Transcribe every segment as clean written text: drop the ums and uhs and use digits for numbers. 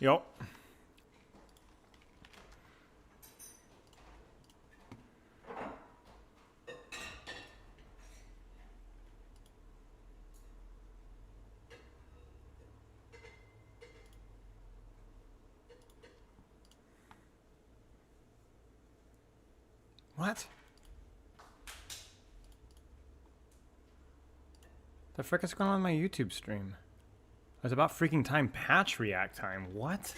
Yup. What? The frick is going on with my YouTube stream? It was about freaking time patch react time. What?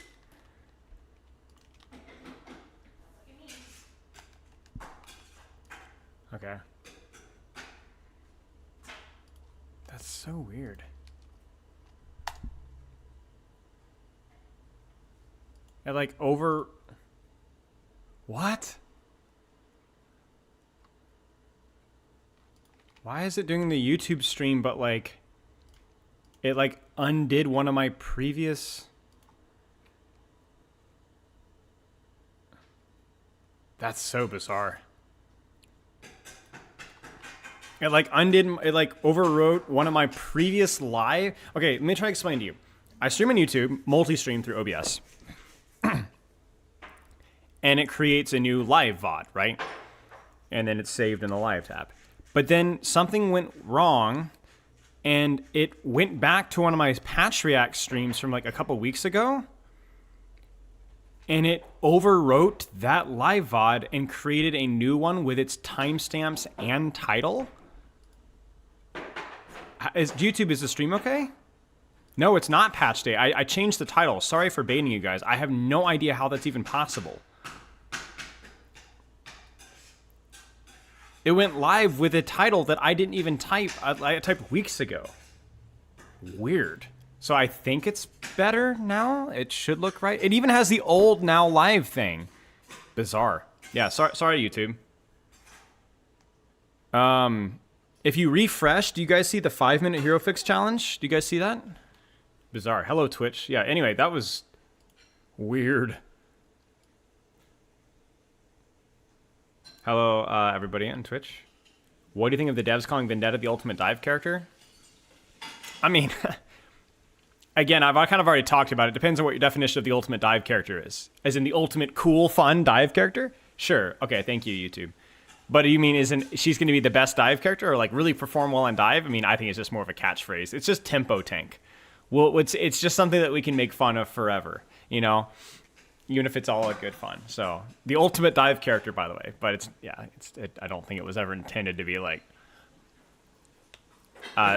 Okay. That's so weird. It like over... What? Why is it doing the YouTube stream but like... It like undid one of my previous... That's so bizarre. It like undid, it like overwrote one of my previous live... Okay, let me try to explain to you. I stream on YouTube, multi-stream through OBS. And it creates a new live VOD, right? And then it's saved in the live tab. But then something went wrong, and it went back to one of my patch react streams from like a couple weeks ago, and it overwrote that live VOD and created a new one with its timestamps and title. Is the stream okay? No, it's not patch day. I changed the title. Sorry for baiting you guys. I have no idea how that's even possible. It went live with a title that I didn't even type. I typed weeks ago. Weird. So I think it's better now. It should look right. It even has the old now live thing. Bizarre. Yeah, sorry YouTube. If you refresh, do you guys see the 5-minute hero fix challenge? Do you guys see that? Bizarre. Hello Twitch. Yeah, anyway, that was weird. Hello, everybody on Twitch. What do you think of the devs calling Vendetta the ultimate dive character? I mean, again, I've kind of already talked about it. Depends on what your definition of the ultimate dive character is. As in the ultimate cool, fun dive character? Sure. Okay, thank you, YouTube. But you mean isn't she's going to be the best dive character or like really perform well on dive? I mean, I think it's just more of a catchphrase. It's just tempo tank. Well, it's just something that we can make fun of forever, you know? Even if it's all a good fun. So the ultimate dive character, by the way, but I don't think it was ever intended to be like.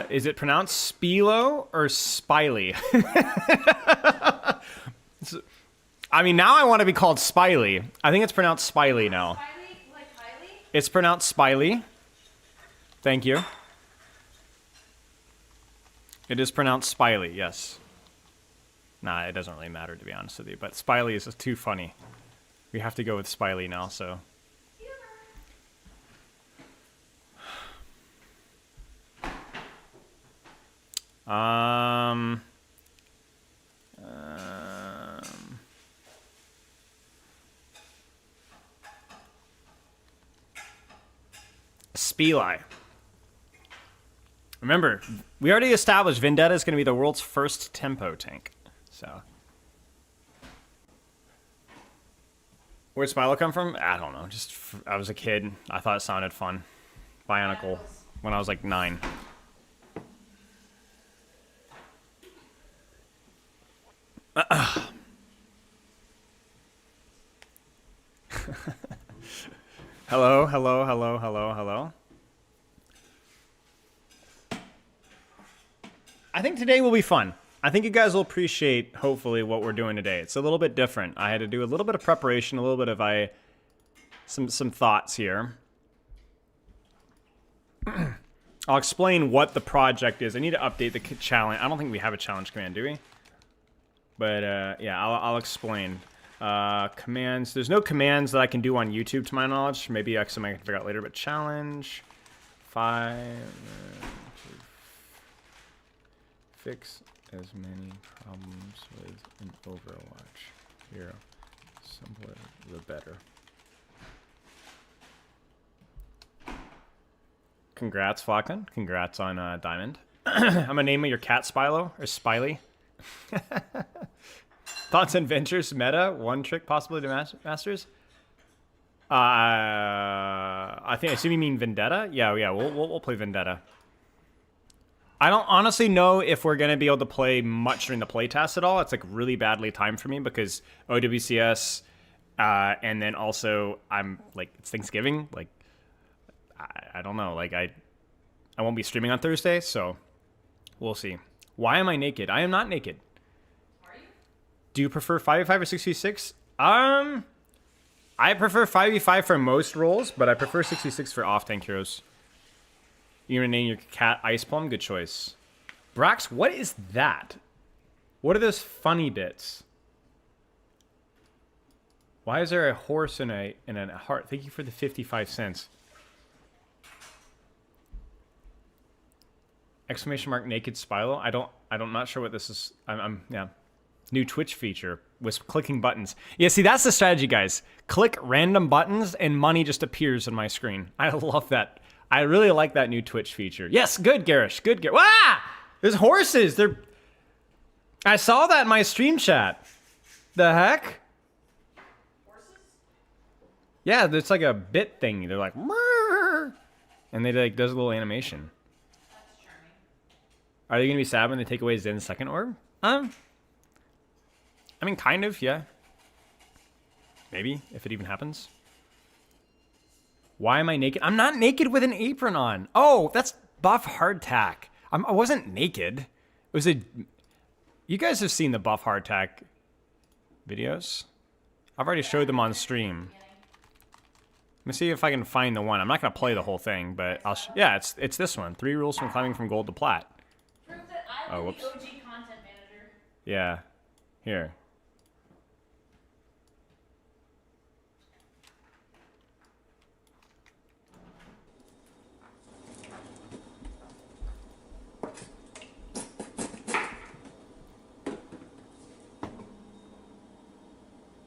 Is it pronounced Spilo or Spiley? I mean, now I want to be called Spiley. I think it's pronounced Spiley now. Spiley, like Kylie? It's pronounced Spiley. Thank you. It is pronounced Spiley, yes. Nah, it doesn't really matter, to be honest with you. But Spiley is just too funny. We have to go with Spiley now, so. Speli. Remember, we already established Vendetta is going to be the world's first tempo tank. So, where'd Spilo come from? I don't know. Just I was a kid. I thought it sounded fun. Bionicle when I was like 9. Hello, hello, hello, hello, hello. I think today will be fun. I think you guys will appreciate, hopefully, what we're doing today. It's a little bit different. I had to do a little bit of preparation, a little bit of some thoughts here. I'll explain what the project is. I need to update the challenge. I don't think we have a challenge command, do we? But yeah, I'll explain. Commands. There's no commands that I can do on YouTube, to my knowledge. Maybe something I can figure out later. But challenge 5. Fix as many problems with an Overwatch hero. Simpler the better. Congrats, Flockman. Congrats on Diamond. I'm gonna name your cat Spilo or Spiley. Thoughts and Ventures meta? One trick possibly to Masters? I assume you mean Vendetta? Yeah, we'll play Vendetta. I don't honestly know if we're going to be able to play much during the playtest at all. It's like really badly timed for me because OWCS, and then also I'm like, it's Thanksgiving. Like, I don't know. Like, I won't be streaming on Thursday, so we'll see. Why am I naked? I am not naked. Are you? Do you prefer 5v5 or 6v6? I prefer 5v5 for most roles, but I prefer 6v6 for off-tank heroes. You're gonna name your cat Ice Plum? Good choice. Brax, what is that? What are those funny bits? Why is there a horse and a heart? Thank you for the 55 cents. Exclamation mark naked Spilo. I'm not sure what this is. Yeah. New Twitch feature with clicking buttons. Yeah, see, that's the strategy, guys. Click random buttons and money just appears on my screen. I love that. I really like that new Twitch feature. Yes, good, Garish. Good, Garish. Ah! There's horses. I saw that in my stream chat. The heck? Horses? Yeah, it's like a bit thing. They're like, "Murr," and they like does a little animation. That's charming. Are they gonna be sad when they take away Zen's second orb? I mean, kind of, yeah. Maybe, if it even happens. Why am I naked? I'm not naked with an apron on. Oh, that's buff hardtack. I wasn't naked. It was a... You guys have seen the buff hardtack videos? I've already showed them on stream. Let me see if I can find the one. I'm not going to play the whole thing, but I'll... Yeah, it's this one. 3 rules from climbing from gold to plat. Prove that I'm the OG content manager. Yeah. Here.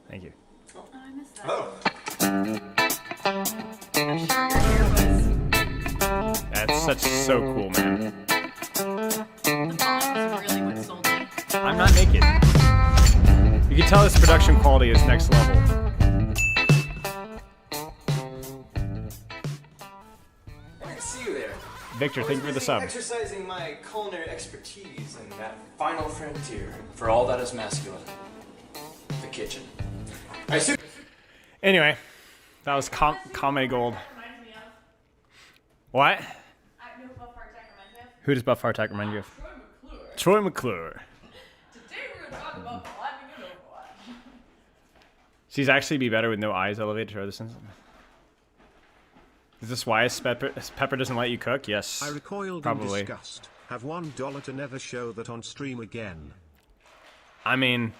Thank you. Oh, I missed that. Oh. That's so cool, man. The volume is really what sold me. I'm not naked. You can tell this production quality is next level. I see you there. Victor, thank you for the sub. Exercising my culinary expertise in that final frontier for all that is masculine. The kitchen. I assume. Anyway, that was comedy gold. Reminds me of. What? I know who Buff Hardtack reminds me of. Who does Buff Hardtack remind you of? Troy McClure. Troy McClure. Today we're going to talk about climbing in Overwatch. She's actually be better with no eyes elevated to other sense. Is this why Pepper doesn't let you cook? Yes. I recoiled probably. in disgust. Have $1 to never show that on stream again. I mean,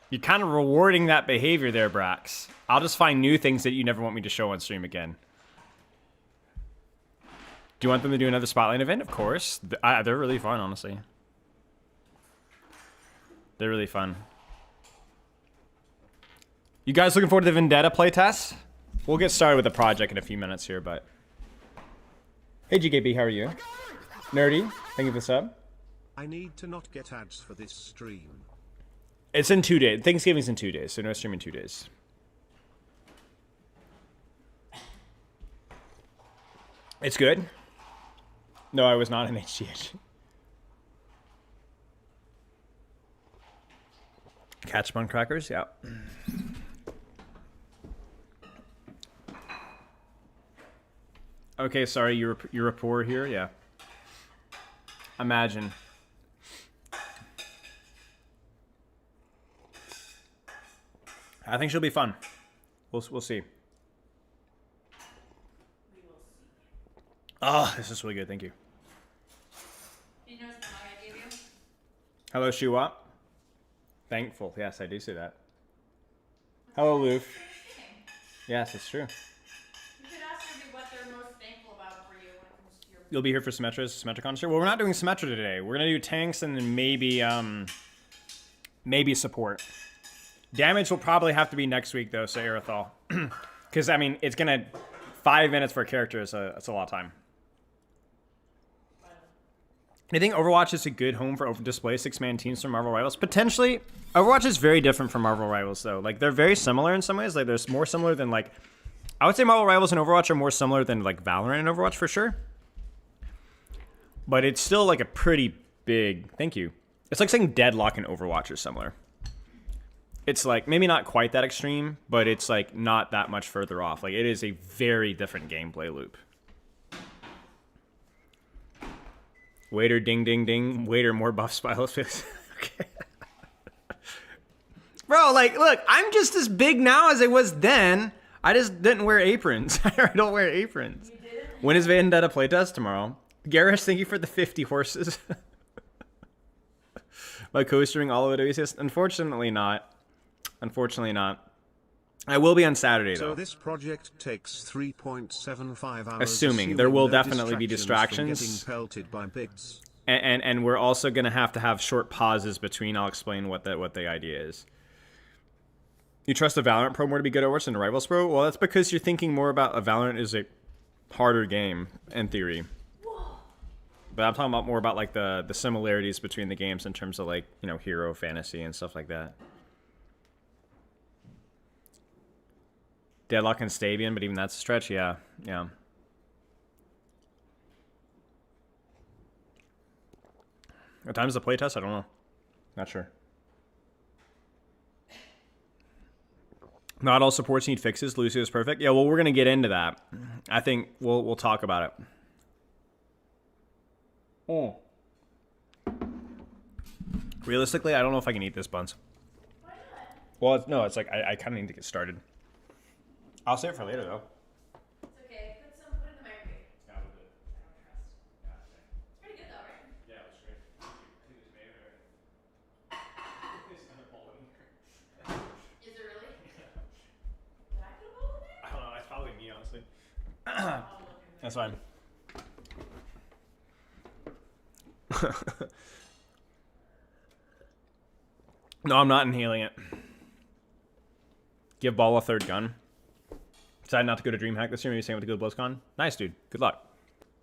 you're kind of rewarding that behavior there, Brax. I'll just find new things that you never want me to show on stream again. Do you want them to do another Spotlight event? Of course. They're really fun, honestly. They're really fun. You guys looking forward to the Vendetta playtest? We'll get started with the project in a few minutes here, but... Hey, GKB, how are you? Nerdy, thank you for the sub. I need to not get ads for this stream. It's in 2 days. Thanksgiving's in 2 days, so no stream in 2 days. It's good. No, I was not in HGH. Catch bun crackers, yeah. Okay, sorry, you're poor here, yeah. Imagine. I think she'll be fun. We'll see. We will see. Oh, this is really good. Thank you. Do you notice the mug I gave you? Hello, Shiwa. Thankful. Yes, I do see that. Hello, Loof. Yes, it's true. You could ask everybody what they're most thankful about for you when it comes to your... You'll be here for Symmetra concert. Well, we're not doing Symmetra today. We're gonna do tanks and then maybe support. Damage will probably have to be next week though, so Aerothal. Because I mean, it's gonna 5 minutes for a character, so it's a lot of time. Do you think Overwatch is a good home for open display 6-man teams from Marvel Rivals? Potentially. Overwatch is very different from Marvel Rivals, though. Like, they're very similar in some ways. Like, there's more similar than, like... I would say Marvel Rivals and Overwatch are more similar than, like, Valorant and Overwatch, for sure. But it's still, like, a pretty big... Thank you. It's like saying Deadlock and Overwatch are similar. It's, like, maybe not quite that extreme, but it's, like, not that much further off. Like, it is a very different gameplay loop. Waiter, ding, ding, ding. Waiter, more buff spirals. Okay. Bro, like, look, I'm just as big now as I was then. I just didn't wear aprons. I don't wear aprons. When is Vendetta playtest? Tomorrow. Garish, thank you for the 50 horses. My co-streaming all of it OECS? Unfortunately not. Unfortunately not. I will be on Saturday, though. So this project takes 3.75 hours. Assuming there will definitely be distractions. Getting pelted by bits. And we're also going to have short pauses between. I'll explain what the idea is. You trust a Valorant Pro more to be good at worse than a Rivals Pro? Well, that's because you're thinking more about a Valorant is a harder game, in theory. But I'm talking about more about, like, the similarities between the games in terms of, like, you know, hero, fantasy, and stuff like that. Deadlock and Stabian, but even that's a stretch, yeah. What time is the playtest? I don't know. Not sure. Not all supports need fixes. Lucio's perfect. Yeah, well, we're gonna get into that. I think we'll talk about it. Oh. Realistically, I don't know if I can eat this, Buns. Why not? Well, no, it's like I kind of need to get started. I'll save it for later, though. It's okay. Put it in the microwave. Yeah, we'll do it. I don't trust. It's pretty good though, right? Yeah, it was great. I think it's made it. It's kind of bowl in here. Is it really? Did I put a bowl in there? I don't know. It's probably me, honestly. I'll look in there. That's fine. No, I'm not inhaling it. Give Ball a third gun. Decided not to go to DreamHack this year. Maybe saying to go to BlizzCon. Nice, dude. Good luck.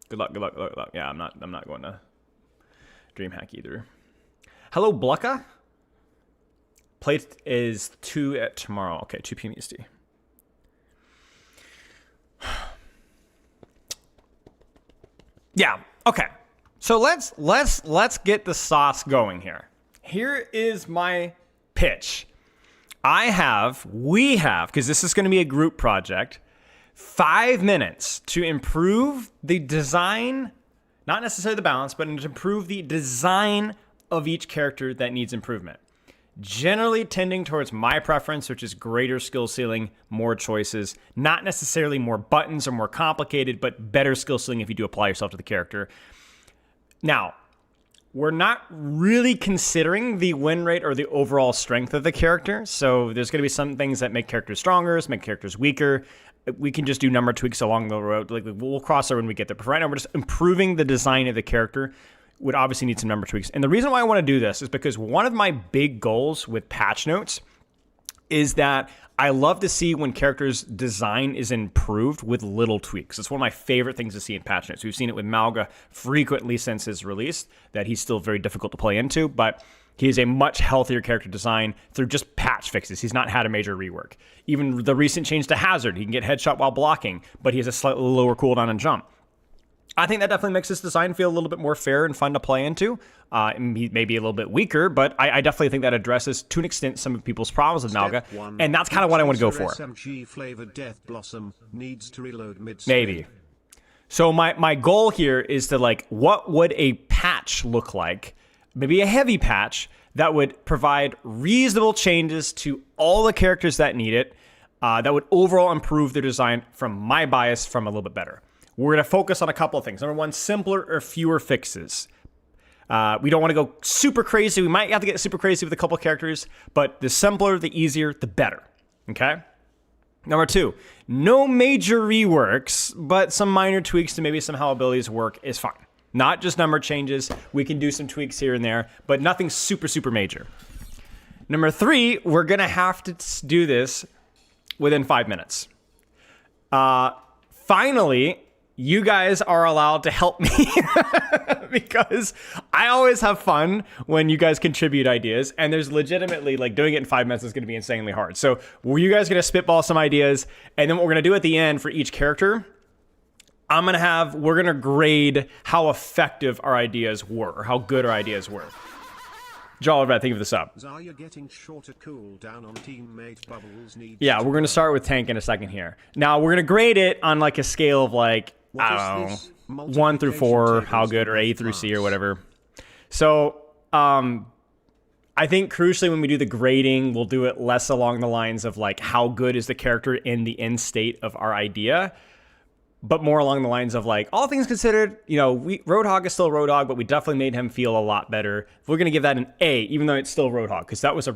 Good luck. Good luck. Good luck. Good luck. Yeah, I'm not going to DreamHack either. Hello, Blucka. Plate is 2 at tomorrow. Okay, 2 p.m. EST. Yeah. Okay. So let's get the sauce going here. Here is my pitch. We have, because this is going to be a group project, 5 minutes to improve the design, not necessarily the balance, but to improve the design of each character that needs improvement. Generally tending towards my preference, which is greater skill ceiling, more choices, not necessarily more buttons or more complicated, but better skill ceiling if you do apply yourself to the character. Now, we're not really considering the win rate or the overall strength of the character. So there's going to be some things that make characters stronger, make characters weaker. We can just do number tweaks along the road. Like, we'll cross over when we get there. But right now, we're just improving the design of the character. Would obviously need some number tweaks. And the reason why I want to do this is because one of my big goals with patch notes is that I love to see when characters' design is improved with little tweaks. It's one of my favorite things to see in patch notes. We've seen it with Malga frequently since his release, that he's still very difficult to play into, but he is a much healthier character design through just patch fixes. He's not had a major rework. Even the recent change to Hazard, he can get headshot while blocking, but he has a slightly lower cooldown and jump. I think that definitely makes this design feel a little bit more fair and fun to play into. He may be a little bit weaker, but I definitely think that addresses, to an extent, some of people's problems with Malga, and that's kind of what I want to go for. SMG flavored Death Blossom needs to reload mid. Maybe. So my goal here is to, like, what would a patch look like? Maybe a heavy patch that would provide reasonable changes to all the characters that need it, that would overall improve their design from my bias from a little bit better. We're going to focus on a couple of things. Number one, simpler or fewer fixes. We don't want to go super crazy. We might have to get super crazy with a couple of characters, but the simpler, the easier, the better. Okay? Number two, no major reworks, but some minor tweaks to maybe some how abilities work is fine. Not just number changes. We can do some tweaks here and there, but nothing super, super major. Number three, we're going to have to do this within 5 minutes. Finally, you guys are allowed to help me because I always have fun when you guys contribute ideas, and there's legitimately like doing it in 5 minutes is going to be insanely hard. So were you guys going to spitball some ideas, and then what we're going to do at the end for each character, we're going to grade how effective our ideas were, or how good our ideas were. Joel, think of this up. Zarya getting shorter cooldown on teammate bubbles needs. Yeah, we're going to start with tank in a second here. Now we're going to grade it on like a scale of like, I don't know, 1 through 4, how good, or A through C or whatever. So I think crucially when we do the grading, we'll do it less along the lines of like how good is the character in the end state of our idea, but more along the lines of like, all things considered, you know, Roadhog is still Roadhog, but we definitely made him feel a lot better. We're going to give that an A, even though it's still Roadhog, because that was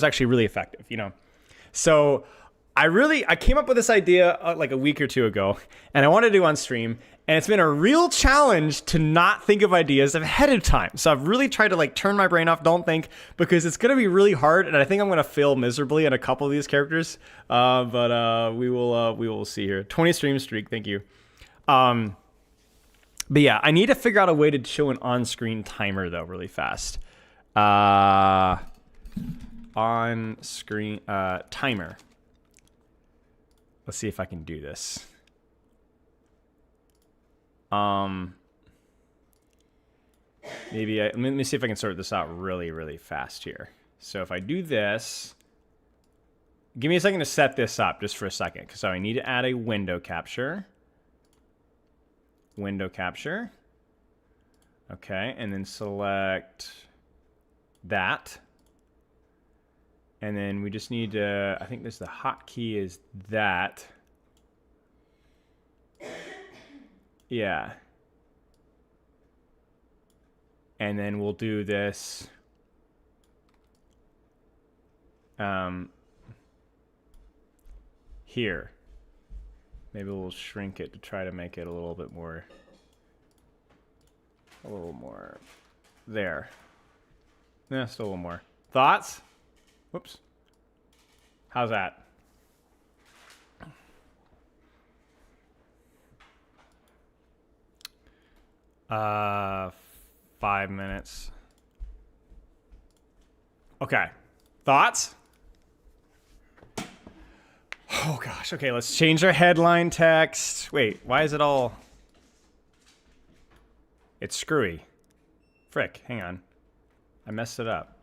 actually really effective, you know? So I came up with this idea like a week or two ago, and I wanted to do on stream, and it's been a real challenge to not think of ideas ahead of time. So I've really tried to like turn my brain off, don't think, because it's going to be really hard, and I think I'm going to fail miserably in a couple of these characters. But we will see here. 20 stream streak, thank you. But yeah, I need to figure out a way to show an on-screen timer though, really fast. On-screen timer. Let's see if I can do this. Let me see if I can sort this out really, really fast here. So if I do this, give me a second to set this up just for a second. So I need to add a window capture. Window capture. Okay, and then select that. And then we just need to, I think the hotkey is that. Yeah. And then we'll do this. Here. Maybe we'll shrink it to try to make it a little bit more. There. Yeah, still a little more. Thoughts? Whoops. How's that? Uh, 5 minutes. Okay. Thoughts? Oh gosh. Okay, let's change our headline text. Wait, why is it all... It's screwy. Frick, hang on. I messed it up.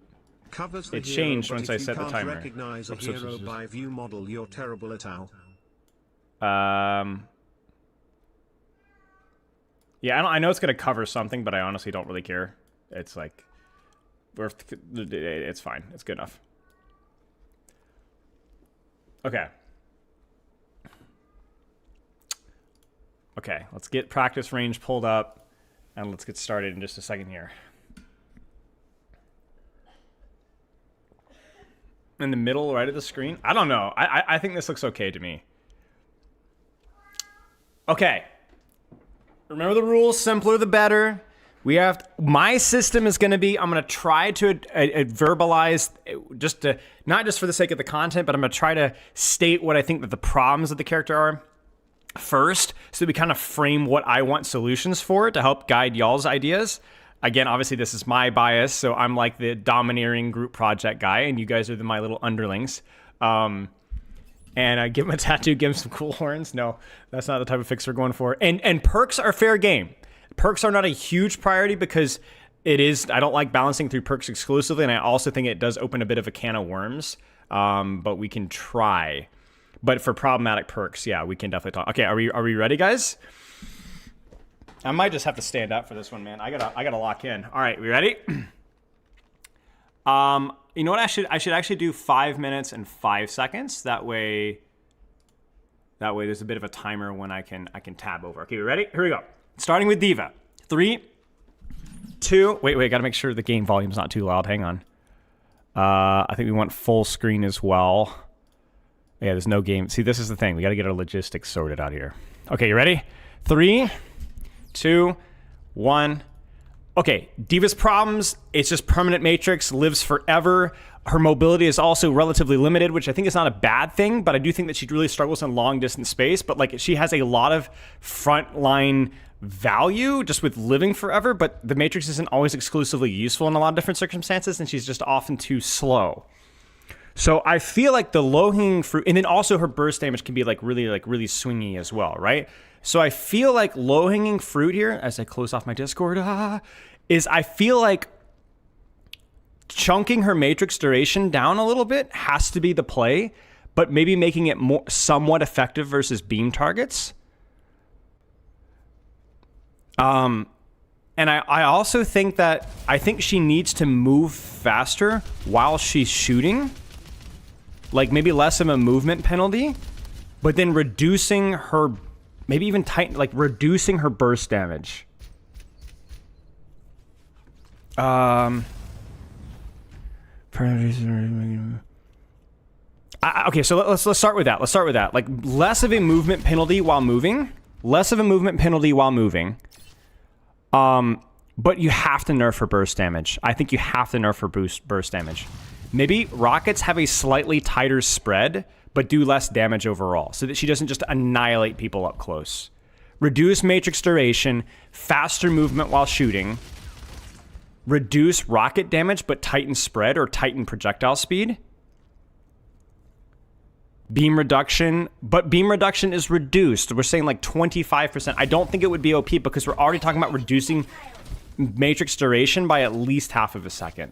Covers the it hero, changed but once if I set you the can't timer. Recognize a hero by view model, you're terrible at how. Yeah, I know it's gonna cover something, but I honestly don't really care. It's like, it's fine. It's good enough. Okay. Okay, let's get practice range pulled up, and let's get started in just a second here. In the middle right of the screen? I don't know. I think this looks okay to me. Okay. Remember the rules, simpler the better. We have, my system is going to be, I'm going to try to verbalize, just to, not just for the sake of the content, but I'm going to try to state what I think that the problems of the character are first, so that we kind of frame what I want solutions for to help guide y'all's ideas. Again, obviously this is my bias, so I'm like the domineering group project guy, and you guys are my little underlings. And give him a tattoo, give him some cool horns. No, that's not the type of fix we're going for. And perks are fair game. Perks are not a huge priority because it is, I don't like balancing through perks exclusively, and I also think it does open a bit of a can of worms. But we can try. But for problematic perks, yeah, we can definitely talk. Okay, are we ready, guys? I might just have to stand up for this one, man. I gotta lock in. All right, we ready? You know what? I should actually do 5 minutes and 5 seconds. That way there's a bit of a timer when I can tab over. Okay, we ready? Here we go. Starting with Diva. 3, 2. Wait. Gotta make sure the game volume's not too loud. Hang on. I think we want full screen as well. Yeah, there's no game. See, this is the thing. We gotta get our logistics sorted out here. Okay, you ready? 3, 2, 1. Okay, Diva's problems, it's just permanent matrix, lives forever. Her mobility is also relatively limited, which I think is not a bad thing, but I do think that she really struggles in long distance space. But like she has a lot of frontline value just with living forever, but the Matrix isn't always exclusively useful in a lot of different circumstances, and she's just often too slow. So I feel like the low-hanging fruit, and then also her burst damage can be like really swingy as well, right? So I feel like low-hanging fruit here, as I close off my Discord, is I feel like chunking her Matrix duration down a little bit has to be the play, but maybe making it more somewhat effective versus beam targets. And I also think that she needs to move faster while she's shooting, like maybe less of a movement penalty, but then reducing her, maybe even reducing her burst damage. Okay, so let's start with that. Like less of a movement penalty while moving. But you have to nerf her burst damage. I think you have to nerf her burst damage. Maybe rockets have a slightly tighter spread, but do less damage overall, so that she doesn't just annihilate people up close. Reduce Matrix duration, faster movement while shooting. Reduce rocket damage, but tighten spread or tighten projectile speed. Beam reduction, but beam reduction is reduced. We're saying like 25%. I don't think it would be OP because we're already talking about reducing Matrix duration by at least half of a second.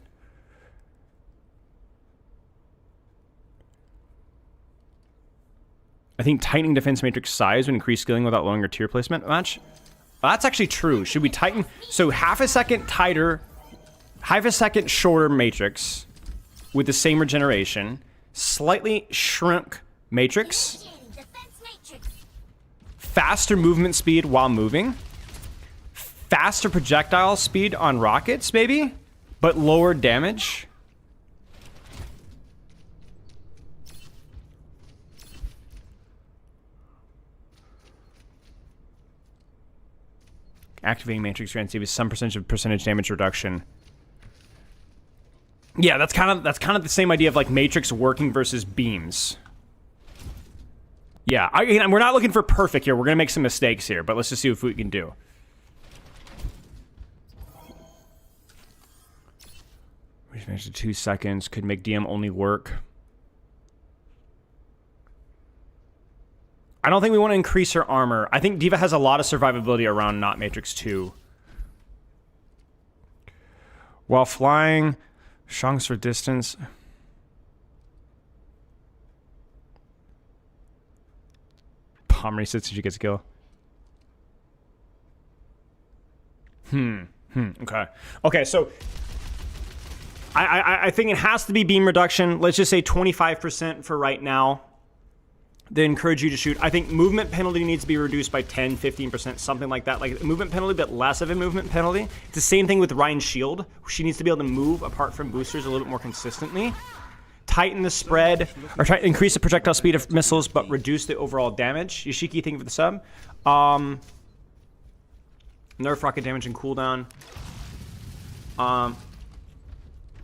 I think tightening defense matrix size would increase skilling without lowering your tier placement match. Well, that's actually true. Should we tighten? So half a second tighter, half a second shorter matrix with the same regeneration, slightly shrunk matrix, faster movement speed while moving, faster projectile speed on rockets maybe, but lower damage. Activating matrix grants you some percentage damage reduction. Yeah, that's kind of the same idea of like matrix working versus beams. Yeah, we're not looking for perfect here. We're gonna make some mistakes here, but let's just see what we can do. Which makes it 2 seconds. Could make DM only work. I don't think we want to increase her armor. I think D.Va has a lot of survivability around not Matrix 2. While flying, chunks for distance. Palm resets did you get skill? Okay. Okay, so I think it has to be beam reduction. Let's just say 25% for right now. They encourage you to shoot. I think movement penalty needs to be reduced by 10, 15%, something like that. Like movement penalty, but less of a movement penalty. It's the same thing with Ryan's shield. She needs to be able to move apart from boosters a little bit more consistently. Tighten the spread, or try increase the projectile speed of missiles, but reduce the overall damage. Yoshiki, thank you for the sub. Nerf rocket damage and cooldown.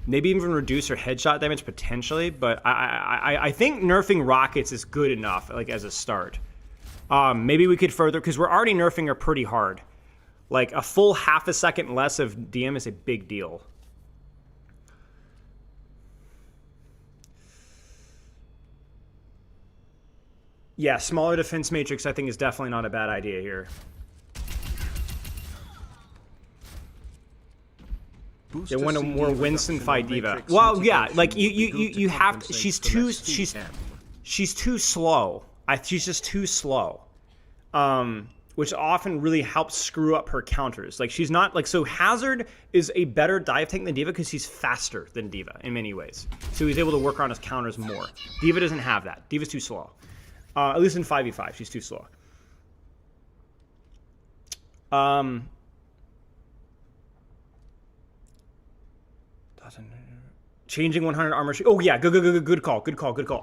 Maybe even reduce her headshot damage potentially, but I think nerfing rockets is good enough, like as a start. Maybe we could further, because we're already nerfing her pretty hard. Like a full half a second less of DM is a big deal. Yeah, smaller defense matrix I think is definitely not a bad idea here. They want a more Winston fight D.Va. Well, yeah, like you have to, she's too slow. She's just too slow. Which often really helps screw up her counters. Like she's not like, so Hazard is a better dive tank than D.Va because he's faster than D.Va in many ways. So he's able to work on his counters more. D.Va doesn't have that. D.Va's too slow. At least in 5v5, she's too slow. Changing 100 armor. Oh yeah, good call.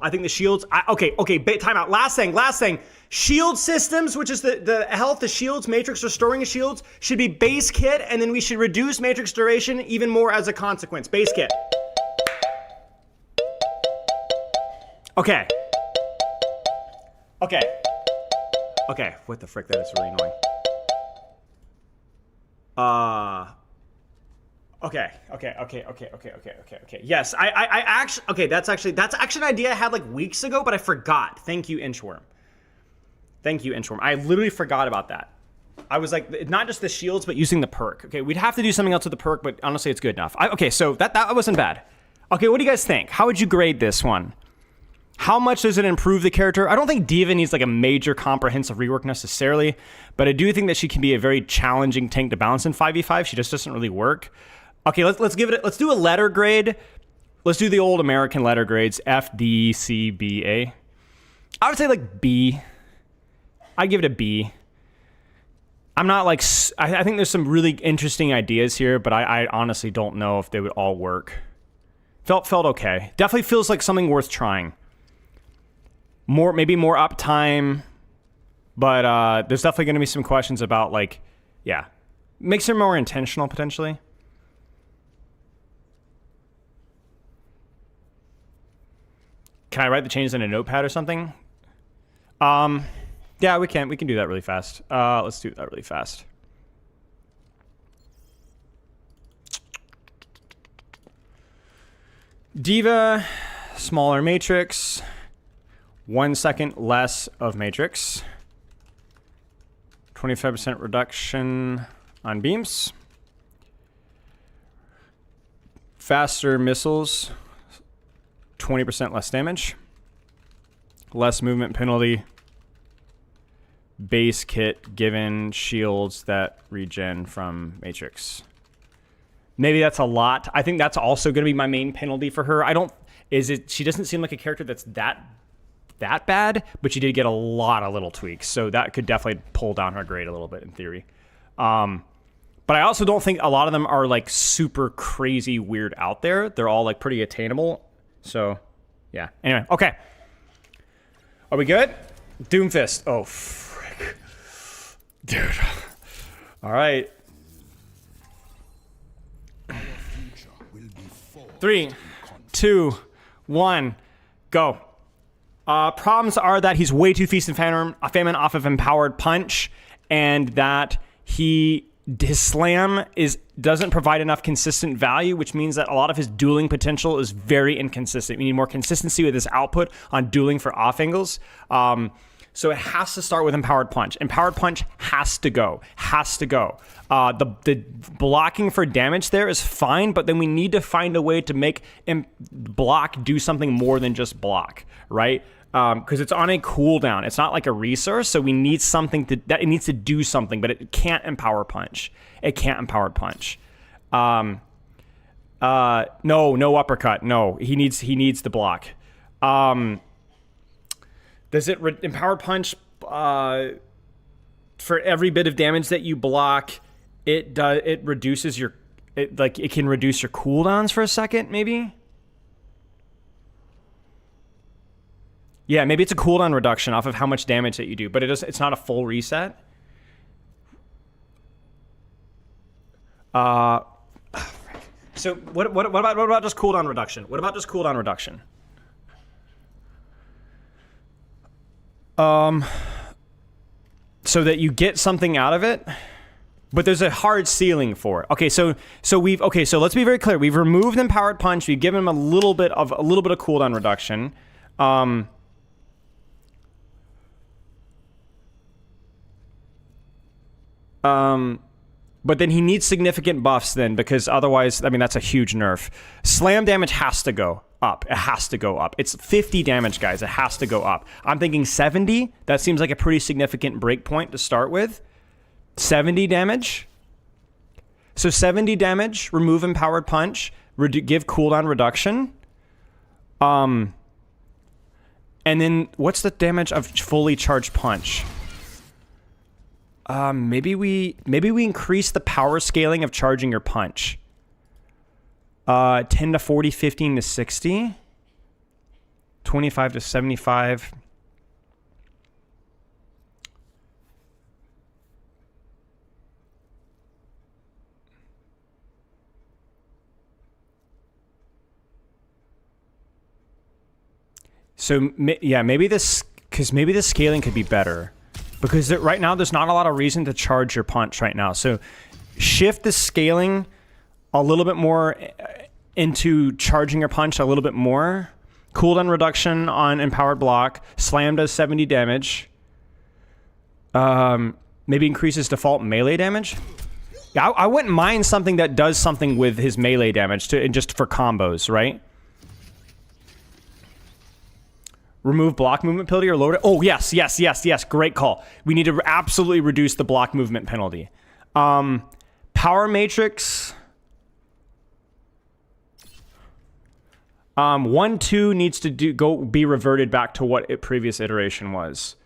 I think the shields. Okay. Time out. Last thing. Shield systems, which is the health, the shields, matrix restoring shields, should be base kit, and then we should reduce matrix duration even more as a consequence. Base kit. Okay. Okay. Okay. What the frick? That is really annoying. Okay. Yes, I actually, okay, that's actually an idea I had like weeks ago, but I forgot. Thank you, Inchworm. I literally forgot about that. I was like, not just the shields, but using the perk. Okay, we'd have to do something else with the perk, but honestly, it's good enough. Okay, so that wasn't bad. Okay, what do you guys think? How would you grade this one? How much does it improve the character? I don't think Diva needs like a major comprehensive rework necessarily, but I do think that she can be a very challenging tank to balance in 5v5. She just doesn't really work. Okay, let's do a letter grade. Let's do the old American letter grades, F, D, C, B, A. I would say like B. I'd give it a B. I'm not like, I think there's some really interesting ideas here, but I honestly don't know if they would all work. Felt okay. Definitely feels like something worth trying. Maybe more uptime, but there's definitely going to be some questions about like, yeah, makes her more intentional potentially. Can I write the changes in a notepad or something? Yeah, we can do that really fast. Let's do that really fast. Diva, smaller matrix. 1 second less of matrix. 25% reduction on beams. Faster missiles. 20% less damage. Less movement penalty. Base kit given shields that regen from matrix. Maybe that's a lot. I think that's also going to be my main penalty for her. She doesn't seem like a character that's that bad, but she did get a lot of little tweaks, so that could definitely pull down her grade a little bit in theory. But I also don't think a lot of them are like super crazy weird out there. They're all like pretty attainable. So yeah. Anyway, okay. Are we good? Doomfist. Oh, frick. Dude. All right. 3, 2, 1, go. Problems are that he's way too feast and famine off of empowered punch, and that his slam doesn't provide enough consistent value, which means that a lot of his dueling potential is very inconsistent. We need more consistency with his output on dueling for off angles. So it has to start with empowered punch. Empowered punch has to go. The blocking for damage there is fine, but then we need to find a way to make block do something more than just block, right? Because it's on a cooldown. It's not like a resource, so we need something that it needs to do something, but it can't empower punch. No uppercut. No, he needs the block. Does it empowered punch for every bit of damage that you block? It reduces it can reduce your cooldowns for a second, maybe. Yeah, maybe it's a cooldown reduction off of how much damage that you do, but it's not a full reset. So what about just cooldown reduction? So that you get something out of it, but there's a hard ceiling for it. Okay, so let's be very clear. We've removed empowered punch. We've given him a little bit of cooldown reduction. But then he needs significant buffs then, because otherwise, I mean, that's a huge nerf. Slam damage has to go up. It has to go up. It's 50 damage, guys. It has to go up. I'm thinking 70. That seems like a pretty significant breakpoint to start with. 70 damage. So 70 damage, remove empowered punch, give cooldown reduction. And then what's the damage of fully charged punch? Maybe we increase the power scaling of charging your punch. 10 to 40, 15 to 60, 25 to 75. So yeah, maybe the scaling could be better, because right now there's not a lot of reason to charge your punch right now. So shift the scaling a little bit more into charging your punch a little bit more. Cooldown reduction on empowered block. Slam does 70 damage. Maybe increases default melee damage. Yeah, I wouldn't mind something that does something with his melee damage just for combos, right? Remove block movement penalty or lower it. Oh, yes. Great call. We need to absolutely reduce the block movement penalty. Power matrix. 1-2 needs to be reverted back to what its previous iteration was.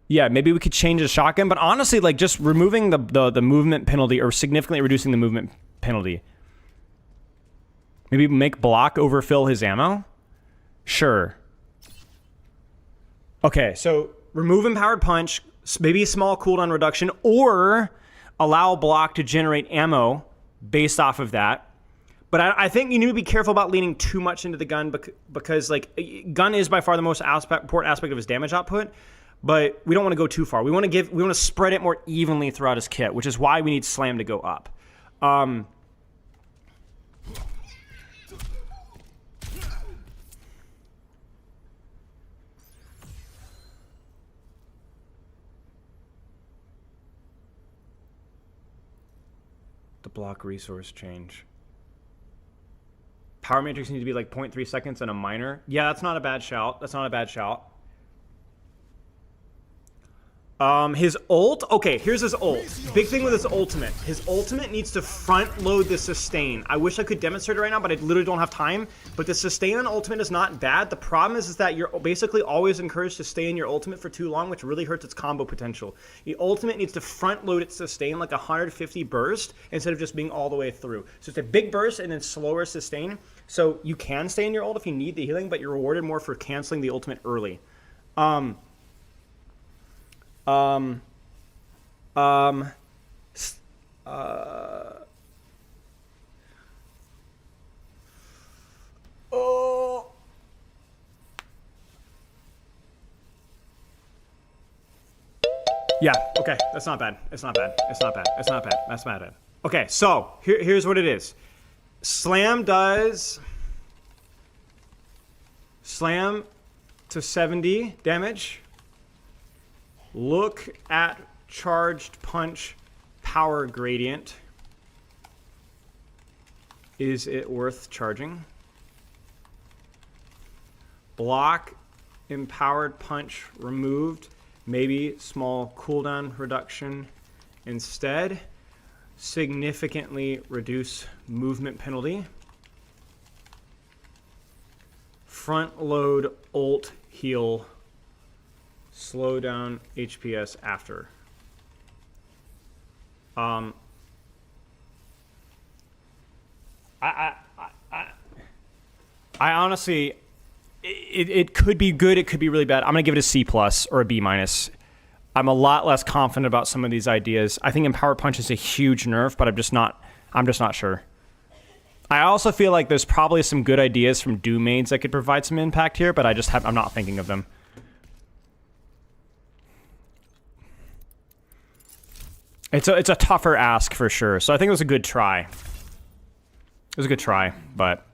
Yeah, maybe we could change the shotgun, but honestly, like just removing the movement penalty or significantly reducing the movement penalty. Maybe make block overfill his ammo. Sure. Okay, so remove empowered punch, maybe a small cooldown reduction, or allow block to generate ammo based off of that. But I think you need to be careful about leaning too much into the gun because like gun is by far the most important aspect of his damage output. But we don't want to go too far. We want to spread it more evenly throughout his kit, which is why we need Slam to go up. The block resource change. Power matrix needs to be like 0.3 seconds and a minor. Yeah, that's not a bad shout. His ult. Okay, here's his ult. Big thing with his ultimate. His ultimate needs to front load the sustain. I wish I could demonstrate it right now, but I literally don't have time. But the sustain on ultimate is not bad. The problem is that you're basically always encouraged to stay in your ultimate for too long, which really hurts its combo potential. The ultimate needs to front load its sustain like 150 burst instead of just being all the way through. So it's a big burst and then slower sustain. So you can stay in your ult if you need the healing, but you're rewarded more for canceling the ultimate early. Oh, yeah, okay, that's not bad. It's not bad. Okay, so here's what it is. Slam does slam to 70 damage. Look at charged punch power gradient. Is it worth charging? Block empowered punch removed. Maybe small cooldown reduction instead. Significantly reduce movement penalty. Front load ult heal. Slow down HPS after. I honestly, it could be good. It could be really bad. I'm gonna give it a C+ or a B-. I'm a lot less confident about some of these ideas. I think Empower Punch is a huge nerf, but I'm just not sure. I also feel like there's probably some good ideas from Doom mains that could provide some impact here, but I'm not thinking of them. It's a tougher ask for sure. So I think it was a good try. But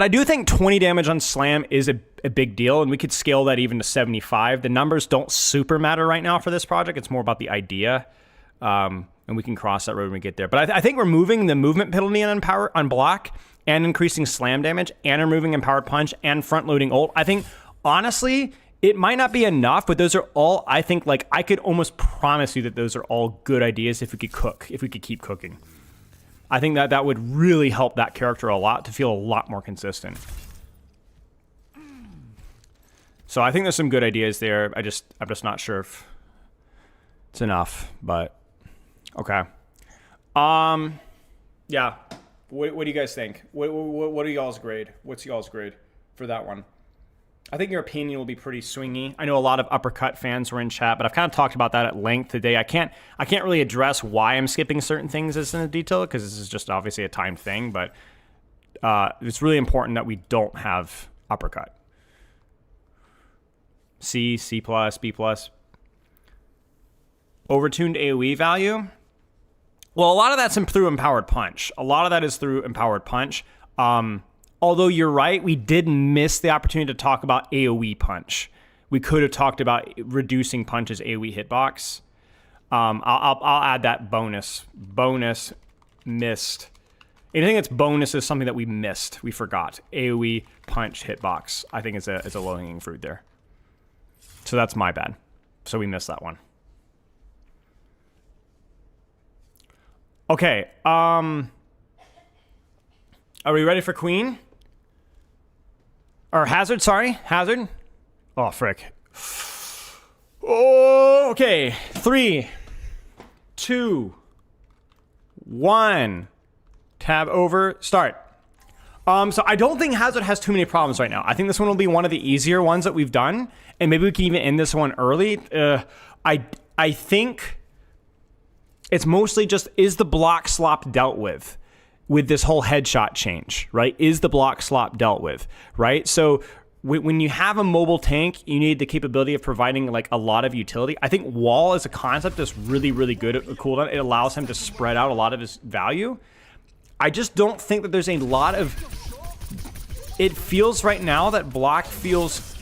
I do think 20 damage on Slam is a big deal, and we could scale that even to 75. The numbers don't super matter right now for this project. It's more about the idea, and we can cross that road when we get there. But I think removing the movement penalty on block and increasing Slam damage and removing Empowered Punch and front-loading ult, I think, honestly, it might not be enough, but those are all, I think, like, I could almost promise you that those are all good ideas if we could keep cooking. I think that would really help that character a lot to feel a lot more consistent. So I think there's some good ideas there. I'm just not sure if it's enough, but okay. Yeah. What do you guys think? What are y'all's grade? What's y'all's grade for that one? I think your opinion will be pretty swingy. I know a lot of uppercut fans were in chat, but I've kind of talked about that at length today. I can't really address why I'm skipping certain things as in detail because this is just obviously a timed thing, but it's really important that we don't have uppercut. C, C+, B+. Overtuned AoE value. Well, a lot of that's through Empowered Punch. A lot of that is through Empowered Punch. Although you're right, we did miss the opportunity to talk about AoE Punch. We could have talked about reducing Punch's AoE hitbox. I'll add that bonus. Bonus missed. Anything that's bonus is something that we missed. We forgot. AoE Punch hitbox. I think is a low-hanging fruit there. So that's my bad. So we missed that one. Okay. Are we ready for Queen? Or Hazard, sorry. Hazard. Oh, frick. Oh, okay. 3, 2, 1. Tab over. Start. So I don't think Hazard has too many problems right now. I think this one will be one of the easier ones that we've done. And maybe we can even end this one early. I think it's mostly just, is the block slop dealt with this whole headshot change, right? Is the block slop dealt with, right? So when you have a mobile tank, you need the capability of providing like a lot of utility. I think wall as a concept is really, really good at the cooldown. It allows him to spread out a lot of his value. I just don't think that there's a lot of... It feels right now that block feels...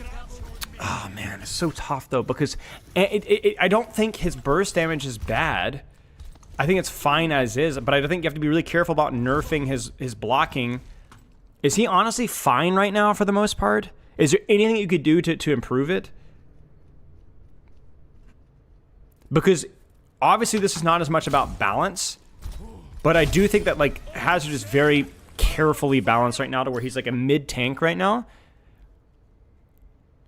Oh man, it's so tough though, because I don't think his burst damage is bad. I think it's fine as is, but I think you have to be really careful about nerfing his blocking. Is he honestly fine right now for the most part? Is there anything you could do to improve it? Because obviously this is not as much about balance, but I do think that like Hazard is very carefully balanced right now to where he's like a mid tank right now.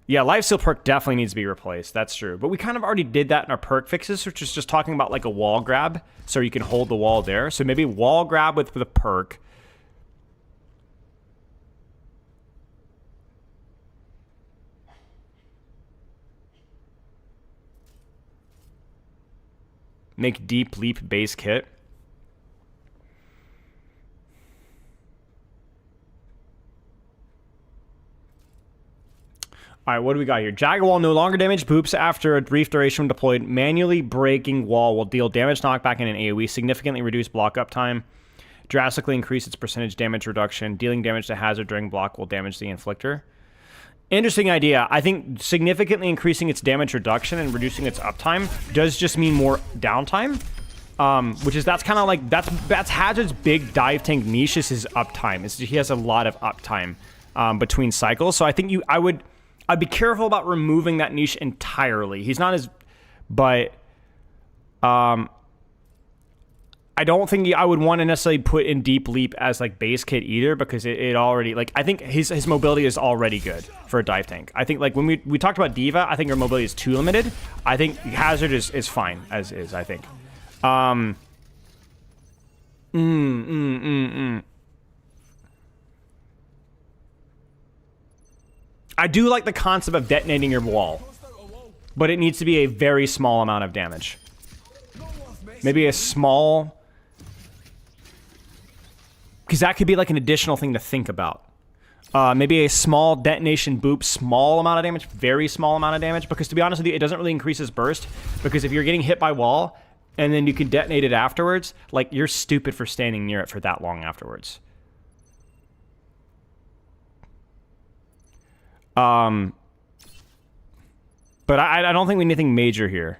Yeah, Lifesteal perk definitely needs to be replaced. That's true. But we kind of already did that in our perk fixes, which is just talking about like a wall grab, so you can hold the wall there. So maybe wall grab with the perk. Make deep leap base kit. All right, what do we got here? Jagger Wall no longer damage boops after a brief duration when deployed. Manually breaking wall will deal damage knockback and an AoE. Significantly reduce block uptime. Drastically increase its percentage damage reduction. Dealing damage to Hazard during block will damage the inflictor. Interesting idea. I think significantly increasing its damage reduction and reducing its uptime does just mean more downtime. Which is, that's kind of like, that's Hazard's big dive tank niche is his uptime. He has a lot of uptime between cycles. So I think I'd be careful about removing that niche entirely. He's not as... But... I don't think I would want to necessarily put in Deep Leap as, like, base kit either, because it already... Like, I think his mobility is already good for a dive tank. I think, like, when we talked about D.Va, I think her mobility is too limited. I think Hazard is fine, as is, I think. I do like the concept of detonating your wall, but it needs to be a very small amount of damage. Maybe a small... Because that could be like an additional thing to think about. Maybe a small detonation boop, small amount of damage, very small amount of damage. Because to be honest with you, it doesn't really increase his burst. Because if you're getting hit by wall, and then you can detonate it afterwards, like, you're stupid for standing near it for that long afterwards. But I don't think we need anything major here.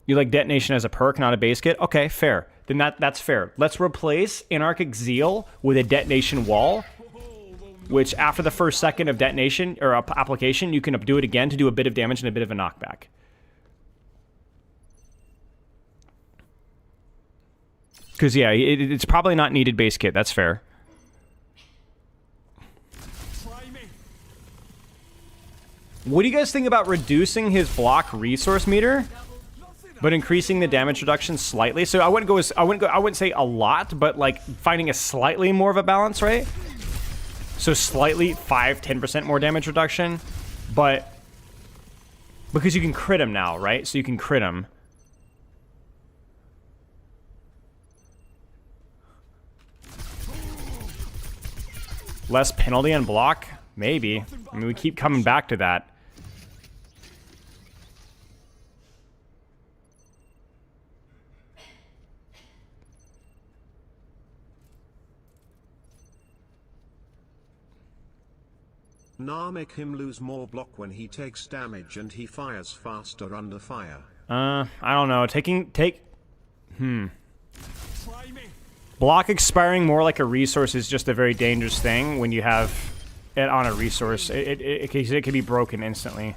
You like detonation as a perk, not a base kit? Okay, fair. Then that's fair. Let's replace Anarchic Zeal with a detonation wall, which after the first second of detonation or application, you can do it again to do a bit of damage and a bit of a knockback. Because yeah, it's probably not needed base kit. That's fair. What do you guys think about reducing his block resource meter, but increasing the damage reduction slightly? So I wouldn't say a lot, but like finding a slightly more of a balance, right? So slightly 5-10% more damage reduction, but because you can crit him now, right? So you can crit him. Less penalty on block? Maybe. I mean, we keep coming back to that. Nah, make him lose more block when he takes damage and he fires faster under fire. I don't know. Block expiring more like a resource is just a very dangerous thing when you have it on a resource. It can be broken instantly.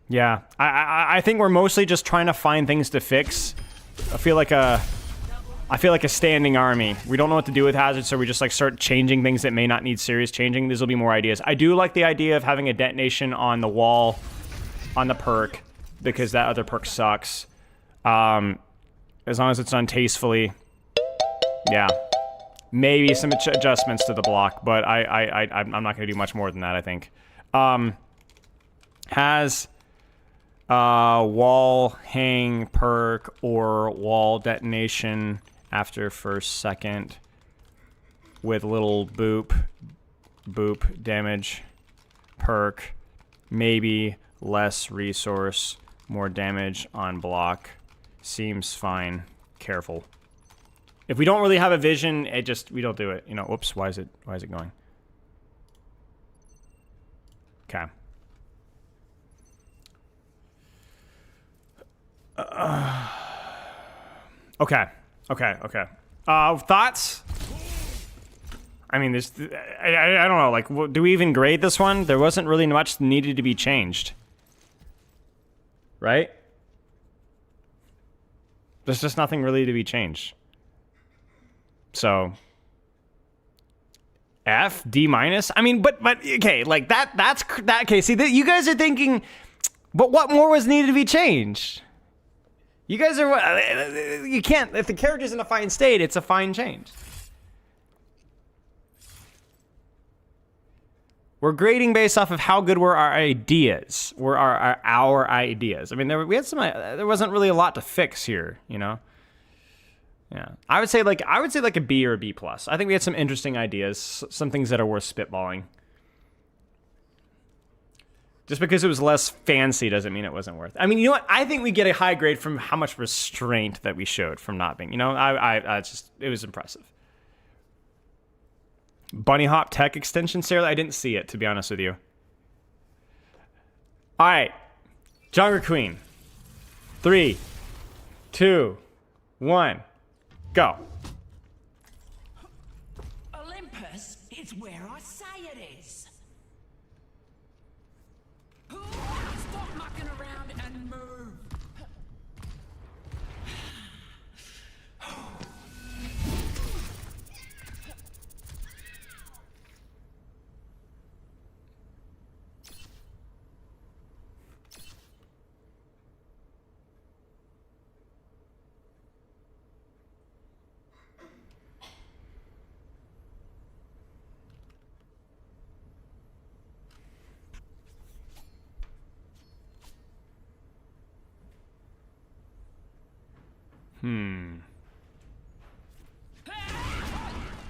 Yeah, I think we're mostly just trying to find things to fix. I feel like a standing army. We don't know what to do with hazards, so we just like start changing things that may not need serious changing. These will be more ideas. I do like the idea of having a detonation on the wall on the perk, because that other perk sucks. As long as it's done tastefully. Yeah. Maybe some adjustments to the block, but I'm not going to do much more than that, I think. Has wall hang perk or wall detonation after first second with little boop damage perk, maybe less resource, more damage on block. Seems fine. Careful. If we don't really have a vision, we don't do it. You know, whoops, why is it going? Okay. Okay. Thoughts? I mean, I don't know, like, do we even grade this one? There wasn't really much needed to be changed. Right? There's just nothing really to be changed. So F, D minus. I mean, but okay, like that's okay. See, you guys are thinking, but what more was needed to be changed? You guys are, you can't, if the character's in a fine state, it's a fine change. We're grading based off of how good were our ideas. Were our ideas. I mean, there wasn't really a lot to fix here, you know? Yeah. I would say like a B or a B+. I think we had some interesting ideas, some things that are worth spitballing. Just because it was less fancy doesn't mean it wasn't worth it. I mean, you know what? I think we get a high grade from how much restraint that we showed from not being, you know, it was impressive. Bunny Hop tech extension, Sarah? I didn't see it, to be honest with you. All right. Jungle Queen. 3, 2, 1, go. Olympus is where I say it is. Stop mucking around and move.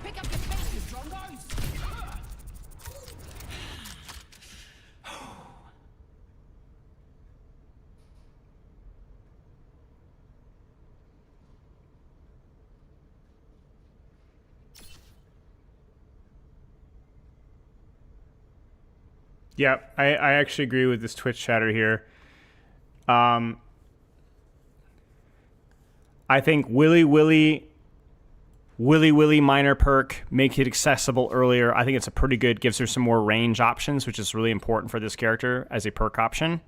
Pick up your pieces, Drongos. Yeah, I actually agree with this Twitch chatter here. I think Willy Willy minor perk, make it accessible earlier. I think it's a pretty good, gives her some more range options, which is really important for this character as a perk option.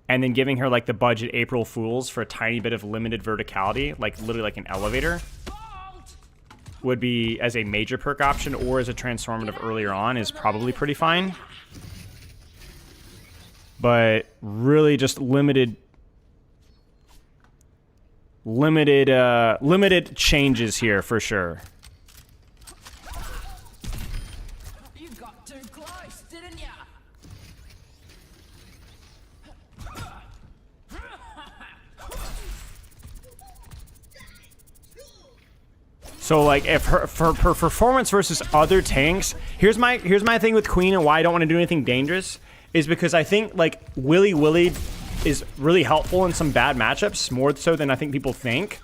And then giving her like the budget April Fools for a tiny bit of limited verticality, like literally like an elevator, would be as a major perk option, or as a transformative earlier on is probably pretty fine. But really just limited limited changes here for sure. You got too close, didn't ya? So like if her performance versus other tanks, here's my thing with Queen and why I don't want to do anything dangerous is because I think like Willy Willy is really helpful in some bad matchups, more so than I think people think.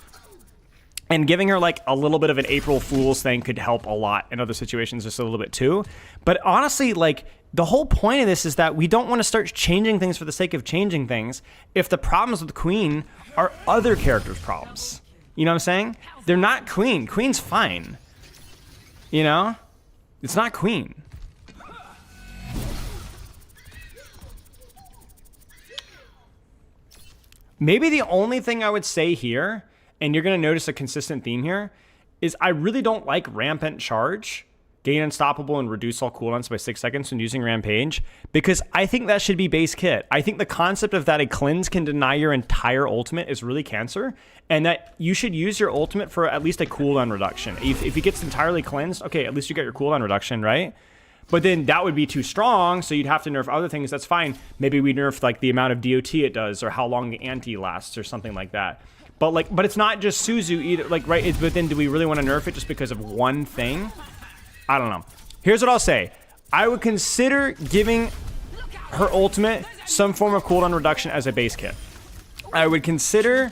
And giving her like a little bit of an April Fool's thing could help a lot in other situations just a little bit too. But honestly, like the whole point of this is that we don't want to start changing things for the sake of changing things if the problems with Queen are other characters' problems. You know what I'm saying? They're not Queen. Queen's fine. You know? It's not Queen. Maybe the only thing I would say here, and you're going to notice a consistent theme here, is I really don't like Rampant Charge. Gain Unstoppable and reduce all cooldowns by 6 seconds when using Rampage, because I think that should be base kit. I think the concept of that a cleanse can deny your entire ultimate is really cancer, and that you should use your ultimate for at least a cooldown reduction. If it gets entirely cleansed, okay, at least you get your cooldown reduction, right? But then that would be too strong, so you'd have to nerf other things. That's fine. Maybe we nerf like the amount of DOT it does, or how long the anti lasts, or something like that. But it's not just Suzu either. Like, right? But then do we really want to nerf it just because of one thing? I don't know. Here's what I'll say. I would consider giving her ultimate some form of cooldown reduction as a base kit. I would consider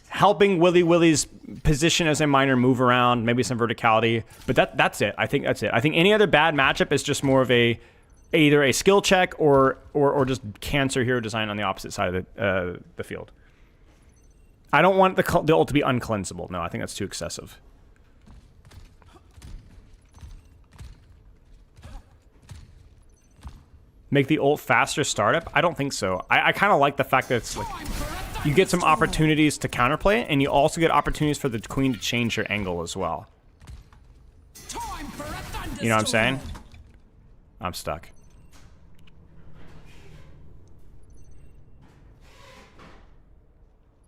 helping Willy Willy's position as a minor move around, maybe some verticality, but that's it. I think that's it. I think any other bad matchup is just more of either a skill check or just cancer hero design on the opposite side of the field. I don't want the ult to be uncleansable. No, I think that's too excessive. Make the ult faster startup? I don't think so. I kind of like the fact that it's like you get some opportunities to counterplay it, and you also get opportunities for the Queen to change her angle as well. You know what I'm saying? I'm stuck.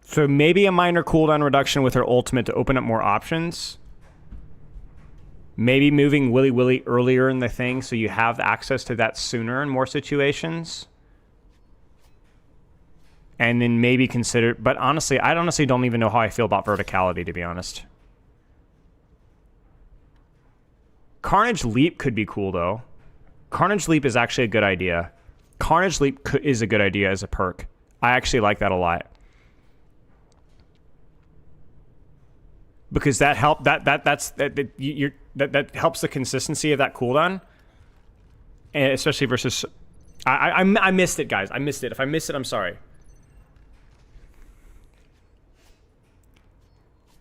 So maybe a minor cooldown reduction with her ultimate to open up more options. Maybe moving Willy Willy earlier in the thing so you have access to that sooner in more situations. And then maybe consider... But honestly, I honestly don't even know how I feel about verticality, to be honest. Carnage Leap could be cool, though. Carnage Leap is actually a good idea. Carnage Leap is a good idea as a perk. I actually like that a lot. Because that help that helps the consistency of that cooldown, and especially versus. I missed it, guys. I missed it. If I missed it, I'm sorry.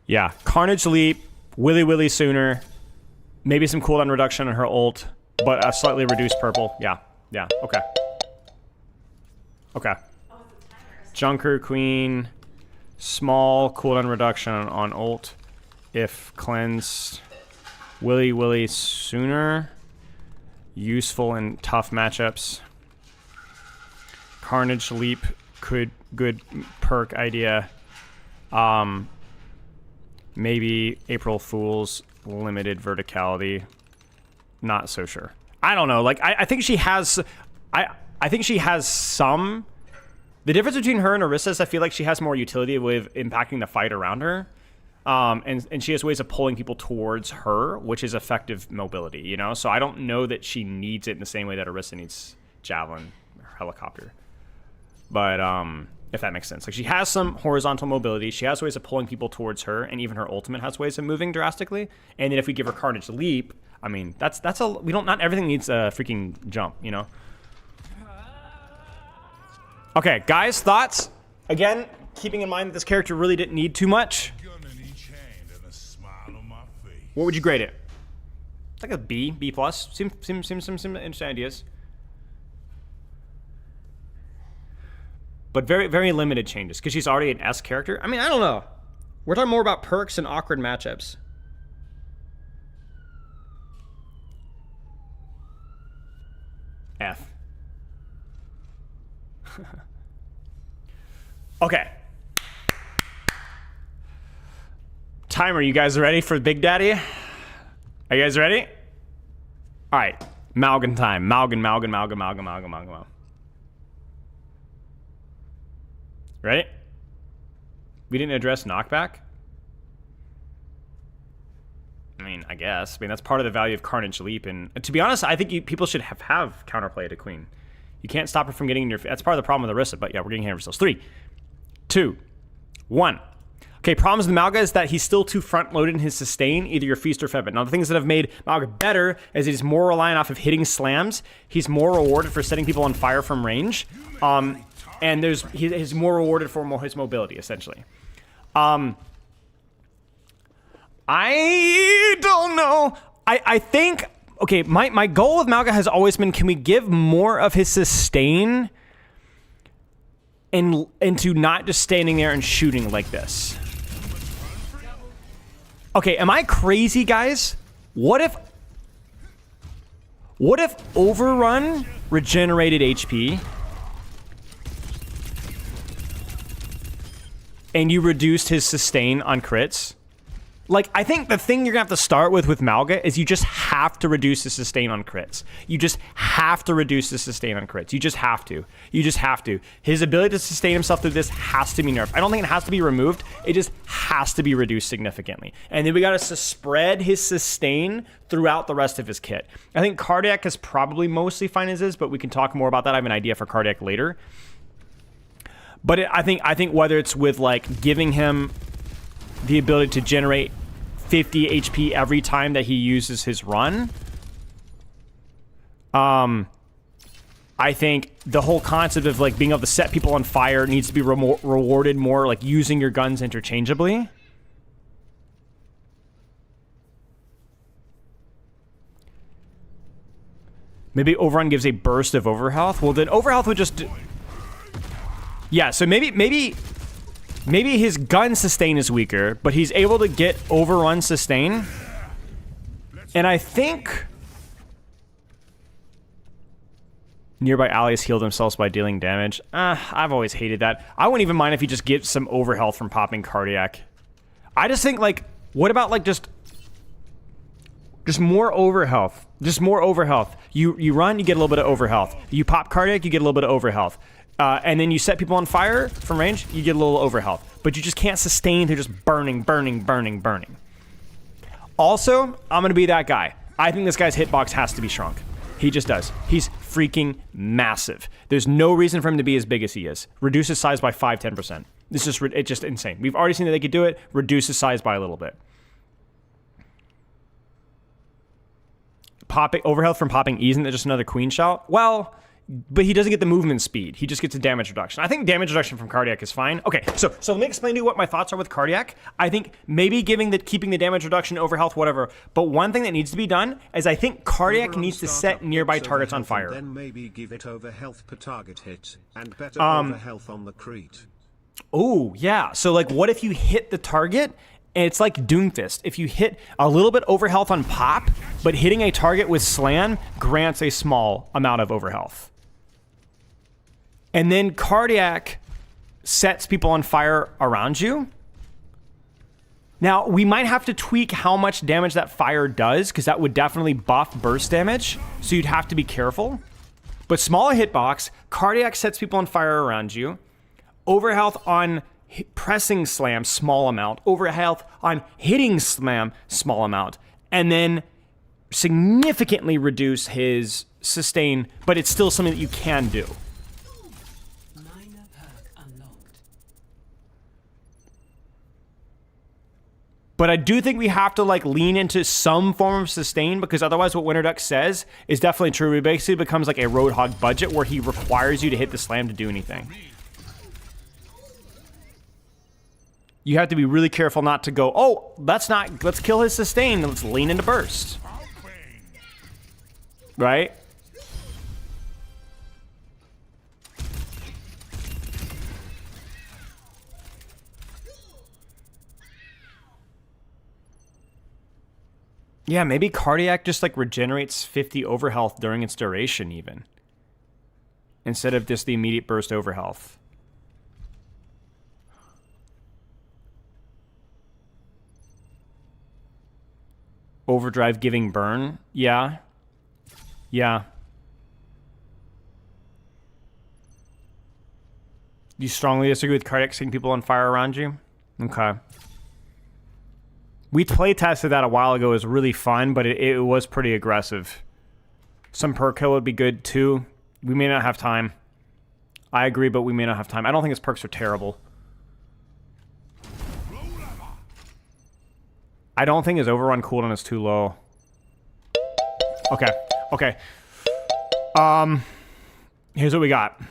Yeah, Carnage Leap, Willy Willy sooner, maybe some cooldown reduction on her ult, but a slightly reduced purple. Yeah, okay. Okay. Junker Queen, small cooldown reduction on ult. If cleansed, Willy Willy sooner, useful in tough matchups. Carnage Leap, good perk idea. Maybe April Fool's, limited verticality. Not so sure. I don't know. Like I think she has. I think she has some. The difference between her and Orisa is I feel like she has more utility with impacting the fight around her. And she has ways of pulling people towards her, which is effective mobility, you know? So I don't know that she needs it in the same way that Orisa needs Javelin or Helicopter. But if that makes sense. Like she has some horizontal mobility, she has ways of pulling people towards her, and even her ultimate has ways of moving drastically. And then if we give her Carnage Leap, I mean, not everything needs a freaking jump, you know? Okay, guys, thoughts? Again, keeping in mind that this character really didn't need too much. What would you grade it? Like a B, B plus. Seems some interesting ideas. But very, very limited changes because she's already an S character. I mean, I don't know. We're talking more about perks and awkward matchups. F. Timer, you guys ready for Big Daddy? Are you guys ready? All right, Malgan time. Malgan. Ready? We didn't address knockback? I mean, I guess. I mean, that's part of the value of Carnage Leap. And to be honest, I think people should have counterplay to Queen. You can't stop her from getting in your... That's part of the problem with Orisa, but yeah, we're getting ahead of ourselves. 3, 2, 1. Okay, problems with Malga is that he's still too front-loaded in his sustain, either your Feast or Febit. Now, the things that have made Malga better is he's more reliant off of hitting slams. He's more rewarded for setting people on fire from range. And he's more rewarded for his mobility, essentially. I don't know. I think... Okay, my goal with Malga has always been, can we give more of his sustain into not just standing there and shooting like this? Okay, am I crazy, guys? What if Overrun regenerated HP and you reduced his sustain on crits? Like, I think the thing you're gonna have to start with Malga is you just have to reduce the sustain on crits. You just have to reduce the sustain on crits. You just have to. You just have to. His ability to sustain himself through this has to be nerfed. I don't think it has to be removed. It just has to be reduced significantly. And then we gotta spread his sustain throughout the rest of his kit. I think Cardiac is probably mostly fine as is, but we can talk more about that. I have an idea for Cardiac later. But I think whether it's with, like, giving him the ability to generate 50 HP every time that he uses his run. I think the whole concept of, like, being able to set people on fire needs to be rewarded more, like using your guns interchangeably. Maybe Overrun gives a burst of overhealth. Well, then overhealth would just... Yeah, so maybe his gun sustain is weaker, but he's able to get Overrun sustain. And I think nearby allies heal themselves by dealing damage. I've always hated that. I wouldn't even mind if he just gets some overhealth from popping Cardiac. I just think, like, what about, like, just more overhealth? Just more overhealth. You run, you get a little bit of overhealth. You pop Cardiac, you get a little bit of overhealth. And then you set people on fire from range, you get a little overhealth. But you just can't sustain through just burning. Also, I'm going to be that guy. I think this guy's hitbox has to be shrunk. He just does. He's freaking massive. There's no reason for him to be as big as he is. Reduce his size by 5-10%. It's just insane. We've already seen that they could do it. Reduce his size by a little bit. Overhealth from popping E isn't just another queen shout? Well... But he doesn't get the movement speed. He just gets a damage reduction. I think damage reduction from Cardiac is fine. Okay, so let me explain to you what my thoughts are with Cardiac. I think maybe keeping the damage reduction, overhealth, whatever. But one thing that needs to be done is I think Cardiac needs to set nearby targets on fire. Then maybe give it overhealth per target hit and better overhealth on the crit. Oh, yeah. So, like, what if you hit the target? And it's like Doomfist. If you hit a little bit overhealth on pop, but hitting a target with slam grants a small amount of overhealth. And then Cardiac sets people on fire around you. Now, we might have to tweak how much damage that fire does, because that would definitely buff burst damage, so you'd have to be careful. But smaller hitbox, Cardiac sets people on fire around you. Overhealth on pressing slam, small amount. Overhealth on hitting slam, small amount. And then significantly reduce his sustain, but it's still something that you can do. But I do think we have to, like, lean into some form of sustain, because otherwise what Winterduck says is definitely true. It basically becomes like a Roadhog budget where he requires you to hit the slam to do anything. You have to be really careful not to go, oh, let's kill his sustain, let's lean into burst. Right? Yeah, maybe Cardiac just, like, regenerates 50 overhealth during its duration, even. Instead of just the immediate burst overhealth. overdrive giving burn. Yeah. Yeah. You strongly disagree with cardiac setting people on fire around you? Okay. We play tested that a while ago. It was really fun, but it was pretty aggressive. Some perk kill would be good too. We may not have time. I agree, but we may not have time. I don't think his perks are terrible. I don't think his overrun cooldown is too low. Okay. Okay. Here's what we got.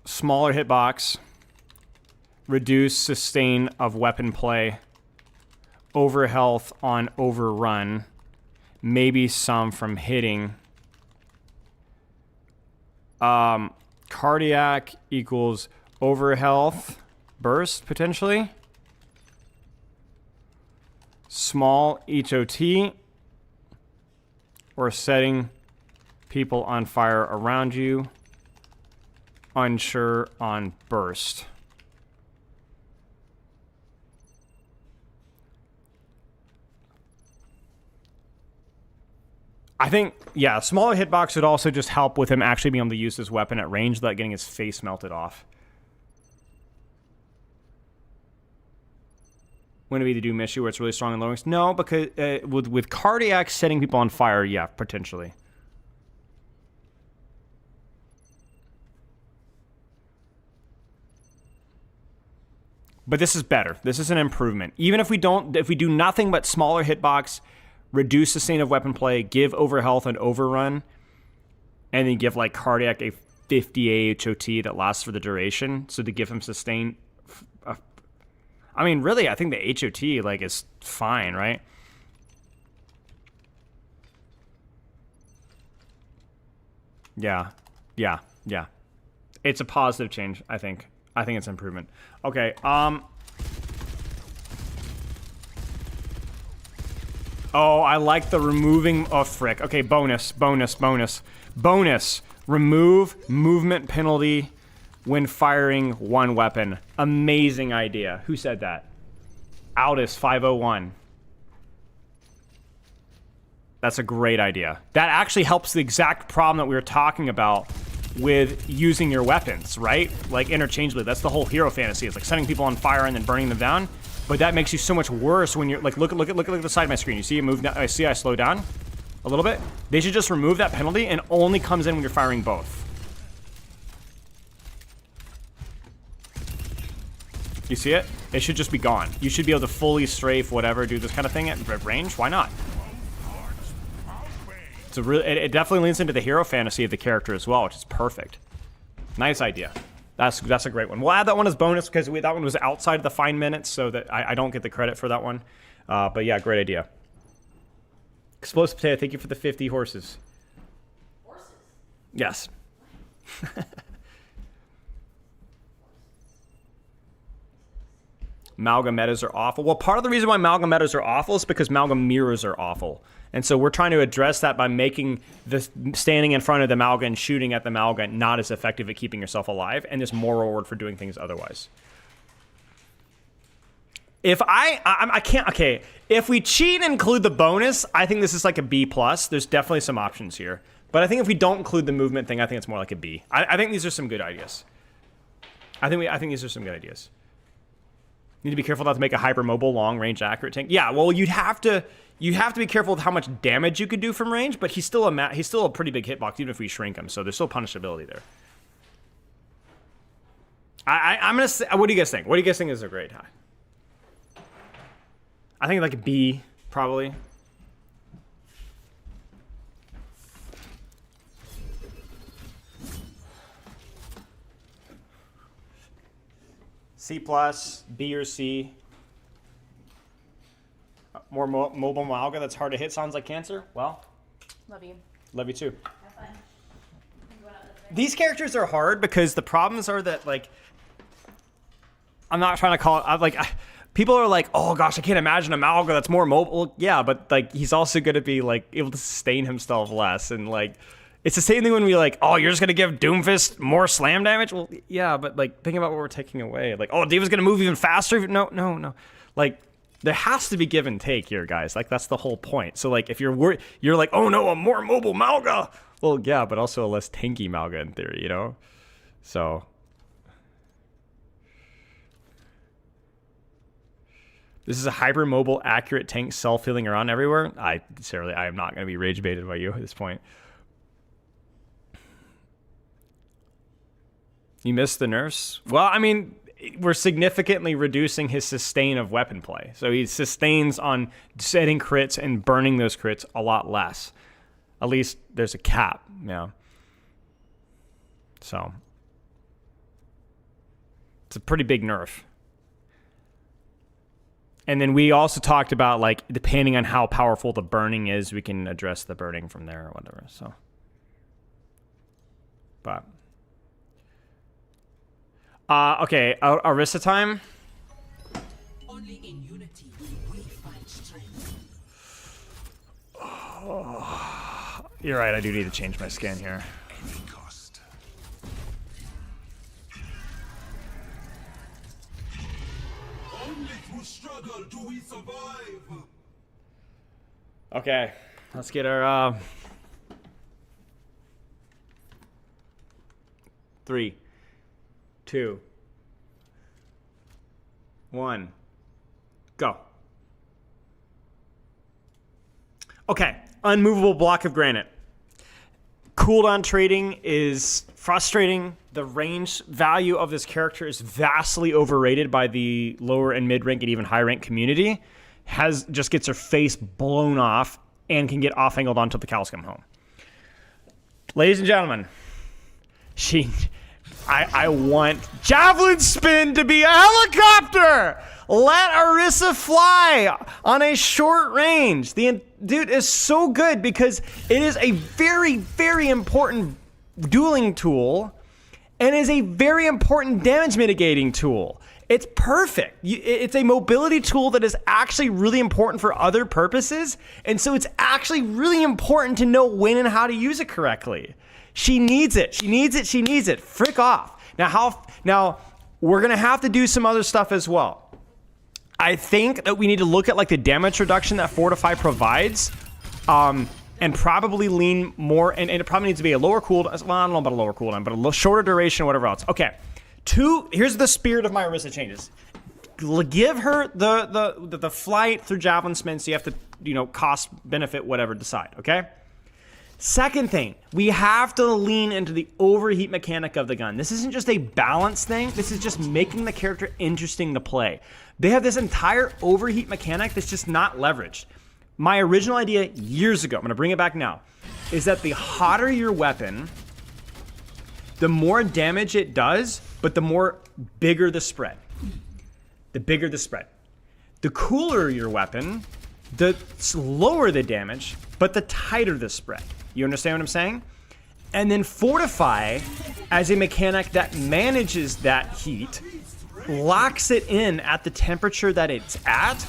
Smaller hitbox. Reduce sustain of weapon play. Over health on overrun. Maybe some from hitting. Cardiac equals over health burst, potentially. Small HOT. Or setting people on fire around you. Unsure on burst. I think, yeah, smaller hitbox would also just help with him actually being able to use his weapon at range without getting his face melted off. Wouldn't it be the Doom issue where it's really strong and lowering? No, because with cardiac setting people on fire, yeah, potentially. But this is better. This is an improvement. Even if we do nothing but smaller hitbox, reduce sustain of weapon play, give over health and overrun, and then give like cardiac a 50 AHOT that lasts for the duration. So to give him sustain, I mean, really, I think the HOT like is fine, right? Yeah, yeah, yeah. It's a positive change, I think. I think it's improvement. Okay, oh, I like the removing... Oh, frick. Okay, bonus. Remove movement penalty when firing one weapon. Amazing idea. Who said that? Aldis501. That's a great idea. That actually helps the exact problem that we were talking about with using your weapons, right? Like, interchangeably. That's the whole hero fantasy. It's like setting people on fire and then burning them down. But that makes you so much worse when you're like, look at the side of my screen. You see it move now? I see I slow down a little bit. They should just remove that penalty and only comes in when you're firing both. You see it? It should just be gone. You should be able to fully strafe whatever, do this kind of thing at range. Why not? It's a really, it definitely leans into the hero fantasy of the character as well, which is perfect. Nice idea. That's a great one. We'll add that one as bonus because that one was outside of the fine minutes, so that I don't get the credit for that one. But yeah, great idea. Explosive Potato, thank you for the 50 horses. Horses? Yes. Malga metas are awful. Well, part of the reason why Malga metas are awful is because Malga mirrors are awful. And so we're trying to address that by making the standing in front of the Malga and shooting at the Malga not as effective at keeping yourself alive, and there's more reward for doing things otherwise. If I can't, okay, if we cheat and include the bonus, I think this is like a B+. There's definitely some options here. But I think if we don't include the movement thing, I think it's more like a B. I think these are some good ideas. I think these are some good ideas. Need to be careful not to make a hypermobile, long-range, accurate tank. Yeah, well, you'd have to be careful with how much damage you could do from range, but he's still a pretty big hitbox, even if we shrink him. So there's still punishability there. I'm gonna say, what do you guys think? What do you guys think is a grade high? I think like a B, probably. C+, B or C. More mobile Malga that's hard to hit sounds like cancer. Well, Love you. love you too. Have fun. I'm going out this way. These characters are hard because the problems are that, like, I'm not trying to call it, people are like, oh gosh, I can't imagine a Malga that's more mobile. Yeah, but like he's also going to be like able to sustain himself less, and like It's the same thing when we like, oh, you're just gonna give Doomfist more slam damage. Well, yeah, but like, think about what we're taking away. Like, oh, Diva's gonna move even faster. No. Like, there has to be give and take here, guys. Like, that's the whole point. So like, if you're worried, you're like, oh no, a more mobile Malga. Well, yeah, but also a less tanky Malga in theory, you know. So. This is a hyper-mobile, accurate tank self-healing around everywhere. I am not going to be rage-baited by you at this point. You missed the nerfs? Well, I mean, we're significantly reducing his sustain of weapon play. So he sustains on setting crits and burning those crits a lot less. At least there's a cap, yeah. So. It's a pretty big nerf. And then we also talked about, like, depending on how powerful the burning is, we can address the burning from there or whatever. So, but okay, Arissa time. Only in unity we find strength. Oh, you're right. I do need to change my skin here. Struggle do we survive? Okay, let's get our 3, 2, 1, go. Okay, unmovable block of granite. Cooldown trading is frustrating. The range value of this character is vastly overrated by the lower and mid rank and even high rank community. Just gets her face blown off and can get off angled until the cows come home. Ladies and gentlemen, I want Javelin Spin to be a helicopter. Let Arissa fly on a short range. The dude is so good because it is a very, very important dueling tool and is a very important damage mitigating tool. It's perfect. It's a mobility tool that is actually really important for other purposes. And so it's actually really important to know when and how to use it correctly. She needs it. She needs it. She needs it. Frick off. Now we're going to have to do some other stuff as well. I think that we need to look at like the damage reduction that Fortify provides, and probably lean more, and it probably needs to be a lower cooldown. Well, I don't know about a lower cooldown, but a shorter duration, whatever else. Okay, here's the spirit of my Arissa changes. Give her the flight through Javelin Spin, so you have to, cost, benefit, whatever, decide, okay? Second thing, we have to lean into the overheat mechanic of the gun. This isn't just a balance thing. This is just making the character interesting to play. They have this entire overheat mechanic that's just not leveraged. My original idea years ago, I'm going to bring it back now, is that the hotter your weapon, the more damage it does, but the bigger the spread. The bigger the spread. The cooler your weapon, the lower the damage, but the tighter the spread. You understand what I'm saying? And then Fortify, as a mechanic that manages that heat, locks it in at the temperature that it's at,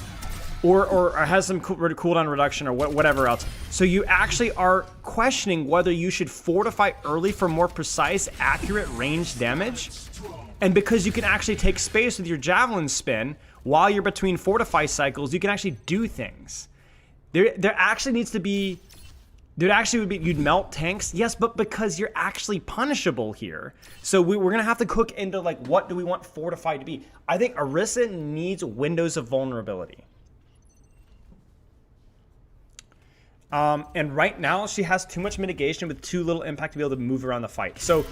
or has some cooldown reduction or whatever else. So you actually are questioning whether you should Fortify early for more precise, accurate range damage. And because you can actually take space with your Javelin Spin while you're between Fortify cycles, you can actually do things. There actually needs to be... There actually would be, you'd melt tanks, yes, but because you're actually punishable here. So we're gonna have to cook into like, what do we want Fortify to be? I think Arissa needs windows of vulnerability. And right now she has too much mitigation with too little impact to be able to move around the fight. So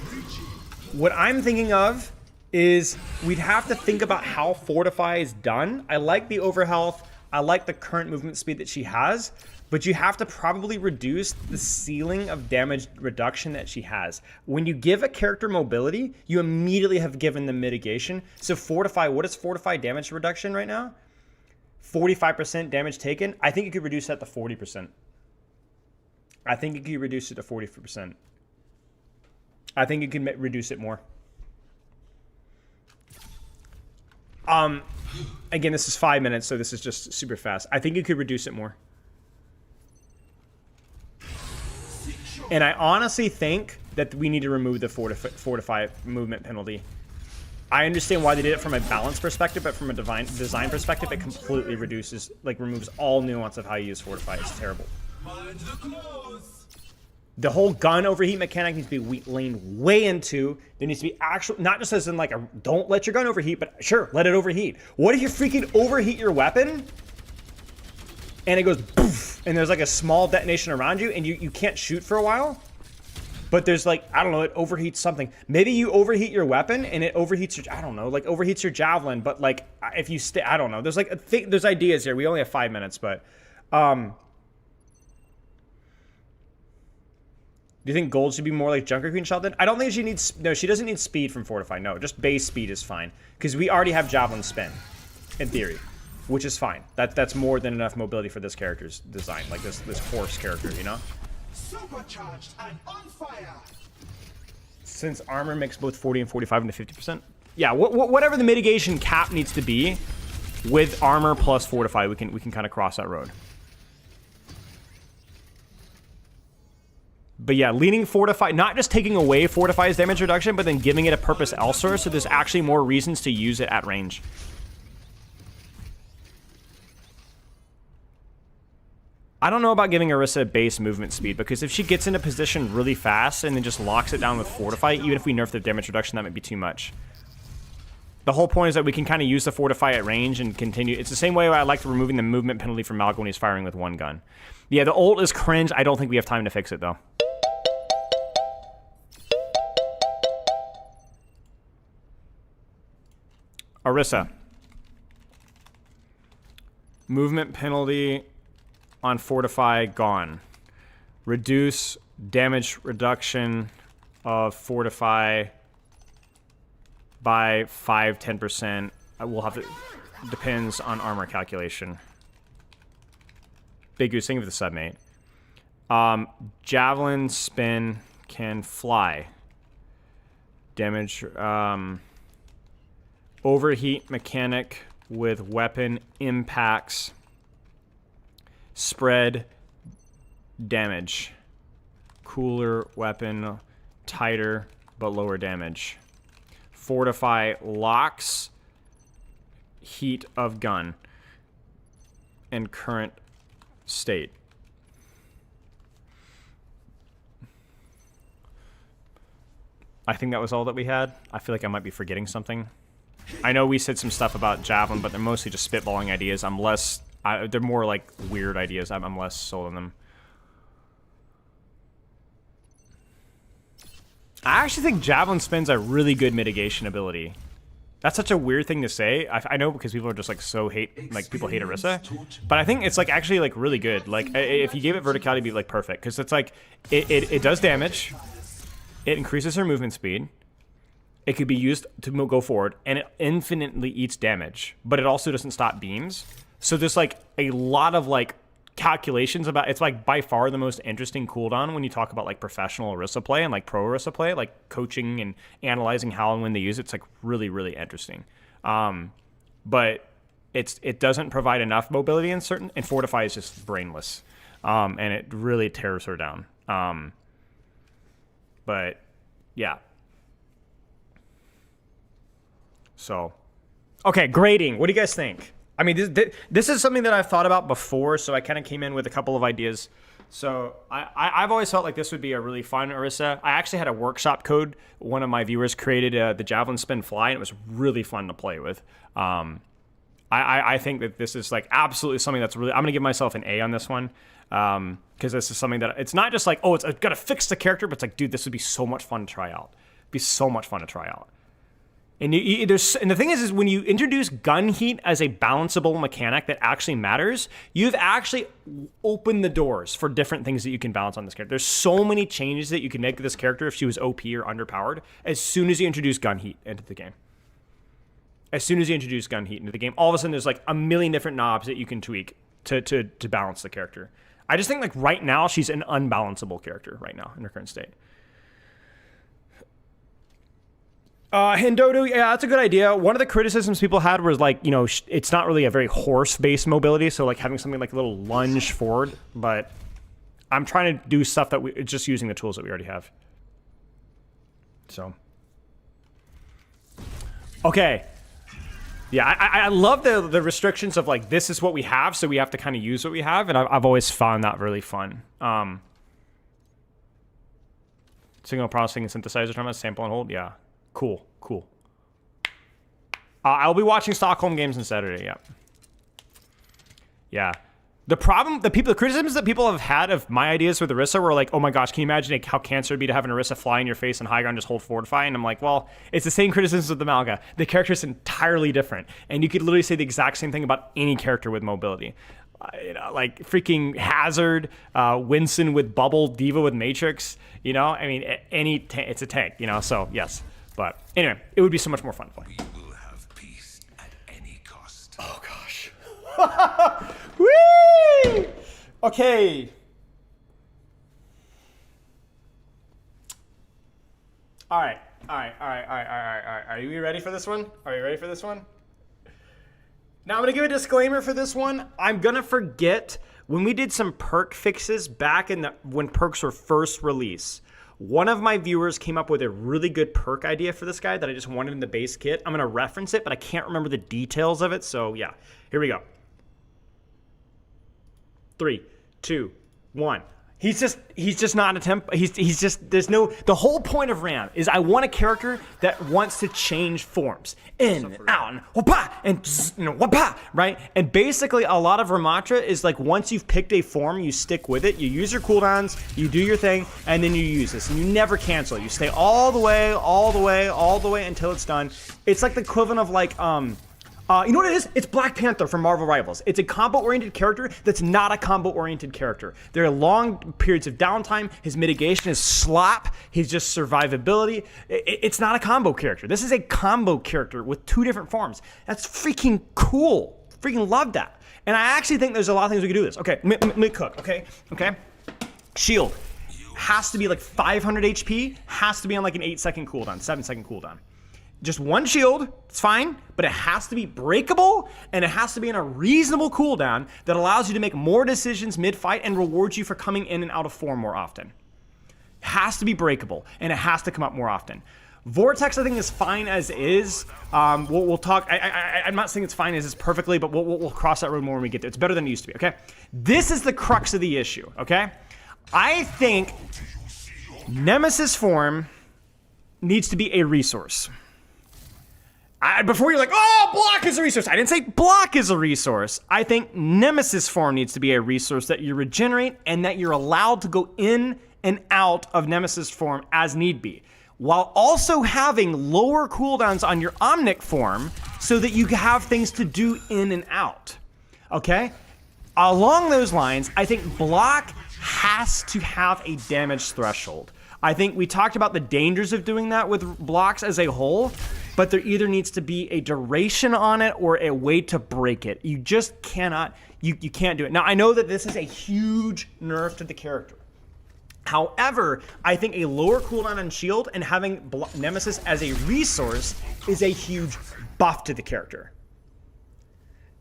what I'm thinking of is we'd have to think about how Fortify is done. I like the overhealth. I like the current movement speed that she has. But you have to probably reduce the ceiling of damage reduction that she has. When you give a character mobility, you immediately have given them mitigation. So Fortify, what is Fortify damage reduction right now? 45% damage taken. I think you could reduce that to 40%. I think you could reduce it to 40%. I think you can reduce it more. Again, this is 5 minutes, so this is just super fast. I think you could reduce it more. And I honestly think that we need to remove the fortify movement penalty. I understand why they did it from a balance perspective, but from a design perspective, it completely removes all nuance of how you use fortify. It's terrible. Mind the close. The whole gun overheat mechanic needs to be leaned way into. There needs to be actual, not just as in like a don't let your gun overheat, but sure, let it overheat. What if you freaking overheat your weapon and it goes poof, and there's like a small detonation around you and you can't shoot for a while? But there's like, I don't know, it overheats something. Maybe you overheat your weapon and it overheats your, I don't know, like overheats your javelin. But like, if you stay, I don't know. There's like, there's ideas here. We only have 5 minutes, but do you think gold should be more like Junker Queen Sheldon? I don't think she needs, no, she doesn't need speed from Fortify. No, just base speed is fine. Because we already have Javelin Spin, in theory, which is fine. That's more than enough mobility for this character's design, like this horse character, you know? Supercharged and on fire. Since armor makes both 40 and 45 into 50%. Yeah, whatever the mitigation cap needs to be with armor plus Fortify, we can kind of cross that road. But yeah, leaning Fortify, not just taking away Fortify's damage reduction, but then giving it a purpose elsewhere, so there's actually more reasons to use it at range. I don't know about giving Orisa base movement speed, because if she gets into position really fast and then just locks it down with Fortify, even if we nerf the damage reduction, that might be too much. The whole point is that we can kind of use the Fortify at range and continue. It's the same way I like removing the movement penalty from Malcolm when he's firing with one gun. Yeah, the ult is cringe. I don't think we have time to fix it, though. Orisa. Movement penalty on Fortify, gone. Reduce damage reduction of Fortify by 5-10%. We'll have to, depends on armor calculation. Big Goose, think of the submate. Javelin Spin can fly. Damage, overheat mechanic with weapon impacts. Spread damage. Cooler weapon, tighter but lower damage. Fortify locks heat of gun and current state. I think that was all that we had. I feel like I might be forgetting something. I know we said some stuff about Javelin, but they're mostly just spitballing ideas. I'm less... they're more like weird ideas. I'm less sold on them. I actually think Javelin Spin's a really good mitigation ability. That's such a weird thing to say. I know because people are just like so people hate Orisa. But I think it's like actually like really good. Like if you gave it verticality, it'd be like perfect. Because it's like, it does damage. It increases her movement speed. It could be used to go forward. And it infinitely eats damage. But it also doesn't stop beams. So there's like a lot of like calculations about, it's like by far the most interesting cooldown when you talk about like professional Orisa play and like pro Orisa play, like coaching and analyzing how and when they use it. It's like really, really interesting. But it doesn't provide enough mobility and Fortify is just brainless. And it really tears her down. But yeah. So, okay, grading. What do you guys think? I mean, this is something that I've thought about before, so I kind of came in with a couple of ideas. So I've always felt like this would be a really fun Orisa. I actually had a workshop code. One of my viewers created the Javelin Spin Fly, and it was really fun to play with. I think that this is like absolutely something that's really... I'm going to give myself an A on this one, because this is something that... It's not just like, oh, it's got to fix the character, but it's like, dude, this would be so much fun to try out. It'd be so much fun to try out. And, and the thing is when you introduce gun heat as a balanceable mechanic that actually matters, you've actually opened the doors for different things that you can balance on this character. There's so many changes that you can make to this character if she was OP or underpowered as soon as you introduce gun heat into the game. As soon as you introduce gun heat into the game, all of a sudden there's like a million different knobs that you can tweak to balance the character. I just think like right now she's an unbalanceable character right now in her current state. Hindodo, yeah, that's a good idea. One of the criticisms people had was like, you know, it's not really a very horse-based mobility, so like having something like a little lunge forward, but I'm trying to do stuff that just using the tools that we already have. So, okay. Yeah, I love the restrictions of like, this is what we have, so we have to kind of use what we have, and I've always found that really fun. Signal processing and synthesizer time, sample and hold, yeah. Cool. I'll be watching Stockholm games on Saturday, yeah. Yeah. The criticisms that people have had of my ideas with Orisa were like, oh my gosh, can you imagine how cancer it'd be to have an Orisa fly in your face and high ground just hold fortify? And I'm like, well, it's the same criticisms with the Malga. The character is entirely different. And you could literally say the exact same thing about any character with mobility. Like freaking Hazard, Winston with Bubble, Diva with Matrix, you know? I mean, it's a tank, you know? So, yes. But anyway, it would be so much more fun to play. We will have peace at any cost. Oh, gosh. Whee! Okay. All right. Are you ready for this one? Now I'm going to give a disclaimer for this one. I'm going to forget when we did some perk fixes back when perks were first released. One of my viewers came up with a really good perk idea for this guy that I just wanted in the base kit. I'm going to reference it, but I can't remember the details of it. So yeah, here we go. 3, 2, 1. He's just not a temp. The whole point of Ram is I want a character that wants to change forms. In, out, and whoop-ah, and zzz, and whoop-ah, right? And basically a lot of Ramatra is like once you've picked a form, you stick with it, you use your cooldowns, you do your thing, and then you use this. And you never cancel. You stay all the way until it's done. It's like the equivalent of like, you know what it is? It's Black Panther from Marvel Rivals. It's a combo-oriented character that's not a combo-oriented character. There are long periods of downtime. His mitigation is slop. He's just survivability. It's not a combo character. This is a combo character with 2 different forms. That's freaking cool. Freaking love that. And I actually think there's a lot of things we can do this. Okay, let me cook, okay? Shield has to be like 500 HP, has to be on like an 8-second cooldown, 7-second cooldown. Just one shield, it's fine, but it has to be breakable and it has to be in a reasonable cooldown that allows you to make more decisions mid-fight and rewards you for coming in and out of form more often. It has to be breakable and it has to come up more often. Vortex, I think, is fine as is. We'll talk. I'm not saying it's fine as is perfectly, but we'll cross that road more when we get there. It's better than it used to be, okay? This is the crux of the issue, okay? I think Nemesis form needs to be a resource. Before you're like, oh, block is a resource. I didn't say block is a resource. I think Nemesis form needs to be a resource that you regenerate and that you're allowed to go in and out of Nemesis form as need be, while also having lower cooldowns on your Omnic form so that you have things to do in and out. Okay? Along those lines, I think block has to have a damage threshold. I think we talked about the dangers of doing that with blocks as a whole, but there either needs to be a duration on it or a way to break it. You just cannot, you can't do it. Now, I know that this is a huge nerf to the character. However, I think a lower cooldown on shield and having Nemesis as a resource is a huge buff to the character.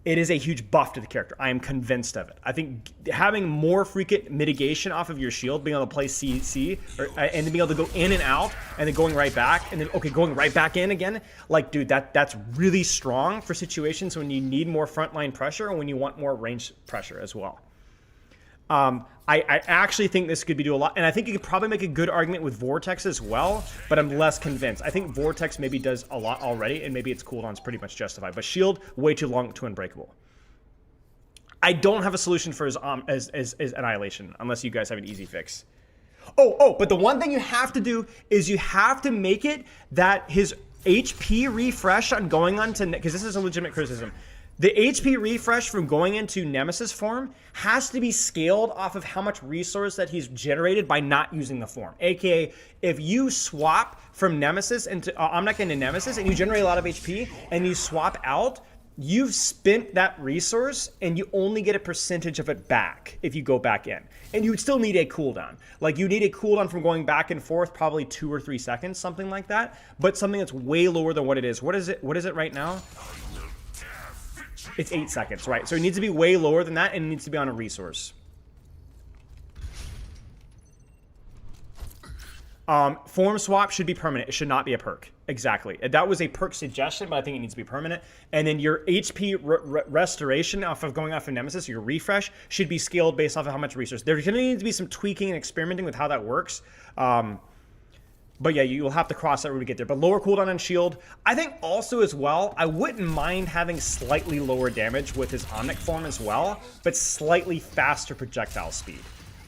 It is a huge buff to the character. I am convinced of it. I think having more frequent mitigation off of your shield, being able to play CC, and then being able to go in and out, and then going right back, and then, okay, going right back in again, like, dude, that's really strong for situations when you need more frontline pressure and when you want more range pressure as well. I actually think this could be do a lot, and I think you could probably make a good argument with Vortex as well, but I'm less convinced. I think Vortex maybe does a lot already, and maybe its cooldown's pretty much justified, but Shield, way too long to Unbreakable. I don't have a solution for his Annihilation, unless you guys have an easy fix. But the one thing you have to do is you have to make it that his HP refresh on going on to, because this is a legitimate criticism, the HP refresh from going into Nemesis form has to be scaled off of how much resource that he's generated by not using the form. AKA, if you swap from Nemesis into Omnic into Nemesis and you generate a lot of HP and you swap out, you've spent that resource and you only get a percentage of it back if you go back in. And you would still need a cooldown. Like, you need a cooldown from going back and forth, probably 2 or 3 seconds, something like that. But something that's way lower than what it is. What is it right now? It's 8 seconds, right? So it needs to be way lower than that, and it needs to be on a resource. Form swap should be permanent. It should not be a perk. Exactly. That was a perk suggestion, but I think it needs to be permanent. And then your HP restoration off of going off of Nemesis, your refresh, should be scaled based off of how much resource. There's going to need to be some tweaking and experimenting with how that works. But yeah, you'll have to cross that route to get there. But lower cooldown on shield. I think also as well, I wouldn't mind having slightly lower damage with his Omnic form as well, but slightly faster projectile speed.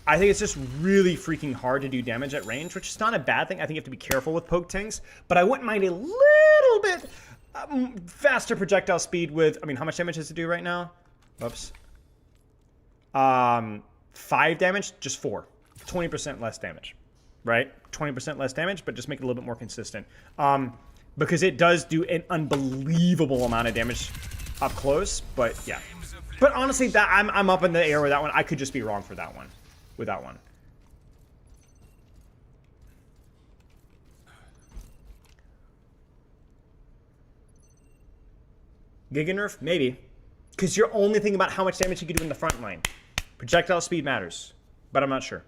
I think it's just really freaking hard to do damage at range, which is not a bad thing. I think you have to be careful with poke tanks, but I wouldn't mind a little bit faster projectile speed with, I mean, how much damage does it do right now? Oops. 5 damage, just 4. 20% less damage, right? 20% less damage, but just make it a little bit more consistent. Because it does do an unbelievable amount of damage up close, but yeah. But honestly, that I'm up in the air with that one. I could just be wrong for that one. With that one. Giga nerf? Maybe. Because you're only thinking about how much damage you can do in the front line. Projectile speed matters. But I'm not sure.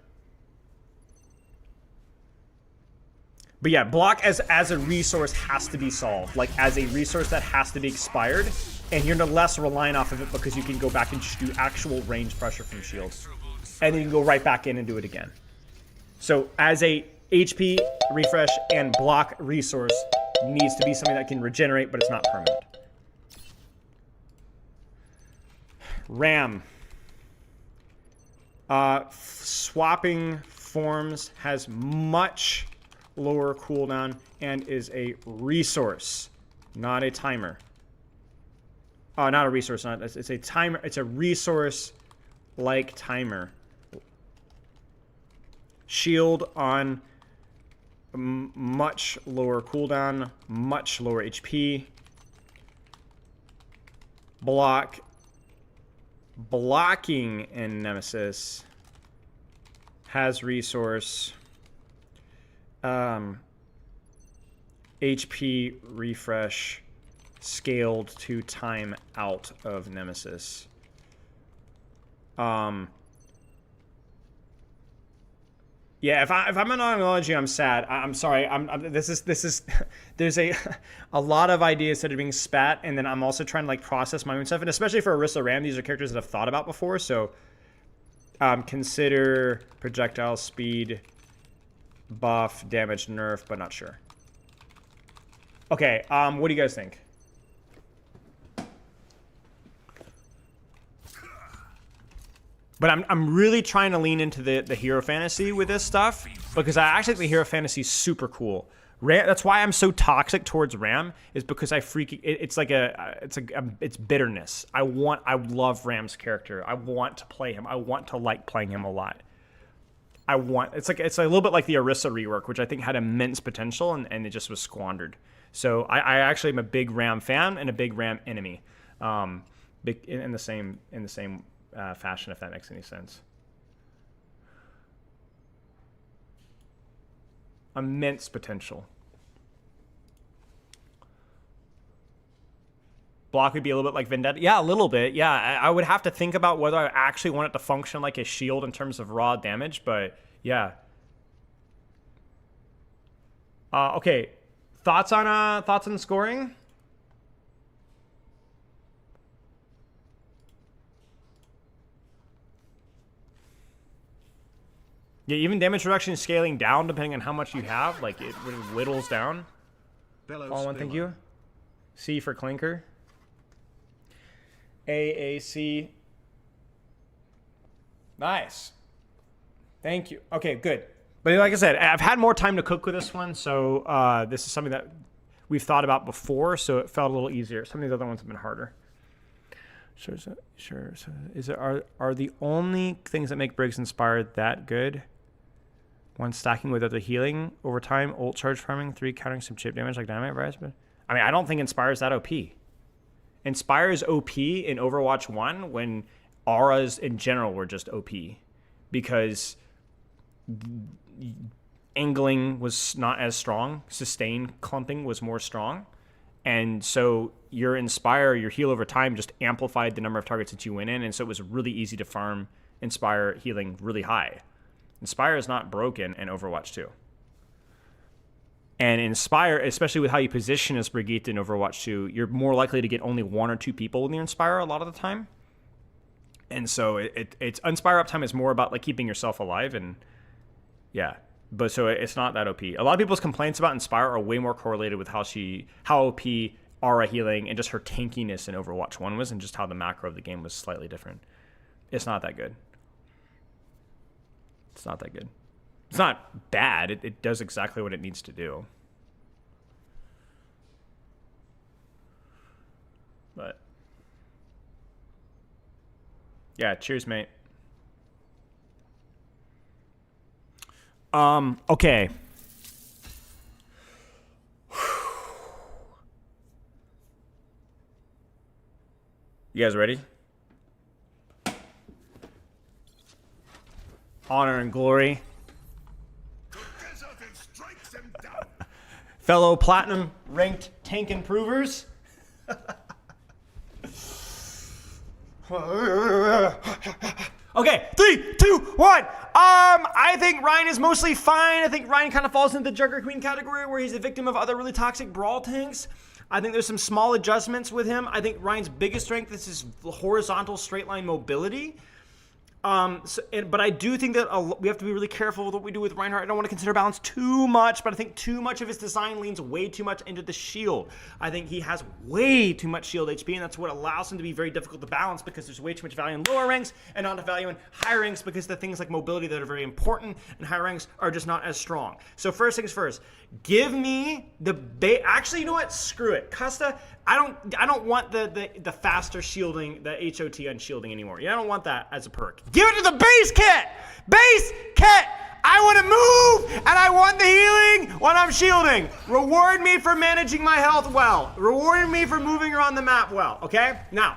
But yeah, block as a resource has to be solved. Like as a resource that has to be expired. And you're less reliant off of it because you can go back and just do actual range pressure from shields. And then you can go right back in and do it again. So as a HP, refresh, and block resource needs to be something that can regenerate, but it's not permanent. RAM. Swapping forms has much lower cooldown and is a resource, not a timer. Not a resource, it's a timer, it's a resource like timer. Shield on much lower cooldown, much lower HP. Blocking in Nemesis has resource. HP refresh scaled to time out of Nemesis. Yeah, if I'm an analogy, I'm sad. I'm sorry. This is there's a lot of ideas that are being spat, and then I'm also trying to like process my own stuff, and especially for Orisa Ram, these are characters that I've thought about before. So consider projectile speed buff, damage nerf, but not sure. Okay, what do you guys think? But I'm really trying to lean into the hero fantasy with this stuff because I actually think the hero fantasy is super cool. That's why I'm so toxic towards Ram, is because it's bitterness. I love Ram's character. I want to play him. I want to like playing him a lot. It's a little bit like the Orisa rework, which I think had immense potential and it just was squandered. So I actually am a big Ram fan and a big Ram enemy, in the same fashion, if that makes any sense. Immense potential. Block would be a little bit like Vendetta. Yeah, a little bit. Yeah, I would have to think about whether I actually want it to function like a shield in terms of raw damage, but yeah. Okay, thoughts on scoring? Yeah, even damage reduction is scaling down depending on how much you have. Like, it really whittles down. All one, thank you. C for Clinker. AAC. Nice. Thank you. Okay, good. But like I said, I've had more time to cook with this one, so this is something that we've thought about before, so it felt a little easier. Some of the other ones have been harder. Sure. So are the only things that make Briggs Inspired that good? 1 stacking with other healing over time, ult charge farming, 3 countering some chip damage like dynamite rise. But I mean, I don't think Inspire is that OP. Inspire is OP in Overwatch 1 when auras in general were just OP because angling was not as strong, sustain clumping was more strong. And so your Inspire, your heal over time just amplified the number of targets that you went in. And so it was really easy to farm Inspire healing really high. Inspire is not broken in Overwatch 2. And Inspire, especially with how you position as Brigitte in Overwatch 2, you're more likely to get only 1 or 2 people in your Inspire a lot of the time. And so it's Inspire uptime is more about like keeping yourself alive, and yeah. But so it's not that OP. A lot of people's complaints about Inspire are way more correlated with how OP aura healing and just her tankiness in Overwatch 1 was, and just how the macro of the game was slightly different. It's not that good. It's not that good. It's not bad. It does exactly what it needs to do. But yeah, cheers, mate. Okay. You guys ready? Honor and glory. Fellow platinum ranked tank improvers. Okay, 3, 2, 1. I think Ryan is mostly fine. I think Ryan kind of falls into the Jugger Queen category where he's a victim of other really toxic brawl tanks. I think there's some small adjustments with him. I think Ryan's biggest strength is his horizontal straight line mobility. But I do think that we have to be really careful with what we do with Reinhardt. I don't want to consider balance too much, but I think too much of his design leans way too much into the shield. I think he has way too much shield HP, and that's what allows him to be very difficult to balance because there's way too much value in lower ranks and not enough value in higher ranks because the things like mobility that are very important and higher ranks are just not as strong. So first things first, give me the actually, you know what? Screw it. Custa, I don't want the faster shielding, the HOT unshielding anymore. Yeah, I don't want that as a perk. Give it to the base kit! Base kit! I want to move, and I want the healing when I'm shielding. Reward me for managing my health well. Reward me for moving around the map well, okay? Now,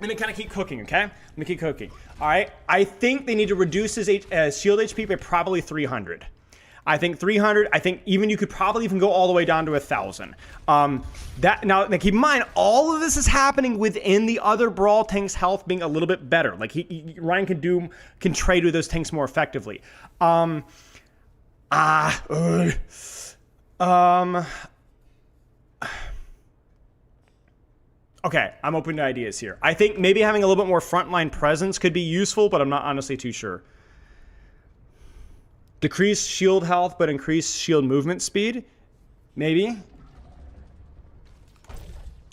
let me kind of keep cooking, okay? Let me keep cooking. All right, I think they need to reduce his shield HP by probably 300. I think 300. I think even you could probably even go all the way down to 1,000. Now keep in mind, all of this is happening within the other brawl tanks' health being a little bit better. Like Ryan can trade with those tanks more effectively. Okay, I'm open to ideas here. I think maybe having a little bit more frontline presence could be useful, but I'm not honestly too sure. Decrease shield health, but increase shield movement speed? Maybe.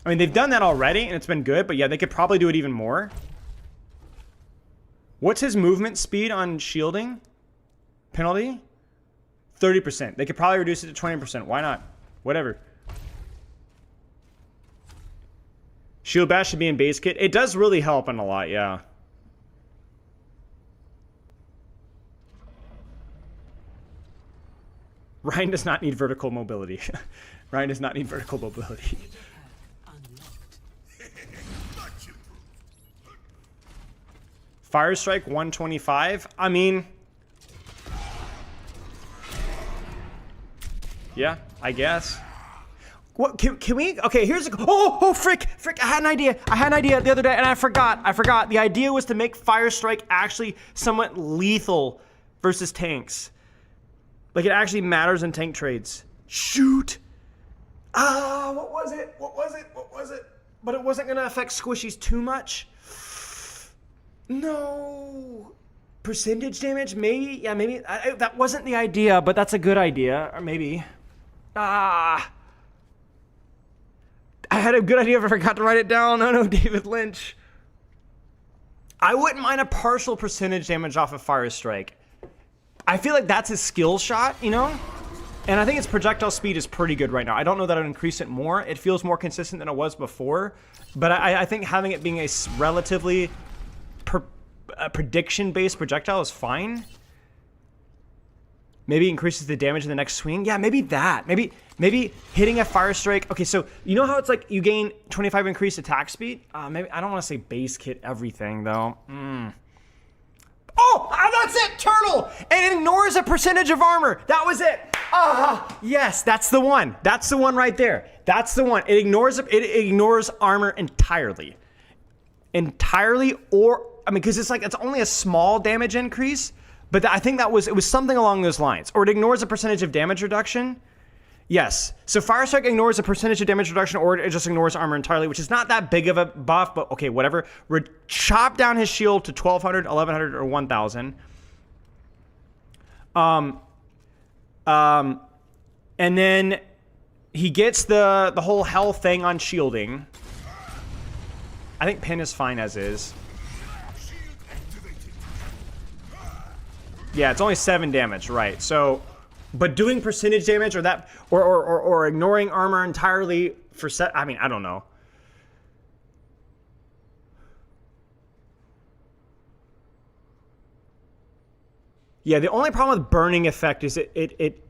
I mean, they've done that already, and it's been good, but yeah, they could probably do it even more. What's his movement speed on shielding? Penalty? 30%. They could probably reduce it to 20%. Why not? Whatever. Shield bash should be in base kit. It does really help in a lot, yeah. Ryan does not need vertical mobility. Ryan does not need vertical mobility. Fire Strike 125. I mean, yeah, I guess. What can we? Okay, here's a. Frick! I had an idea the other day, and I forgot. The idea was to make Fire Strike actually somewhat lethal versus tanks. Like, it actually matters in tank trades. Shoot! What was it? But it wasn't going to affect squishies too much. No. Percentage damage? Maybe? Yeah, maybe. That wasn't the idea, but that's a good idea. Or maybe. I had a good idea, but I forgot to write it down. Oh, no, David Lynch. I wouldn't mind a partial percentage damage off of Fire Strike. I feel like that's his skill shot, you know? And I think its projectile speed is pretty good right now. I don't know that I'd increase it more. It feels more consistent than it was before. But I think having it being a relatively prediction-based projectile is fine. Maybe increases the damage in the next swing. Yeah, maybe that. Maybe hitting a Fire Strike. Okay, so you know how it's like you gain 25 increased attack speed? Maybe I don't want to say base kit everything, though. Oh, that's it, Turtle! It ignores a percentage of armor. That was it. Yes, that's the one. That's the one right there. That's the one. It ignores armor entirely. Or, I mean, because it's only a small damage increase, but I think it was something along those lines. Or it ignores a percentage of damage reduction. Yes. So Fire Strike ignores a percentage of damage reduction or it just ignores armor entirely, which is not that big of a buff, but okay, whatever. Chop down his shield to 1200, 1100, or 1000. And then he gets the whole hell thing on shielding. I think pin is fine as is. Yeah, it's only 7 damage, right? So, but doing percentage damage or that, or ignoring armor entirely for set. I mean, I don't know. Yeah, the only problem with burning effect is it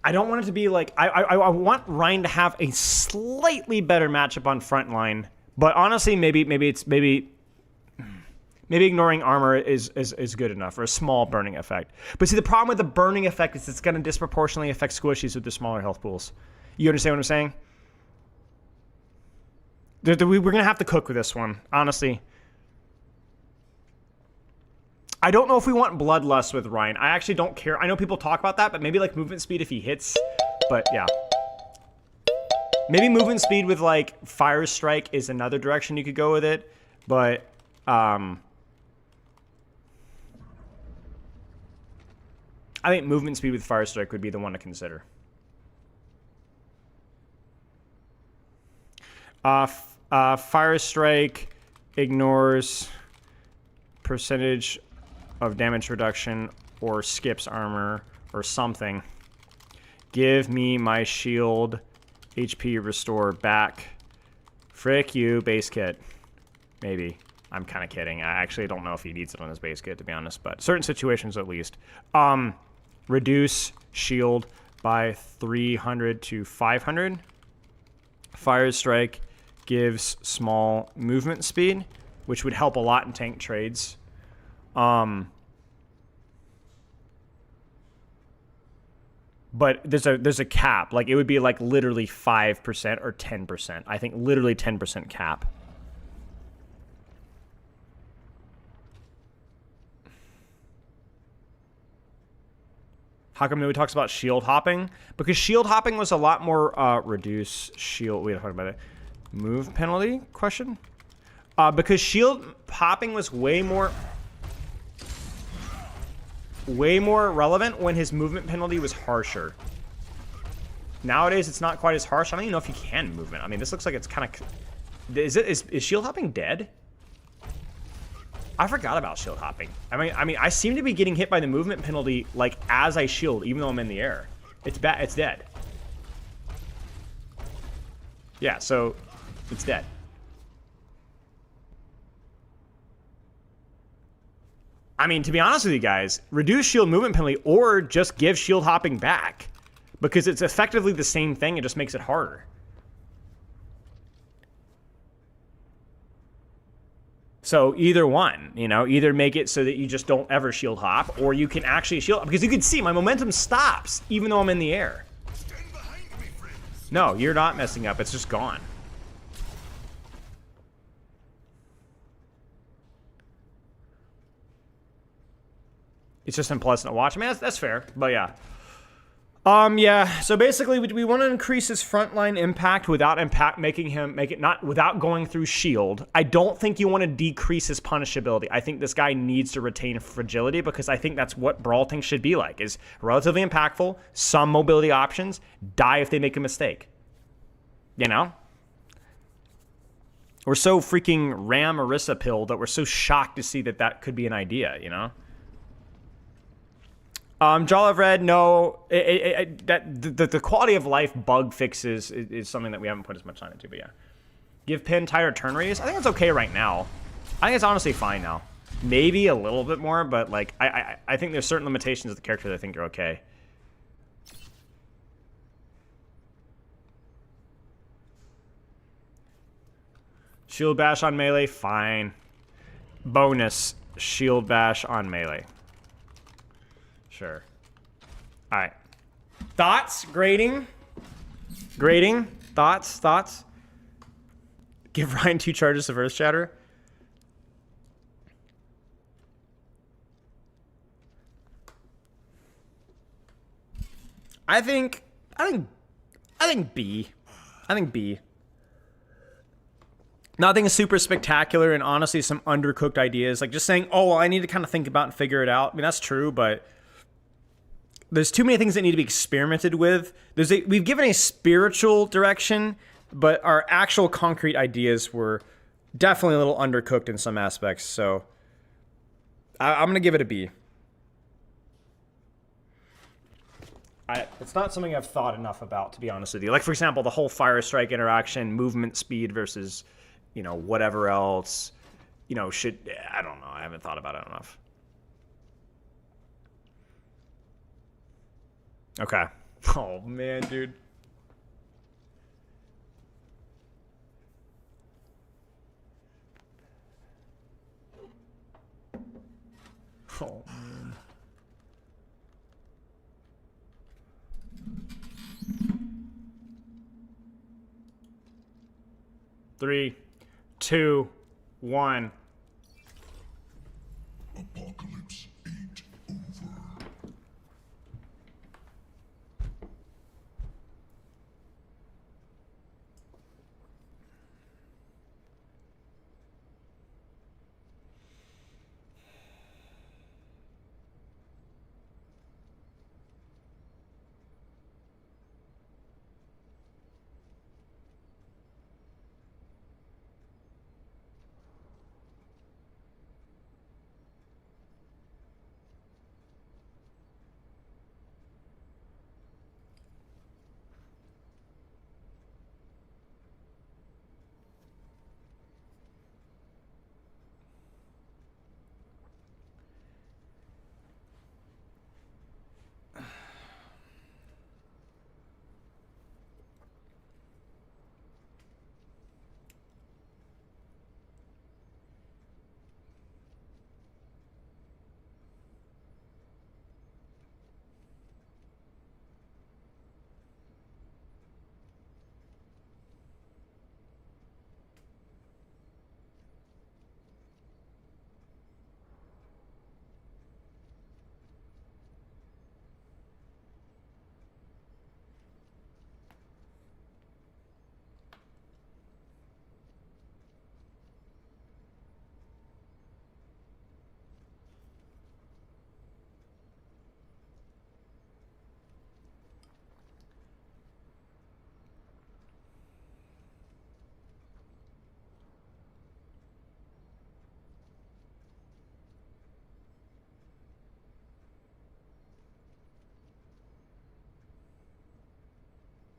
I don't want it to be like I want Ryan to have a slightly better matchup on frontline, but honestly, maybe ignoring armor is good enough, or a small burning effect. But see, the problem with the burning effect is it's going to disproportionately affect squishies with the smaller health pools. You understand what I'm saying? We're going to have to cook with this one, honestly. I don't know if we want Bloodlust with Ryan. I actually don't care. I know people talk about that, but maybe like movement speed if he hits. But yeah. Maybe movement speed with like Fire Strike is another direction you could go with it. But I think movement speed with Fire Strike would be the one to consider. Fire Strike ignores percentage of damage reduction or skips armor or something. Give me my shield HP restore back. Frick you, base kit. Maybe. I'm kind of kidding. I actually don't know if he needs it on his base kit, to be honest, but certain situations at least. Reduce shield by 300 to 500. Fire Strike gives small movement speed, which would help a lot in tank trades. But there's a cap. Like, it would be like literally 5% or 10%. I think literally 10% cap. How come nobody talks about shield hopping? Because shield hopping was a lot more reduce shield. Wait, talk about it. Move penalty? Question. Because shield hopping was way more relevant when his movement penalty was harsher. Nowadays, it's not quite as harsh. I don't even know if he can movement. I mean, this looks like it's kind of. Is shield hopping dead? I forgot about shield hopping. I mean, I seem to be getting hit by the movement penalty like as I shield, even though I'm in the air. It's bad. It's dead. Yeah, so it's dead. I mean, to be honest with you guys, reduce shield movement penalty or just give shield hopping back, because it's effectively the same thing. It just makes it harder. So either one, you know, either make it so that you just don't ever shield hop, or you can actually shield, because you can see my momentum stops even though I'm in the air. No, you're not messing up. It's just gone. It's just unpleasant to watch. I mean, that's fair, but yeah. Yeah, so basically we want to increase his frontline impact without without going through shield. I don't think you want to decrease his punishability. I think this guy needs to retain fragility, because I think that's what Brawl Tank should be like, is relatively impactful, some mobility options, die if they make a mistake. You know? We're so freaking Ram Orisa pilled that we're so shocked to see that could be an idea, you know? Jolliv Red, no. The quality of life bug fixes is something that we haven't put as much time into, but yeah. Give Pin tighter turn radius. I think it's okay right now. I think it's honestly fine now. Maybe a little bit more, but like I think there's certain limitations of the character that I think are okay. Shield bash on melee, fine. Bonus shield bash on melee. Sure. All right. Thoughts? Grading? Grading? Thoughts? Give Ryan 2 charges of Earth Shatter. I think I think B. I think B. Nothing super spectacular, and honestly, some undercooked ideas. Like just saying, oh, well, I need to kind of think about and figure it out. I mean, that's true, but there's too many things that need to be experimented with. We've given a spiritual direction, but our actual concrete ideas were definitely a little undercooked in some aspects. So I'm going to give it a B. It's not something I've thought enough about, to be honest with you. Like, for example, the whole fire strike interaction, movement speed versus, whatever else, I don't know. I haven't thought about it enough. Okay. Oh, man, dude. Oh, man. Three, two, one. Apocalypse ain't over.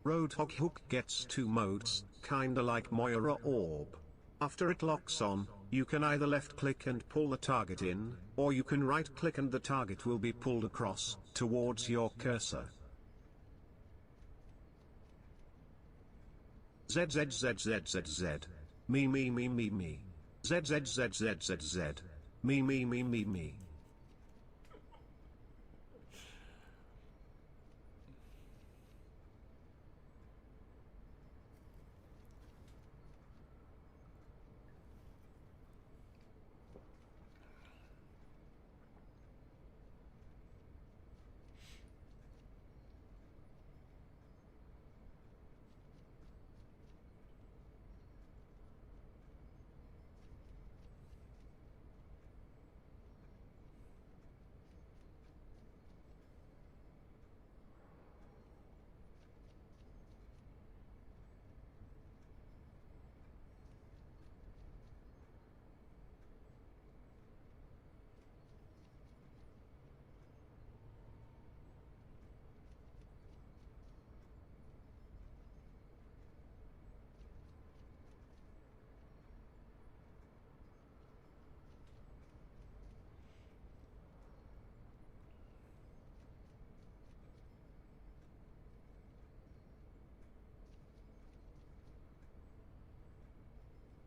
Roadhog hook gets 2 modes, kinda like Moira Orb. After it locks on, you can either left click and pull the target in, or you can right click and the target will be pulled across, towards your cursor. ZZZZZZ. Me me me me me. ZZZZZZ. Me me me me me.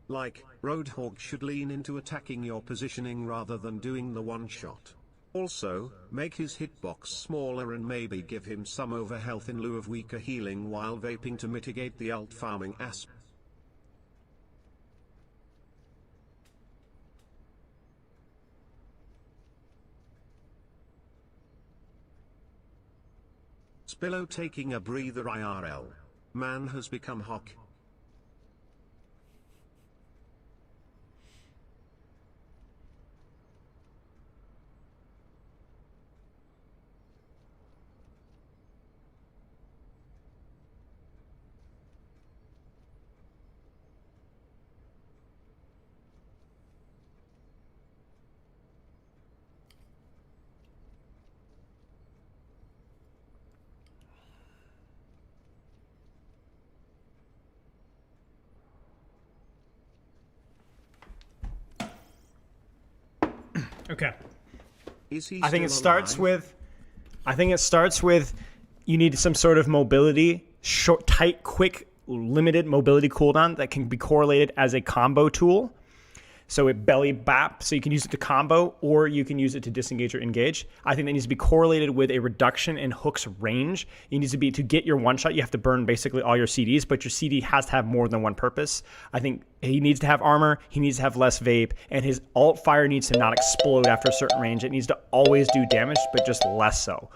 Like, Roadhog should lean into attacking your positioning rather than doing the one shot. Also, make his hitbox smaller and maybe give him some overhealth in lieu of weaker healing while vaping to mitigate the ult farming aspect. Spillo taking a breather IRL. Man has become Hawk. Okay. Is he I think it still starts alive? with you need some sort of mobility, short, tight, quick, limited mobility cooldown that can be correlated as a combo tool. So it belly bap, so you can use it to combo, or you can use it to disengage or engage. I think that needs to be correlated with a reduction in Hook's range. It needs to be, to get your one shot, you have to burn basically all your CDs, but your CD has to have more than one purpose. I think he needs to have armor, he needs to have less vape, and his alt fire needs to not explode after a certain range. It needs to always do damage, but just less so.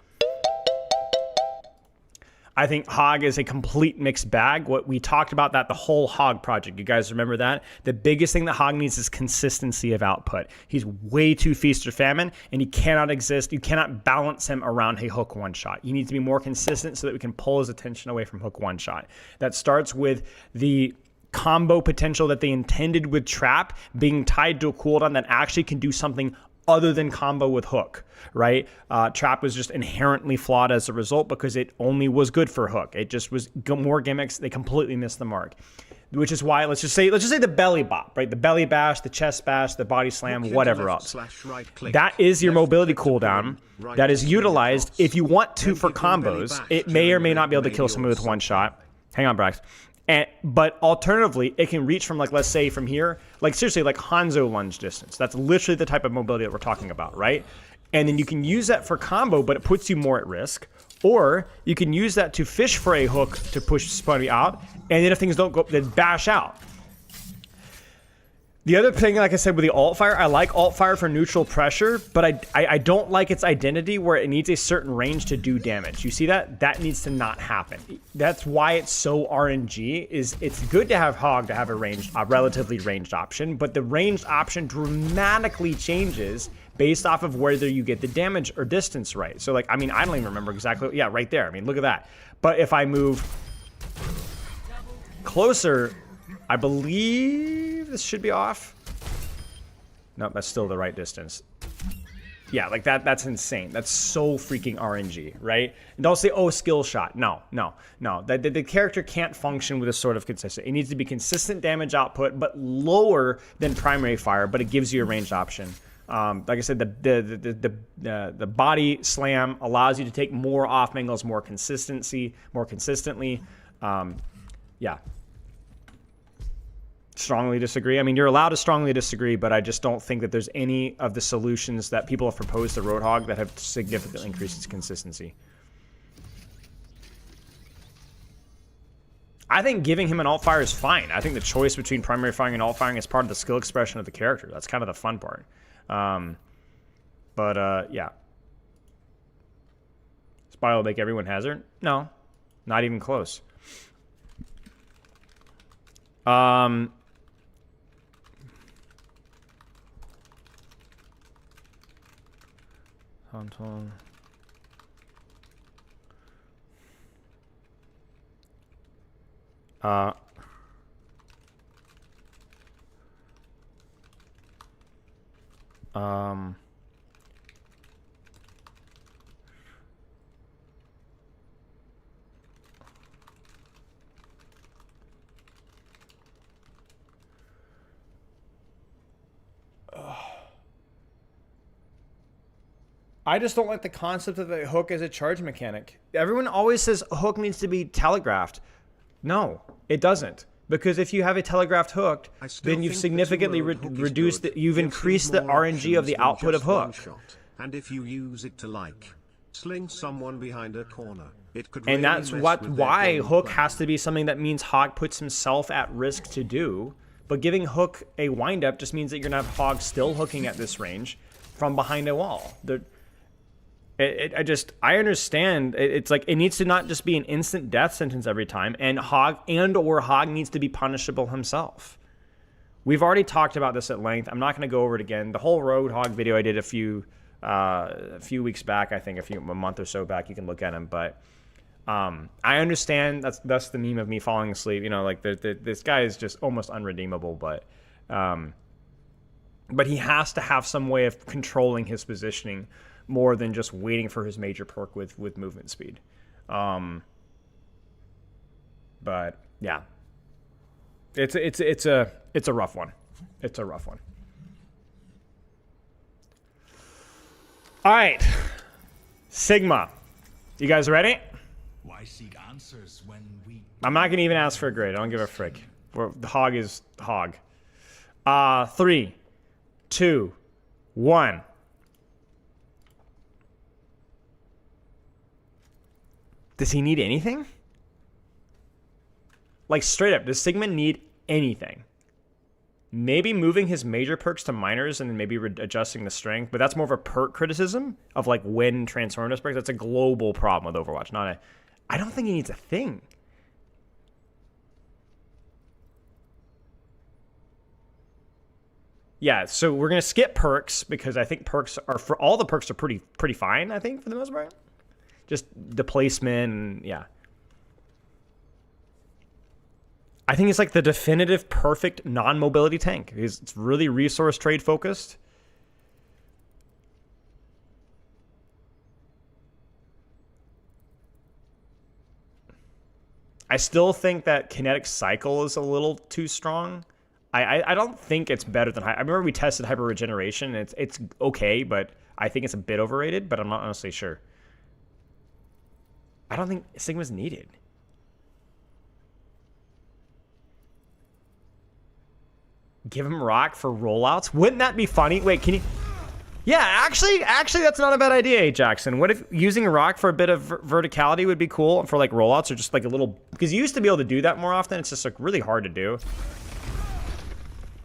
I think Hog is a complete mixed bag. What we talked about that the whole Hog project. You guys remember that? The biggest thing that Hog needs is consistency of output. He's way too feast or famine, and he cannot exist. You cannot balance him around a Hook one shot. He needs to be more consistent so that we can pull his attention away from Hook one shot. That starts with the combo potential that they intended with Trap being tied to a cooldown that actually can do something other than combo with Hook, right? Trap was just inherently flawed as a result because it only was good for Hook. It just was more gimmicks. They completely missed the mark, which is why let's just say the belly bop, right? The belly bash, the chest bash, the body slam, whatever else. That is your mobility cooldown that is utilized if you want to for combos. It may or may not be able to kill someone with one shot. Hang on, Brax. But alternatively, it can reach from, like, let's say from here, like seriously, like Hanzo lunge distance. That's literally the type of mobility that we're talking about, right? And then you can use that for combo, but it puts you more at risk. Or you can use that to fish for a hook to push somebody out, and then if things don't go, then bash out. The other thing, like I said, with the alt fire, I like alt fire for neutral pressure, but I don't like its identity where it needs a certain range to do damage. You see that? That needs to not happen. That's why it's so RNG. Is it's good to have Hog to have a relatively ranged option, but the ranged option dramatically changes based off of whether you get the damage or distance right. So, like, I mean, I don't even remember exactly. Yeah, right there. I mean, look at that. But if I move closer, I believe this should be off. Nope, that's still the right distance. Yeah, like that's insane. That's so freaking RNG, right? And don't say, oh, skill shot. No. The character can't function with a sort of consistent. It needs to be consistent damage output, but lower than primary fire, but it gives you a ranged option. Like I said, the body slam allows you to take more off angles more consistently. Yeah. Strongly disagree. I mean, you're allowed to strongly disagree, but I just don't think that there's any of the solutions that people have proposed to Roadhog that have significantly increased its consistency. I think giving him an alt fire is fine. I think the choice between primary firing and alt firing is part of the skill expression of the character. That's kind of the fun part. Yeah. Spy will make everyone hazard? No, not even close. Anton. I just don't like the concept of a hook as a charge mechanic. Everyone always says a hook needs to be telegraphed. No, it doesn't. Because if you have a telegraphed hook, then you've significantly reduced you've increased the RNG of the output of hook. And if you use it to, like, sling someone behind a corner, it could. And that's why hook has to be something that means Hog puts himself at risk to do. But giving Hook a windup just means that you're gonna have Hog still hooking at this range from behind a wall. I understand. It's like it needs to not just be an instant death sentence every time, and Hog needs to be punishable himself. We've already talked about this at length. I'm not going to go over it again. The whole Roadhog video I did a few weeks back, I think a month or so back. You can look at him, but I understand that's the meme of me falling asleep. You know, like this guy is just almost unredeemable, but he has to have some way of controlling his positioning more than just waiting for his major perk with movement speed. But yeah, it's a rough one. It's a rough one. All right, Sigma, you guys ready? Why seek answers when we... I'm not gonna even ask for a grade. I don't give a frick. The Hog is Hog. 3, 2, 1. Does he need anything? Like, straight up, does Sigma need anything? Maybe moving his major perks to minors and then maybe adjusting the strength, but that's more of a perk criticism of like when transforming those perks. That's a global problem with Overwatch, not a... I don't think he needs a thing. Yeah, so we're gonna skip perks because I think perks are all the perks are pretty fine, I think, for the most part. Just the placement and yeah. I think it's like the definitive perfect non-mobility tank. It's really resource trade focused. I still think that kinetic cycle is a little too strong. I don't think it's better than... I remember we tested hyper regeneration. And it's okay, but I think it's a bit overrated, but I'm not honestly sure. I don't think Sigma's needed. Give him rock for rollouts? Wouldn't that be funny? Wait, can you... Yeah, actually, that's not a bad idea, A. Jackson. What if using rock for a bit of verticality would be cool for like rollouts or just like a little... Because you used to be able to do that more often. It's just like really hard to do.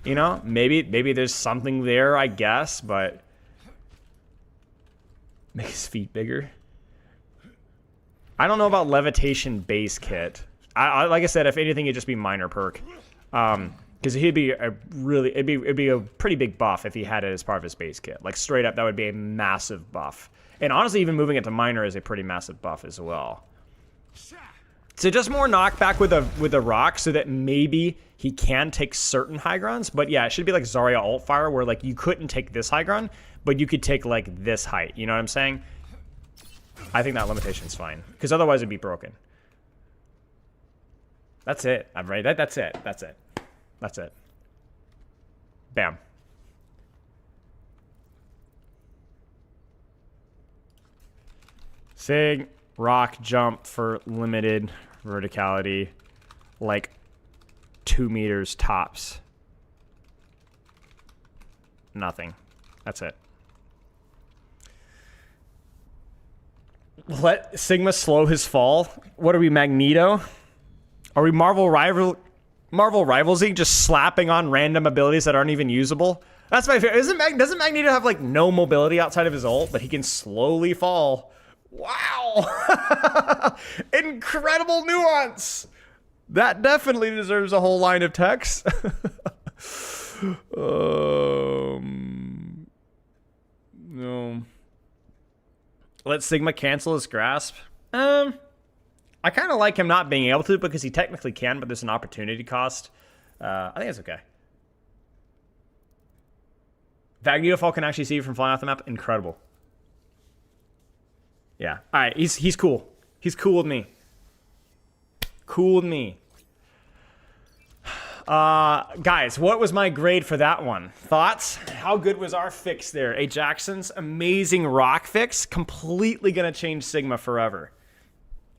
You know, maybe there's something there, I guess, but... Make his feet bigger. I don't know about levitation base kit. I like I said, if anything, it'd just be minor perk. Because it'd be a pretty big buff if he had it as part of his base kit. Like straight up, that would be a massive buff. And honestly, even moving it to minor is a pretty massive buff as well. So just more knockback with a rock, so that maybe he can take certain high grounds. But yeah, it should be like Zarya Altfire, where like you couldn't take this high ground, but you could take like this height. You know what I'm saying? I think that limitation's fine, because otherwise it'd be broken. That's it. I'm right. That's it. That's it. That's it. Bam. Sig, rock, jump for limited verticality, like 2 meters tops. Nothing. That's it. Let Sigma slow his fall. What are we, Magneto? Are we Marvel Rivalsy, just slapping on random abilities that aren't even usable? That's my favorite. Doesn't Magneto have like no mobility outside of his ult, but he can slowly fall? Wow! Incredible nuance. That definitely deserves a whole line of text. No. Let Sigma cancel his grasp. I kind of like him not being able to, because he technically can, but there's an opportunity cost. I think it's okay. Magneto Fall can actually see you from flying off the map. Incredible. Yeah. All right. He's cool. He's cool with me. Cool with me. Guys, what was my grade for that one? Thoughts? How good was our fix there? A Jackson's amazing rock fix, completely gonna change Sigma forever.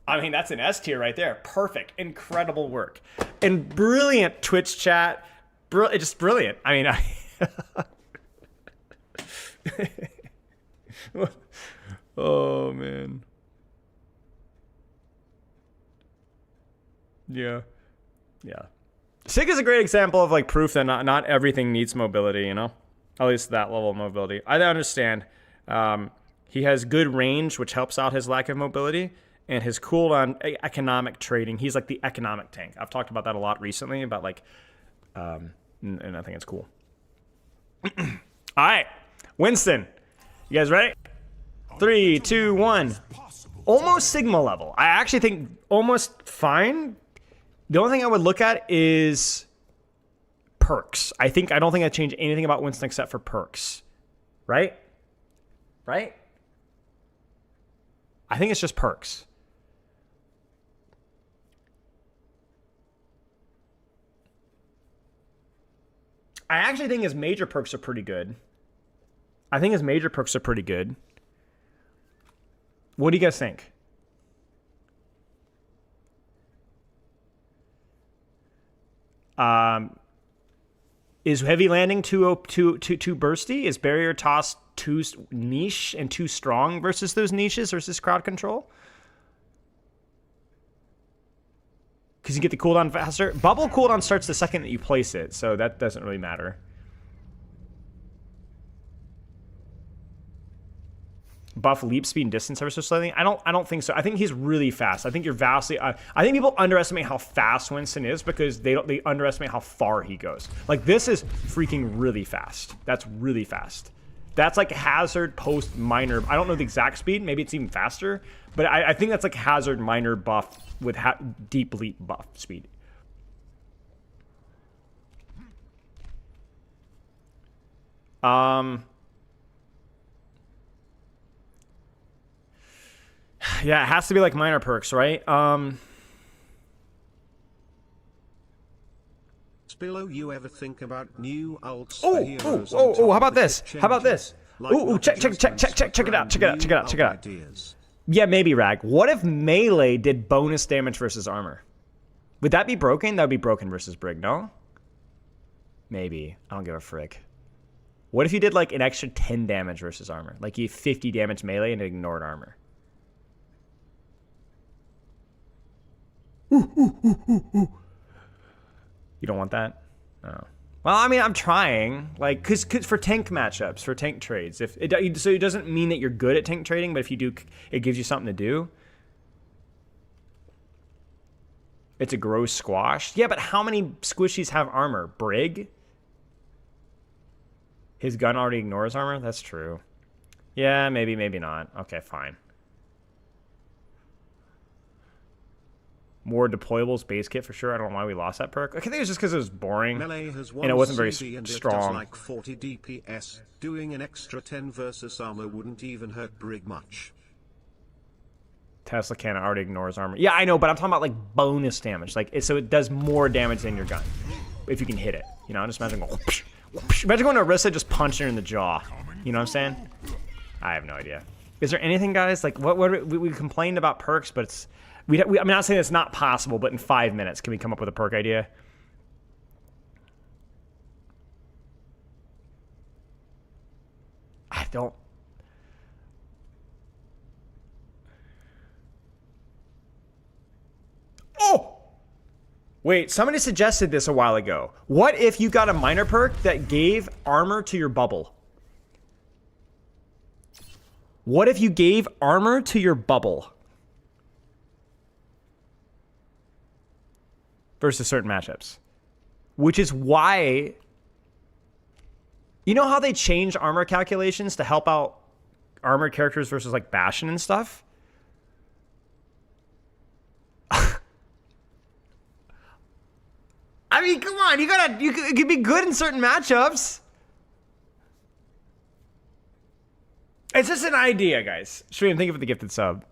I mean, that's an S tier right there. Perfect. Incredible work. And brilliant Twitch chat. Just brilliant. I mean, oh, man. Yeah. Yeah. Sig is a great example of like proof that not everything needs mobility, you know? At least that level of mobility. I understand. He has good range, which helps out his lack of mobility, and his cooldown economic trading. He's like the economic tank. I've talked about that a lot recently, about like, and I think it's cool. All right, Winston, you guys ready? 3, 2, 1. Almost Sigma level. I actually think almost fine. The only thing I would look at is perks. I don't think I'd change anything about Winston except for perks. Right? Right? I think it's just perks. I actually think his major perks are pretty good. What do you guys think? Is heavy landing too bursty? Is barrier toss too niche and too strong versus those niches versus crowd control? Because you get the cooldown faster. Bubble cooldown starts the second that you place it, so that doesn't really matter. Buff leap speed and distance ever so slightly. I don't think so. I think he's really fast. I think you're vastly. I think people underestimate how fast Winston is because they underestimate how far he goes. Like this is freaking really fast. That's really fast. That's like Hazard post minor. I don't know the exact speed. Maybe it's even faster. But I think that's like Hazard minor buff with deep leap buff speed. Yeah, it has to be like minor perks, right? Spillo, you ever think about new ults? How about this? How about this? Check it out. Yeah, maybe Rag. What if melee did bonus damage versus armor? Would that be broken? That would be broken versus Brig, no? Maybe. I don't give a frick. What if you did like an extra 10 damage versus armor? Like you 50 damage melee and ignored armor. You don't want that? No. Well, I mean, I'm trying. Like, cause for tank matchups, for tank trades. So it doesn't mean that you're good at tank trading, but if you do, it gives you something to do. It's a gross squash. Yeah, but how many squishies have armor? Brig? His gun already ignores armor? That's true. Yeah, maybe not. Okay, fine. More deployables base kit for sure. I don't know why we lost that perk. I think it's just because it was boring and it wasn't very strong. Like 40 DPS. Doing an extra 10 versus armor wouldn't even hurt Brig much. Tesla cannon already ignores armor. Yeah, I know, but I'm talking about like bonus damage. Like so it does more damage than your gun if you can hit it. You know, just imagine going. Imagine going to Orisa just punching her in the jaw. You know what I'm saying? I have no idea. Is there anything, guys? Like what we complained about perks, but it's. I'm not saying it's not possible, but in 5 minutes, can we come up with a perk idea? I don't. Oh! Wait, somebody suggested this a while ago. What if you got a minor perk that gave armor to your bubble? What if you gave armor to your bubble? Versus certain matchups. Which is why... You know how they changed armor calculations to help out armored characters versus like Bastion and stuff? I mean, come on, you could be good in certain matchups. It's just an idea, guys. Shreem, thank you for the gifted sub.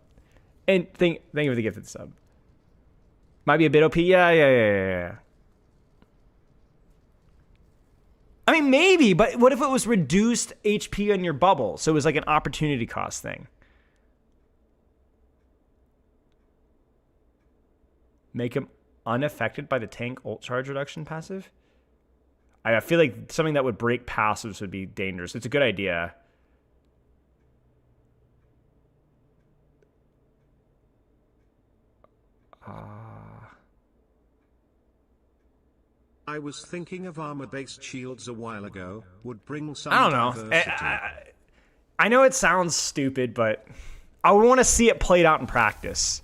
And thank you for the gifted sub. Might be a bit OP. Yeah. I mean, maybe, but what if it was reduced HP on your bubble? So it was like an opportunity cost thing. Make him unaffected by the tank ult charge reduction passive? I feel like something that would break passives would be dangerous. It's a good idea. I was thinking of armor-based shields a while ago. Would bring some I don't know. diversity. I know it sounds stupid, but I would want to see it played out in practice.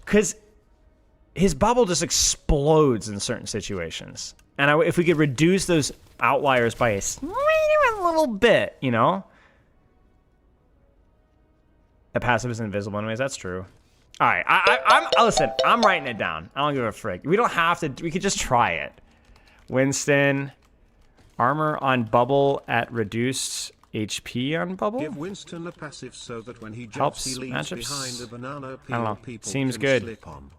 Because his bubble just explodes in certain situations. And if we could reduce those outliers by a little bit, you know? The passive is invisible anyways, that's true. All right, listen, I'm writing it down. I don't give a frick. We don't have to, we could just try it. Winston, armor on bubble at reduced HP on bubble? Give Winston a passive so that when he jumps, Helps he leaves matchups? behind a banana I don't know. peel people Seems can good. slip on.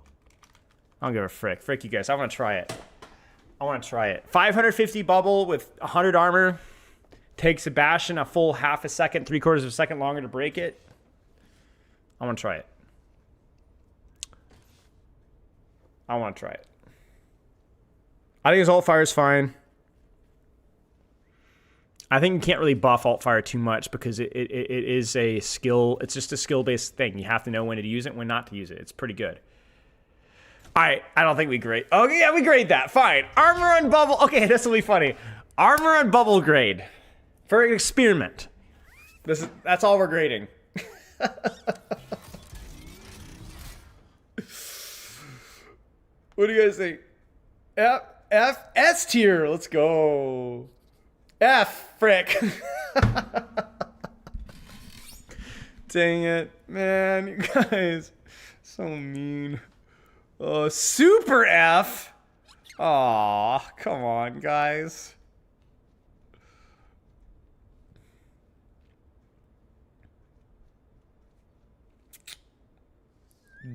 I don't give a frick. Frick you guys. I want to try it. I want to try it. 550 bubble with 100 armor. Takes Sebastian a full half a second, 3/4 of a second longer to break it. I want to try it. I want to try it. I think his alt fire is fine. I think you can't really buff alt fire too much because it is a skill. It's just a skill-based thing. You have to know when to use it, when not to use it. It's pretty good. All right, I don't think we grade. Okay, yeah, we grade that. Fine. Armor on bubble. Okay, this will be funny. Armor on bubble grade for an experiment. That's all we're grading. What do you guys think? F, S tier. Let's go. F, frick. Dang it, man, you guys, so mean. Super F. Aw, come on, guys.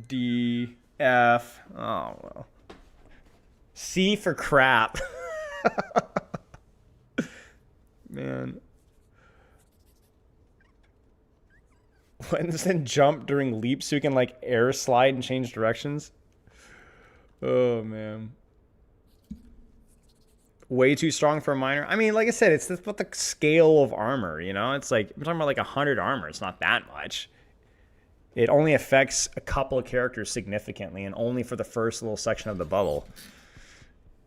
D, F. Oh, well. C for crap. Man. Winston jump during leap so you can like air slide and change directions. Oh, man. Way too strong for a minor. I mean, like I said, it's about the scale of armor, you know? It's like, I'm talking about like 100 armor. It's not that much. It only affects a couple of characters significantly and only for the first little section of the bubble.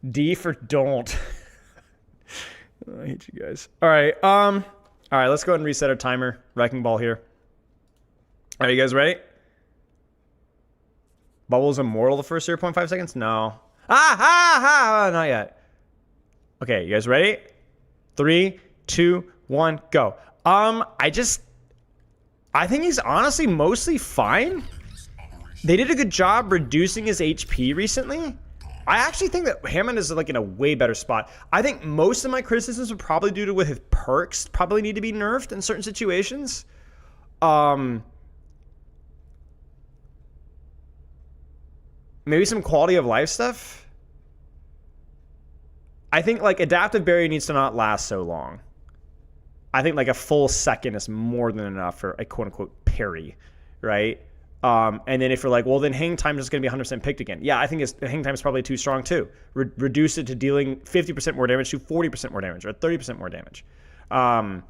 D for don't. I hate you guys. All right, let's go ahead and reset our timer. Wrecking ball here. Are you guys ready? Bubble's immortal the first 0.5 seconds? No. Not yet. Okay, you guys ready? 3, 2, 1, go. I think he's honestly mostly fine. They did a good job reducing his HP recently. I actually think that Hammond is like in a way better spot. I think most of my criticisms are probably due to with his perks probably need to be nerfed in certain situations. Maybe some quality of life stuff. I think like adaptive barrier needs to not last so long. I think like a full second is more than enough for a quote unquote parry, right? And then if you're like, well, then hang time is going to be 100% picked again. Yeah, I think hang time is probably too strong too. Reduce it to dealing 50% more damage to 40% more damage or 30% more damage. I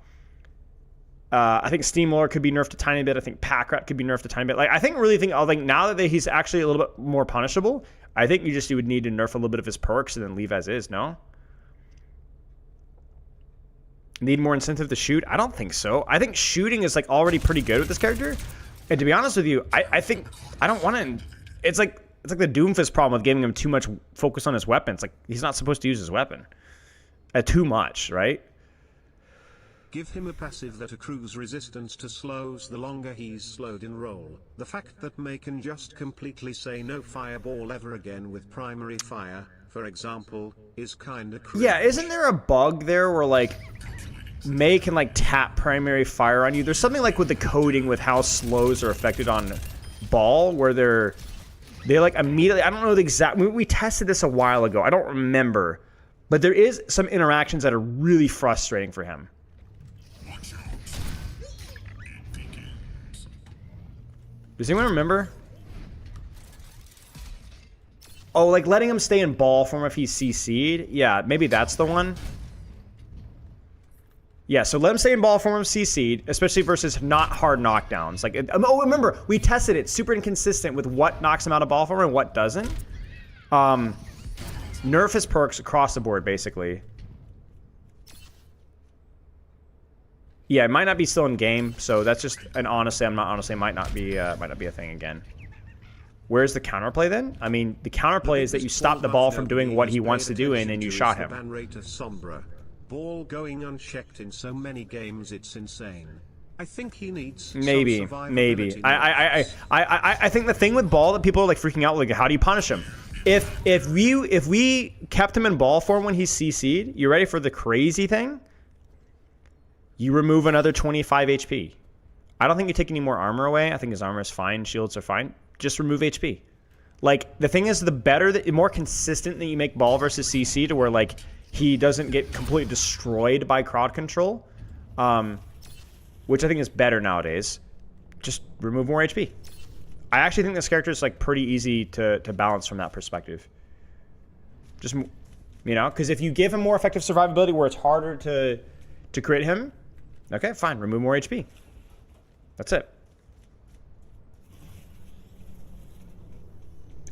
think Steamroller could be nerfed a tiny bit. I think Pack Rat could be nerfed a tiny bit. Like I think now that he's actually a little bit more punishable, I think you would need to nerf a little bit of his perks and then leave as is. No. Need more incentive to shoot? I don't think so. I think shooting is like already pretty good with this character. And to be honest with you, I think I don't want to. It's like the Doomfist problem of giving him too much focus on his weapons. Like he's not supposed to use his weapon too much, right? Give him a passive that accrues resistance to slows the longer he's slowed in roll. The fact that May can just completely say no fireball ever again with primary fire, for example, is kinda cringe. Yeah, isn't there a bug there where like May can like tap primary fire on you? There's something like with the coding with how slows are affected on ball where they like immediately, I don't know the exact, we tested this a while ago. I don't remember, but there is some interactions that are really frustrating for him. Does anyone remember? Oh, like letting him stay in ball form if he's CC'd? Yeah, maybe that's the one. Yeah, so let him stay in ball form if CC'd, especially versus not hard knockdowns. Like, oh, remember, we tested it. Super inconsistent with what knocks him out of ball form and what doesn't. Nerf his perks across the board, basically. Yeah, it might not be still in game, so that's just an honestly, might not be a thing again. Where's the counterplay then? I mean, the counterplay is that you stop the ball from doing what he wants to do and then you shot him. Ban rate of Sombra. Ball going unchecked in so many games, it's insane. I think he needs maybe. I think the thing with ball that people are like freaking out, like, how do you punish him? If we kept him in ball form when he's CC'd, you ready for the crazy thing? You remove another 25 HP. I don't think you take any more armor away. I think his armor is fine. Shields are fine. Just remove HP. Like, the thing is, the more consistent that you make ball versus CC to where, like, he doesn't get completely destroyed by crowd control, which I think is better nowadays, just remove more HP. I actually think this character is, like, pretty easy to balance from that perspective. Just, you know, because if you give him more effective survivability where it's harder to crit him, okay, fine, remove more HP. That's it.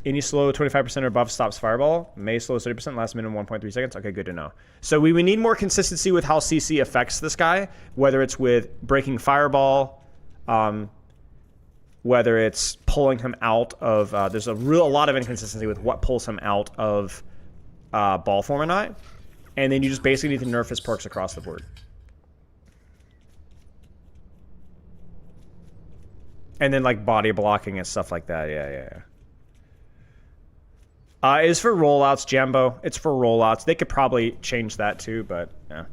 Any slow 25% or above stops fireball. May slow 30%, last minimum 1.3 seconds. Okay, good to know. So we need more consistency with how CC affects this guy, whether it's with breaking fireball, whether it's pulling him out of... there's a lot of inconsistency with what pulls him out of ball form or not. And then you just basically need to nerf his perks across the board. And then, like, body blocking and stuff like that. Yeah. It's for rollouts, Jambo. It's for rollouts. They could probably change that too, but yeah.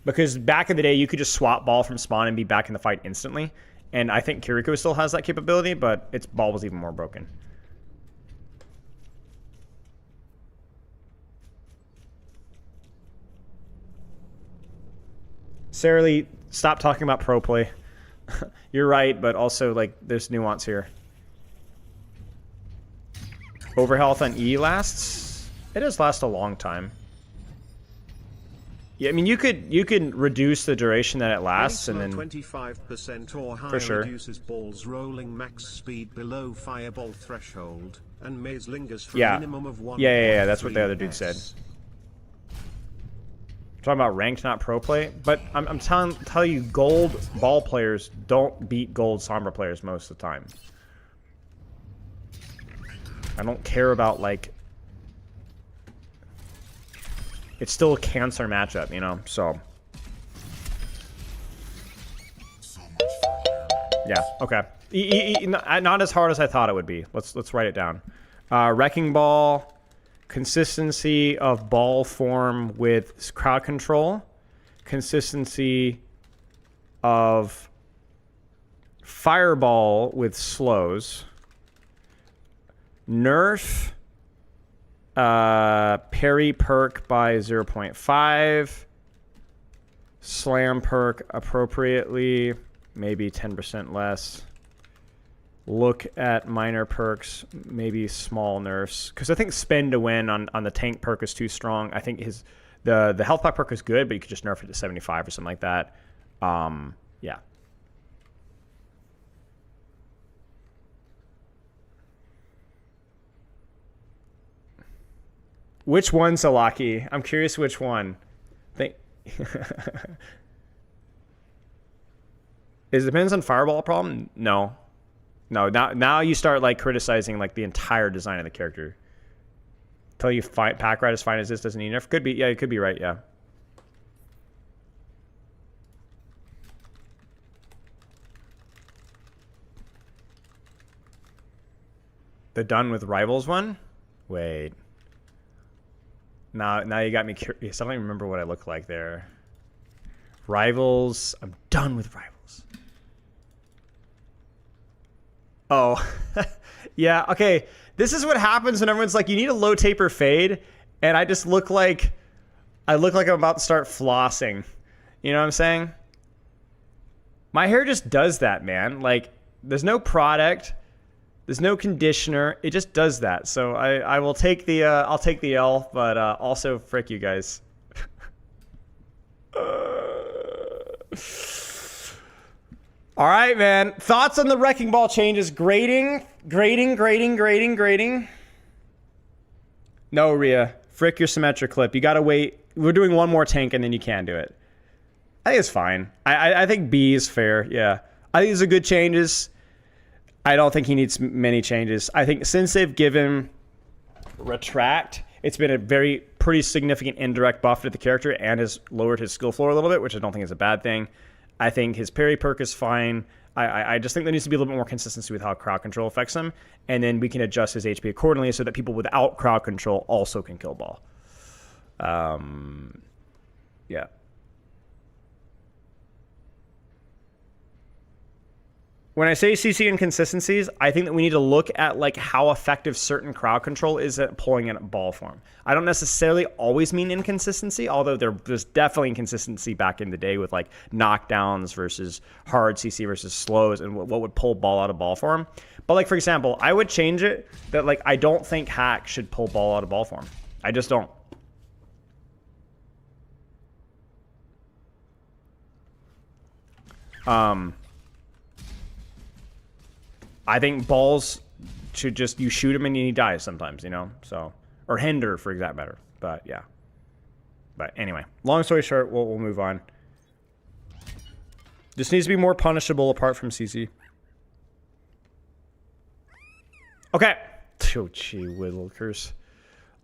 Because back in the day, you could just swap ball from spawn and be back in the fight instantly. And I think Kiriko still has that capability, but its ball was even more broken. Sarah Lee, stop talking about pro play. You're right, but also, like, there's nuance here. Overhealth on E lasts? It does last a long time. Yeah, I mean, you could reduce the duration that it lasts, and then 25% or higher for sure reduces balls rolling max speed below fireball threshold, and maze lingers for yeah. a minimum of 1. Yeah, that's what the other dude said. Talking about ranked, not pro play, but I'm telling you, gold ball players don't beat gold Sombra players most of the time. I don't care about, like... It's still a cancer matchup, you know, so... Yeah, okay. Not as hard as I thought it would be. Let's write it down. Wrecking Ball, consistency of ball form with crowd control, consistency of fireball with slows, nerf parry perk by 0.5, slam perk appropriately, maybe 10% less. Look at minor perks, maybe small nerfs, because I think spend to win on the tank perk is too strong. I think the health pack perk is good, but you could just nerf it to 75 or something like that. Yeah. Which one, Salaki? I'm curious which one. It depends on fireball problem? No. Now you start like criticizing like the entire design of the character. Tell you pack rat is fine as this doesn't need nerf. Could be, yeah, you could be right, yeah. The done with rivals one? Wait. Now you got me curious. I don't even remember what I look like there. Rivals. I'm done with rivals. Oh. Yeah, okay. This is what happens when everyone's like, you need a low taper fade. And I just look like... I'm about to start flossing. You know what I'm saying? My hair just does that, man. Like, there's no product. There's no conditioner. It just does that. So I will take the I'll take the L, but also frick you guys. All right, man. Thoughts on the Wrecking Ball changes? Grading. No, Rhea. Frick your symmetric clip. You gotta wait. We're doing one more tank and then you can do it. I think it's fine. I think B is fair. Yeah. I think these are good changes. I don't think he needs many changes. I think since they've given Retract, it's been a pretty significant indirect buff to the character and has lowered his skill floor a little bit, which I don't think is a bad thing. I think his parry perk is fine. I just think there needs to be a little bit more consistency with how crowd control affects him, and then we can adjust his HP accordingly so that people without crowd control also can kill ball. Yeah. When I say CC inconsistencies, I think that we need to look at like how effective certain crowd control is at pulling in ball form. I don't necessarily always mean inconsistency, although there was definitely inconsistency back in the day with like knockdowns versus hard CC versus slows and what would pull ball out of ball form. But like, for example, I would change it that like I don't think hack should pull ball out of ball form. I just don't. I think balls should just, you shoot him and he dies sometimes, you know? So, or hinder for that matter. But yeah. But anyway, long story short, we'll move on. This needs to be more punishable apart from CC. Okay. Oh, gee, whittlekers.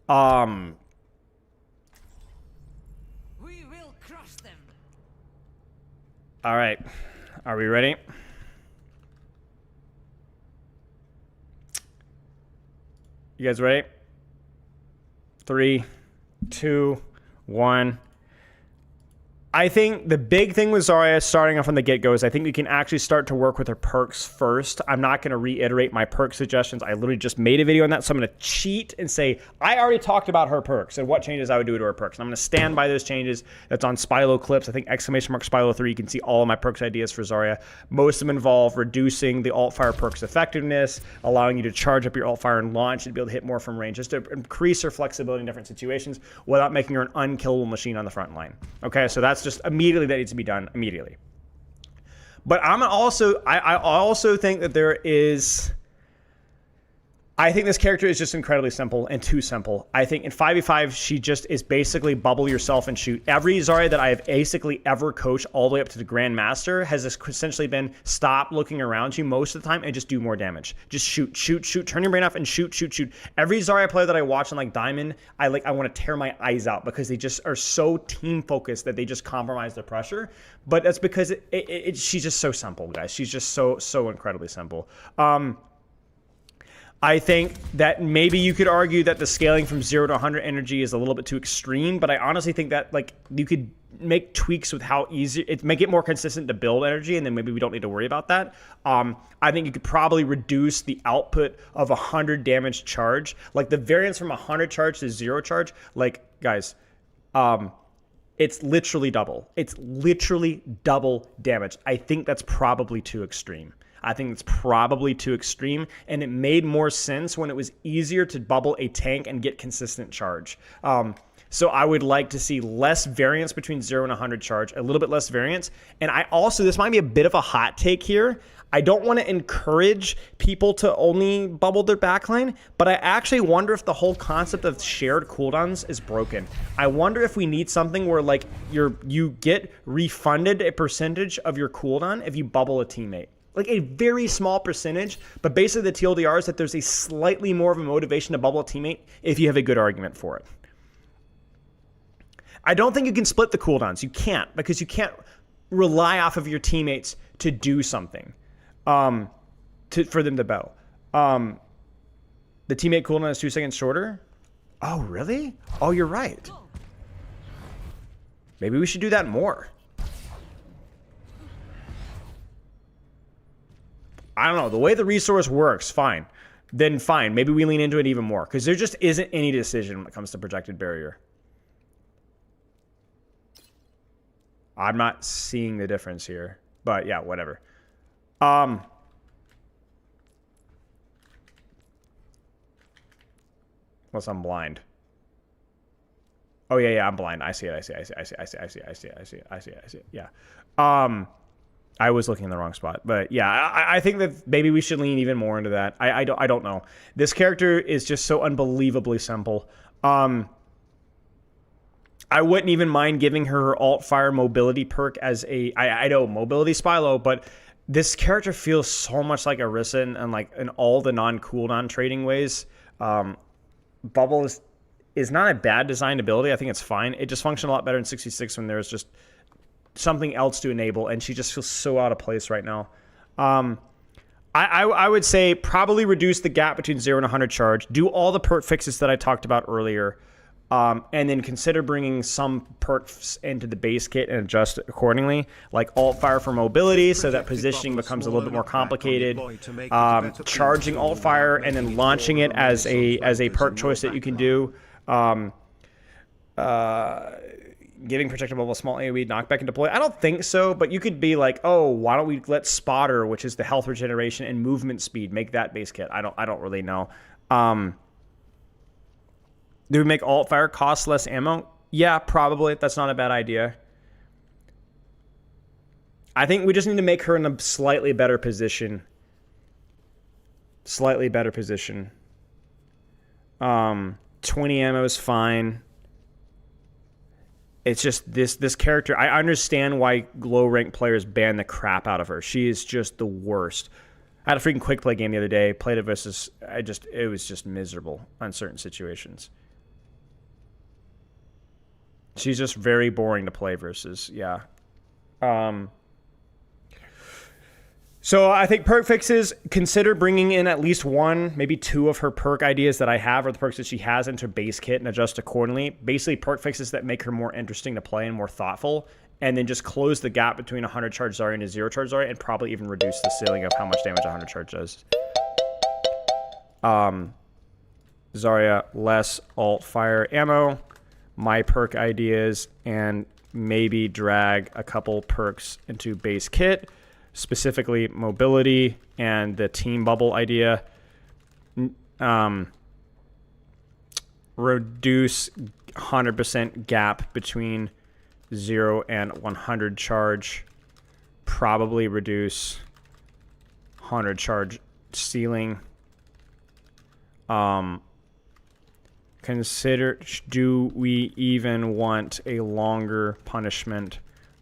We will crush them. All right. Are we ready? You guys ready? 3, 2, 1. I think the big thing with Zarya starting off from the get-go is I think we can actually start to work with her perks first. I'm not going to reiterate my perk suggestions. I literally just made a video on that, so I'm going to cheat and say I already talked about her perks and what changes I would do to her perks. And I'm going to stand by those changes. That's on Spilo clips. I think ! Spilo 3. You can see all of my perks ideas for Zarya. Most of them involve reducing the alt-fire perks effectiveness, allowing you to charge up your alt-fire and launch and be able to hit more from range, just to increase her flexibility in different situations without making her an unkillable machine on the front line. Okay, so that's just immediately that needs to be done immediately. But I also think that there is, I think this character is just incredibly simple and too simple. I think in 5v5, she just is basically bubble yourself and shoot. Every Zarya that I have basically ever coached all the way up to the Grandmaster has essentially been stop looking around you most of the time and just do more damage. Just shoot, shoot, shoot, turn your brain off and shoot, shoot, shoot. Every Zarya player that I watch on like Diamond, I want to tear my eyes out because they just are so team focused that they just compromise the pressure. But that's because she's just so simple, guys. She's just so incredibly simple. I think that maybe you could argue that the scaling from 0 to 100 energy is a little bit too extreme, but I honestly think that like you could make tweaks with how easy it make it more consistent to build energy, and then maybe we don't need to worry about that. I think you could probably reduce the output of 100 damage charge, like the variance from 100 charge to 0 charge. Like guys, it's literally double. It's literally double damage. I think that's probably too extreme. I think it's probably too extreme, and it made more sense when it was easier to bubble a tank and get consistent charge. So I would like to see less variance between 0 and 100 charge, a little bit less variance. And I also, this might be a bit of a hot take here, I don't want to encourage people to only bubble their backline, but I actually wonder if the whole concept of shared cooldowns is broken. I wonder if we need something where like you get refunded a percentage of your cooldown if you bubble a teammate. Like a very small percentage, but basically the TLDR is that there's a slightly more of a motivation to bubble a teammate if you have a good argument for it. I don't think you can split the cooldowns. You can't, because you can't rely off of your teammates to do something for them to battle. The teammate cooldown is 2 seconds shorter. Oh, really? Oh, you're right. Maybe we should do that more. I don't know. The way the resource works, fine. Then fine. Maybe we lean into it even more, because there just isn't any decision when it comes to projected barrier. I'm not seeing the difference here, but yeah, whatever. Unless I'm blind. Oh yeah, I'm blind. I see it. Yeah. I was looking in the wrong spot, but yeah, I think that maybe we should lean even more into that. I don't know. This character is just so unbelievably simple. I wouldn't even mind giving her alt fire mobility perk as I know mobility Spylo, but this character feels so much like Arisen and like in all the non-cooldown trading ways. Bubble is not a bad designed ability. I think it's fine. It just functioned a lot better in 66 when there's just something else to enable, and she just feels so out of place right now. I would say probably reduce the gap between 0 and 100 charge. Do all the perk fixes that I talked about earlier. And then consider bringing some perks into the base kit and adjust it accordingly, like alt fire for mobility, so that positioning becomes a little bit more complicated. Charging alt fire and then launching it as a perk choice that you can do. Giving projectile bubble small AoE knockback and deploy. I don't think so, but you could be like, oh, why don't we let spotter, which is the health regeneration and movement speed, make that base kit? I don't really know. Do we make alt fire cost less ammo? Yeah, probably. That's not a bad idea. I think we just need to make her in a slightly better position. Slightly better position. 20 ammo is fine. It's just this character. I understand why low rank players ban the crap out of her. She is just the worst. I had a freaking quick play game the other day. Played it versus. It was just miserable on certain situations. She's just very boring to play versus, yeah. So I think perk fixes, consider bringing in at least one, maybe two of her perk ideas that I have or the perks that she has into base kit and adjust accordingly. Basically perk fixes that make her more interesting to play and more thoughtful. And then just close the gap between 100 charge Zarya and a 0 charge Zarya and probably even reduce the ceiling of how much damage 100 charge does. Zarya, less alt fire ammo. My perk ideas, and maybe drag a couple perks into base kit, specifically mobility and the team bubble idea. Reduce 100% gap between 0 and 100 charge. Probably reduce 100 charge ceiling. Consider, do we even want a longer punishment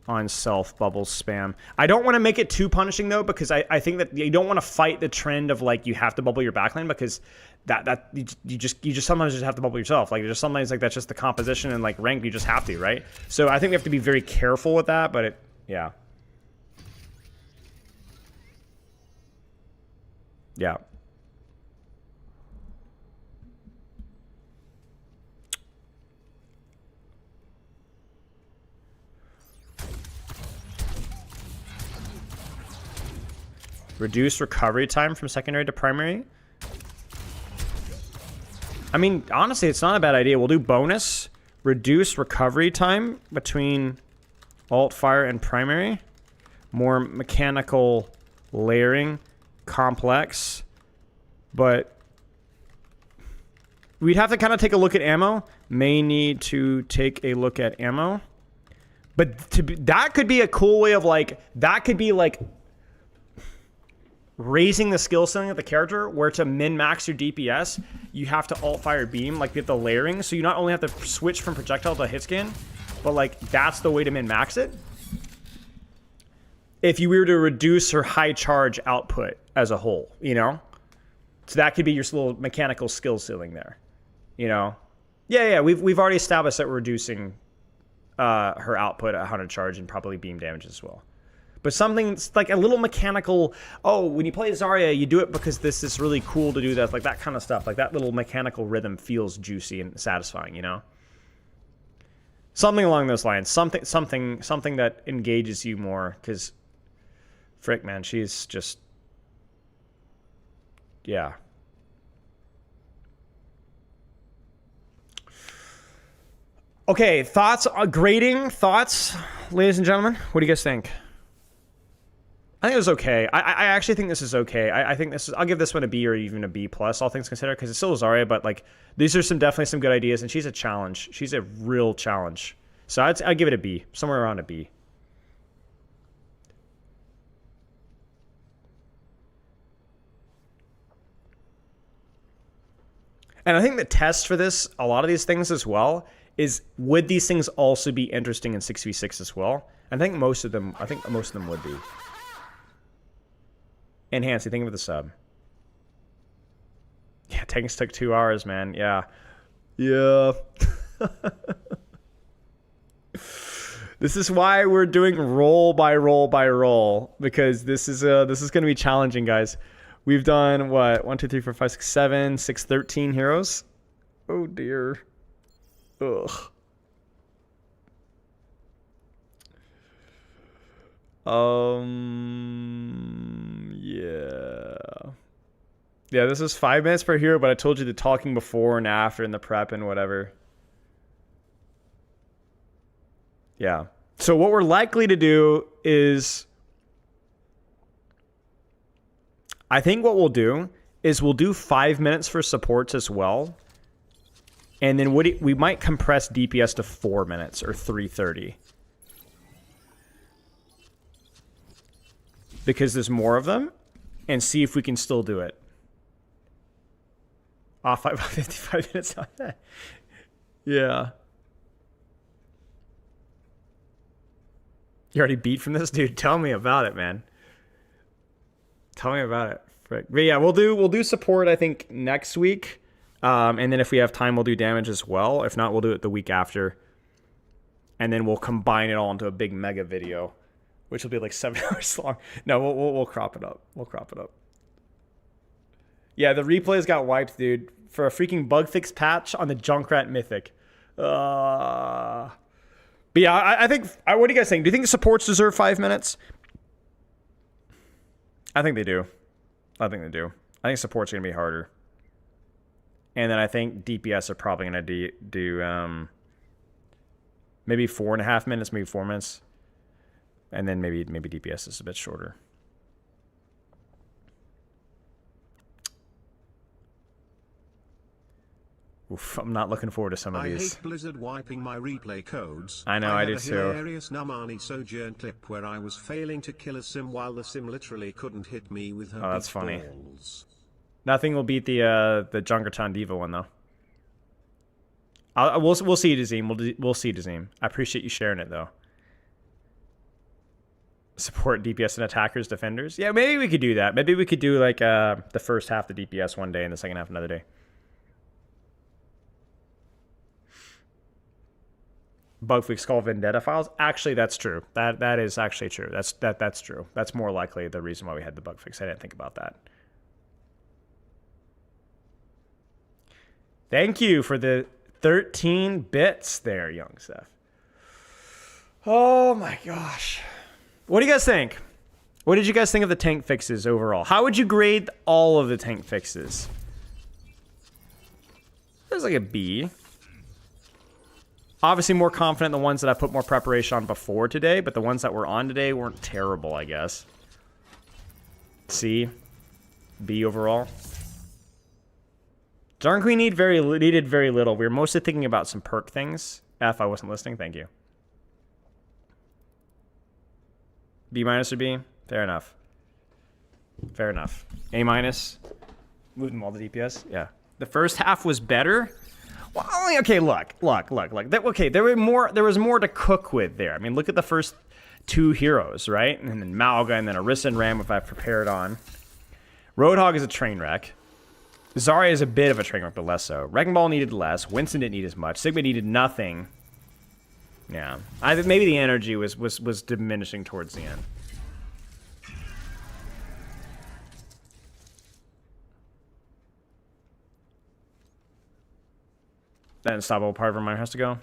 on self bubble spam? I don't want to make it too punishing though, because I think that you don't want to fight the trend of like you have to bubble your backline, because that you just sometimes just have to bubble yourself. Like just sometimes like that's just the composition, and like ranked you just have to, right? So I think we have to be very careful with that, but yeah. Reduce recovery time from secondary to primary. I mean, honestly, it's not a bad idea. We'll do bonus. Reduce recovery time between alt fire and primary. More mechanical layering. Complex. But we'd have to kind of take a look at ammo. May need to take a look at ammo. But that could be a cool way of like, that could be like raising the skill ceiling of the character, where to min-max your DPS, you have to alt-fire beam, like get the layering, so you not only have to switch from projectile to hit scan, but like that's the way to min-max it. If you were to reduce her high charge output as a whole, you know? So that could be your little mechanical skill ceiling there, you know? Yeah, we've already established that we're reducing her output at 100 charge and probably beam damage as well. But something like a little mechanical, oh, when you play Zarya, you do it because this is really cool to do that, like that kind of stuff. Like that little mechanical rhythm feels juicy and satisfying, you know? Something along those lines. Something that engages you more, because frick, man, she's just, yeah. Okay, thoughts, grading, thoughts, ladies and gentlemen? What do you guys think? I think it was okay. I actually think this is okay. I think this is, I'll give this one a B or even a B plus, all things considered, because it's still Zarya, but like these are definitely some good ideas, and she's a challenge. She's a real challenge. So I'd give it a B, somewhere around a B. And I think the test for this, a lot of these things as well, is would these things also be interesting in 6v6 as well? I think most of them would be. Enhance, you think of the sub. Yeah, tanks took 2 hours, man. Yeah. Yeah. This is why we're doing roll by roll by roll, because this is going to be challenging, guys. We've done what? 1, 2, 3, 4, 5, 6, 7, 6, 13 heroes. Oh dear. Ugh. Yeah. Yeah, this is 5 minutes per hero, but I told you the talking before and after and the prep and whatever. Yeah. So what we're likely to do is, I think what we'll do is we'll do 5 minutes for supports as well. And then we might compress DPS to 4 minutes or 3:30. Because there's more of them, and see if we can still do it. 55 minutes on that. Yeah. You already beat from this? Dude, tell me about it, man. Tell me about it. Frick. But yeah, we'll do support, I think, next week. And then if we have time, we'll do damage as well. If not, we'll do it the week after. And then we'll combine it all into a big mega video, which will be like 7 hours long. No, we'll crop it up. We'll crop it up. Yeah, the replays got wiped, dude, for a freaking bug fix patch on the Junkrat Mythic. But yeah, I think... what do you guys think? Do you think the supports deserve 5 minutes? I think they do. I think they do. I think support's going to be harder. And then I think DPS are probably going to do maybe 4.5 minutes, maybe 4 minutes. And then maybe DPS is a bit shorter. Oof, I'm not looking forward to some of these. I hate Blizzard wiping my replay codes. I know, I do too. I had a hilarious Namani Sojourn clip where I was failing to kill a sim while the sim literally couldn't hit me with her that's big funny. balls. Nothing will beat the Junkerton Diva one though. We'll see, Dazim. We'll see, Dazim. I appreciate you sharing it though. Support DPS and attackers, defenders. Yeah, maybe we could do that. Maybe we could do like the first half the DPS one day and the second half another day. Bugfix call Vendetta files. Actually, that's true. That is actually true. That's true. That's more likely the reason why we had the bug fix. I didn't think about that. Thank you for the 13 bits there, young Seth. Oh my gosh. What do you guys think? What did you guys think of the tank fixes overall? How would you grade all of the tank fixes? There's like a B. Obviously more confident in the ones that I put more preparation on before today, but the ones that were on today weren't terrible, I guess. C. B overall. Darn Queen needed very little. We were mostly thinking about some perk things. F, I wasn't listening. Thank you. B minus or B? Fair enough. Fair enough. A minus. Moved them all to DPS. Yeah. The first half was better. Well, okay, look. Okay, there was more to cook with there. I mean, look at the first 2 heroes, right? And then Malga, and then Orisa and Ram if I prepared on. Roadhog is a train wreck. Zarya is a bit of a train wreck, but less so. Wrecking Ball needed less. Winston didn't need as much. Sigma needed nothing. Yeah. I think maybe the energy was diminishing towards the end. That unstoppable part of our mind has to go?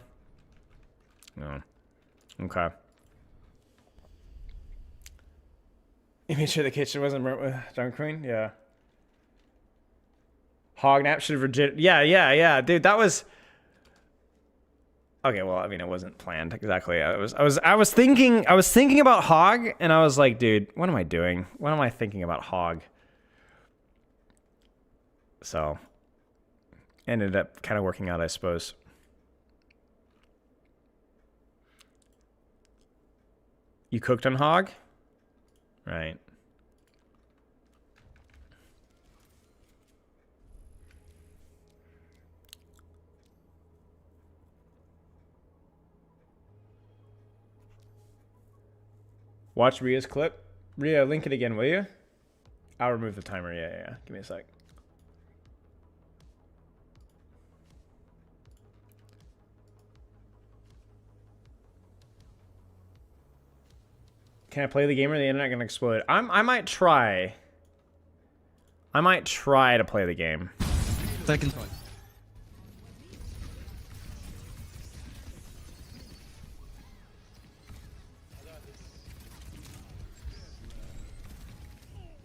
No. Okay. You made sure the kitchen wasn't burnt with Darn Queen? Yeah. Hognap should have legit. Yeah. Dude, that was... Okay, well, I mean, it wasn't planned exactly. I was thinking about Hog, and I was like, dude, what am I doing? What am I thinking about Hog? So... ended up kind of working out, I suppose. You cooked on Hog? Right. Watch Ria's clip. Ria, link it again, will you? I'll remove the timer. Yeah. Give me a sec. Can I play the game or the internet gonna explode? I might try. I might try to play the game. Second try.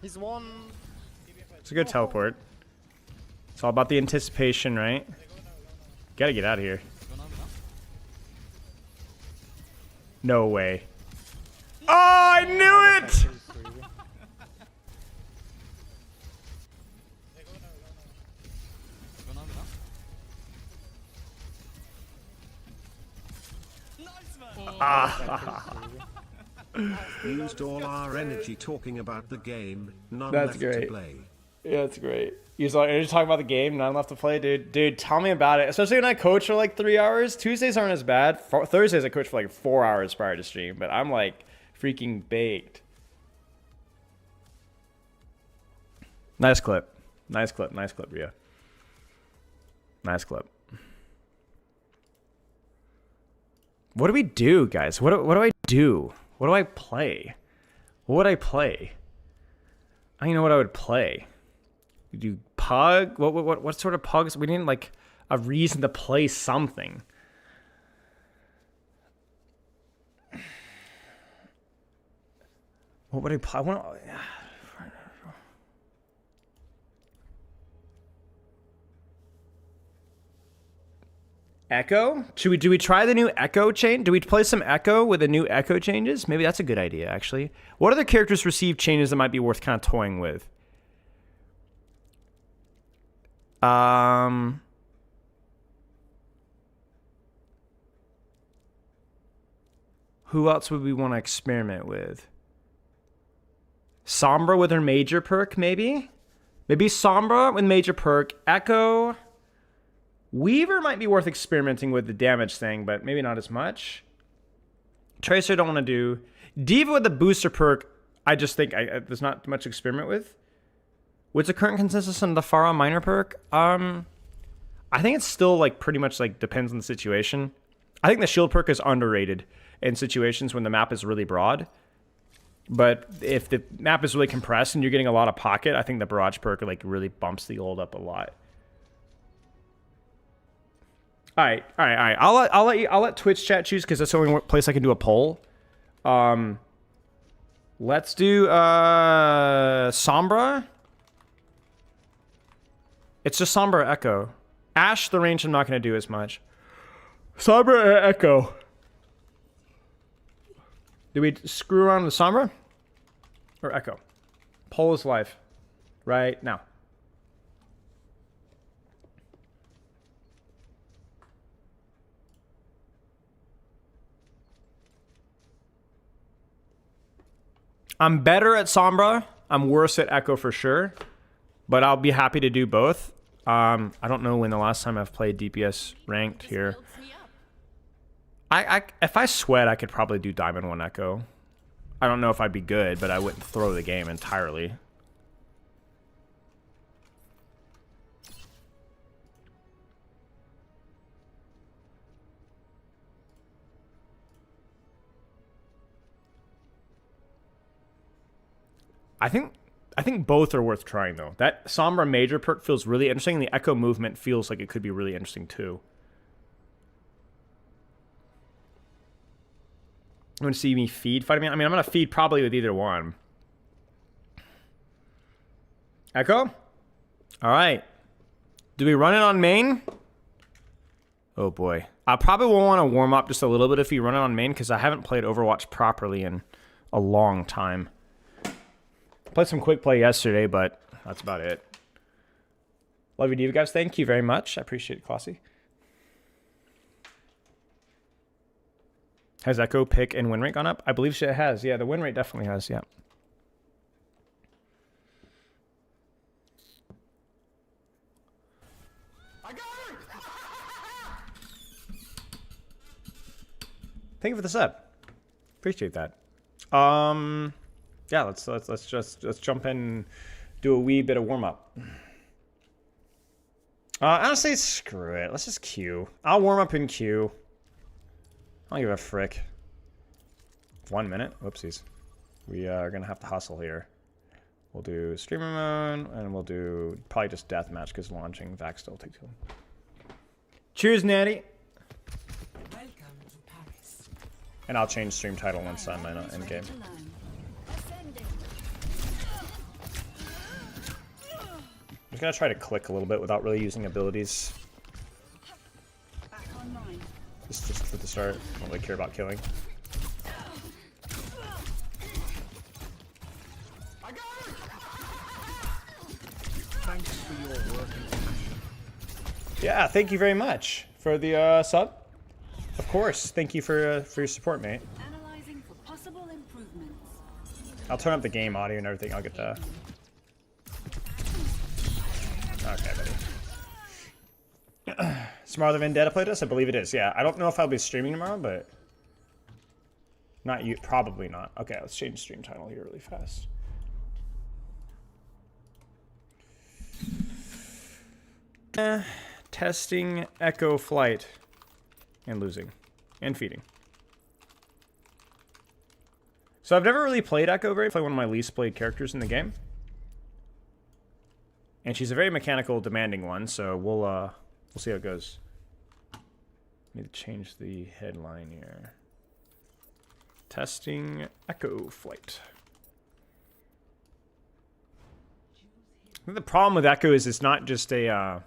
He's one. It's a good teleport. It's all about the anticipation, right? Gotta get out of here. No way. Oh, I knew it! Used all our energy talking about the game, none That's left great. to play. Yeah, that's great. You're just talking about the game, none left to play, dude. Dude, tell me about it. Especially when I coach for like 3 hours. Tuesdays aren't as bad. Thursdays I coach for like 4 hours prior to stream, but I'm like freaking baked. Nice clip. Nice clip, Ria. Nice clip. What do we do, guys? What do I do? What do I play? What would I play? I don't know what I would play. You do pug? What sort of pugs? We need like a reason to play something. What would I play? Echo? Do we try the new Echo chain? Do we play some Echo with the new Echo changes? Maybe that's a good idea, actually. What other characters receive changes that might be worth kind of toying with? Who else would we want to experiment with? Sombra with her major perk, maybe? Maybe Sombra with major perk. Echo. Weaver might be worth experimenting with the damage thing, but maybe not as much. Tracer don't want to do. Diva with the booster perk, I just think there's not much to experiment with. What's the current consensus on the Farah minor perk? I think it's still like pretty much like depends on the situation. I think the shield perk is underrated in situations when the map is really broad. But if the map is really compressed and you're getting a lot of pocket, I think the barrage perk like really bumps the ult up a lot. All right. I'll let Twitch chat choose because that's the only place I can do a poll. Let's do Sombra. It's just Sombra Echo. Ash, the range I'm not going to do as much. Sombra Echo. Do we screw around with Sombra or Echo? Poll is live right now. I'm better at Sombra. I'm worse at Echo for sure. But I'll be happy to do both. I don't know when the last time I've played DPS ranked here. If I sweat, I could probably do Diamond 1 Echo. I don't know if I'd be good, but I wouldn't throw the game entirely. I think both are worth trying though. That Sombra major perk feels really interesting, and the Echo movement feels like it could be really interesting too. You want to see me feed fighting me? I mean, I'm gonna feed probably with either one. Echo? Alright. Do we run it on main? Oh boy. I probably will want to warm up just a little bit if you run it on main, because I haven't played Overwatch properly in a long time. Played some quick play yesterday, but that's about it. Love you, Diva guys. Thank you very much. I appreciate it, Classy. Has Echo pick and win rate gone up? I believe it has. Yeah, the win rate definitely has. Yeah. Thank you for the sub. Appreciate that. Yeah, let's jump in and do a wee bit of warm up. Honestly, screw it. Let's just queue. I'll warm up in queue. I don't give a frick. 1 minute. Whoopsies. We are gonna have to hustle here. We'll do streamer mode, and we'll do probably just deathmatch because launching Vac still takes too long. Cheers, Natty. Welcome to Paris. And I'll change stream title once I'm in game. I'm just gonna try to click a little bit without really using abilities. Back online. Just for the start. I don't really care about killing. Thanks for your work and passion. Yeah, thank you very much for the sub. Of course, thank you for your support, mate. Analyzing for possible improvements. I'll turn up the game audio and everything. I'll get the. Okay, buddy. Tomorrow the Vendetta playtest? I believe it is. Yeah, I don't know if I'll be streaming tomorrow, but not you. Probably not. Okay, let's change stream title here really fast. Testing Echo Flight and losing and feeding. So I've never really played Echo very. Play one of my least played characters in the game, and she's a very mechanical, demanding one. So we'll see how it goes. Need to change the headline here. Testing Echo Flight. I think the problem with Echo is it's not just a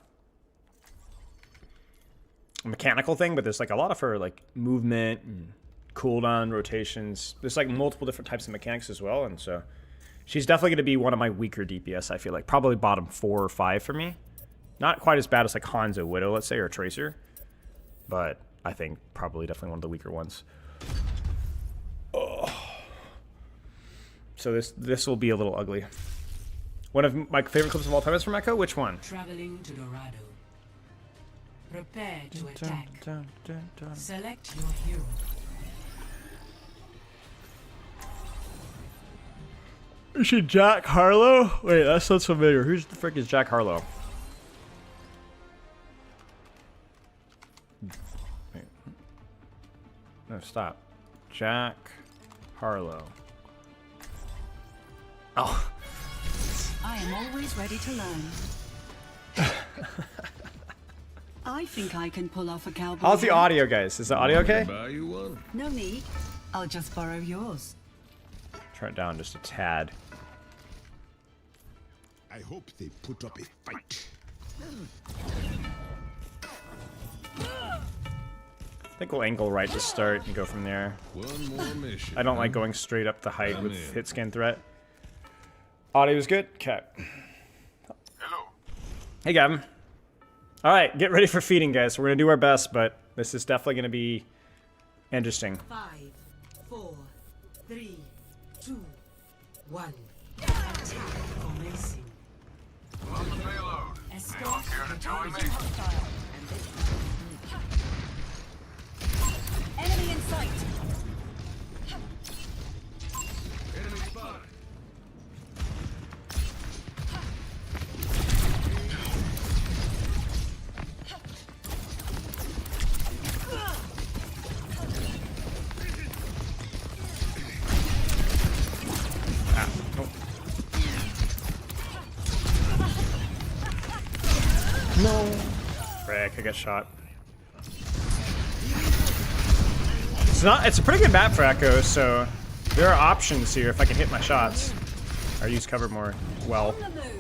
mechanical thing, but there's like a lot of her like movement and cooldown rotations. There's like multiple different types of mechanics as well, and so she's definitely going to be one of my weaker DPS. I feel like probably bottom 4 or 5 for me. Not quite as bad as like Hanzo Widow, let's say, or Tracer, but I think probably definitely one of the weaker ones. Oh. So this will be a little ugly. One of my favorite clips of all time is from Echo. Which one? Traveling to Dorado. Prepare to attack. Select your hero. Is she Jack Harlow? Wait, that sounds familiar. Who's the frick is Jack Harlow? Wait. No, stop. Jack Harlow. Oh. I am always ready to learn. I think I can pull off a cowboy. How's the hat. audio, guys? Is the audio okay? Buy you one? No need. I'll just borrow yours. Turn it down just a tad. I hope they put up a fight. I think we'll angle right to start and go from there. One more mission. I don't like going straight up the height I'm with in. hit scan threat. Audio is good? Okay. Hello. Hey, Gavin. All right, get ready for feeding, guys. We're going to do our best, but this is definitely going to be interesting. 5, 4, 3, 2, 1. Attack commencing. On the payload. Escort. Care to join me? Enemy in sight. Enemy spotted. No. Frick, I got shot. It's a pretty good map for Echo, so there are options here if I can hit my shots. Or use cover more well. On the move.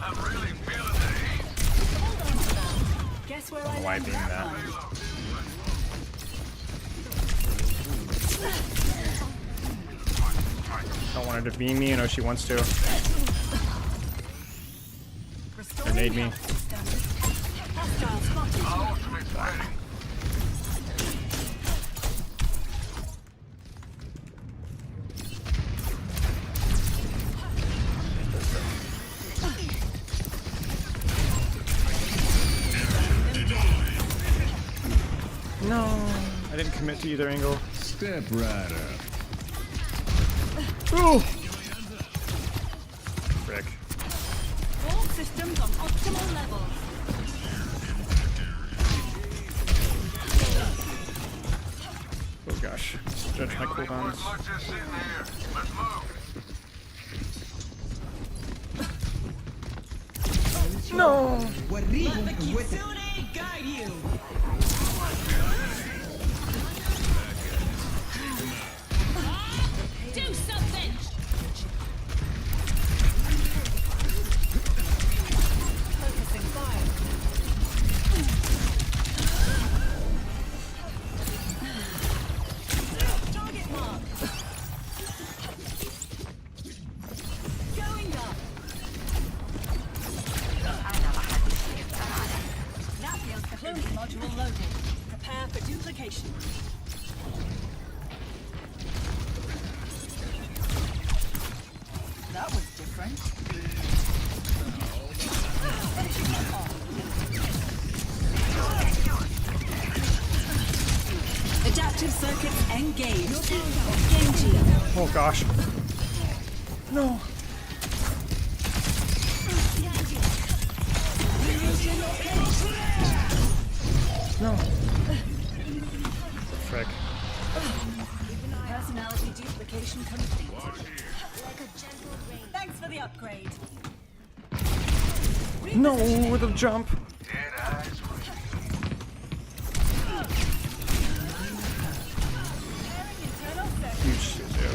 I'm really feeling the heat. Guess where I Why land being that? one? Don't want her to beam me. I know she wants to. Grenade me. Hostile spotted. No, I didn't commit to either angle. Step right up. Ooh! Frick. All systems on optimal levels. Oh gosh. Judge my cooldowns. Let's just sit here. Let's move. No! Let the Kitsune guide you. Do something. Focusing fire. Target mark. Going up. That feels the cloning module loaded. Prepare for duplication. That was different. Finishing them off. Adaptive circuits engaged. Engaging. Oh gosh. No. No. Frick. Personality duplication complete. Thanks for the upgrade. No, with a jump. Dead eyes. Huge Suzu.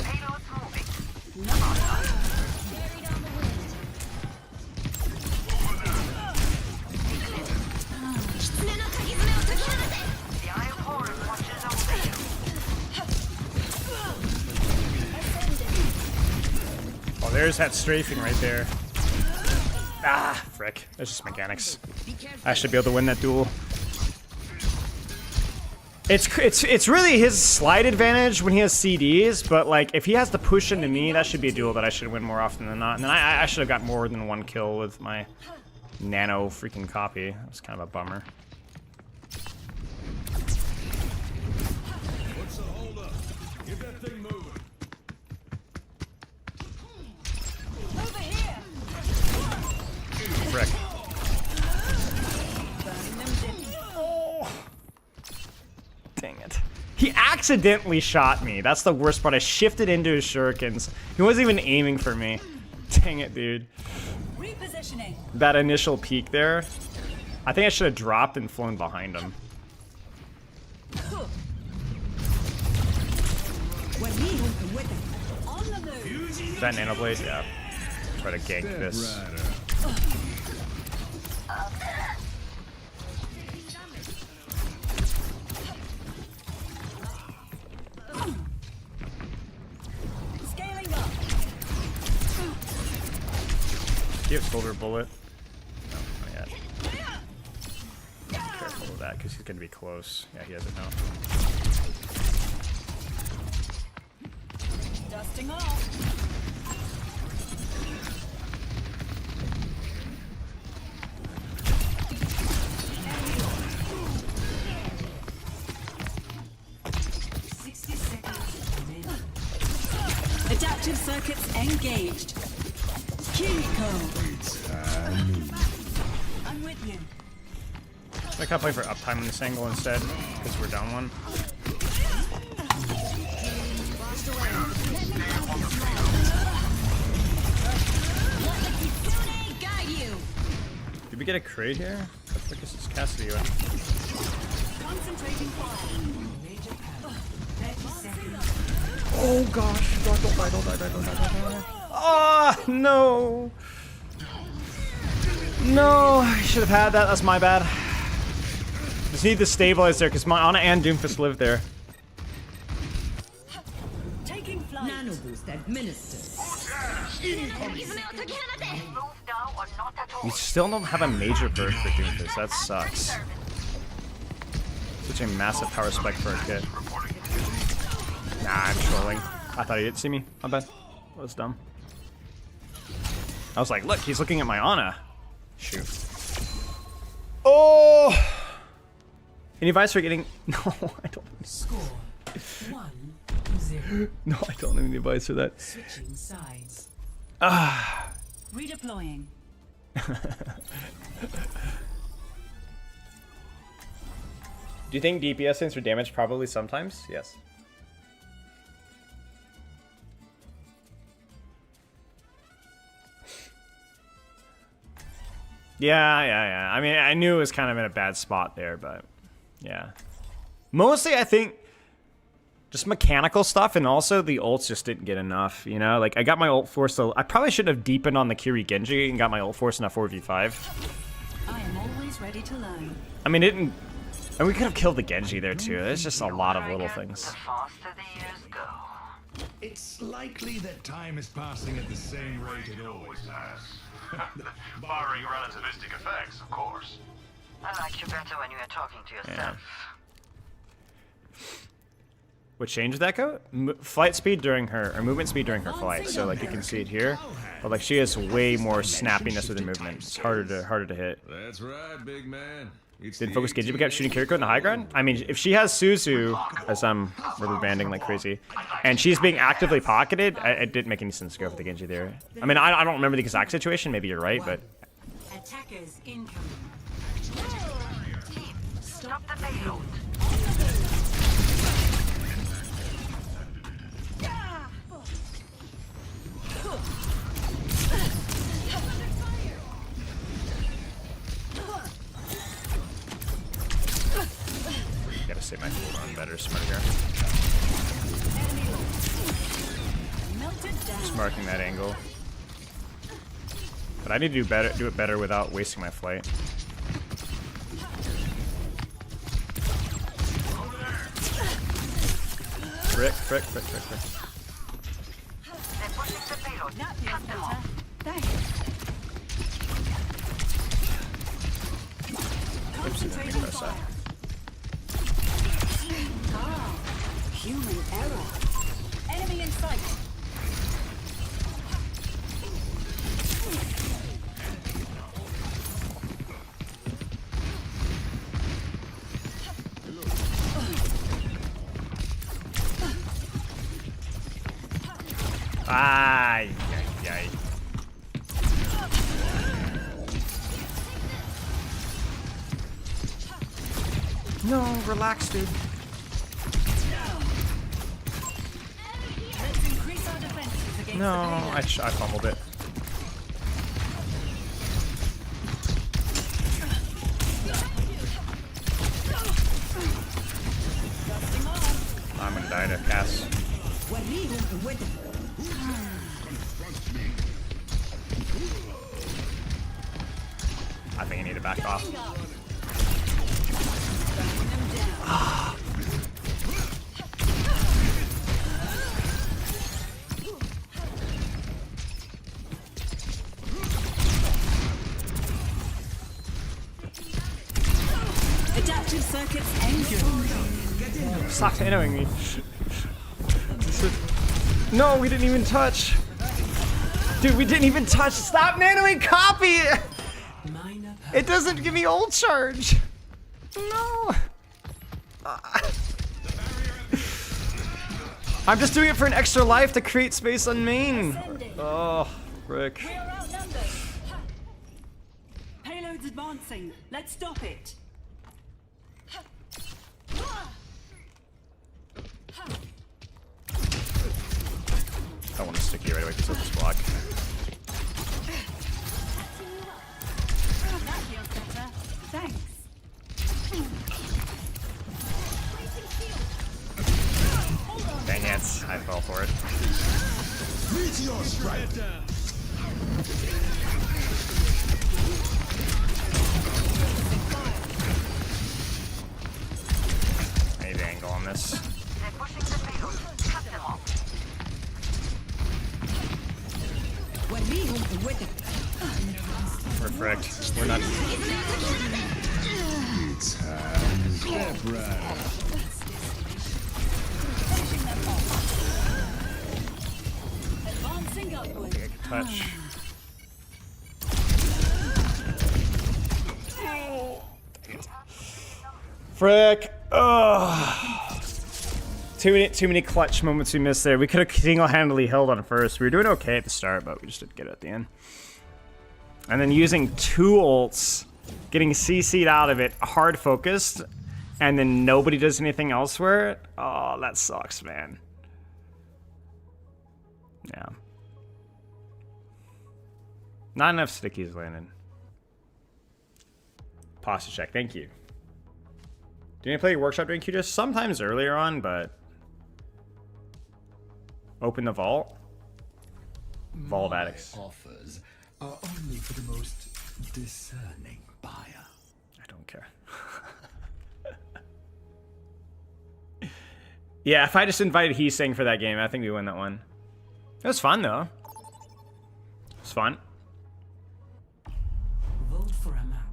Oh, there's that strafing right there. Ah, frick. That's just mechanics. I should be able to win that duel. It's really his slide advantage when he has CDs, but like if he has to push into me, that should be a duel that I should win more often than not. And then I should have got more than one kill with my nano freaking copy. That's kind of a bummer. What's the hold up? Get that thing moving. Over here. Frick. Burning them dim. Oh. Dang it. He accidentally shot me. That's the worst part. I shifted into his shurikens. He wasn't even aiming for me. Dang it, dude. Repositioning. That initial peek there, I think I should have dropped and flown behind him. On the move. Is that nanoblade? Yeah. Try to gank Step this. right up. Scaling up. Do you have silver bullet? No, not yet. Careful with that, because he's going to be close. Yeah, he has it now. Dusting off. Adaptive circuits engaged. Kimiko. I'm with you. I can't play for uptime on this angle instead, because we're down one. Guide you. Did we get a crate here? What the frick is this Cassidy with? Concentrating fire. Oh gosh, don't die. Oh, no. No, I should have had that. That's my bad. Just need to stabilize there because my Ana and Doomfist live there. Taking flight. Nano boost administered. We still don't have a major perk for Doomfist. That sucks. Such a massive power spike for a kid. Nah, I'm trolling. I thought he didn't see me. My bad. That was dumb. I was like, look, he's looking at my Ana. Shoot. Oh! Any advice for getting... No, I don't. Score 1-0. No, I don't have any advice for that. Switching sides. Ah. Redeploying. Do you think DPS stands for damage? Probably sometimes. Yes. Yeah. I mean, I knew it was kind of in a bad spot there, but yeah. Mostly, I think just mechanical stuff, and also the ults just didn't get enough, you know? Like, I got my ult force, so I probably should have deepened on the Kiri Genji and got my ult force in a 4v5. I am always ready to learn. I mean, it didn't... And we could have killed the Genji there, too. There's just a lot of little things. It's likely that time is passing at the same rate it always has. Barring relativistic effects, of course. I liked you better when you were talking to yourself. What change did that go? Flight speed during her, or movement speed during her flight. So like you can see it here, but like she has way more snappiness with her movement. It's harder to hit. That's right, big man. Did Focus Genji kept shooting Kiriko in the high ground? I mean, if she has Suzu, as I'm rubber banding like crazy, and she's being actively pocketed, it didn't make any sense to go for the Genji there. I mean, I don't remember the exact situation. Maybe you're right, but Attackers incoming. Stop the payload. gotta save my cooldown better, smarter. Just marking that angle. But I need to do it better without wasting my flight. Frick. They're pushing the payload. Cut them off. Oops, didn't mean to press that. Human error. Enemy in sight. Ay. No, relax, dude. Let's increase our defenses against No, the I fumbled it. I'm gonna die to Cass. I think I need to back off. adaptive circuits engaged. Stop nanoing me. No, we didn't even touch. Dude, we didn't even touch. Stop nanoing copy! Minor It doesn't give me ult charge. No. I'm just doing it for an extra life to create space on main. Oh, frick. We are outnumbered. Payload's advancing. Let's stop it. I want to stick you right away because of this block. That feels better. Thanks. Dang it, I fell for it. Meteor strike. I need to angle on this. They're pushing the payload. Cut them off. We're fricked. We're not. Step right. Advancing upward. Touch. Frick. Oh. Too many clutch moments we missed there. We could have single-handedly held on first. We were doing okay at the start, but we just didn't get it at the end. And then using 2 ults, getting CC'd out of it, hard focused, and then nobody does anything elsewhere. Oh, that sucks, man. Yeah. Not enough stickies landed. Posture check, thank you. Did you play Workshop during QGIS? Sometimes earlier on, but... Open the vault. Vault addicts. Offers are only for the most discerning buyer. I don't care. Yeah, if I just invited Heesing for that game, I think we win that one. It was fun, though. It was fun. Vote for a map.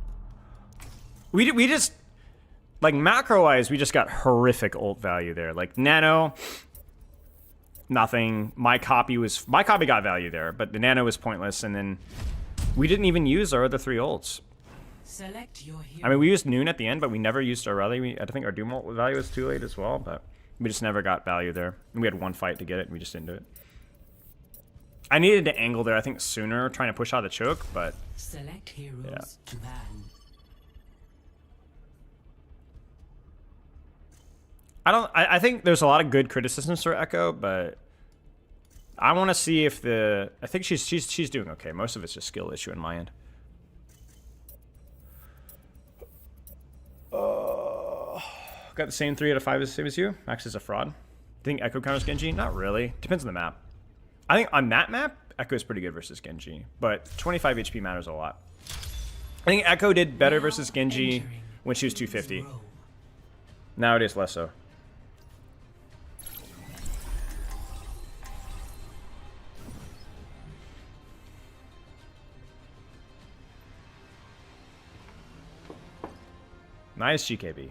We just... Like, macro-wise, we just got horrific ult value there. Like, Nano... Nothing. My copy got value there, but the Nano was pointless, and then we didn't even use our other 3 ults. Select your hero. I mean, we used Noon at the end, but we never used our rally. I think our Doom ult value was too late as well, but we just never got value there. And we had 1 fight to get it, and we just didn't do it. I needed to angle there, I think, sooner, trying to push out the choke, but... Select heroes Yeah. to ban. I think there's a lot of good criticisms for Echo, but I want to see if the... I think she's doing okay. Most of it's just skill issue in my end. Got the same 3 out of 5 as same as you. Max is a fraud. Do you think Echo counters Genji? Not really. Depends on the map. I think on that map, Echo is pretty good versus Genji, but 25 HP matters a lot. I think Echo did better versus Genji when she was 250. Nowadays, less so. Nice GKB.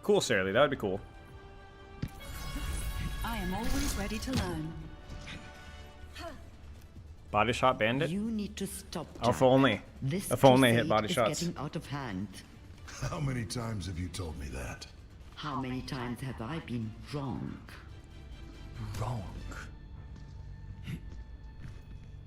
Cool, Sarah Lee. That would be cool. I am always ready to learn. Body shot bandit? You need to stop. Oh, if only. This If only I hit crusade body is shots. getting out of hand. How many times have you told me that? How many times have I been wrong? Wrong.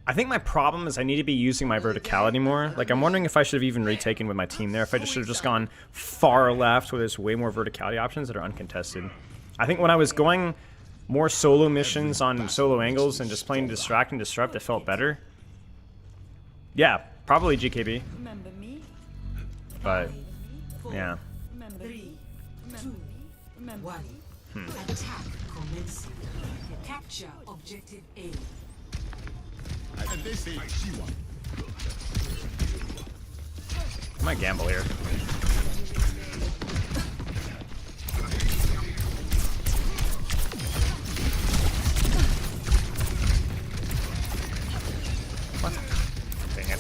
I think my problem is I need to be using my verticality more. Like, I'm wondering if I should have even retaken with my team there. If I just should have just gone far left where there's way more verticality options that are uncontested. I think when I was going more solo missions on solo angles and just playing distract and disrupt, it felt better. Yeah, probably GKB. Remember me? But, yeah. Remember 3, Remember 2, me? Remember 1. me? Attack commencing. Capture objective A. And this is Shiwa. I might gamble here. What? Dang it.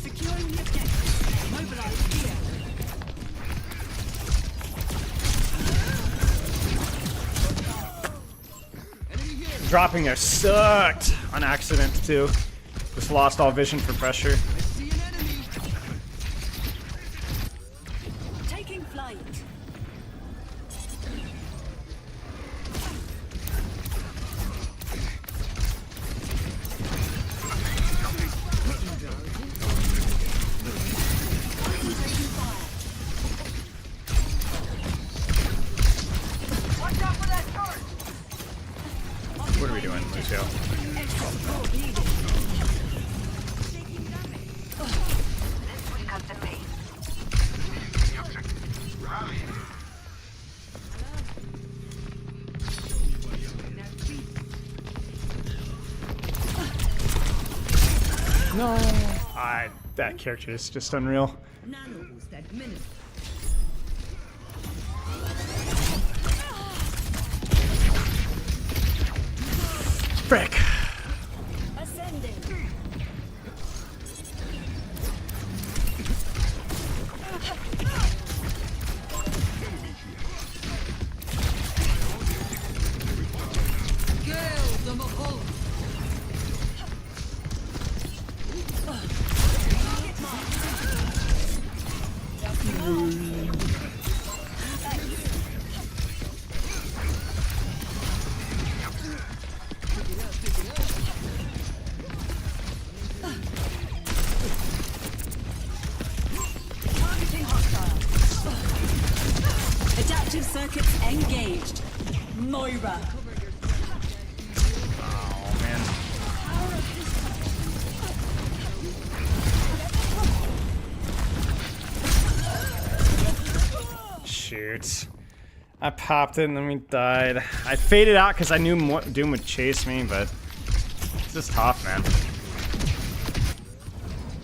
Securing the objective. Mobilize here. Dropping there sucked on accident too. Just lost all vision for pressure. Taking flight. Watch out for that turret! What are we doing, Lucio? This will cut the pace. No. That character is just unreal. Nano boost administered. Frick. Ascending. Targeting hostile. Adaptive circuits engaged. Moira. Oh man. Shoot. I popped it and then we died. I faded out because I knew Doom would chase me, but it's just tough, man.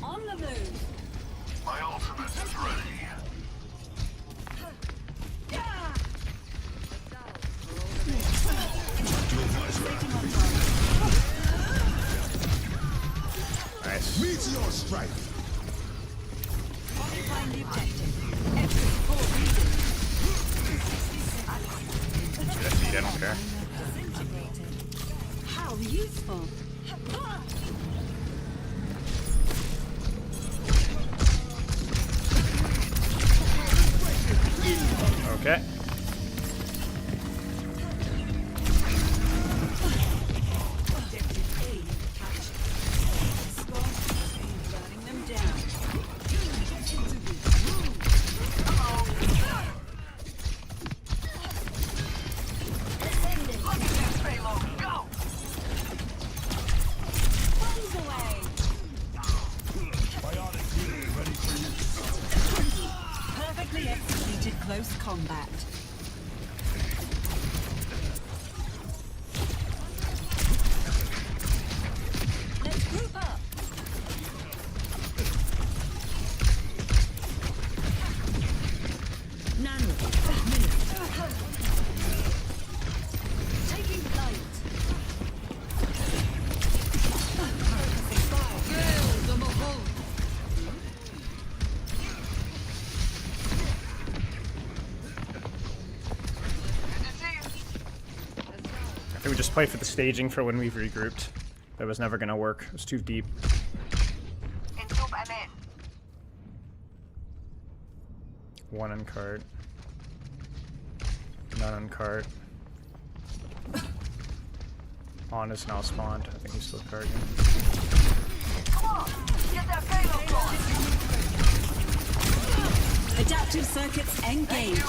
On the move. My ultimate is ready. Nice. Meteor strike. Occupying the objective. Exit core region. I don't care. Disintegrated. How useful. Okay. Objective A captured. Squad burning them down. Bombs away. Perfectly executed close combat. Let's group up. Nano. Taking flight. I think we just play for the staging for when we've regrouped. That was never gonna work. It was too deep. In soup, I'm in. One on cart. None on cart. On is now spawned. I think he's still carting. Come on, get that payload going. Adaptive circuits engaged.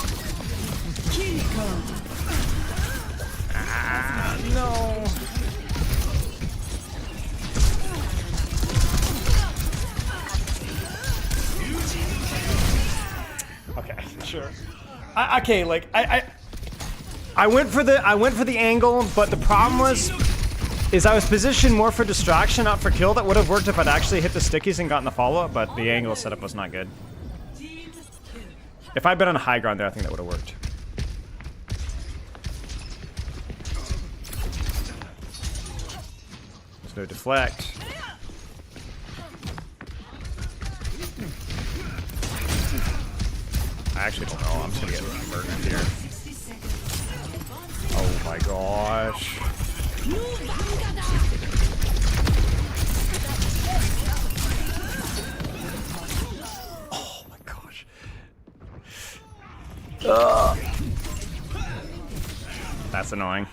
GIggles. Ah, no. Okay, sure. Okay, like I went for the angle, but the problem is I was positioned more for distraction, not for kill. That would have worked if I'd actually hit the stickies and gotten the follow-up, but the angle setup was not good. If I'd been on high ground there, I think that would have worked. So deflect. I actually don't know. I'm just gonna get murdered here. Oh my gosh. Oh my gosh. That's annoying.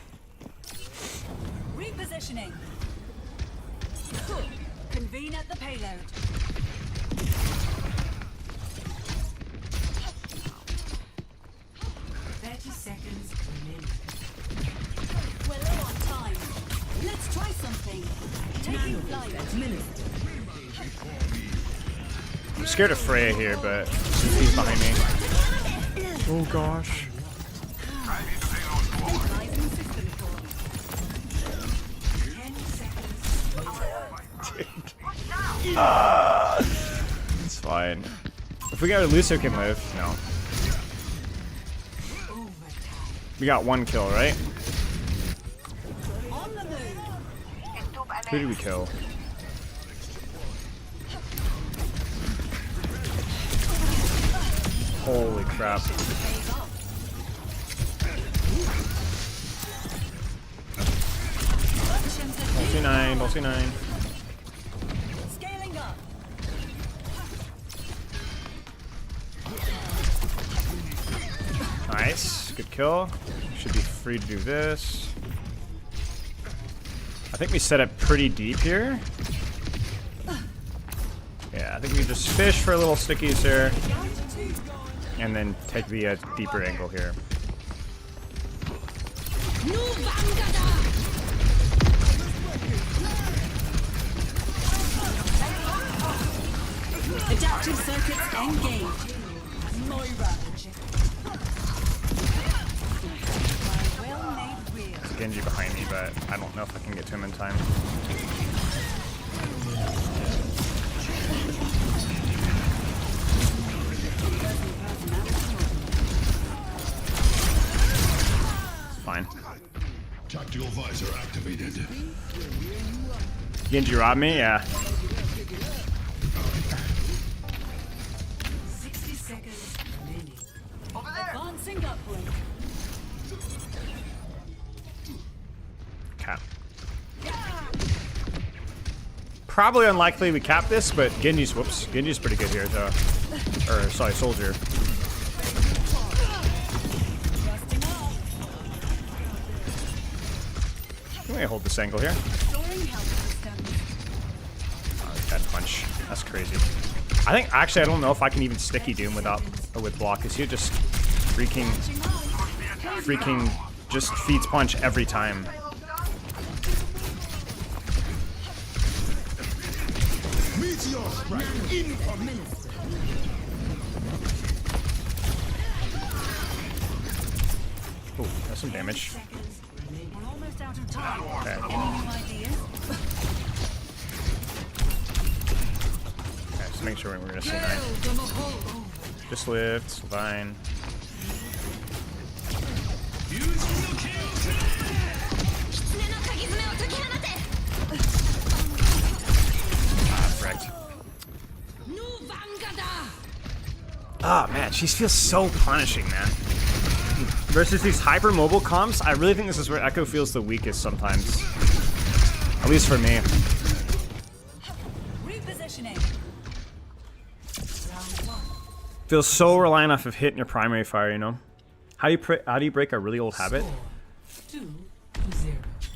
Repositioning. Convene at the payload. 30 seconds remaining. We're low on time. Let's try something. Taking flight. I'm scared of Freya here, but he's behind me. Oh gosh. Stabilizing system core. 10 seconds. It's fine. If we got a Lucio can live, no. We got one kill, right? On the move. Who did we kill? Holy crap. Don't see nine, don't see nine. Scaling up. Nice, good kill. Should be free to do this. I think we set up pretty deep here. Yeah, I think we just fish for little stickies here. And then take the deeper angle here. Adaptive circuits engaged. Moira. Well-made reel. There's Genji behind me, but I don't know if I can get to him in time. Fine. Tactical visor activated. Genji robbed me? Yeah. 60 seconds remaining. Advancing upward. Cap. Probably unlikely we cap this, but Genji's, whoops, Genji's pretty good here, so. Or, sorry, Soldier. Can we hold this angle here? Oh, that punch. That's crazy. I think, actually, I don't know if I can even sticky Doom without, or with block, because he just freaking, just feeds punch every time. Ooh, that's some damage. We're almost out of time. Okay. Any new ideas? Okay, just make sure we're gonna see 9. Just lift, it's fine. Ah, fricked. Ah, man, she feels so punishing, man. Versus these hyper mobile comps, I really think this is where Echo feels the weakest sometimes. At least for me. Repositioning. Feels so reliant off of hitting your primary fire, you know? How do you break a really old habit? 2-0.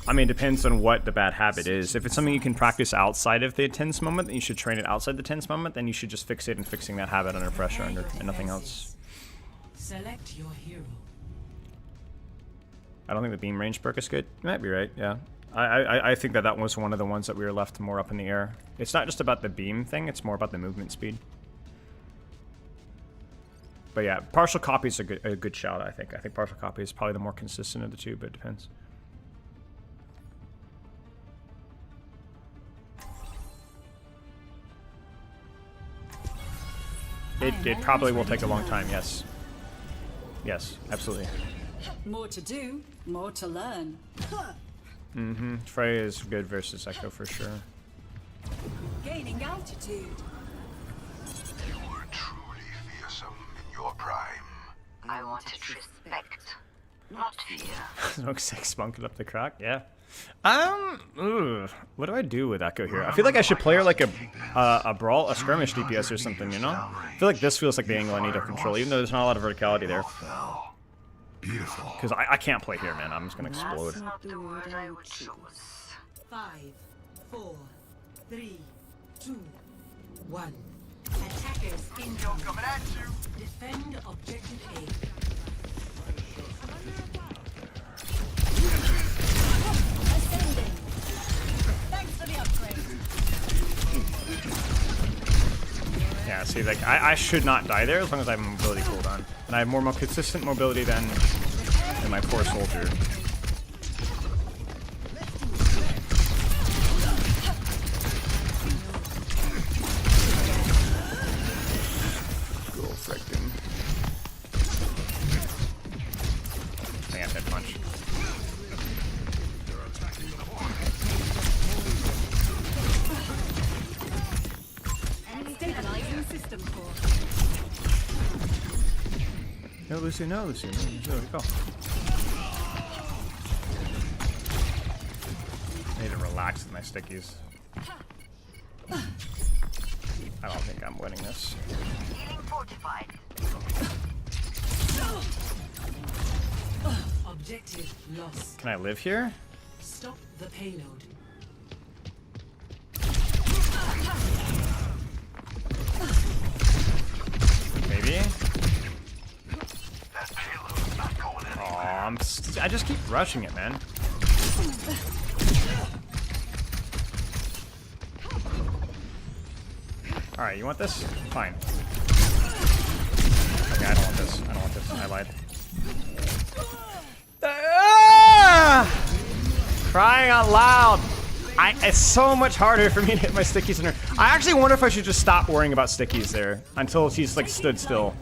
I mean, it depends on what the bad habit is. If it's something you can practice outside of the tense moment, then you should train it outside the tense moment, then you should just fixate on fixing that habit under pressure and nothing else. Select your hero. I don't think the beam range perk is good. You might be right, yeah. I think that was one of the ones that we were left more up in the air. It's not just about the beam thing, it's more about the movement speed. But yeah, partial copy is a good shout, I think. I think partial copy is probably the more consistent of the two, but it depends. It probably will take a long time, yes. Yes, absolutely. More to do, more to learn. Mm-hmm. Freya is good versus Echo for sure. Gaining altitude. You were truly fearsome in your prime. I wanted respect, not fear. Smoke 6 spunking up the crack, yeah. What do I do with Echo here? I feel like I should play her like a brawl, a skirmish DPS or something, you know? I feel like this feels like the angle I need to control, even though there's not a lot of verticality there. Beautiful. Because I can't play here, man. I'm just gonna explode. That's not the word I would choose. 5, 4, 3, 2, 1. Attackers incoming. Coming at you. Defend objective A. Ascending. Thanks for the upgrade. Yeah, see, like, I should not die there as long as I have a mobility cooldown. And I have more consistent mobility than my poor soldier. Cool, frick him. I got that punch. No, Lucy, no, Lucy. No, go. I need to relax with my stickies. I don't think I'm winning this. Healing fortified. Objective lost. Can I live here? Stop the payload. Maybe. That payload's not going anywhere. Oh, I just keep rushing it, man. All right, you want this? Fine. Okay, I don't want this. I don't want this. I lied. Ah! Crying out loud. It's so much harder for me to hit my stickies in her. I actually wonder if I should just stop worrying about stickies there until she's like stood still.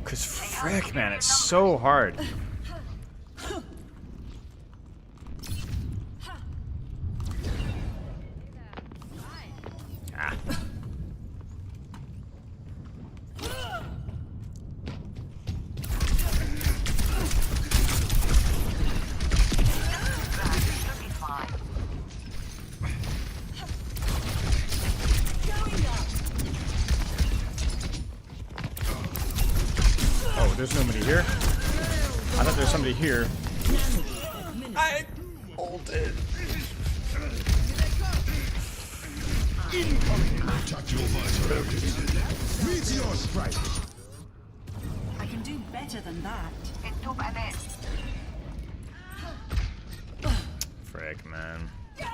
Cause frick, man, it's so hard. Ah. Oh, there's nobody here? I thought there's somebody here. I ulted. Tactical visor activated. Meteor strike. I can do better than that. It's top ahead. Frick, man. The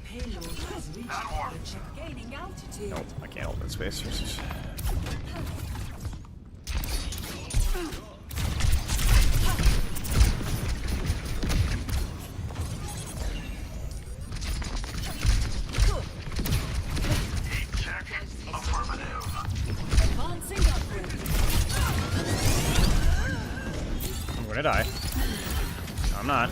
payload has reached the check. Gaining altitude. Nope, I can't ult in space versus. Advancing upward. I'm gonna die. No, I'm not.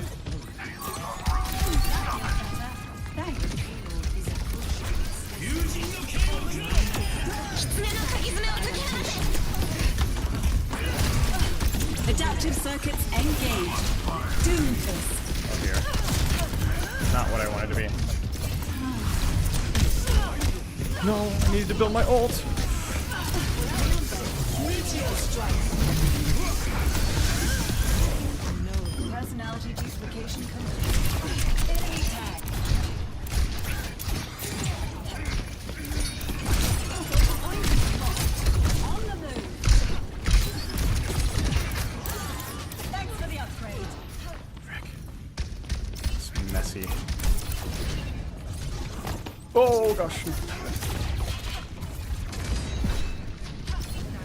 Adaptive circuits engaged. Doomfist. Up here. Not what I wanted to be. No, I needed to build my ult. Meteor strike. No. Personality duplication complete. Enemy tag. On the move. Thanks for the upgrade. Frick. It's messy. Oh gosh.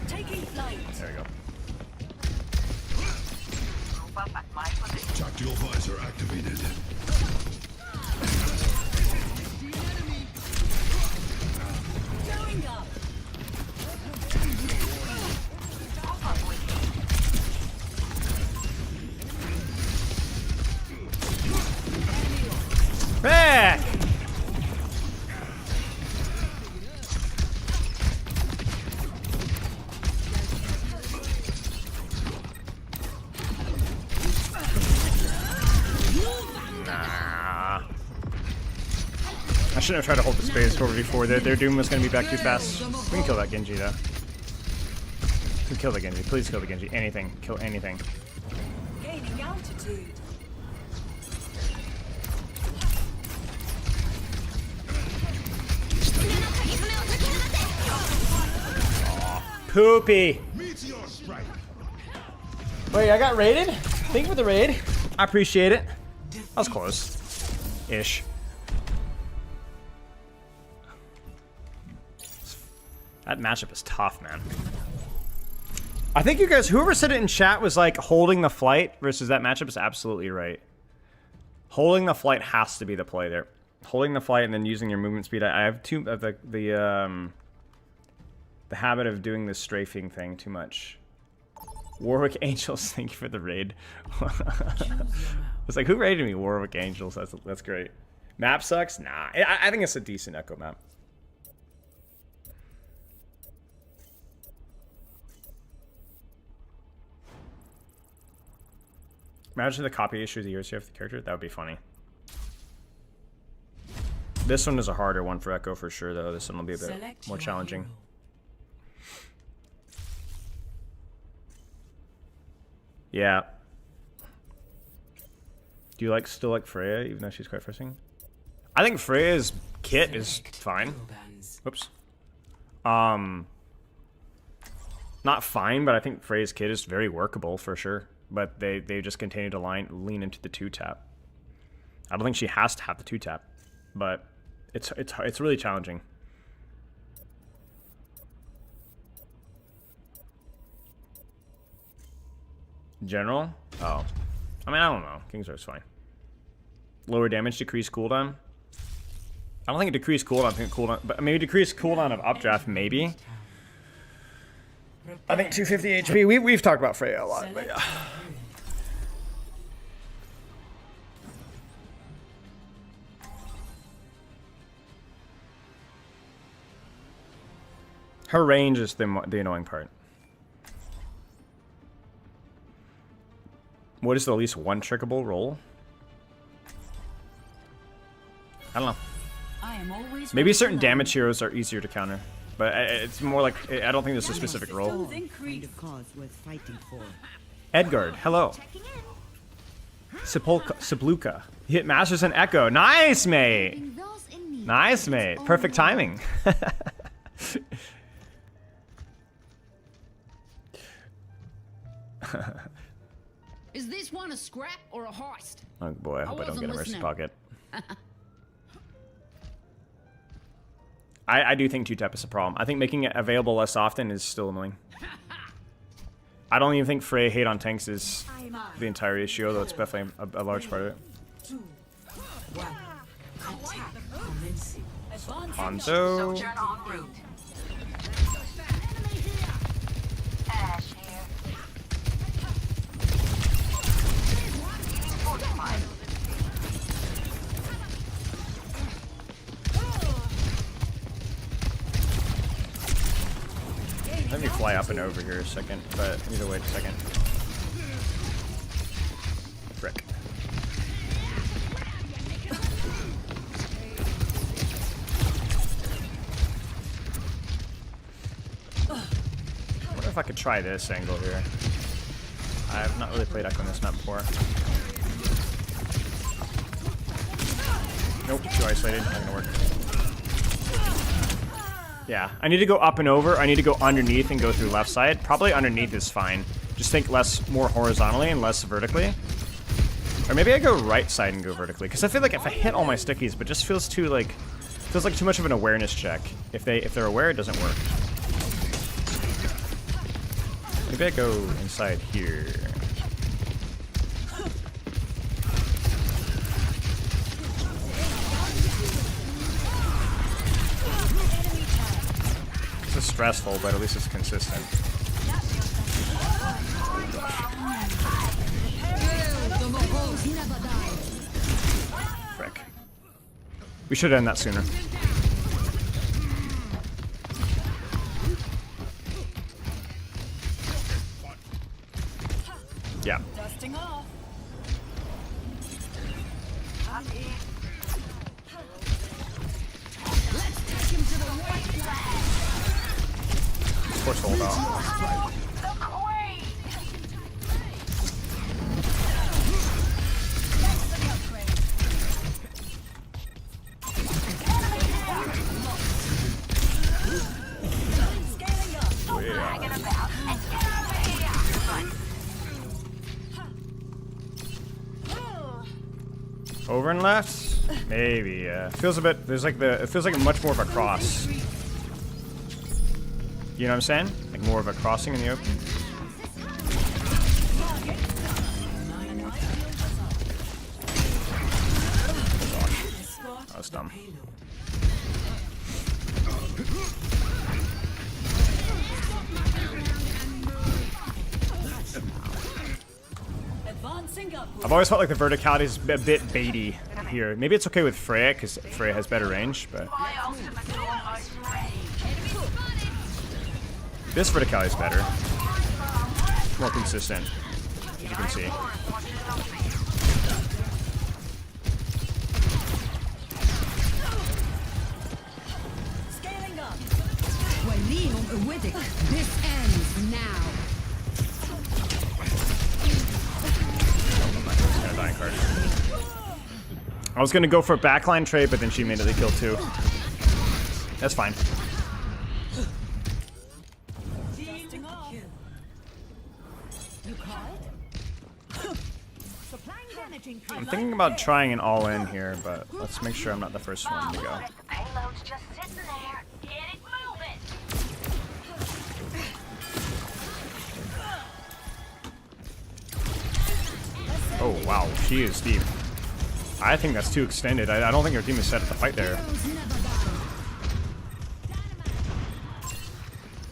Taking flight. There we go. Group up at my position. Tactical visor activated. Going up. Back! Nah. I shouldn't have tried to hold the space over before. Their doom was going to be back too fast. We can kill that Genji, though. We can kill the Genji. Please kill the Genji. Anything. Kill anything. Gaining altitude. Poopy. Meteor strike. Wait, I got raided? Thank you for the raid. I appreciate it. That was close. Ish. That matchup is tough, man. I think you guys, whoever said it in chat was like holding the flight versus that matchup is absolutely right. Holding the flight has to be the play there. Holding the flight and then using your movement speed. I have too of the habit of doing the strafing thing too much. Warwick Angels, thank you for the raid. It's like, who raided me? Warwick Angels. That's great. Map sucks? Nah. I think it's a decent Echo map. Imagine the copy issue of the years here of the character. That would be funny. This one is a harder one for Echo for sure, though. This one will be a bit more challenging. Yeah. Do you still like Freya, even though she's quite frustrating? I think Freya's kit is fine. Whoops. Not fine, but I think Freya's kit is very workable for sure. But they just continue to lean into the 2-tap. I don't think she has to have the 2-tap, but it's really challenging. General? Oh. I mean, I don't know. Kingsguard's fine. Lower damage, decrease cooldown. I don't think it decreased cooldown. I think cooldown, but maybe decrease cooldown of updraft, maybe. I think 250 HP. We've talked about Freya a lot, but yeah. Her range is the annoying part. What is the least one trickable roll? I don't know. Maybe certain damage heroes are easier to counter, but it's more like I don't think there's a specific role. Edgard, hello. Sabluka, hit masters and Echo. Nice, mate. Nice, mate. Perfect timing. Is this one a scrap or a heist? Oh boy, I hope I don't get a mercy pocket. I do think 2-tap is a problem. I think making it available less often is still annoying. I don't even think Freya hate on tanks is the entire issue, although it's definitely a large part of it. Hanzo. Let me fly up and over here a second, but I need to wait a second. Frick. I wonder if I could try this angle here. I have not really played Echo on this map before. Nope, too isolated, not gonna work. Yeah, I need to go up and over. I need to go underneath and go through left side. Probably underneath is fine. Just think more horizontally and less vertically. Or maybe I go right side and go vertically. Because I feel like if I hit all my stickies, but just feels too like too much of an awareness check. If they're aware, it doesn't work. Maybe I go inside here. It's stressful, but at least it's consistent. Frick. We should end that sooner. Yeah. Dusting off. Let's take him to the white flag. Force hold out. Over and left? Maybe, yeah. Feels a bit, it feels like much more of a cross. You know what I'm saying? Like more of a crossing in the open. Gosh. That was dumb. I've always felt like the verticality is a bit baity here. Maybe it's okay with Freya, because Freya has better range, but... This verticality is better. More consistent, as you can see. with it. This ends now. Gonna die in card. I was gonna go for a backline trade, but then she immediately killed 2. That's fine. I'm thinking about trying an all-in here, but let's make sure I'm not the first one to go. The payload's just sitting there. Get it moving. Oh wow, she is deep. I think that's too extended. I don't think her team is set up to fight there.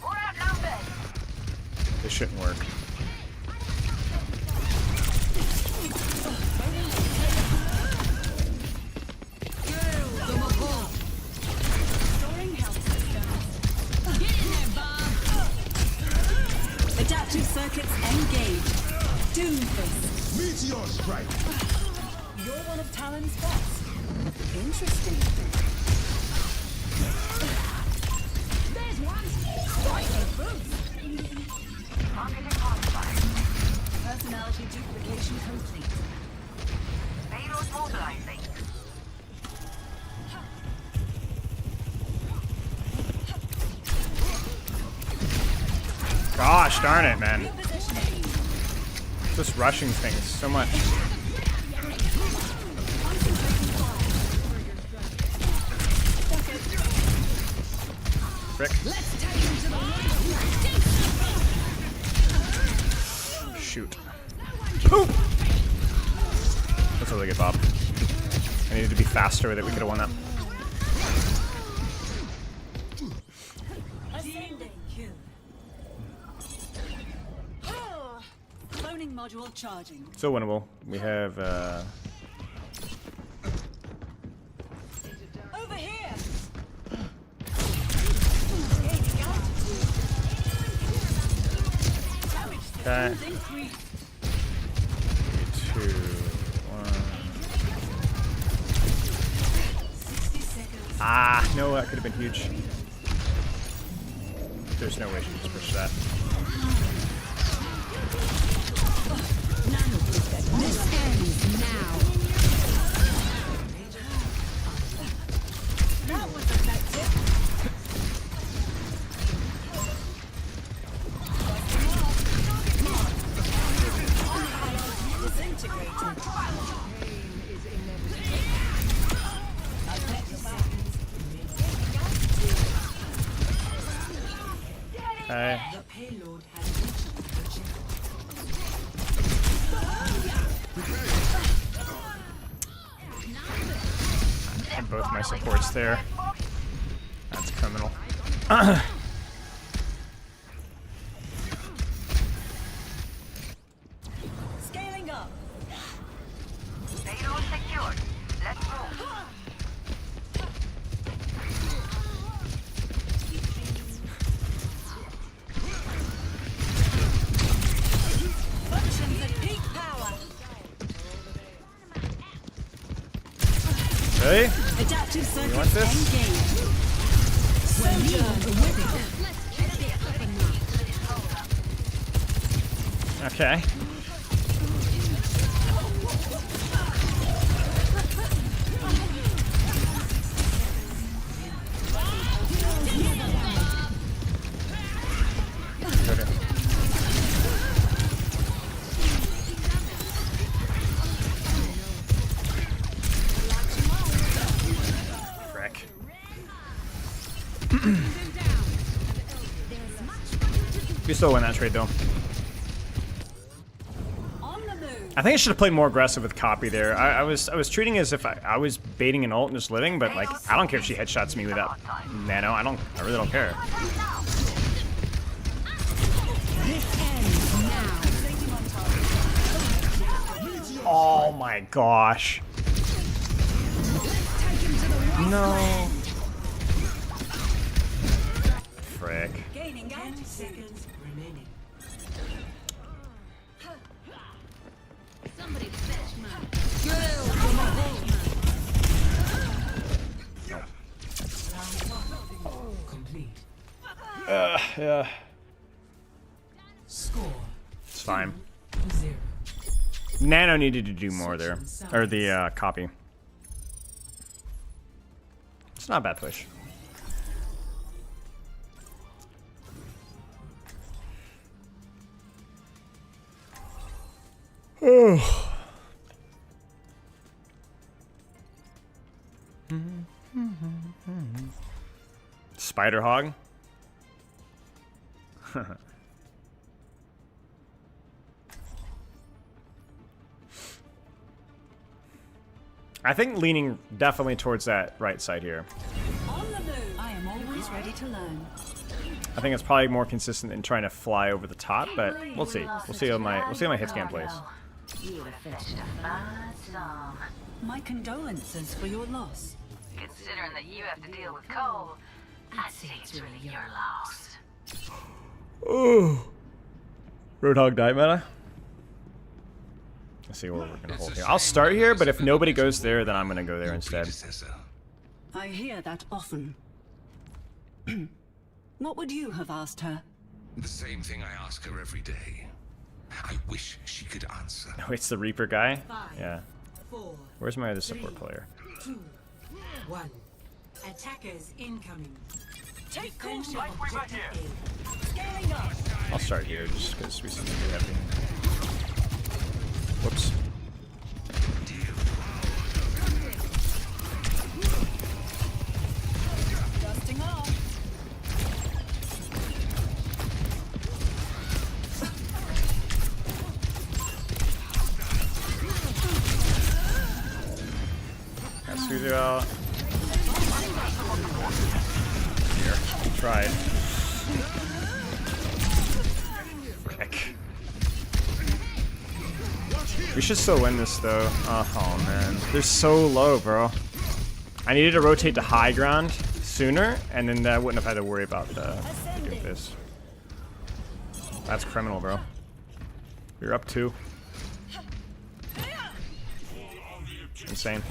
We're outnumbered. This shouldn't work. Adaptive circuits engaged. Doomfist. Meteor strike. You're one of Talon's best. Interesting. There's one. Targeting modified. Personality duplication complete. Payload mobilizing. Gosh darn it, man. Just rushing things so much. Frick. Shoot. Boom! That's a really good bob. I needed to be faster that we could have won that. Cloning module charging. So winnable. We have Over here. okay. 3, 2, 1. Ah, no, that could have been huge. There's no way she just pushed that. This ends now. That was effective. Disintegrated. Okay. The payload has reached the chip. And both my supports there. That's criminal. Scaling up. Payload secured. Let's move. Functions at peak power. Really? Adaptive You want circuits this? engaged. Sombra with it. Okay. Okay. Frick. We still win that trade though. On the move. I think I should have played more aggressive with copy there. I was treating it as if I was baiting an ult and just living, but like I don't care if she headshots me with that nano. I really don't care. This ends now. Oh my gosh. No. Frick. Gaining 10 seconds remaining. Somebody fetch man. Complete. Yeah. Score It's fine. 0. Nano needed to do more there. Or the copy. It's not a bad push. Spider Hog. I think leaning definitely towards that right side here. On the move. I am always ready to learn. I think it's probably more consistent than trying to fly over the top, but we'll see. We'll see how my hit scan plays. You have finished a fine song. My condolences for your loss. Considering that you have to deal with Cole, I'd say it's really your loss. Oh. Roadhog die meta. Let's see where we're gonna hold here. I'll start here, but if nobody goes there, then I'm gonna go there instead. I hear that often. What would you have asked her? The same thing I ask her every day. I wish she could answer. Oh, it's the Reaper guy? 5, Yeah. 4, Where's my other support player? 2, 1. Attackers incoming. Take caution. Scaling up. I'll start here just because we seem to be heavy. Whoops. Dusting off. That's who's out. Here, tried. Frick. We should still win this though. Oh man, they're so low, bro. I needed to rotate to high ground sooner, and then I wouldn't have had to worry about doing this. That's criminal, bro. You're up 2. Insane.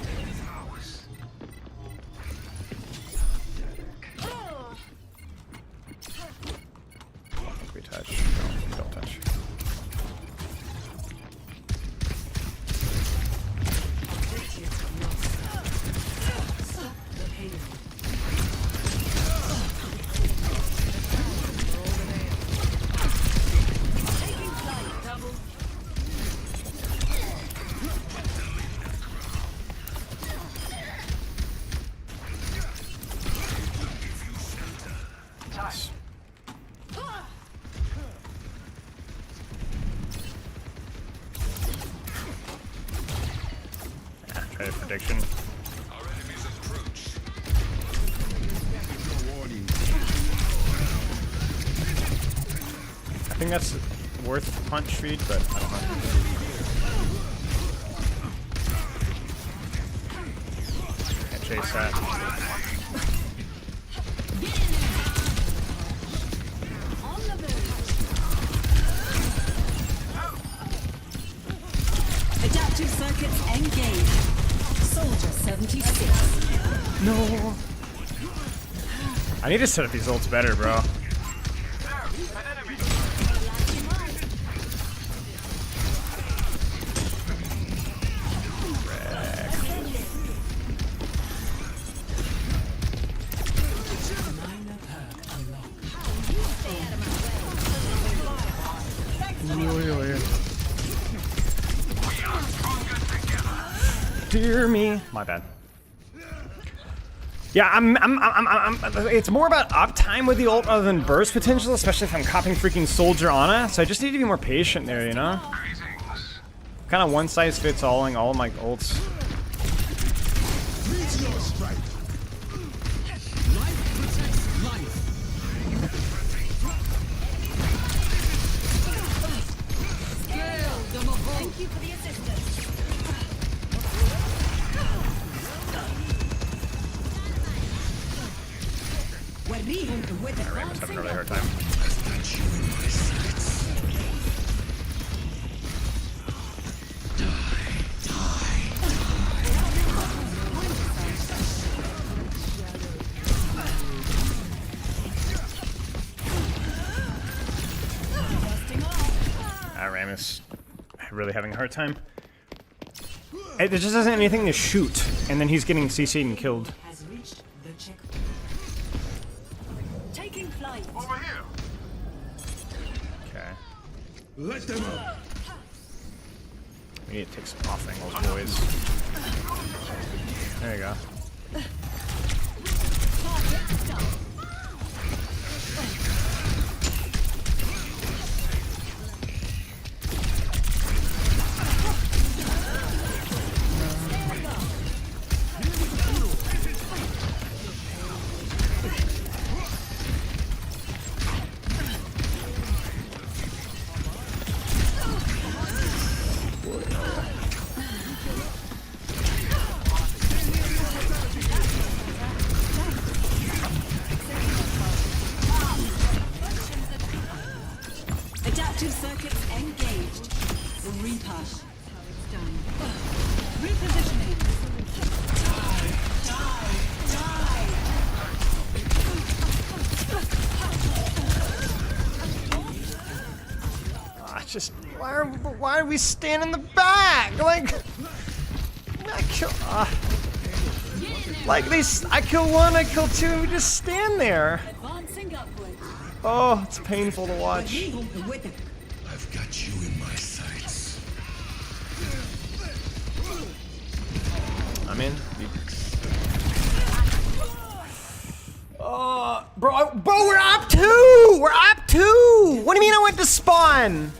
We touch. No, don't touch. Nice. Yeah, try a prediction. Our enemies approach. I think that's worth punch speed, but I don't know. Can't chase that. Adaptive circuits engaged. Soldier 76. No. I need to set up these ults better, bro. Dear me. My bad. Yeah, it's more about uptime with the ult other than burst potential, especially if I'm copying freaking Soldier Ana. So I just need to be more patient there, you know? Kind of one size fits all in all of my ults. Thank you for the assistance. Raymond's having a really hard time. Ram is really having a hard time. There just isn't anything to shoot, and then he's getting CC'd and killed. Has reached the checkpoint. Taking flight. Over here. Okay. Let them up. We need to take some off angles, boys. There you go. Adaptive circuits engaged. Reaper. Repositioning. Just why are we standing in the back? Like I kill like these. I kill one, I kill two, and we just stand there. Advancing upward. Oh, it's painful to watch. I've got you in my sights. I'm in. Bro, we're up two! We're up two! What do you mean I went to spawn?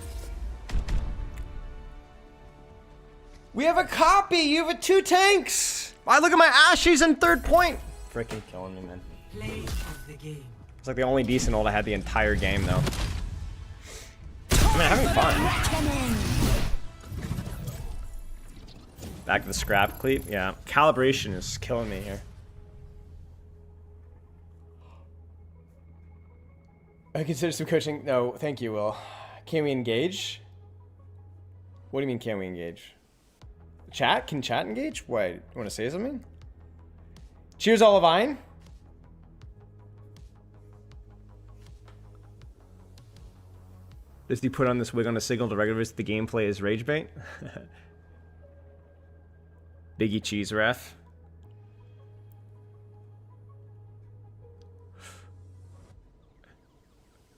We have a copy! You have a 2 tanks! I look at my Ashes in 3rd point! Freaking killing me, man. Play of the game. It's like the only decent ult I had the entire game, though. I mean, having fun. Back to the scrap cleat. Yeah, calibration is killing me here. I consider some coaching. No, thank you, Will. Can we engage? What do you mean, can we engage? Chat? Can chat engage? What? You want to say something? Cheers, Olivine. Does he put on this wig on a signal to regular the gameplay is rage bait? Biggie cheese ref.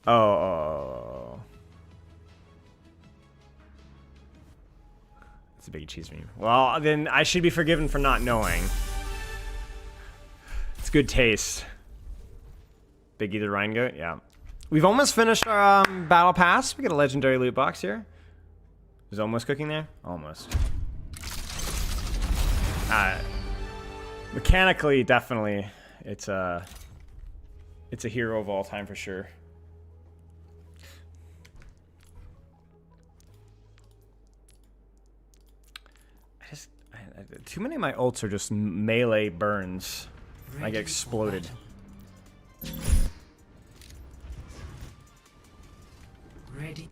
Oh. It's a big cheese meme. Well, then I should be forgiven for not knowing. It's good taste. Biggie the Rhine Goat, yeah. We've almost finished our battle pass. We got a legendary loot box here. Is almost cooking there? Almost. Mechanically, definitely, it's a hero of all time for sure. Too many of my ults are just melee burns. I get exploded. Ready.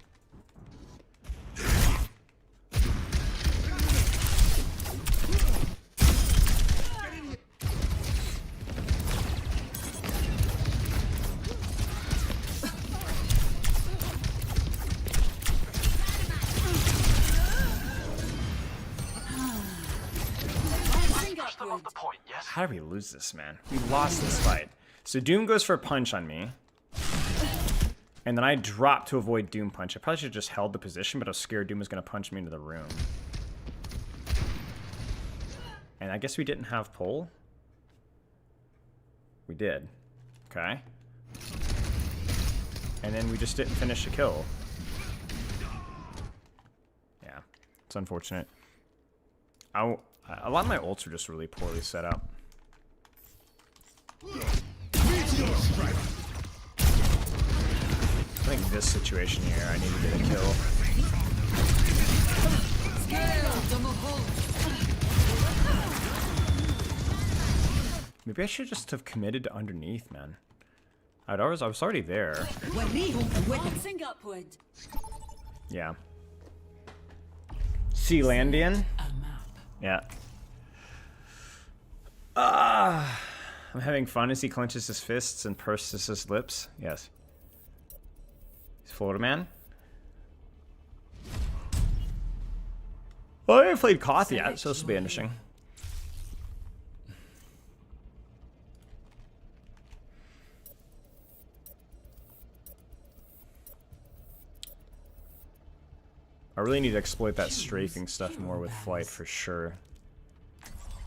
How did we lose this, man? We lost this fight. So Doom goes for a punch on me. And then I drop to avoid Doom punch. I probably should have just held the position, but I was scared Doom was going to punch me into the room. And I guess we didn't have pull. We did. Okay. And then we just didn't finish the kill. Yeah. It's unfortunate. A lot of my ults are just really poorly set up. I think this situation here, I need to get a kill. Maybe I should just have committed to underneath, man. I was already there. Advancing upward. Yeah. Sealandian? Yeah. I'm having fun as he clenches his fists and purses his lips. Yes. He's Florida man. Well, I haven't played Koth yet, so this will be interesting. I really need to exploit that strafing stuff more with flight for sure.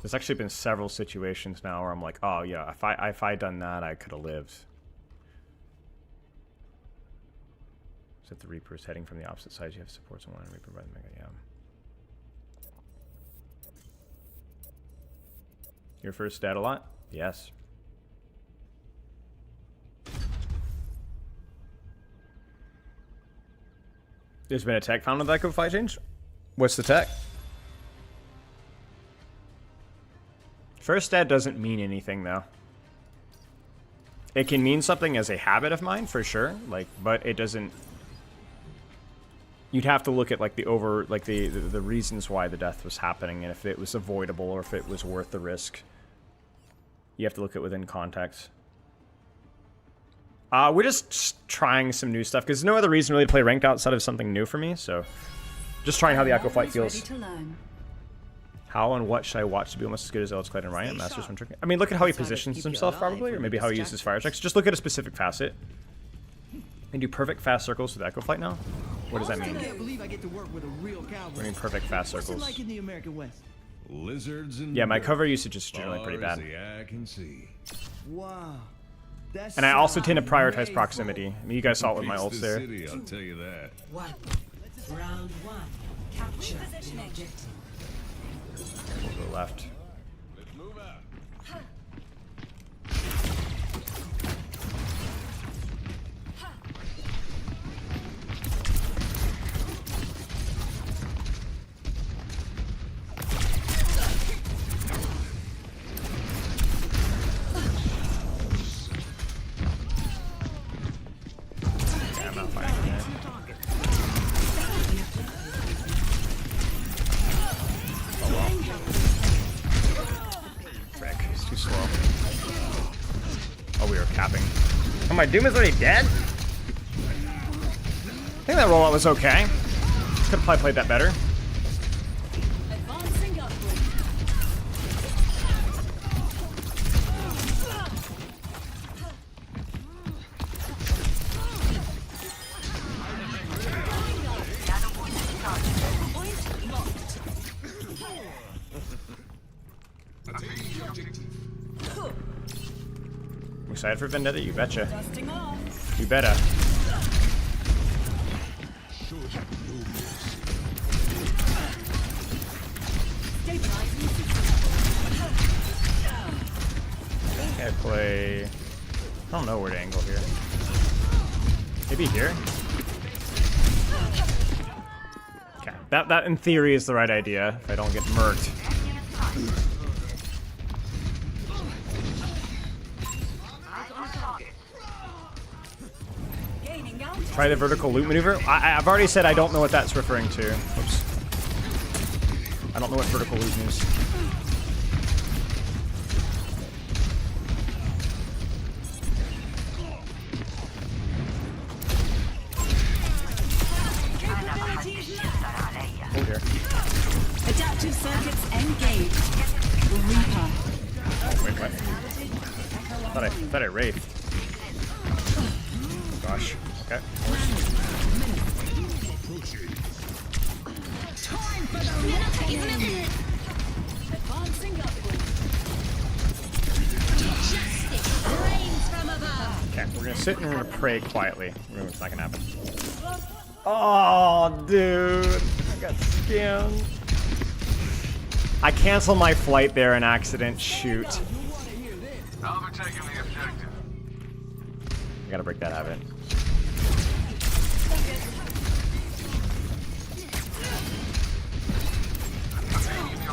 There's actually been several situations now where I'm like, oh yeah, if I done that, I could have lived. Set the Reapers heading from the opposite side. You have supports on one and Reaper by the Mega. Yeah. Your first dead a lot? Yes. There's been a tech found with Echo Fight change? What's the tech? First dead doesn't mean anything though. It can mean something as a habit of mine for sure, like, but it doesn't. You'd have to look at like the reasons why the death was happening and if it was avoidable or if it was worth the risk. You have to look at within context. We're just trying some new stuff because there's no other reason really to play ranked outside of something new for me. So, just trying how the Echo Fight feels. How and what should I watch to be almost as good as Ellis Clyde and Ryan? Masters from Trick. I mean, look at how he positions himself probably, or maybe how he uses fire checks. Just look at a specific facet. And do perfect fast circles with Echo Flight now? What does that mean? I can't believe I get to work with a real cowboy. I mean perfect fast What's it circles. like in the American West? Lizards and Yeah, my cover usage is generally pretty bad. I can see. Wow. That's And I also tend to so prioritize amazing. proximity. I mean, you guys saw it with my ults there. City, I'll tell you that. Round one. Capture the objective. We'll go left. Let's move out. Yeah, I'm not fighting there. Oh well. Frick, he's too slow. Oh, we are capping. Oh, my Doom is already dead? I think that rollout was okay. Could have probably played that better. Advancing upward. I'm excited for Vendetta, you betcha. Dusting off. You better. Stabilizing I play. I don't know where to angle here. Maybe here? Okay. That in theory is the right idea if I don't get murked. gaining out. Try the vertical loop maneuver. I've already said I don't know what that's referring to. Oops. I don't know what vertical loop means. Oh dear. Adaptive circuits engaged. Reaper. Oh, wait, what? Thought I wraithed. Gosh. Okay. Advancing upward. Okay, we're gonna sit and we're gonna pray quietly. It's not gonna happen. Oh, dude. I got scammed. I canceled my flight there in accident. Shoot. Overtaking the objective. I gotta break that habit.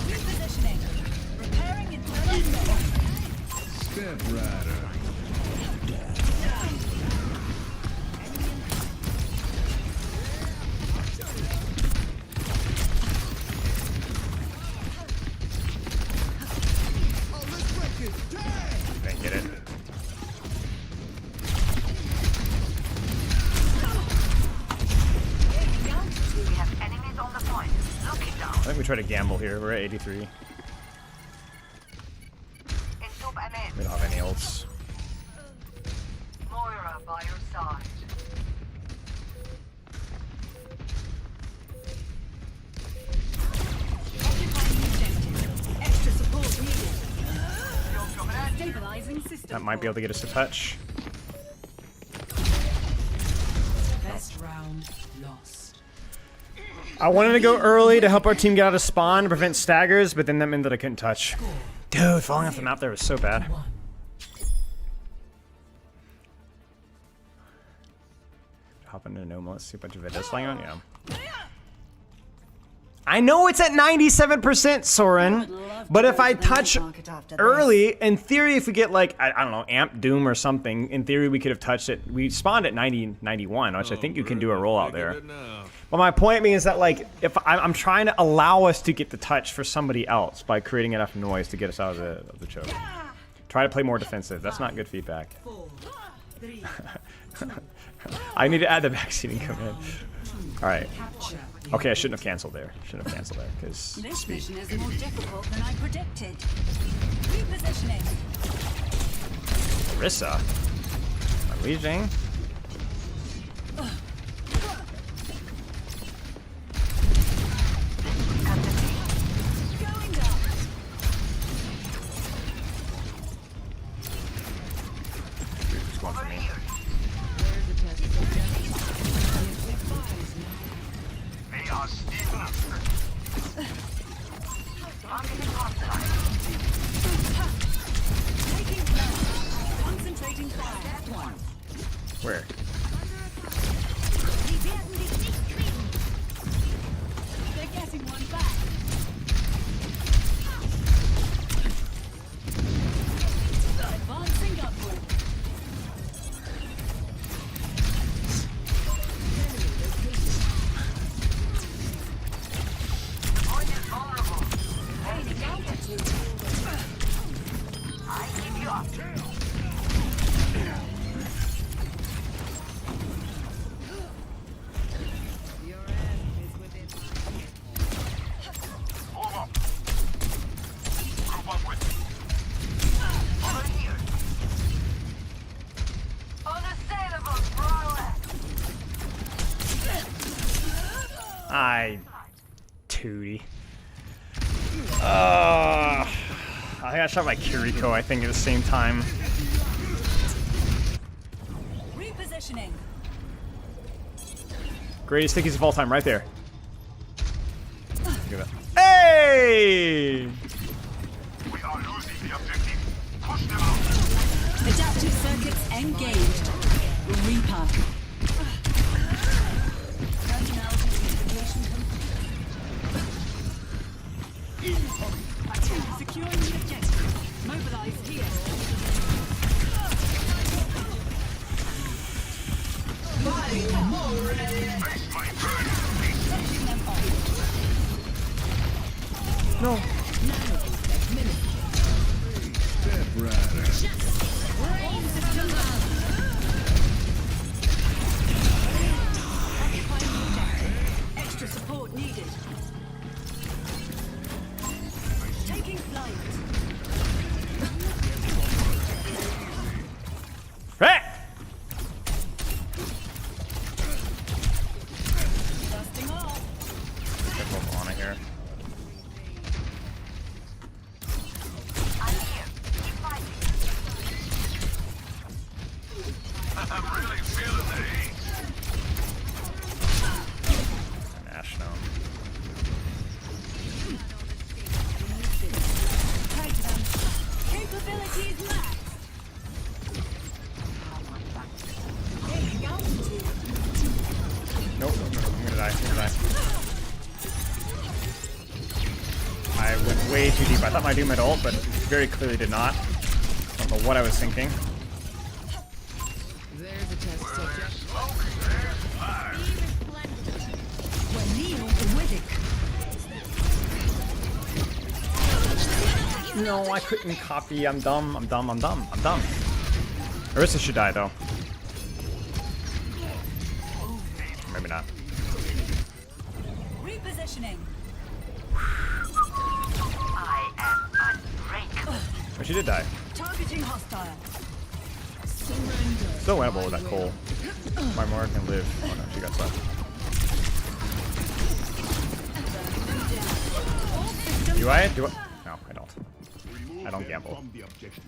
Repositioning. Repairing internal. Step rider. Didn't get it. We have enemies on the point. Looking down. I think we try to gamble here. We're at 83. We don't have any ults. Moira by your side. Extra support needed. Stabilizing system. That might be able to get us a touch. Best round lost. I wanted to go early to help our team get out of spawn to prevent staggers, but then that meant that I couldn't touch. Dude, falling off the map there was so bad. Hop into Noma, let's see a bunch of videos flying on. Yeah. I know it's at 97%, Soren, but if I touch early, in theory, if we get like, I don't know, Amp Doom or something, in theory, we could have touched it. We spawned at 90, 91, which I think you can do a rollout there. But my point being is that, like, if I'm trying to allow us to get the touch for somebody else by creating enough noise to get us out of the choke. Try to play more defensive. That's not good feedback. I need to add the backseating command. All right. Okay, I shouldn't have canceled there. Shouldn't have canceled there because This mission is more difficult than I predicted. Repositioning. Rissa. Am I leaving? Going down. It's going for me. Concentrating fire. Where? They're getting one back. Advancing upward. Tootie. I think I shot my Kiriko, I think, at the same time. Repositioning. Greatest stickies of all time, right there. Look at that. Hey! We are losing the objective. Push them out. Adaptive circuits engaged. Reaper. Personality verification complete. Securing the objective. Mobilized here. No. Extra support needed. Taking flight. Hey! Dusting off. Careful on here. I'm really feeling the heat. Ash now. Capabilities max. Gaining altitude. Nope, I'm gonna die. I'm gonna die. I went way too deep. I thought my Doom had ult, but very clearly did not. Don't know what I was thinking. There's a test subject. No, I couldn't copy. I'm dumb. I'm dumb. I'm dumb. I'm dumb. Orisa should die though. Maybe not. Repositioning. I am unbreakable. Oh, she did die. Targeting hostile. Still winnable with that Cole. My Mora can live. Oh no, she got stuck. Do I? Do I? No, I don't. I don't gamble. From the objective.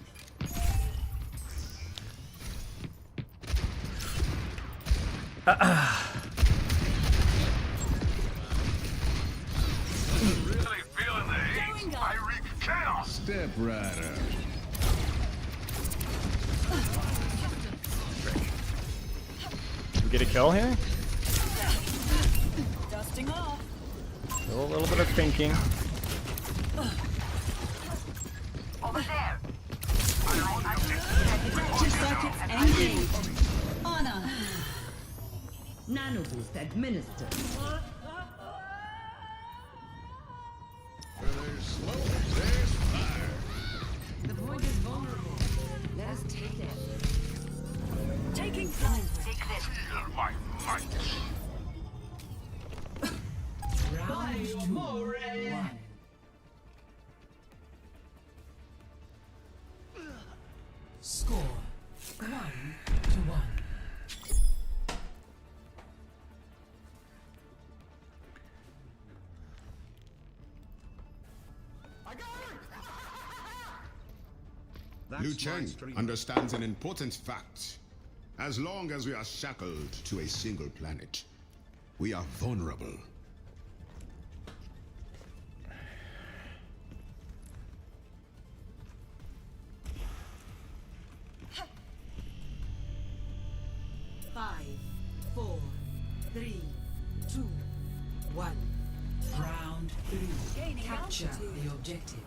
Really feeling the heat? I wreak chaos. Step rider. Did we get a kill here? Dusting off. Still a little bit of thinking. Over there. Detective circuits engaged. Honor. Nano boost administered. Where there's smoke, there's fire. The point is vulnerable. Let us take it. Taking flight. Take this. Feel my might. Score 1-1. That's Liu my Cheng stream. understands an important fact. As long as we are shackled to a single planet, we are vulnerable. Five, 4, 3, 2, 1. Round 3. Capture the objective.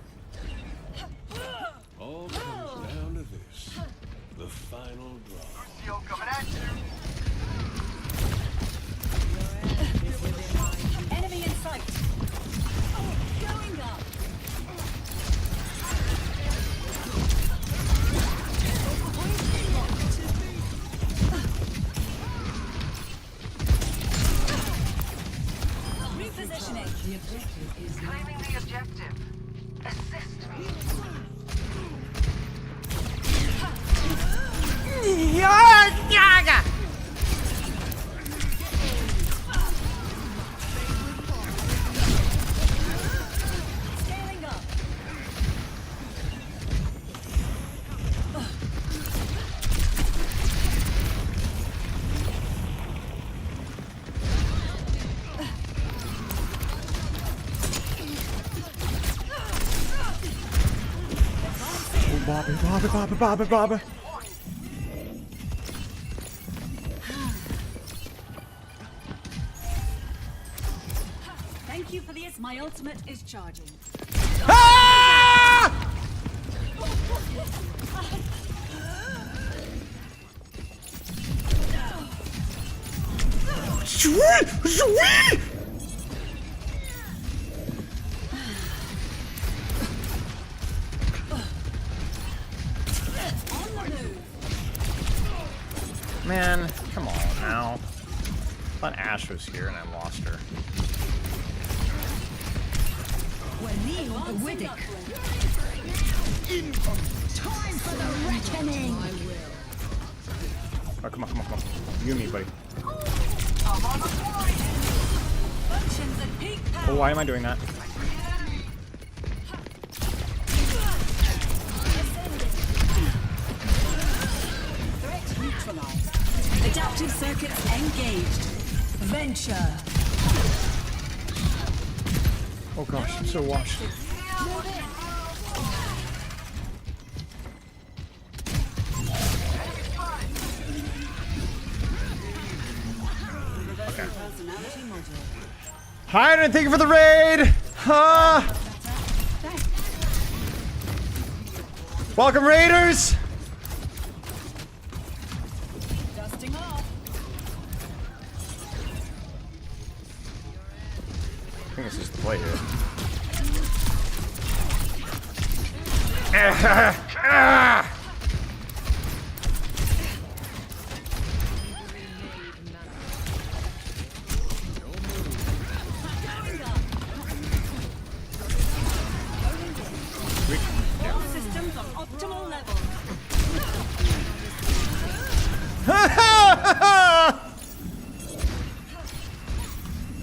All comes down to this. The final draw. Lucio coming at you. Enemy in sight. Going up. Repositioning. The objective is Claiming the objective. Assist me. Scaling up. Bobby. Thank you for this. My ultimate is charging. On the move. Man, come on now. I thought Ash was here and I lost her. Advancing upward. Time for the reckoning. Oh, come on. You and me, buddy. Functions at peak power. Oh, why am I doing that? Threat neutralized. Adaptive circuits engaged. Venture. Oh gosh, I'm so washed. Okay. Personality module. Hi, and thank you for the raid! Welcome, Raiders! Dusting off. I think it's just the play here.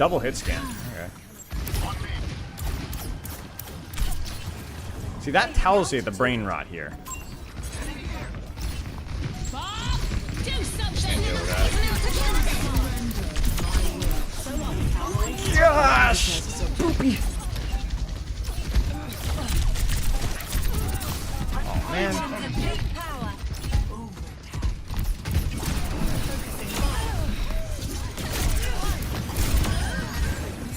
double hit scan. Okay. See, that tells you the brain rot here. Gosh! Poopy! Oh, man.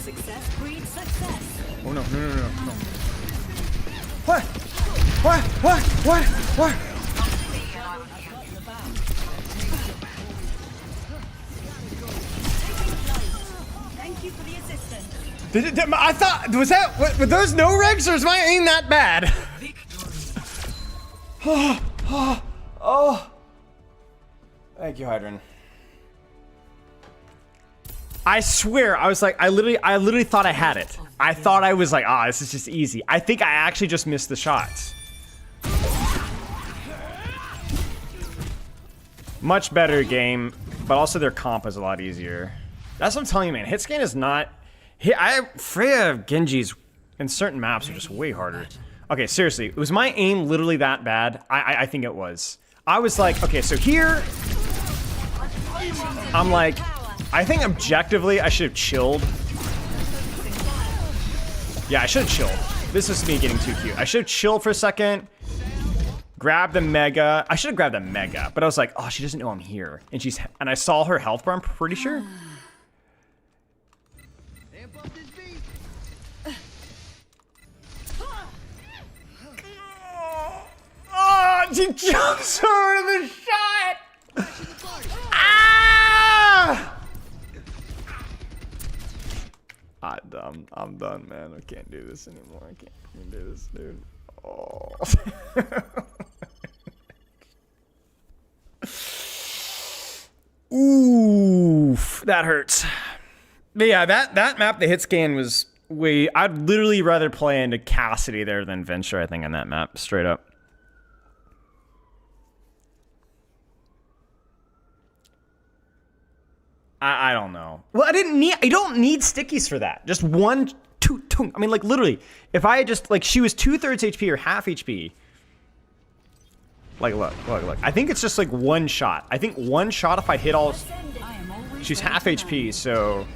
Success breeds success. Oh, no, no. What? What? Thank you for the assistance. I thought, was that, were those no regs or is my aim that bad? Oh. Thank you, Hydron. I swear, I was like, I literally thought I had it. I thought I was like, this is just easy. I think I actually just missed the shots. Much better game, but also their comp is a lot easier. That's what I'm telling you, man. Hit scan is not... Freya Genji's in certain maps are just way harder. Okay, seriously, was my aim literally that bad? I think it was. I was like, okay, so here... I'm like, I think objectively I should have chilled. Yeah, I should have chilled. This is me getting too cute. I should have chilled for a second. Grab the mega. I should have grabbed the mega, but I was like, oh, she doesn't know I'm here. And I saw her health bar, I'm pretty sure. Oh, she jumps over the shot! Ah! I'm done, man. I can't do this anymore. I can't do this, dude. Oh. Oof, that hurts. But yeah, that map, the hit scan was way... I'd literally rather play into Cassidy there than Venture, I think, on that map, straight up. I don't know. Well, I don't need stickies for that. Just one, two. I mean, like, literally, if I had just, like, she was 2/3 HP or half HP. Like, look. I think it's just, like, one shot. I think one shot if I hit all... She's half HP, so...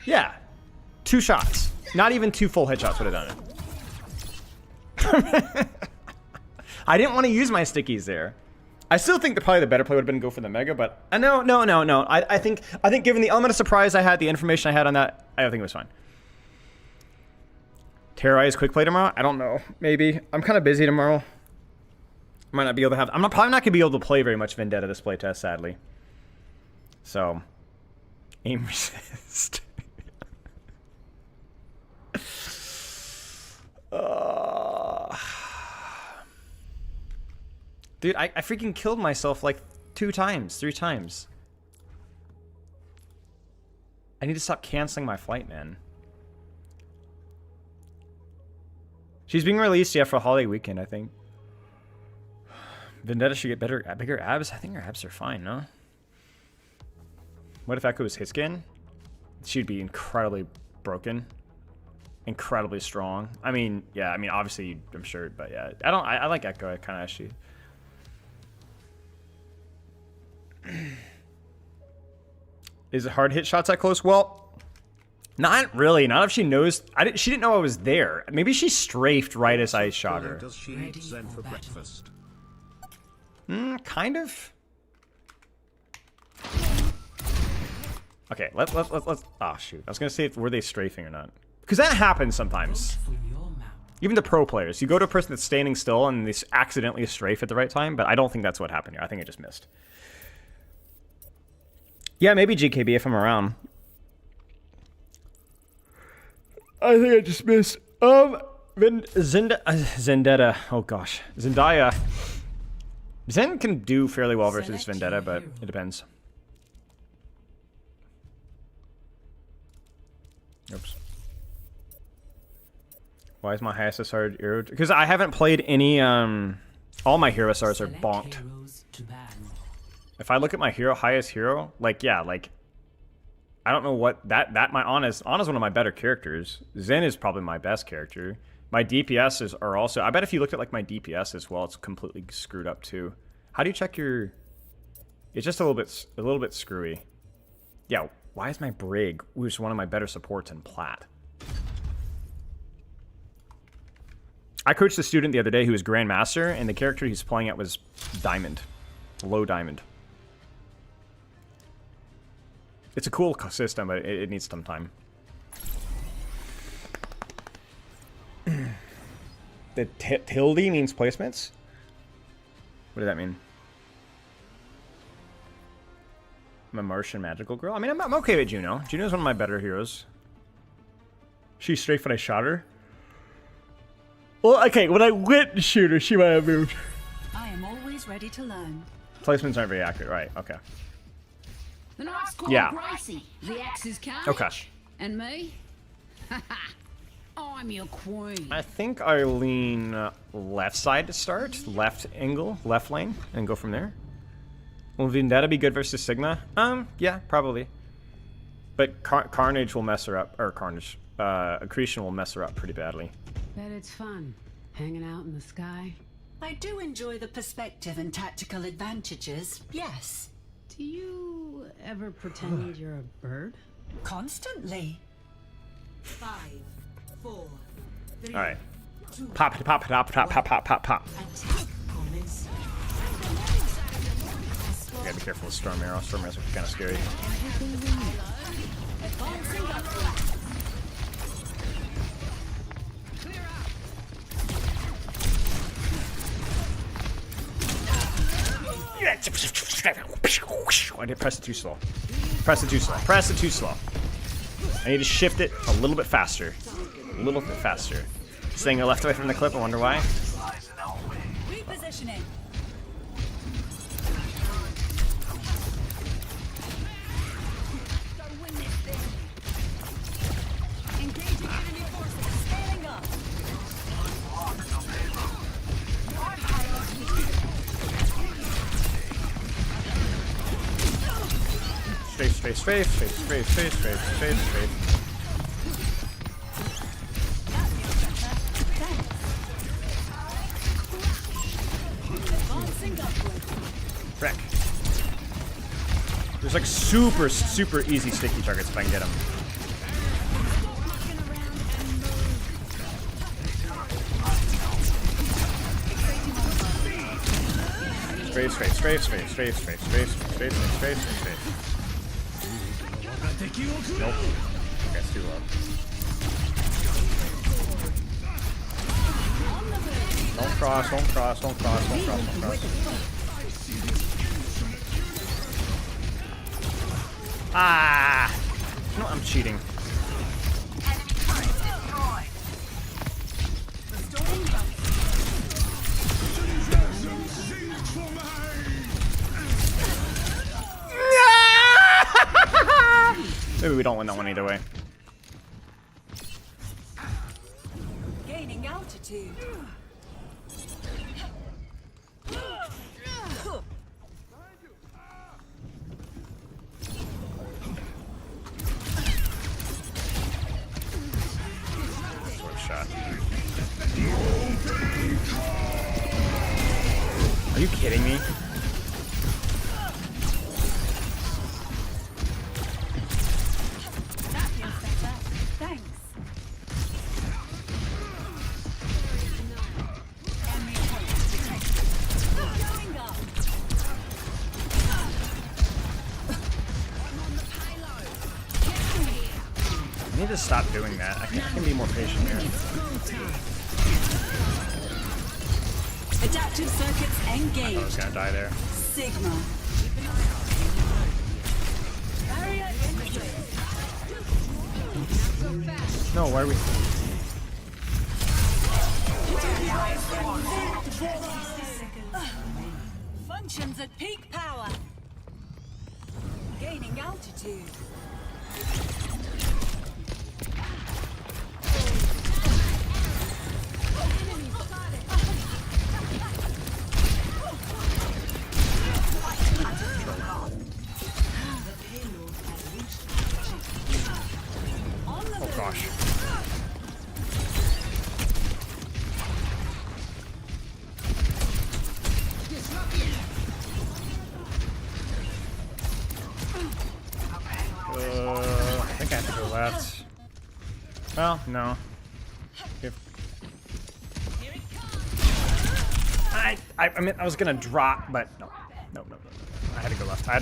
Yeah. 2 shots. Not even 2 full headshots would have done it. I didn't want to use my stickies there. I still think that probably the better play would have been to go for the mega, but no. I think given the element of surprise I had, the information I had on that, I think it was fine. Terrorize quick play tomorrow? I don't know. Maybe. I'm kind of busy tomorrow. Might not be able to have... probably not going to be able to play very much Vendetta this playtest, sadly. So, aim resist. Dude, I freaking killed myself like 3 times. I need to stop canceling my flight, man. She's being released, yeah, for a holiday weekend, I think. Vendetta should get bigger abs. I think her abs are fine, no? What if Echo was hit skin? She'd be incredibly broken. Incredibly strong. I mean, yeah, obviously, I'm sure, but yeah. I like Echo, I kind of actually... Is it hard to hit shots that close? Well, not really. Not if she knows. She didn't know I was there. Maybe she strafed right as I shot her. Does she eat Zen for breakfast? Kind of. Okay, let's. Oh shoot! I was gonna say were they strafing or not? Because that happens sometimes. Even the pro players, you go to a person that's standing still and they accidentally strafe at the right time. But I don't think that's what happened here. I think it just missed. Yeah, maybe GKB if I'm around. I think I just missed. Zendetta. Oh gosh, Zendaya. Zen can do fairly well versus Vendetta, but it depends. Oops. Why is my highest SR hero? Because I haven't played any. All my hero SRs are bonked. If I look at my highest hero, like, yeah, like, I don't know what that my Ana's one of my better characters. Zen is probably my best character. My DPSs are also. I bet if you looked at like my DPS as well, it's completely screwed up too. How do you check your? It's just a little bit screwy. Yeah. Why is my Brig, who's one of my better supports, in plat? I coached a student the other day who was Grandmaster, and the character he's playing at was Diamond, low Diamond. It's a cool system, but it needs some time. The tilde means placements? What does that mean? I'm a Martian magical girl? I mean, I'm okay with Juno. Juno's one of my better heroes. She's straight when I shot her. Well, okay, when I went to shoot her, she might have moved. I am always ready to learn. Placements aren't very accurate, right? Okay. The knight's called Yeah. Gracie. The axe is Carnage. Okay. And me? I'm your queen. I think I lean left side to start, left angle, left lane, and go from there. Will Vendetta be good versus Sigma? Yeah, probably. But Carnage will mess her up, or Carnage, Accretion will mess her up pretty badly. Bet it's fun, hanging out in the sky. I do enjoy the perspective and tactical advantages, yes. Do you ever pretend you're a bird? Constantly. 5, 4, 3. All right. Pop, pop, pop, pop, pop, pop, pop, pop. Attack, opponents. You gotta be careful with Storm Arrow. Storm Arrows are kind of scary. Advancing upward. I did press it too slow. Press it too slow. Press it too slow. I need to shift it a little bit faster. A little bit faster. Staying left away from the clip, I wonder why. Repositioning. Engaging enemy forces. Scaling up. Straight. Advancing upward. Wreck. There's like super easy sticky targets if I can get them. Straight. Nope. Okay, it's too low. Don't cross. Ah! No, I'm cheating. Maybe we don't win that one either way. Gaining altitude. Sword shot. Are you kidding me? That feels better. Thanks. Enemy turret detected. Going up. I need to stop doing that. I can be more patient here. Adaptive circuits I engaged. was gonna die there. Sigma. Barrier in place. No, why are we? Functions at peak power. Gaining altitude. The payload has reached gosh. I think I have to go left. Well, no. I mean, I was gonna drop, but no. I had to go left. I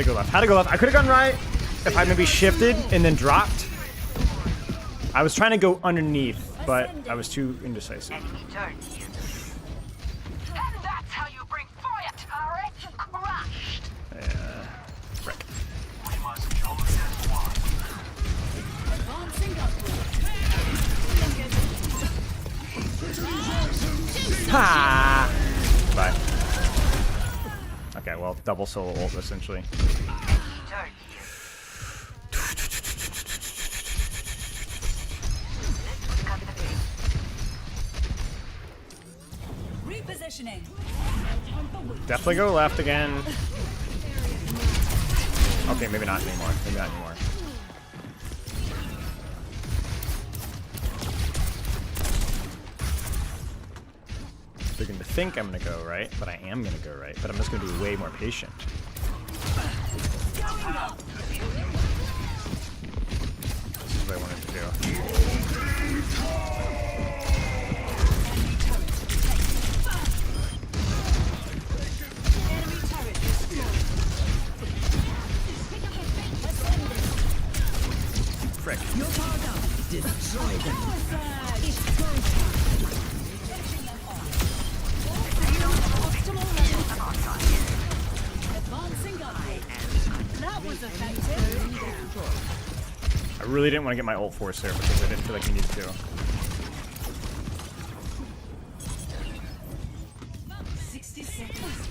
could have gone right if I maybe shifted and then dropped. I was trying to go underneath, but I was too indecisive. Enemy turret here. And that's how you bring fire turret crushed. Frick. We must join as one. Advancing upward. Ha! Bye. Okay, well, double solo ult essentially. Turret here. This cut the pace. Repositioning. Definitely go left again. Okay, maybe not anymore. They're going to think I'm going to go right, but I am going to go right. But I'm just going to be way more patient. This is what I wanted to do. Frick. Destroy them. That was effective. I really didn't want to get my ult force there because I didn't feel like we needed to. 60 seconds.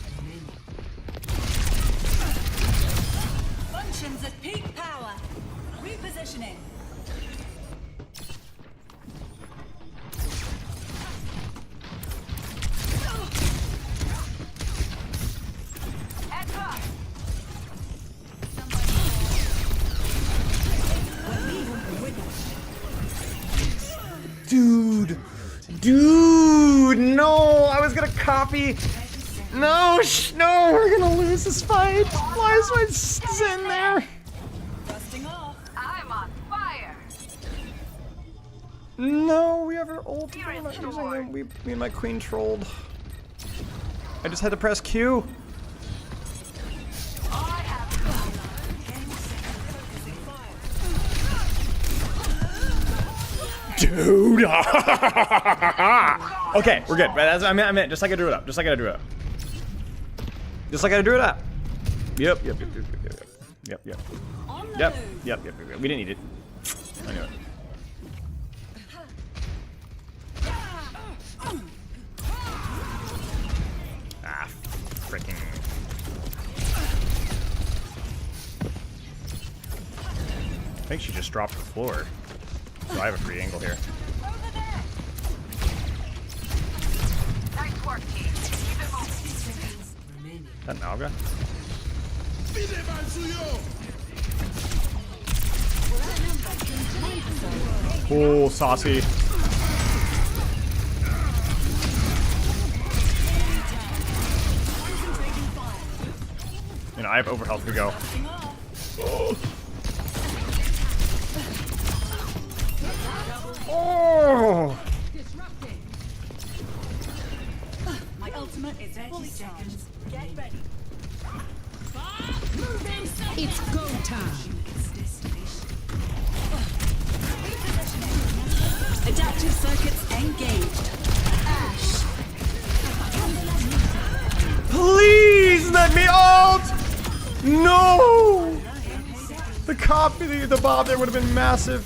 Functions at peak power. Repositioning. Dude, no! I was gonna copy. No, no, we're gonna lose this fight. Why is my Zen there? Busting off. I'm on fire. No, we have our ult. We're not using them. Me and my queen trolled. I just had to press Q. Dude! Okay, we're good. That's, I meant just like I drew it up. Just like I drew it up. Yep. We didn't need it. I knew it. Ah, freaking. I think she just dropped the floor. So I have a free angle here. Nice work, team. Keep it moving. Is that Nalga? Oh, saucy. You know, I have overhealth to go. Oh! My ultimate is 30 seconds. Get ready. It's go time. Adaptive circuits engaged. Ash. Please let me ult! No! The copy, the bomb there would have been massive.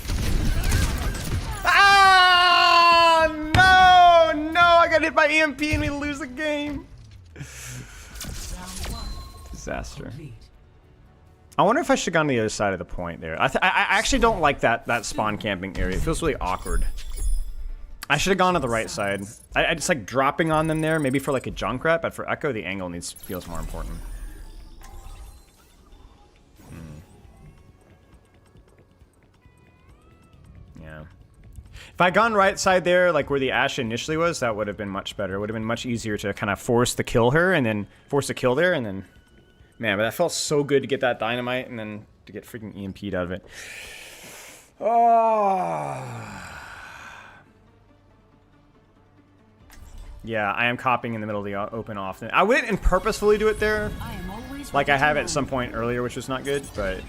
Ah! No! I got hit by EMP and we lose the game. Disaster. I wonder if I should have gone to the other side of the point there. I actually don't like that spawn camping area. It feels really awkward. I should have gone to the right side. I just like dropping on them there, maybe for like a Junkrat, but for Echo, the angle feels more important. Yeah. If I gone right side there, like where the Ashe initially was, that would have been much better. It would have been much easier to kind of force the kill her and then force a kill there and then... Man, but that felt so good to get that dynamite and then to get freaking EMP'd out of it. Oh... Yeah, I am copying in the middle of the open often. I wouldn't purposefully do it there, like I have at some point earlier, which was not good, but...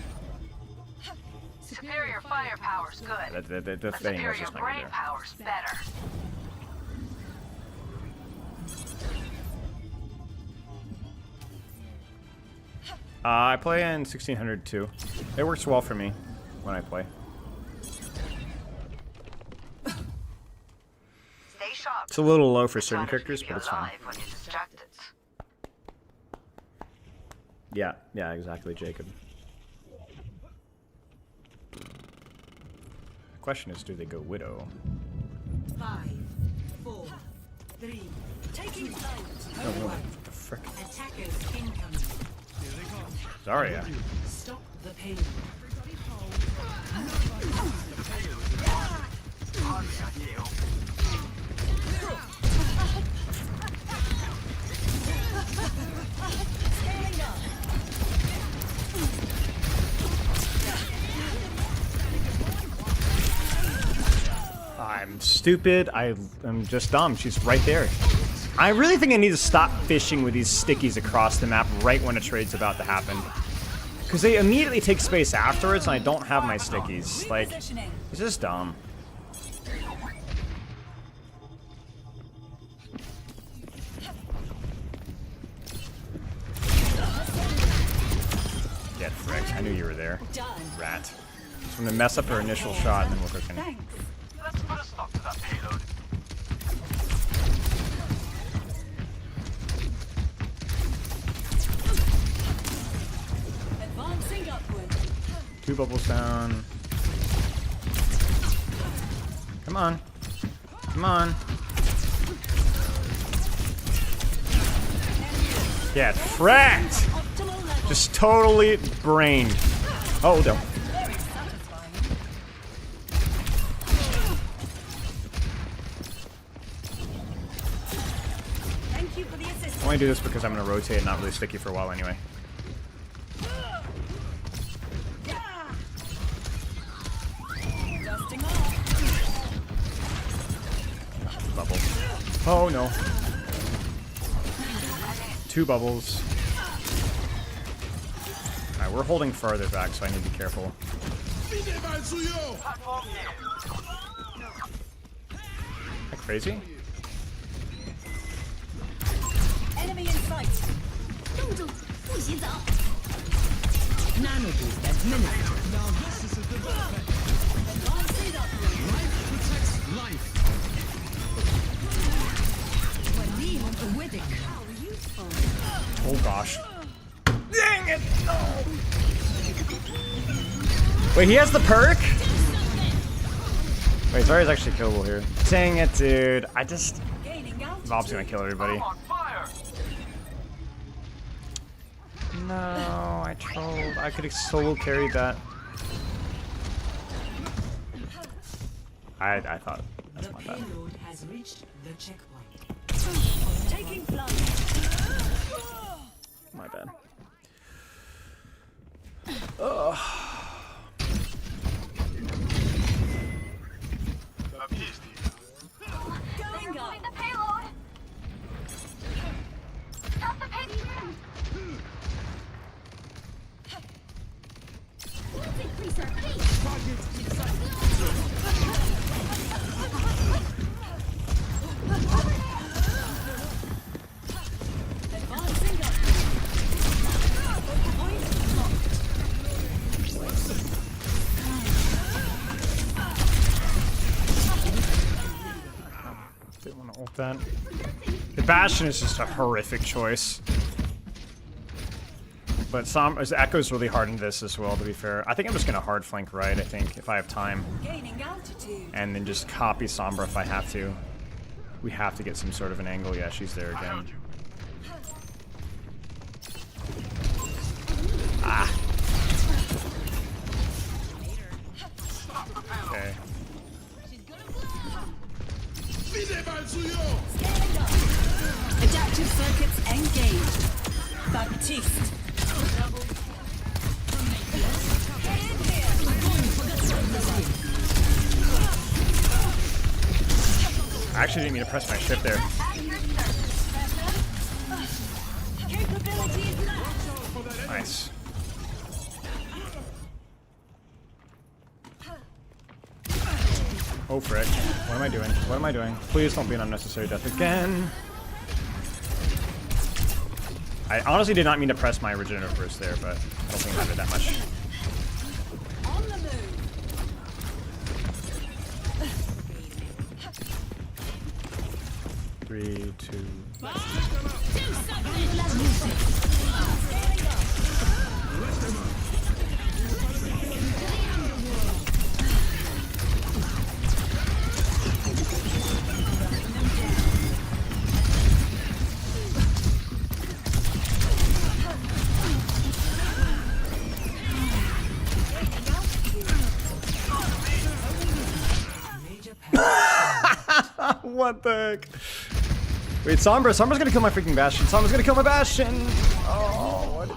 Superior firepower's good. The thing was Superior just not brain good there. power's better. I play in 1600 too. It works well for me when I play. Stay sharp. It's a little low for certain characters, but it's fine. When you're distracted. Yeah, exactly, Jacob. The question is, do they go Widow? 5, 4, 3, taking flight. Oh, no, what the frick? Attackers incoming. Zarya. Stop the pain. I'm stupid. I'm just dumb. She's right there. I really think I need to stop fishing with these stickies across the map right when a trade's about to happen. Because they immediately take space afterwards and I don't have my stickies. Like, it's just dumb. Get fricked. I knew you were there. Rat. Just want to mess up her initial shot and then we're cooking. Let's put a stop to that payload. Advancing upward. 2 bubbles down. Come on. Come on. Get fracked! Just totally brained. Oh, no. Thank you for the assist. I only do this because I'm going to rotate and not really sticky for a while anyway. Dusting off. Bubble. Oh, no. 2 bubbles. Alright, we're holding farther back, so I need to be careful. That crazy? Enemy in sight. Nano boost administered. Now this is a development. Advancing upward. Life protects life. How useful. Oh gosh. Dang it! No! Wait, he has the perk? Wait, Zarya's actually killable here. Dang it, dude. I just... Gaining altitude. Bob's gonna kill everybody. On fire. No, I trolled. I could have solo carried that. I thought that's The my bad. payload has reached the checkpoint. Taking flight. My bad. Ugh. Going up. The payload. Stop the payload. Let's increase our pace. Advancing upward. Point locked. Didn't want to ult that. The Bastion is just a horrific choice. But Echo's really hard in this as well, to be fair. I think I'm just going to hard flank right, I think, if I have time. Gaining altitude. And then just copy Sombra if I have to. We have to get some sort of an angle. Yeah, she's there again. Ah. Okay. Adaptive circuits engaged. Baptiste. I actually didn't mean to press my shift there. Nice. Oh frick. What am I doing? What am I doing? Please don't be an unnecessary death again. I honestly did not mean to press my regenerative burst there, but I don't think it mattered that much. On the move. 3, 2. What the heck? Wait, Sombra. Sombra's gonna kill my freaking Bastion. Sombra's gonna kill my Bastion. Oh, what?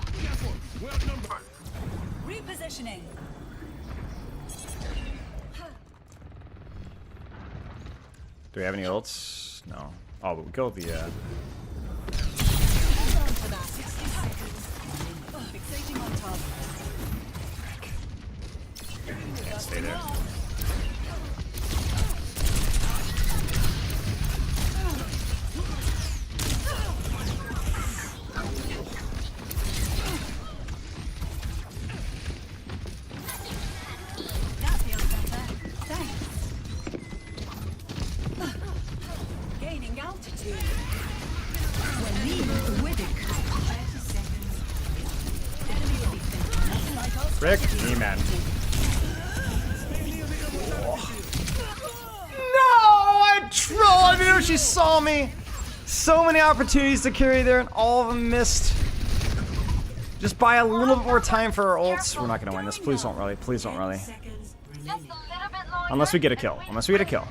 Repositioning. Do we have any ults? No. Oh, but we killed the. Hold on to that. 60 seconds. Fixating on target. Can't stay there. That feels better. Thanks. Gaining altitude. We're leaving with it. 30 seconds. Enemy will be thinking like us. Frick me, man. No, I trolled. I didn't know she saw me. So many opportunities to carry there, and all of them missed. Just buy a little bit more time for our ults. We're not gonna win this. Please don't rally. Please don't rally. Unless we get a kill. Unless we get a kill.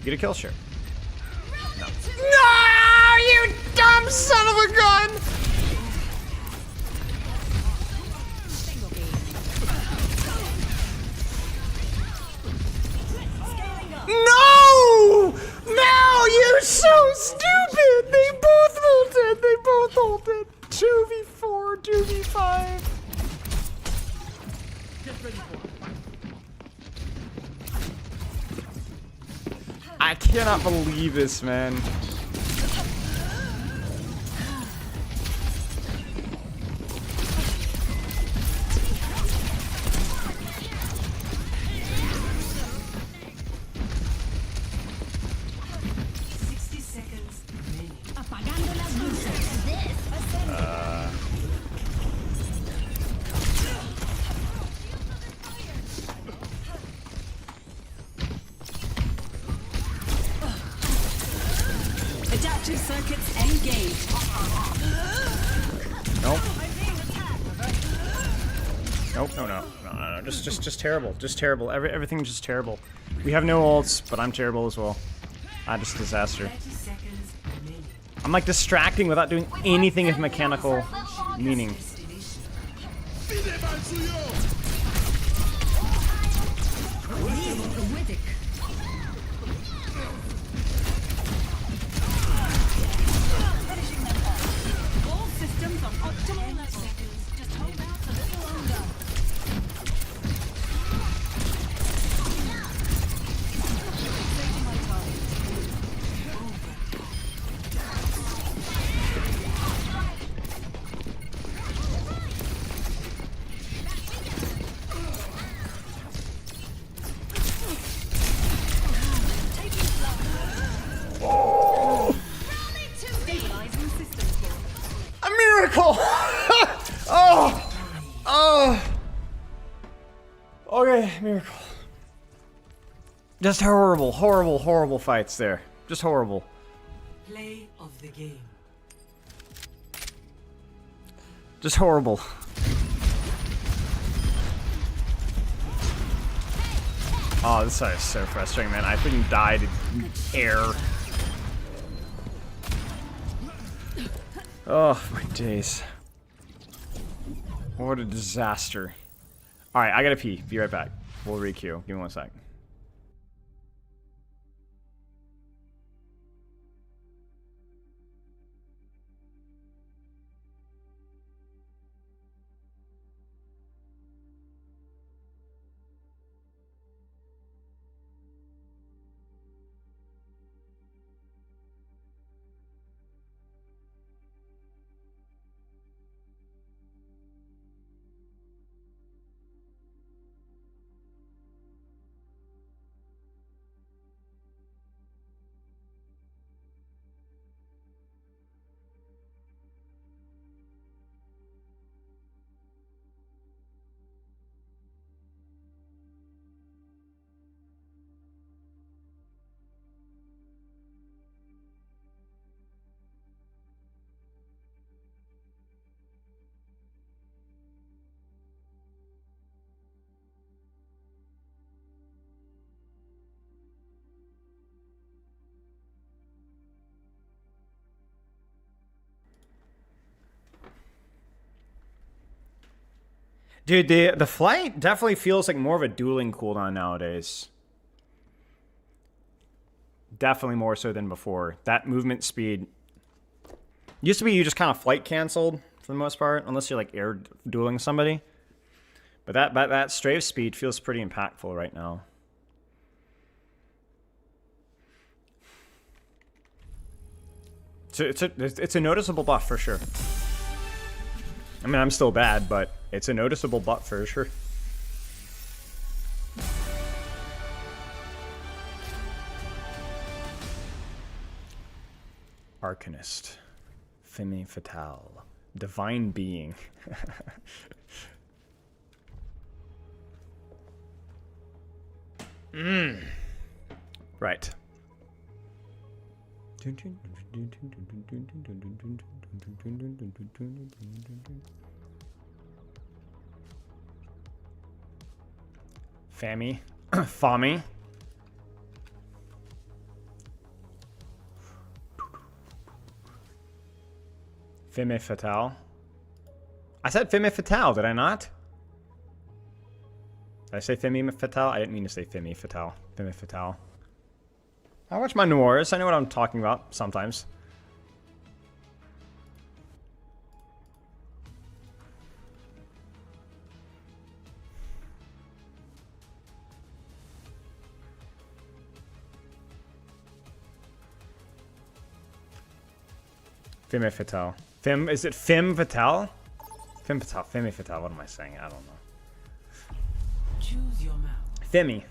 Get a kill, sure. No. No, you dumb son of a gun! No! No, you're so stupid! They both ulted! They both ulted! 2v4, 2v5. I cannot believe this, man. Apagando las luces. Adaptive circuits engaged. Nope. Nope, no. Just terrible. Just terrible. Everything's just terrible. We have no ults, but I'm terrible as well. I'm just a disaster. I'm like distracting without doing anything of mechanical meaning. All systems on optimal level. Just hold out a little longer. Fixating on target. Stabilizing systems here. A miracle! Oh! Okay, miracle. Just horrible fights there. Just horrible. Play of the game. Just horrible. Oh, this side is so frustrating, man. I freaking died in air. Oh, my days. What a disaster. Alright, I gotta pee. Be right back. We'll re-queue. Give me 1 sec. Dude, the flight definitely feels like more of a dueling cooldown nowadays. Definitely more so than before. That movement speed used to be you just kind of flight canceled for the most part, unless you're like air dueling somebody. But that strafe speed feels pretty impactful right now. So it's a noticeable buff for sure. I mean, I'm still bad, but it's a noticeable buff for sure. Arcanist. Femme Fatale. Divine Being. Right. Fammy. Fammy. Femme Fatale. I said Femme Fatale, did I not? Did I say Femme Fatale? I didn't mean to say Femme Fatale. Femme Fatale. I watch my noirs. I know what I'm talking about sometimes. Femme Fatale. Is it Femme Fatale? Femme Fatale. Femme Fatale. What am I saying? I don't know. Choose your mouth. Femme.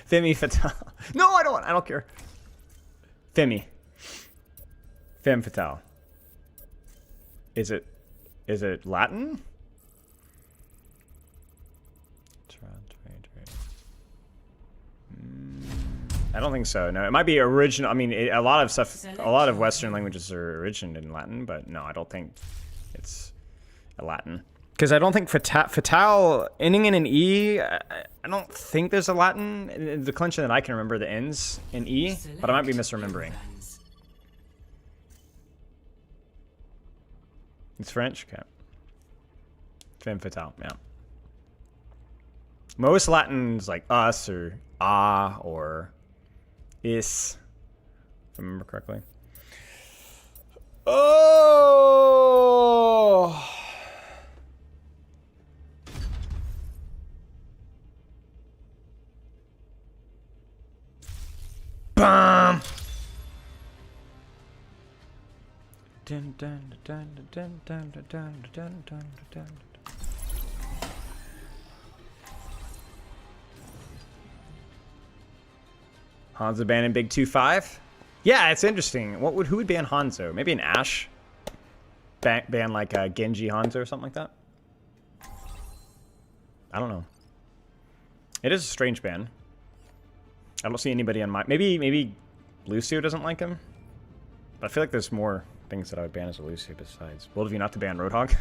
Femme Fatale. No, I don't care. Femme. Femme Fatale. Is it Latin? I don't think so. No, it might be original. I mean, a lot of stuff, a lot of Western languages are originated in Latin, but no, I don't think it's a Latin. Because I don't think fatale ending in an E. I don't think there's a Latin in the declension that I can remember that ends in E, but I might be misremembering. It's French. Okay. Femme fatale. Yeah. Most Latins like us or ah or is, if I remember correctly. Oh. Bam. Hanzo banning Big 2-5? Yeah, it's interesting. Who would ban Hanzo? Maybe an Ashe? Ban like Genji Hanzo or something like that? I don't know. It is a strange ban. I don't see anybody on my... Maybe Lucio doesn't like him? But I feel like there's more things that I would ban as a Lucio besides. Bold of you not to ban Roadhog?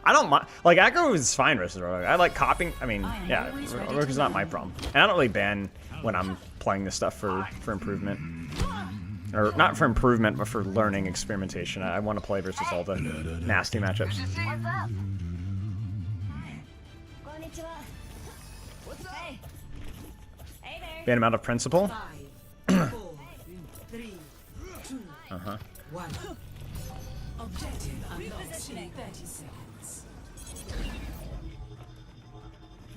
I don't mind. Like, Echo is fine versus Roadhog. I like copying. I mean, yeah, Roadhog is not my problem. And I don't really ban when I'm playing this stuff for improvement. Or not for improvement, but for learning experimentation. I want to play versus all the nasty matchups. Ban him out of principle. 5, 4, 3, 2, Uh-huh. 1. Objective unlocked in 30 seconds.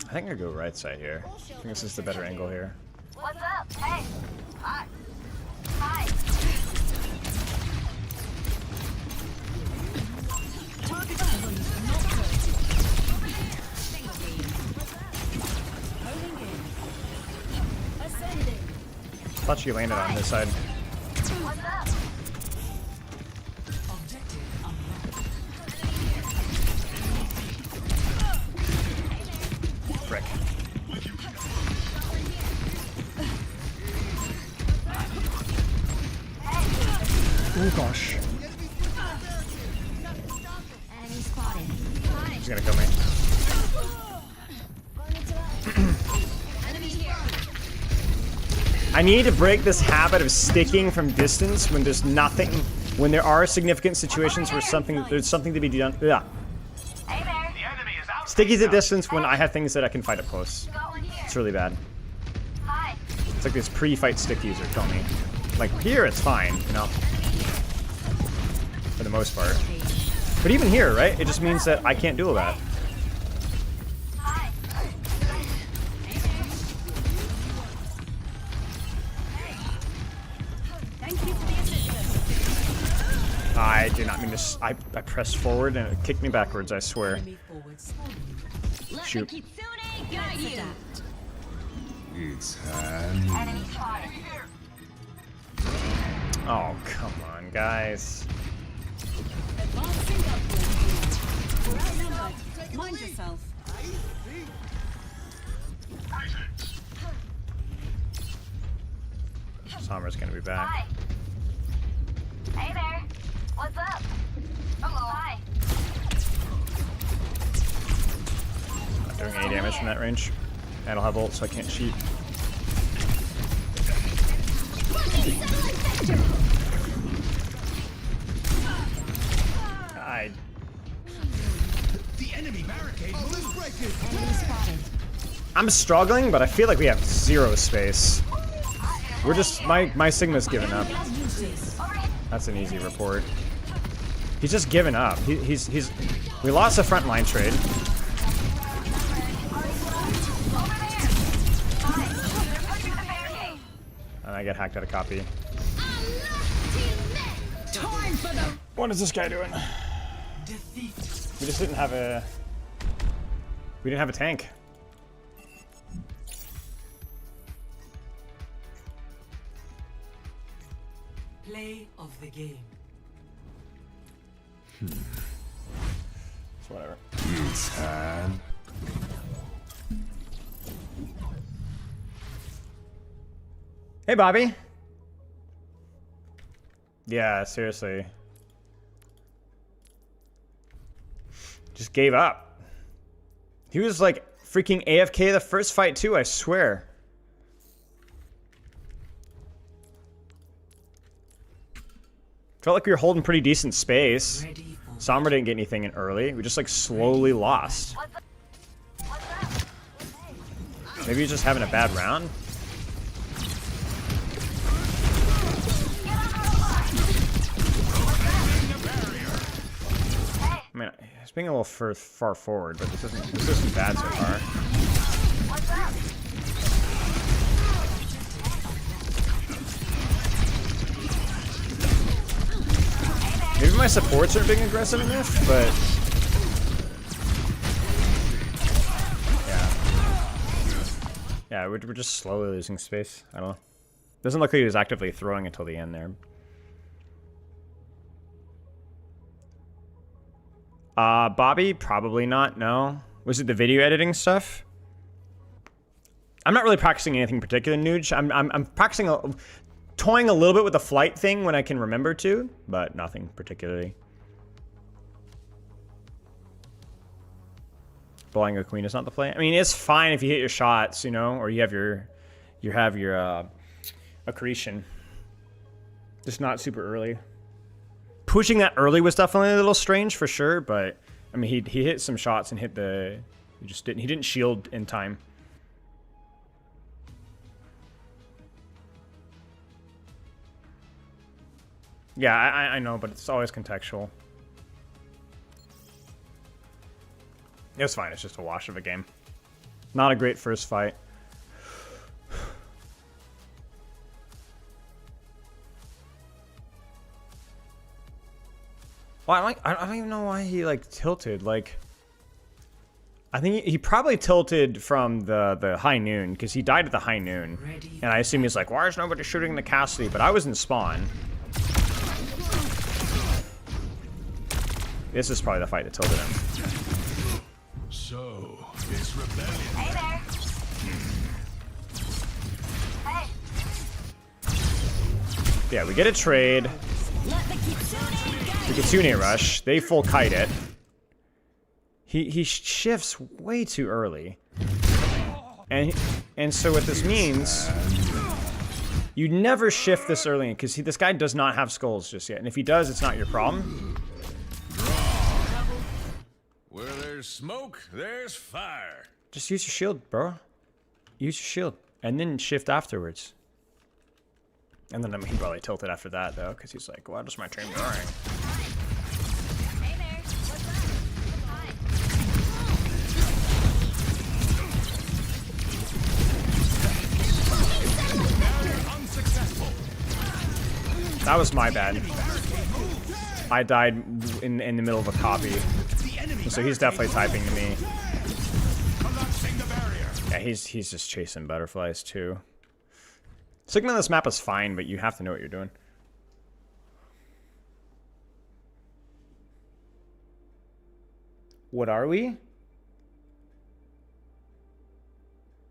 I think I go right side here. I think this is the better angle here. What's up? Hey. Hi. Hi. Thought she landed on this side. What's up? Objective unlocked. Frick. Oh gosh. Enemy spotted. He's gonna kill me. Enemy here. I need to break this habit of sticking from distance when there's nothing. When there are significant situations where there's something to be done. Yeah. Hey there. Sticky to distance when I have things that I can fight up close. Got one here. It's really bad. Hi. It's like these pre-fight stickies are killing me. Like here, it's fine, you know, for the most part. But even here, right? It just means that I can't do all that. Hi. Thank you for the assistance. I did not mean to. I pressed forward and it kicked me backwards. I swear. Enemy forward spawning. Shoot. Kitsune got you. It's hand. Enemy spotted. Oh come on, guys. Advancing upwards. We're outnumbered. Mind yourself. Sombra's gonna be back. Hi. Hey there. What's up? Hello. Hi. Not doing any damage from that range. I don't have ult, so I can't cheat. I. The enemy barricade. Enemy spotted. I'm struggling, but I feel like we have zero space. We're just my Sigma's giving up. That's an easy report. He's just giving up. He's we lost a front line trade. And I get hacked out of copy. What is this guy doing? We just didn't have a. We didn't have a tank. Play of the game. It's whatever. It's hand. Hey, Bobby. Yeah, seriously. Just gave up. He was like freaking AFK the first fight too, I swear. Felt like we were holding pretty decent space. Ready for Sombra didn't get anything in early. We just like slowly lost. Maybe he's just having a bad round. I mean, it's being a little far forward, but this isn't bad so far. Maybe my supports are being aggressive enough, but yeah, we're just slowly losing space. I don't know. Doesn't look like he was actively throwing until the end there. Bobby, probably not. No. Was it the video editing stuff? I'm not really practicing anything particular, Nuge. I'm practicing toying a little bit with the flight thing when I can remember to, but nothing particularly. Bowling a queen is not the play. I mean, it's fine if you hit your shots, you know, or you have your accretion. Just not super early. Pushing that early was definitely a little strange for sure, but I mean he hit some shots and hit the he didn't shield in time. Yeah, I know, but it's always contextual. It was fine, it's just a wash of a game. Not a great first fight. Well, I don't even know why he like tilted. Like, I think he probably tilted from the high noon because he died at the high noon, and I assume he's like, why is nobody shooting the Cassidy? But I was in spawn. This is probably the fight that tilted him. So it's rebellion. Hey there. Hey. Yeah, we get a trade. The Kitsune rush. They full kite it. He shifts way too early. And so what this means, you never shift this early because this guy does not have skulls just yet. And if he does, it's not your problem. Where there's smoke, there's fire. Just use your shield, bro. Use your shield. And then shift afterwards. And then he probably tilted after that, though, because he's like, what is my team doing? Hey there. What's up? Hi. That was my bad. I died in the middle of a copy. So he's definitely typing to me. Yeah, he's just chasing butterflies, too. Sigma on this map is fine, but you have to know what you're doing. What are we?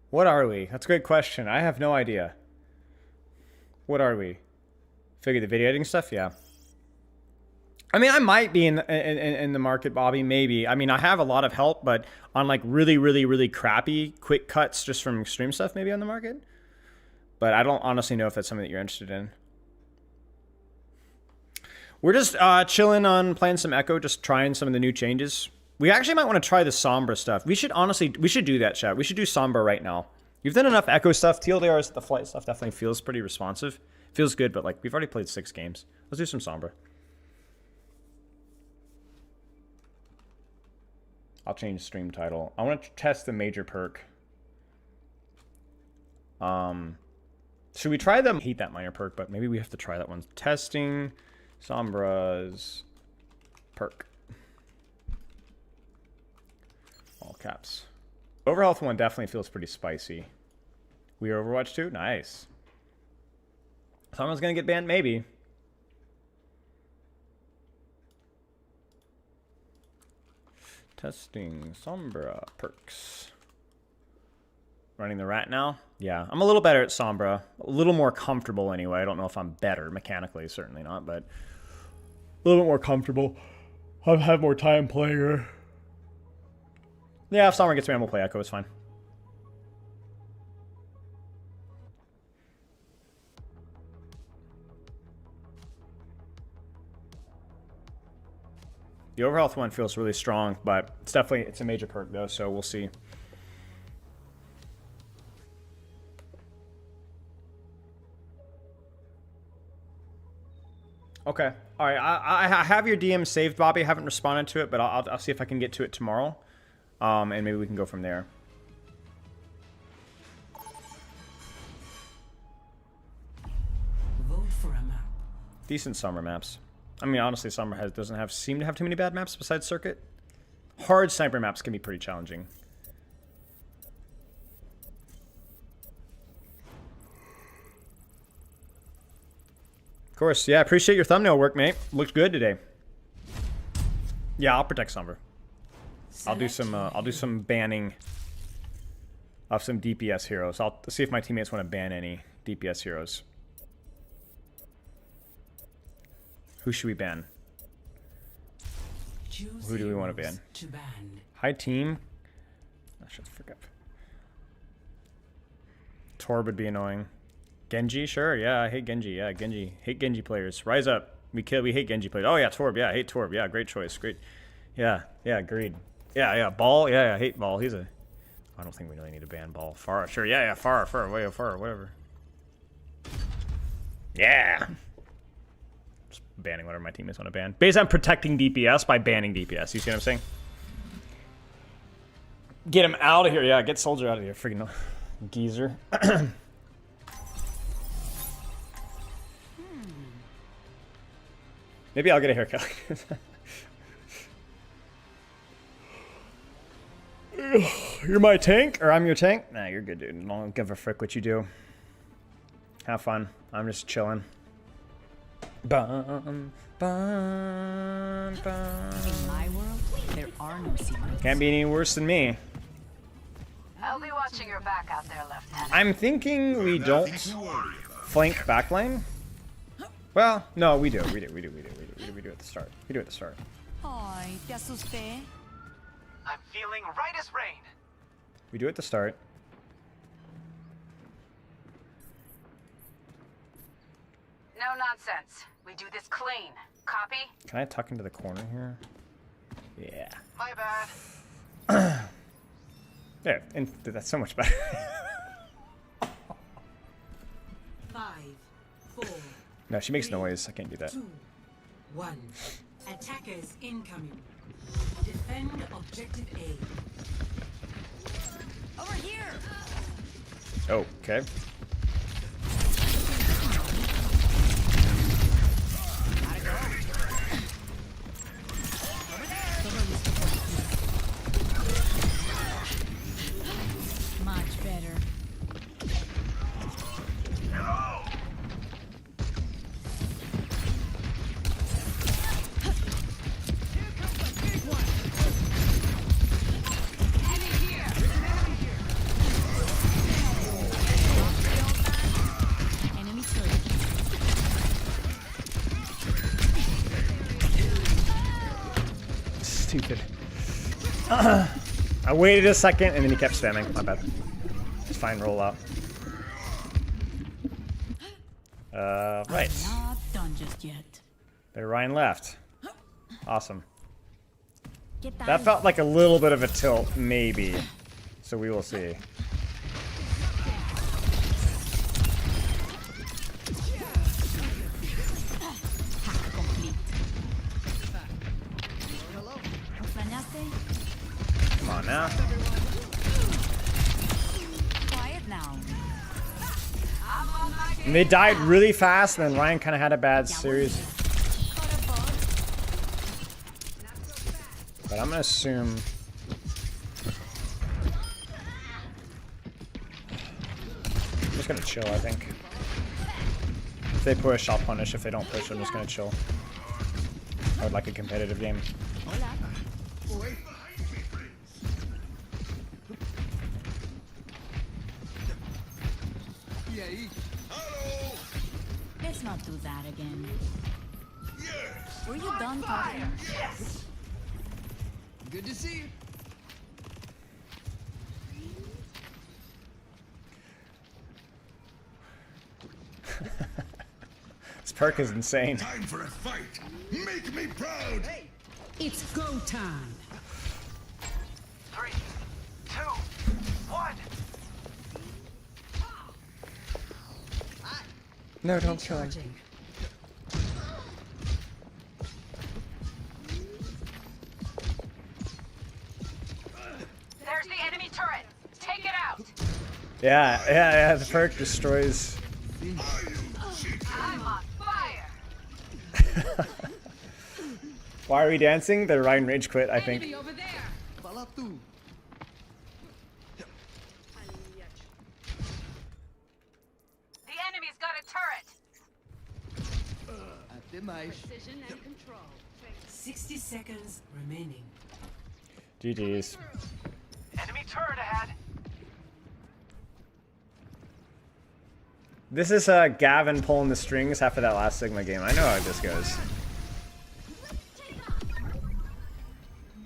What are we? That's a great question. I have no idea. What are we? Figure the video editing stuff? Yeah. I mean, I might be in the market, Bobby, maybe. I mean, I have a lot of help, but on like really, really, really crappy quick cuts just from extreme stuff maybe on the market. But I don't honestly know if that's something that you're interested in. We're just chilling on playing some Echo, just trying some of the new changes. We actually might want to try the Sombra stuff. We should do that, chat. We should do Sombra right now. You've done enough Echo stuff. TLDRs, the flight stuff definitely feels pretty responsive. Feels good, but like we've already played 6 games. Let's do some Sombra. I'll change stream title. I want to test the major perk. Should we try them? I hate that minor perk, but maybe we have to try that one. Testing Sombra's perk. All caps. Overhealth one definitely feels pretty spicy. We are Overwatch 2? Nice. Someone's gonna get banned? Maybe. Testing Sombra perks. Running the rat now? Yeah, I'm a little better at Sombra. A little more comfortable anyway. I don't know if I'm better mechanically, certainly not, but a little bit more comfortable. I've had more time playing her. Yeah, if Sombra gets me, we'll play Echo. It's fine. The Overhealth one feels really strong, but it's a major perk though, so we'll see. Okay. All right. I have your DM saved, Bobby. I haven't responded to it, but I'll see if I can get to it tomorrow, and maybe we can go from there. Vote for a map. Decent summer maps. I mean, honestly, summer doesn't seem to have too many bad maps besides Circuit. Hard sniper maps can be pretty challenging. Of course, yeah. Appreciate your thumbnail work, mate. Looked good today. Yeah, I'll protect Sombra. I'll do some banning of some DPS heroes. I'll see if my teammates want to ban any DPS heroes. Who should we ban? Who do we want to ban? High team. I should forget. Torb would be annoying. Genji, sure. Yeah, I hate Genji. Yeah, Genji. Hate Genji players. Rise up. We hate Genji players. Oh, yeah, Torb. Yeah, I hate Torb. Yeah, great choice. Great. Yeah, agreed. Yeah, Ball. Yeah, I hate Ball. He's a... I don't think we really need to ban Ball. Far, sure. Yeah, far, way far, whatever. Yeah. Just banning whatever my teammates want to ban. Basically, I'm protecting DPS by banning DPS. You see what I'm saying? Get him out of here. Yeah, get Soldier out of here. Freaking geezer. Maybe I'll get a haircut. You're my tank? Or I'm your tank? Nah, you're good, dude. I don't give a frick what you do. Have fun. I'm just chilling. Bum, bum, bum. In my world, there are no secrets. Can't be any worse than me. I'll be watching your back out there, Lieutenant. I'm thinking we don't flank backline. Well, no, we do. We do at the start. We do at the start. Ay, te asusté. I'm feeling right as rain. We do at the start. No nonsense. We do this clean. Copy? Can I tuck into the corner here? Yeah. My bad. There, and that's so much better. 5, 4, No, she makes noise. I can't do that. 2, 1. Attackers incoming. Defend objective A. Over here. Oh, okay. Gotta go. Over there. Much better. Enemy turret. Stupid. I waited a second and then he kept spamming. My bad. It's fine, roll out. Right. Not done just yet. There, Ryan left. Awesome. Get That felt like a little bit of a tilt, maybe. So we will see. Hack complete. ¿Extrañaste? Come on now. Quiet now. And they died really fast, and then Ryan kind of had a bad series. But I'm gonna assume. I'm just gonna chill, I think. If they push, I'll punish. If they don't push, I'm just gonna chill. I would like a competitive game. Let's not do that again. Were you done talking? Good to see you. This perk is insane. Time for a fight. Make me proud. It's go time. 3, 2, 1. No, don't kill him. Recharging. There's the enemy turret. Take it out. Yeah, the perk destroys. I'm on fire. Why are we dancing? The Ryan rage quit, I think. Over there. Fala tu. The enemy's got a turret. Até mais. Precision and control. 60 seconds remaining. GG's. Enemy turret ahead. This is Gavin pulling the strings after that last Sigma game. I know how this goes.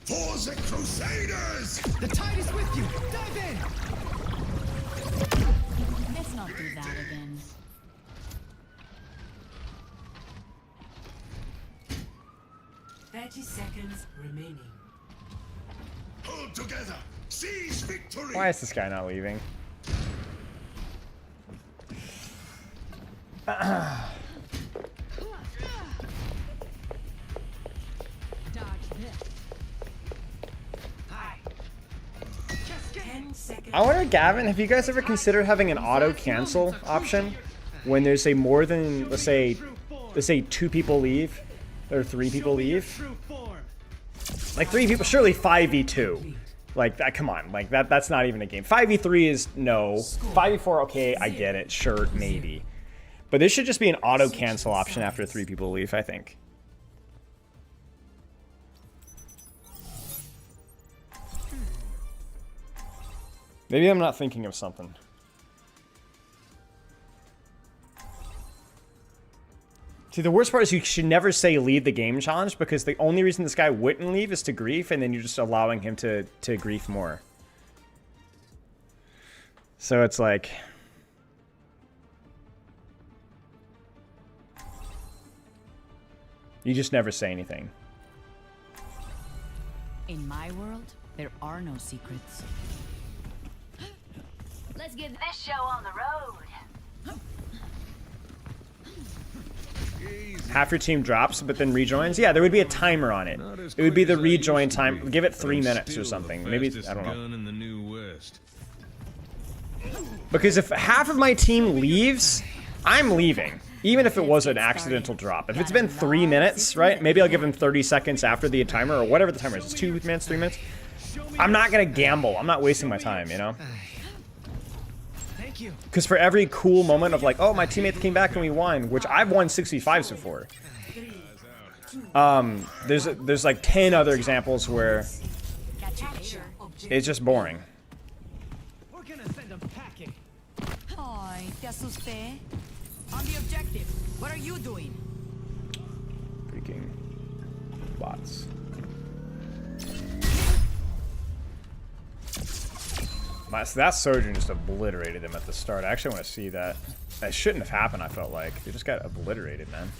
For the Crusaders! The tide is with you. Dive in. Let's not do that again. 30 seconds remaining. Hold together. Seize victory. Why is this guy not leaving? I wonder, Gavin, have you guys ever considered having an auto cancel option when there's a more than, let's say 2 people leave or 3 people leave? Like 3 people, surely 5v2. Like that, come on, like that's not even a game. 5v3 is no. 5v4, okay, I get it, sure, maybe. But there should just be an auto cancel option after 3 people leave, I think. Maybe I'm not thinking of something. See, the worst part is you should never say leave the game challenge, because the only reason this guy wouldn't leave is to grief, and then you're just allowing him to grief more. So it's like... you just never say anything. In my world, there are no secrets. Let's get this show on the road. Half your team drops, but then rejoins? Yeah, there would be a timer on it. It would be the rejoin time. Give it 3 minutes or something. Maybe, I don't know. Because if half of my team leaves, I'm leaving. Even if it was an accidental drop. If it's been 3 minutes, right? Maybe I'll give him 30 seconds after the timer, or whatever the timer is. It's 2 minutes, 3 minutes. I'm not going to gamble. I'm not wasting my time, you know? Because for every cool moment of like, oh, my teammate came back and we won, which I've won 65s before. There's like 10 other examples where it's just boring. We're gonna send them packing. Ay, te asusté. On the objective, what are you doing? Freaking bots. That surgeon just obliterated them at the start. I actually want to see that. That shouldn't have happened, I felt like. They just got obliterated, man.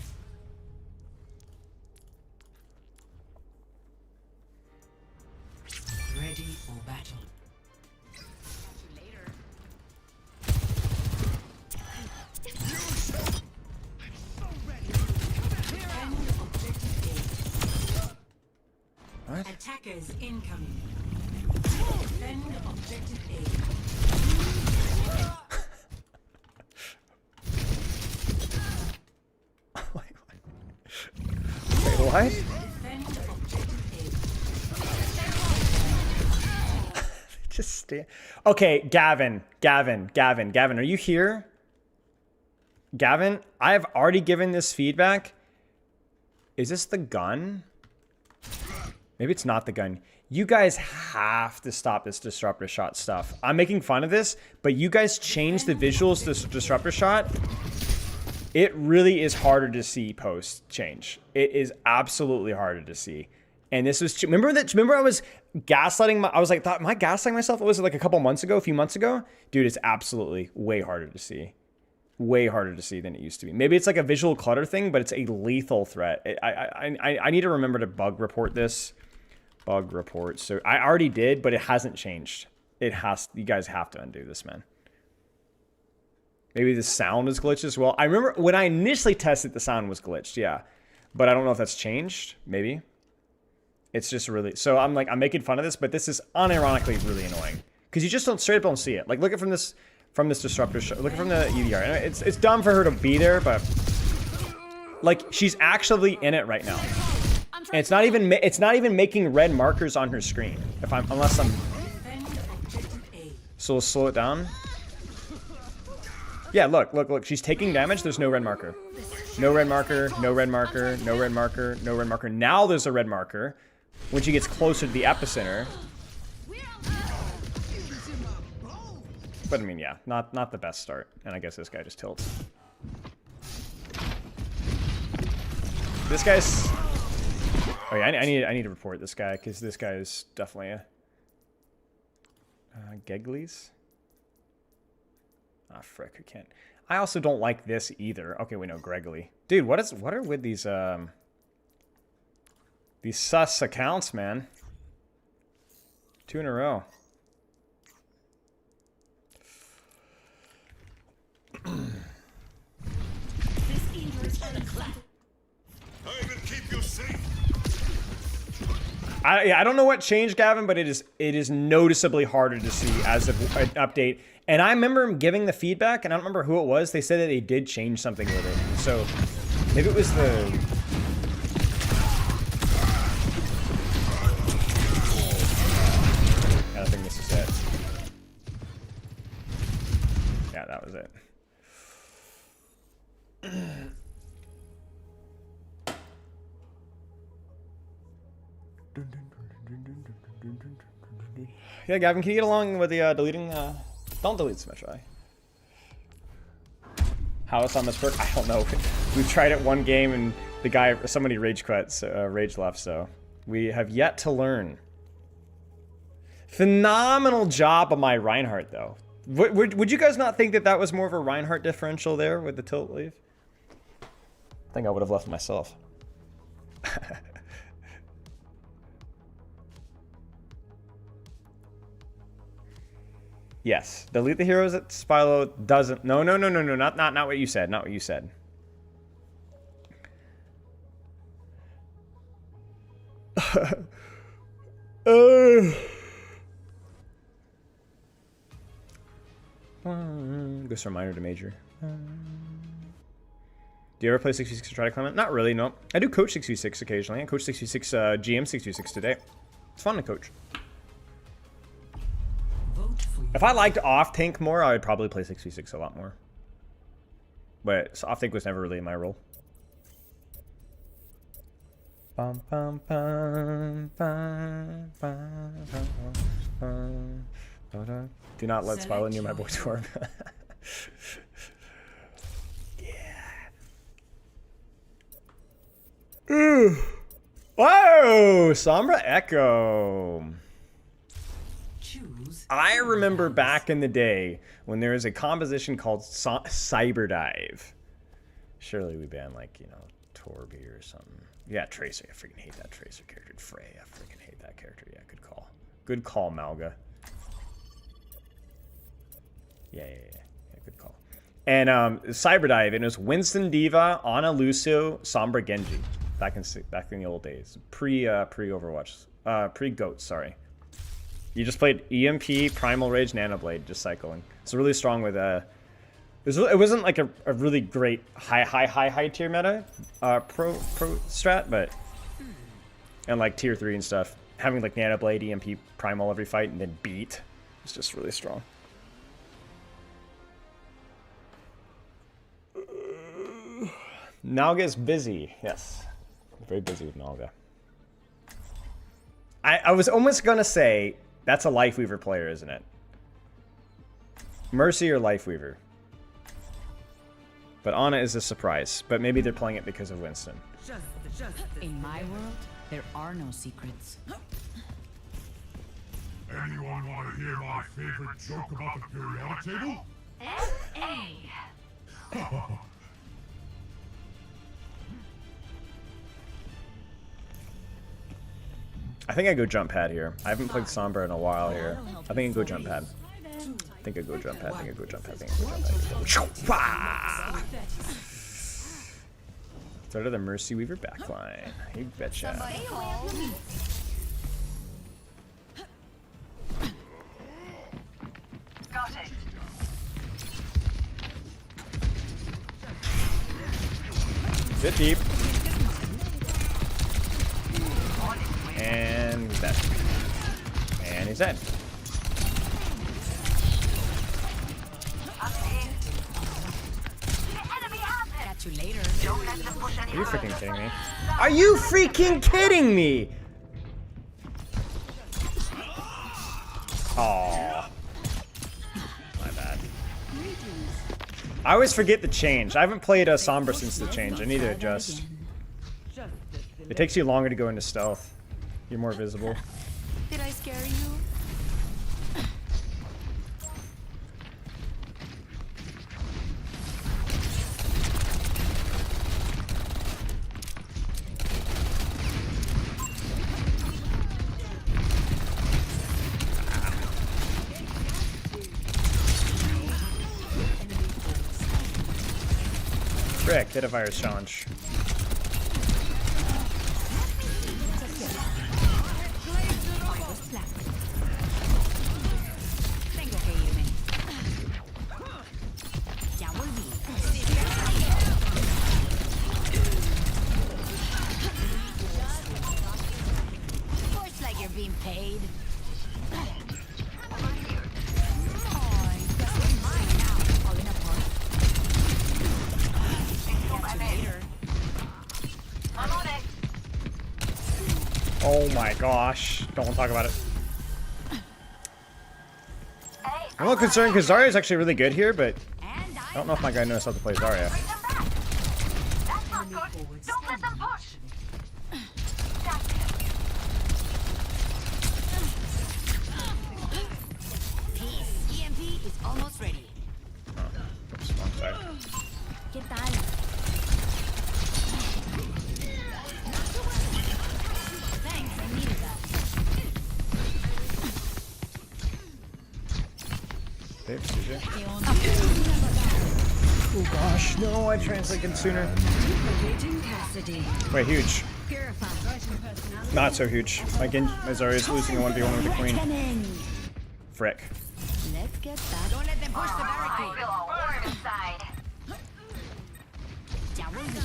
Ready for battle. What? Attackers incoming. Defend objective A. Wait, what? Defend objective Just stand. Okay, Gavin, are you here? Gavin, I have already given this feedback. Is this the gun? Maybe it's not the gun. You guys have to stop this disruptor shot stuff. I'm making fun of this, but you guys change the visuals to this disruptor shot. It really is harder to see post change. It is absolutely harder to see. And this was, remember I was gaslighting, I was like, am I gaslighting myself? Was it like a few months ago? Dude, it's absolutely way harder to see. Way harder to see than it used to be. Maybe it's like a visual clutter thing, but it's a lethal threat. I need to remember to bug report this. Bug report. So I already did, but it hasn't changed. You guys have to undo this, man. Maybe the sound is glitched as well. I remember when I initially tested, the sound was glitched, yeah. But I don't know if that's changed. Maybe. It's just really... So I'm making fun of this, but this is unironically really annoying. Because you just straight up don't see it. Like, look at from this disruptor shot. Look at from the EDR. It's dumb for her to be there, but... like, she's actually in it right now. And it's not even making red markers on her screen. Unless I'm... So we'll slow it down. Yeah, look. She's taking damage. There's no red marker. No red marker, no red marker, no red marker, no red marker. Now there's a red marker when she gets closer to the epicenter. But I mean, yeah, not the best start. And I guess this guy just tilts. This guy's... oh yeah, I need to report this guy, because this guy is definitely a... GIggles? Ah, frick, I can't. I also don't like this either. Okay, we know Gregory. Dude, what are with these, These sus accounts, man. 2 in a row. I will keep you safe. I don't know what changed, Gavin, but it is noticeably harder to see as of an update. And I remember giving the feedback, and I don't remember who it was. They said that they did change something with it. So maybe it was the... I think this is it. Yeah, that was it. Yeah, Gavin, can you get along with the deleting? Don't delete Symmetry. How is on this work? I don't know. We've tried it one game and the guy, somebody rage quit, rage left. So we have yet to learn. Phenomenal job of my Reinhardt, though. Would you guys not think that that was more of a Reinhardt differential there with the tilt leave? I think I would have left myself. Yes, delete the heroes that Spylo doesn't. No, not what you said. Not what you said. Just a reminder to Major. Do you ever play 6v6 to try to comment? Not really, no. I do coach 6v6 occasionally. I coach 6v6, GM 6v6 today. It's fun to coach. If I liked off-tank more, I would probably play 6v6 a lot more. But off-tank was never really my role. Bum, bum, bum, bum, bum, bum, bum. Do not let Spylo near my voice form. Yeah. Whoa! Sombra Echo. I remember back in the day when there was a composition called Cyber Dive. Surely we banned, like, you know, Torby or something. Yeah, Tracer. I freaking hate that Tracer character. Frey. I freaking hate that character. Yeah, good call. Good call, Malga. Yeah, good call. And Cyber Dive, and it was Winston Diva, Ana Lucio, Sombra Genji. Back in the old days. Pre-Overwatch. Pre-Goats, sorry. You just played EMP, Primal Rage, Nanoblade, just cycling. It's really strong with it wasn't like a really great high tier meta, pro strat, but and like tier 3 and stuff. Having like Nanoblade, EMP, Primal every fight, and then beat. It's just really strong. Nalga's busy. Yes. Very busy with Nalga. I was almost gonna say that's a Lifeweaver player, isn't it? Mercy or Lifeweaver. But Ana is a surprise. But maybe they're playing it because of Winston. In my world, there are no secrets. Anyone want to hear my favorite joke about the periodic table? I think I go jump pad here. I haven't played Sombra in a while here. I think I go jump pad. I think I go jump pad. Start of the Mercy Weaver backline. You betcha. Got it. Sit deep. And he's dead. And he's dead. Catch you later. Are you freaking kidding me? Are you freaking kidding me? Aww. My bad. I always forget the change. I haven't played a Sombra since the change. I need to adjust. It takes you longer to go into stealth. You're more visible. Did I scare you? Frick, did a virus challenge. Tengo que irme. Ya volví. Looks like you're being paid. Oh my gosh. Don't want to talk about it. I'm a little concerned because Zarya is actually really good here, but I don't know if my guy knows how to play Zarya. That's not good. Don't let them push. Peace. EMP is almost ready. Oops, wrong side. ¿Qué tal? Thanks, I needed that. Dave, CJ. Oh gosh, no, I translated sooner. Wait, huge. Not so huge. My Zarya is losing a 1v1 with the queen. Frick. Let's get that. Don't let them push the barricade. Feel a warm inside. Ya volví.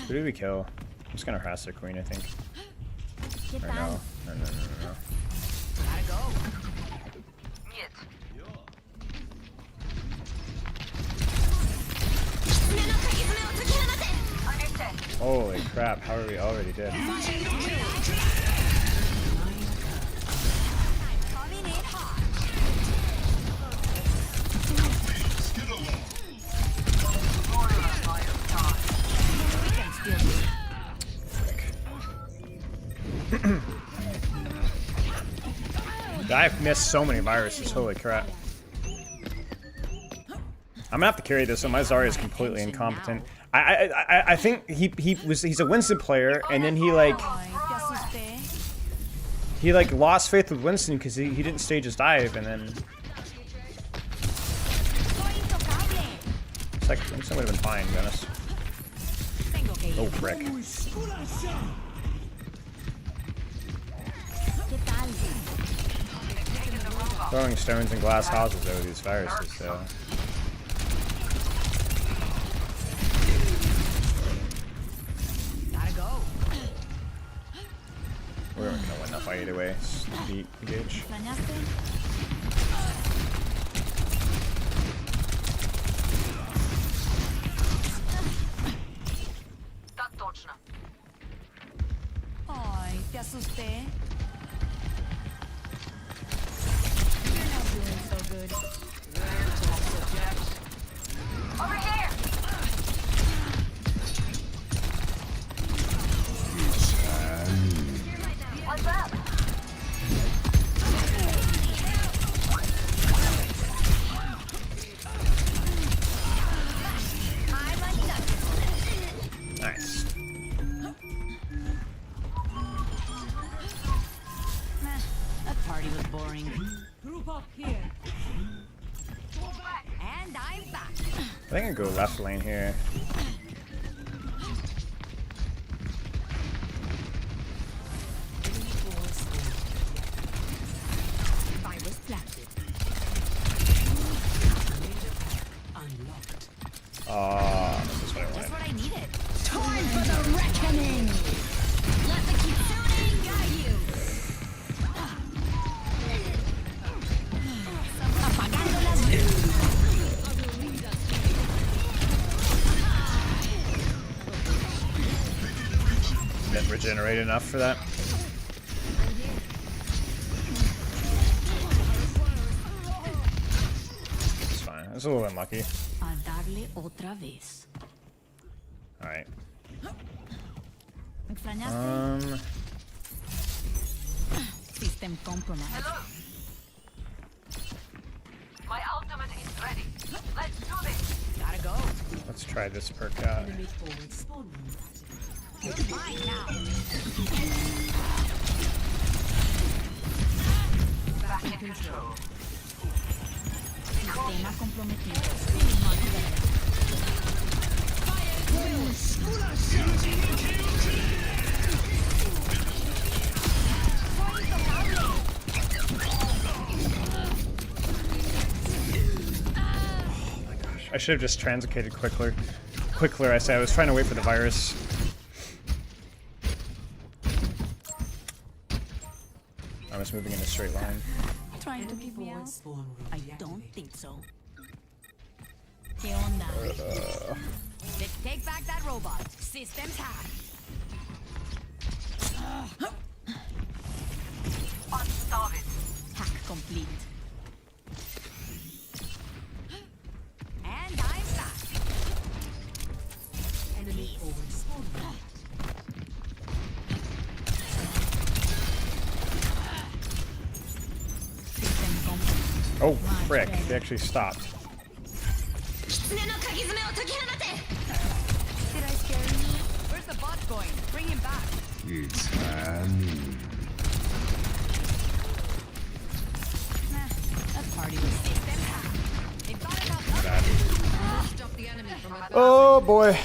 Who did we kill? I'm just gonna harass their queen, I think. ¿Qué Or tal? no. No. Gotta go. Нет. Understood. Holy crap, how are we already dead? Coming in hot. We can steal this. I've missed so many viruses, holy crap. I'm gonna have to carry this one. My Zarya is completely incompetent. I think he's a Winston player, and then he like lost faith with Winston because he didn't stage his dive, and then it's like Winston would have been fine, to be honest. Oh frick. Throwing stones in glass houses over these viruses, so. Gotta go. We're gonna win that fight either way. Just beat Gage. Так точно. Ay, te asusté. You're not doing so good. Over here. What's up? Nice. That party was boring. Group up here. And I'm back. I think I go left lane here. Virus planted. This is what I Just wanted. what I needed. Time for the reckoning. Let the Kitsune guide you. Apagando las luces. Didn't regenerate enough for that. It's fine. It's a little unlucky. A darle otra vez. Alright. ¿Me extrañaste? Um, System compromised. Hello. My ultimate is ready. Let's do this. Gotta go. let's try this perk out. Fine now. Back in control. Sistema comprometido. Feeling much better. I should have just translocated quicker. I say I was trying to wait for the virus. I was moving in a straight line. Trying to keep me out? I don't think so. ¿Qué onda? Let's take back that robot. Systems hacked. Unstop it. Hack complete. And I'm back. Enemy forward spawn. System complete. Oh, frick. They actually stopped. Did I scare you? Where's the bot going? Bring him back. It's honey. Nah, that party was system hacked. They've got enough. Stop the enemy from advancing. Oh boy.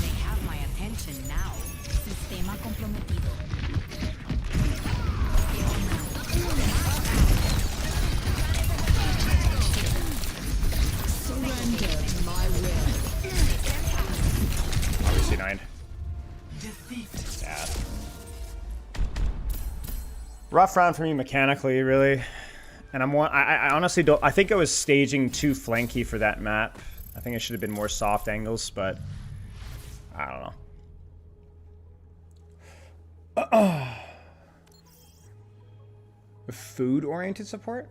They have my attention now. Sistema comprometido. Surrender to my will. Obviously 9. Sad. Rough round for me mechanically, really. And I honestly don't. I think I was staging too flanky for that map. I think it should have been more soft angles, but I don't know. Food-oriented support?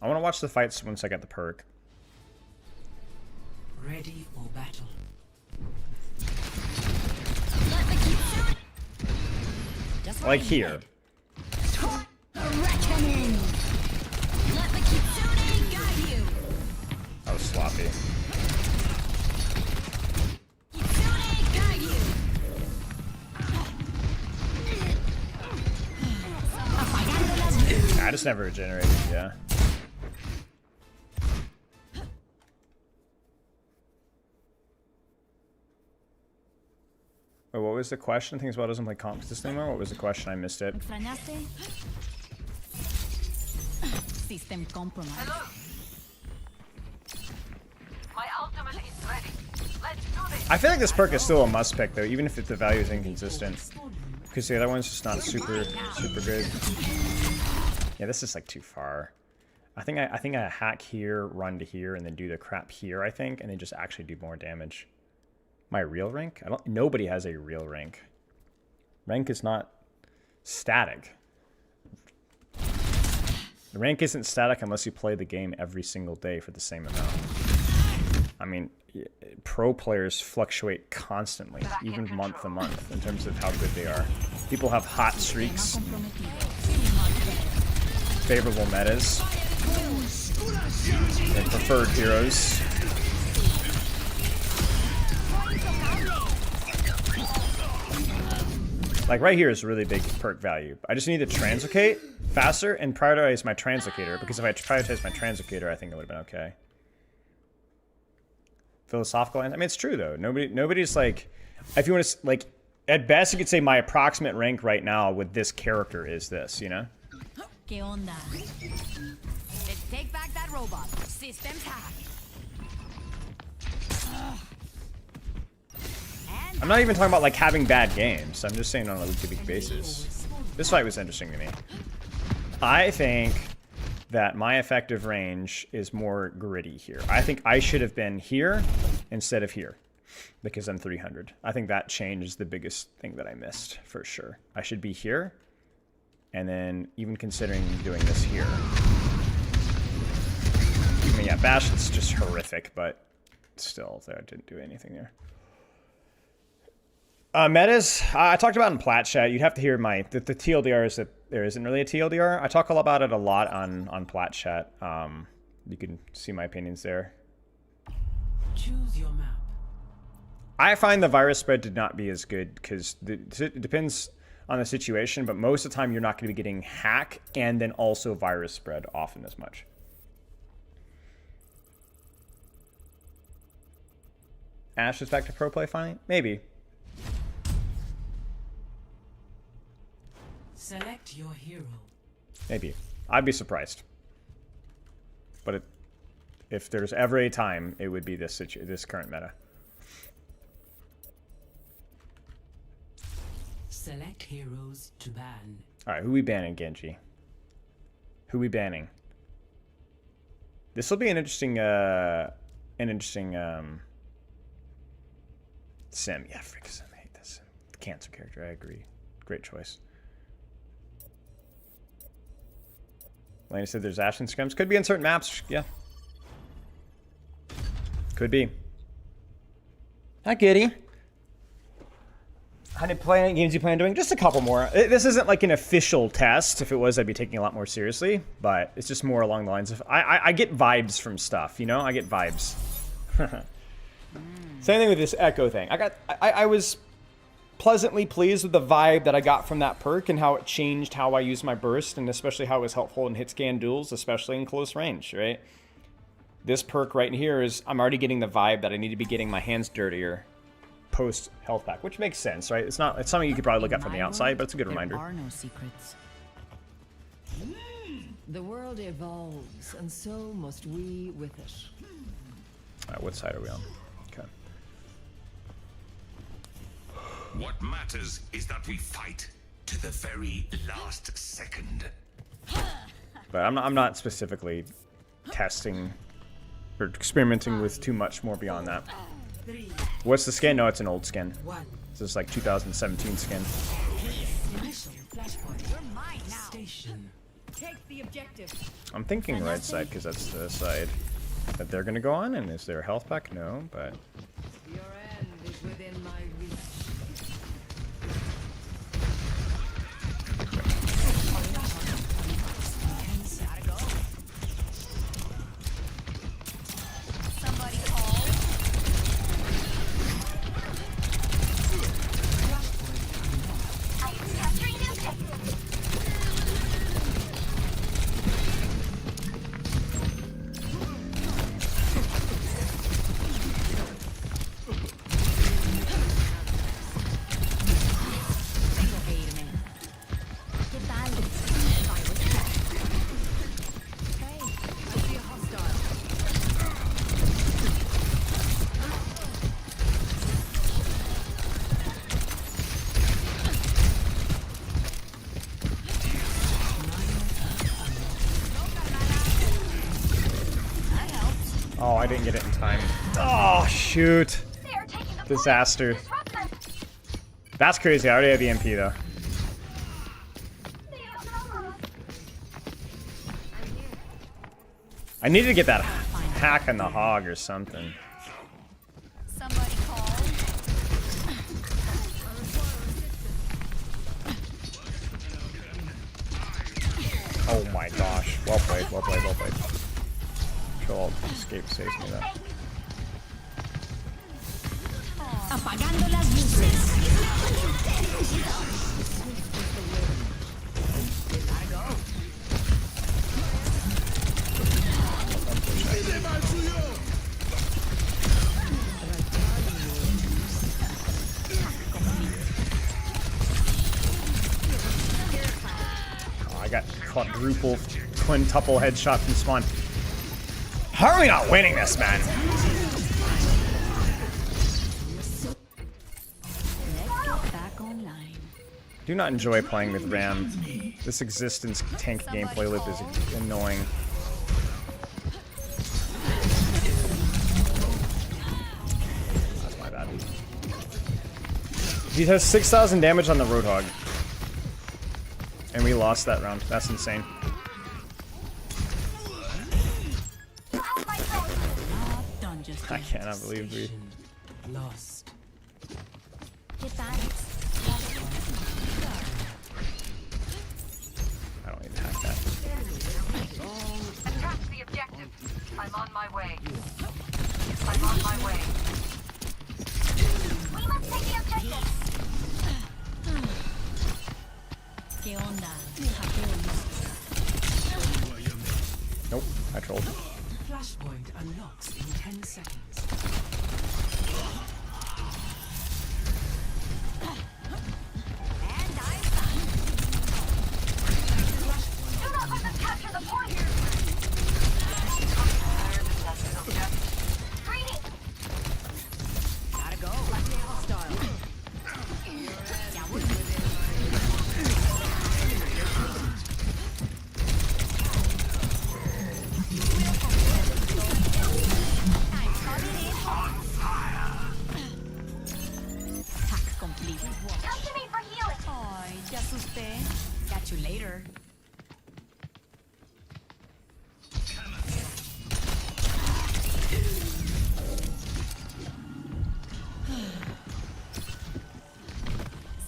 I want to watch the fights once I get the perk. Ready for battle. Just Like here. reckoning. Let the kitsune guide you. That was sloppy. Kitsune guide you. I just never regenerated, yeah. Wait, what was the question? I think Isabel doesn't play comp system anymore. What was the question? I missed it. ¿Extrañaste? System compromised. Hello. My ultimate is ready. Let's do this. I feel like this perk is still a must pick though, even if the value is inconsistent. Because the other one's just not super good. Yeah, this is like too far. I think I hack here, run to here, and then do the crap here, I think, and then just actually do more damage. My real rank? Nobody has a real rank. Rank is not static. The rank isn't static unless you play the game every single day for the same amount. I mean, pro players fluctuate constantly, even month to month, in terms of how good they are. People have hot streaks, favorable metas, and preferred heroes. Like right here is really big perk value. I just need to translocate faster and prioritize my translocator, because if I prioritize my translocator, I think it would have been okay. Philosophical answer. I mean, it's true though. Nobody's like, if you want to, like, at best you could say my approximate rank right now with this character is this, you know? ¿Qué onda? Let's take back that robot. Systems hacked. I'm not even talking about like having bad games. I'm just saying on a week-to-week basis. This fight was interesting to me. I think that my effective range is more gritty here. I think I should have been here instead of here because I'm 300. I think that change is the biggest thing that I missed for sure. I should be here, and then even considering doing this here. I mean, yeah, Bash is just horrific, but still, I didn't do anything there. Metas, I talked about in Plat Chat. You'd have to hear the TLDR is that there isn't really a TLDR. I talk all about it a lot on Plat Chat. You can see my opinions there. Choose your map. I find the virus spread to not be as good because it depends on the situation, but most of the time you're not going to be getting hack and then also virus spread often as much. Ash is back to pro play finally? Maybe. Select your hero. Maybe. I'd be surprised. But if there's ever a time, it would be this current meta. Select heroes to ban. Alright, who we banning, Genji? Who we banning? This will be an interesting Sim. Yeah, freak Sim. I hate this Sim. The cancer character, I agree. Great choice. Lana said there's Ashen scrims. Could be on certain maps. Yeah. Could be. Hi, Giddy. How many games you plan on doing? Just a couple more. This isn't like an official test. If it was, I'd be taking it a lot more seriously. But it's just more along the lines of I get vibes from stuff, you know? I get vibes. Same thing with this Echo thing. I was pleasantly pleased with the vibe that I got from that perk and how it changed how I use my burst, and especially how it was helpful in hit scan duels, especially in close range, right? This perk right here is I'm already getting the vibe that I need to be getting my hands dirtier post health pack, which makes sense, right? It's something you could probably look at from the outside, but it's a good reminder. There are no secrets. The world evolves, and so must we with it. Alright, what side are we on? Okay. What matters is that we fight to the very last second. But I'm not specifically testing or experimenting with too much more beyond that. What's the skin? No, it's an old skin. This is like 2017 skin. Take the objective. I'm thinking right side because that's the side that they're gonna go on. And is there a health pack? No, but Your end is within my reach. Gotta go. Somebody call. oh, I didn't get it in time. Oh shoot! Disaster. That's crazy. I already have the MP though. I needed to get that hack on the hog or something. Somebody call. Oh my gosh. Well played, well played, well played. Control escape saves me though. Apagando las luces. Oh, I got quadruple, quintuple headshot from spawn. How are we not winning this, man? Let's get back online. Do not enjoy playing with Ram. This existence tank gameplay loop is annoying. That's my bad. He has 6,000 damage on the Roadhog. And we lost that round. That's insane. Done just I yet. cannot believe we... Lost. Get back. ¿Qué onda? Hackeo listo. Nope, I trolled. Flashpoint unlocks in 10 seconds. And I'm done. Do not let them capture the point! Greeting! Gotta go. Hostile. Yeah, we're good. I'm coming in. Hack complete. Come to me for healing! Ay, te asusté. Catch you later.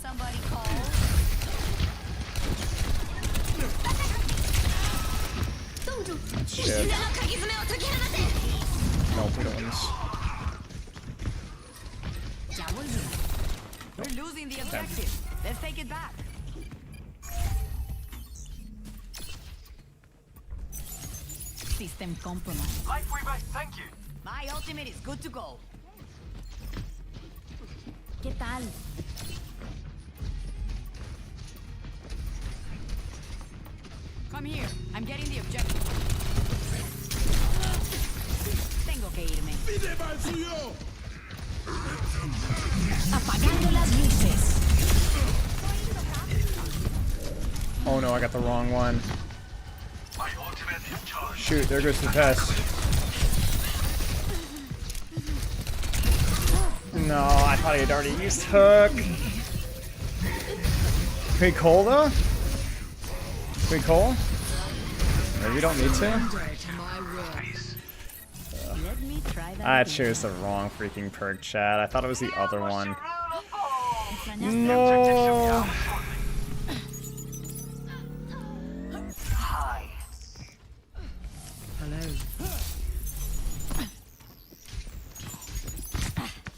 Somebody call. Shit. Nope, we don't win this. Ya volvimos. We're losing the objective. Let's take it back. System compromised. Life rebate, thank you. My ultimate is good to go. ¿Qué tal? Come here. I'm getting the objective. Tengo que irme. Apagando las luces. Oh no, I got the wrong one. My ultimate is charged. Shoot, there goes the test. No, I thought he had already used hook. Pretty cool though? Pretty cool? Maybe we don't need to? Let me try that. I again. chose the wrong freaking perk, chat. I thought it was the other one. Extrañaste. No.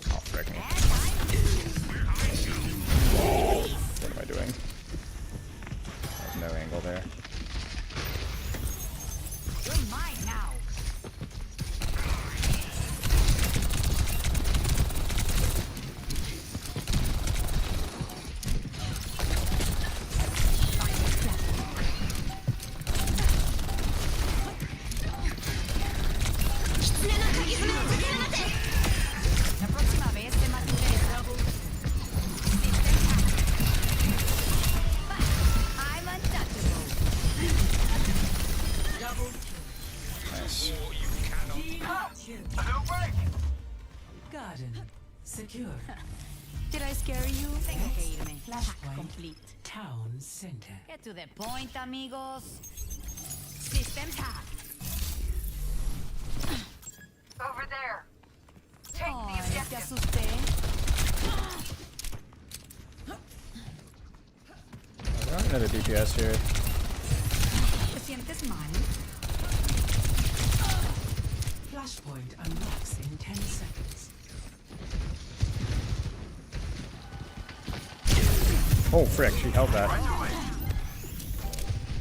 Oh, frickin'. What am I doing? There's no angle there. You're mine now. La próxima vez te mantendré. I'm untouchable. Nice. Garden secure. Did I scare you? Tengo que irme. Hack Flashpoint complete. town center. Get to the point, amigos. Systems hacked. Over there! Take the Ay, te objective! asusté. There aren't another DPS here. ¿Te sientes mal? Flashpoint unlocks in 10 seconds. Oh, frick, she held that.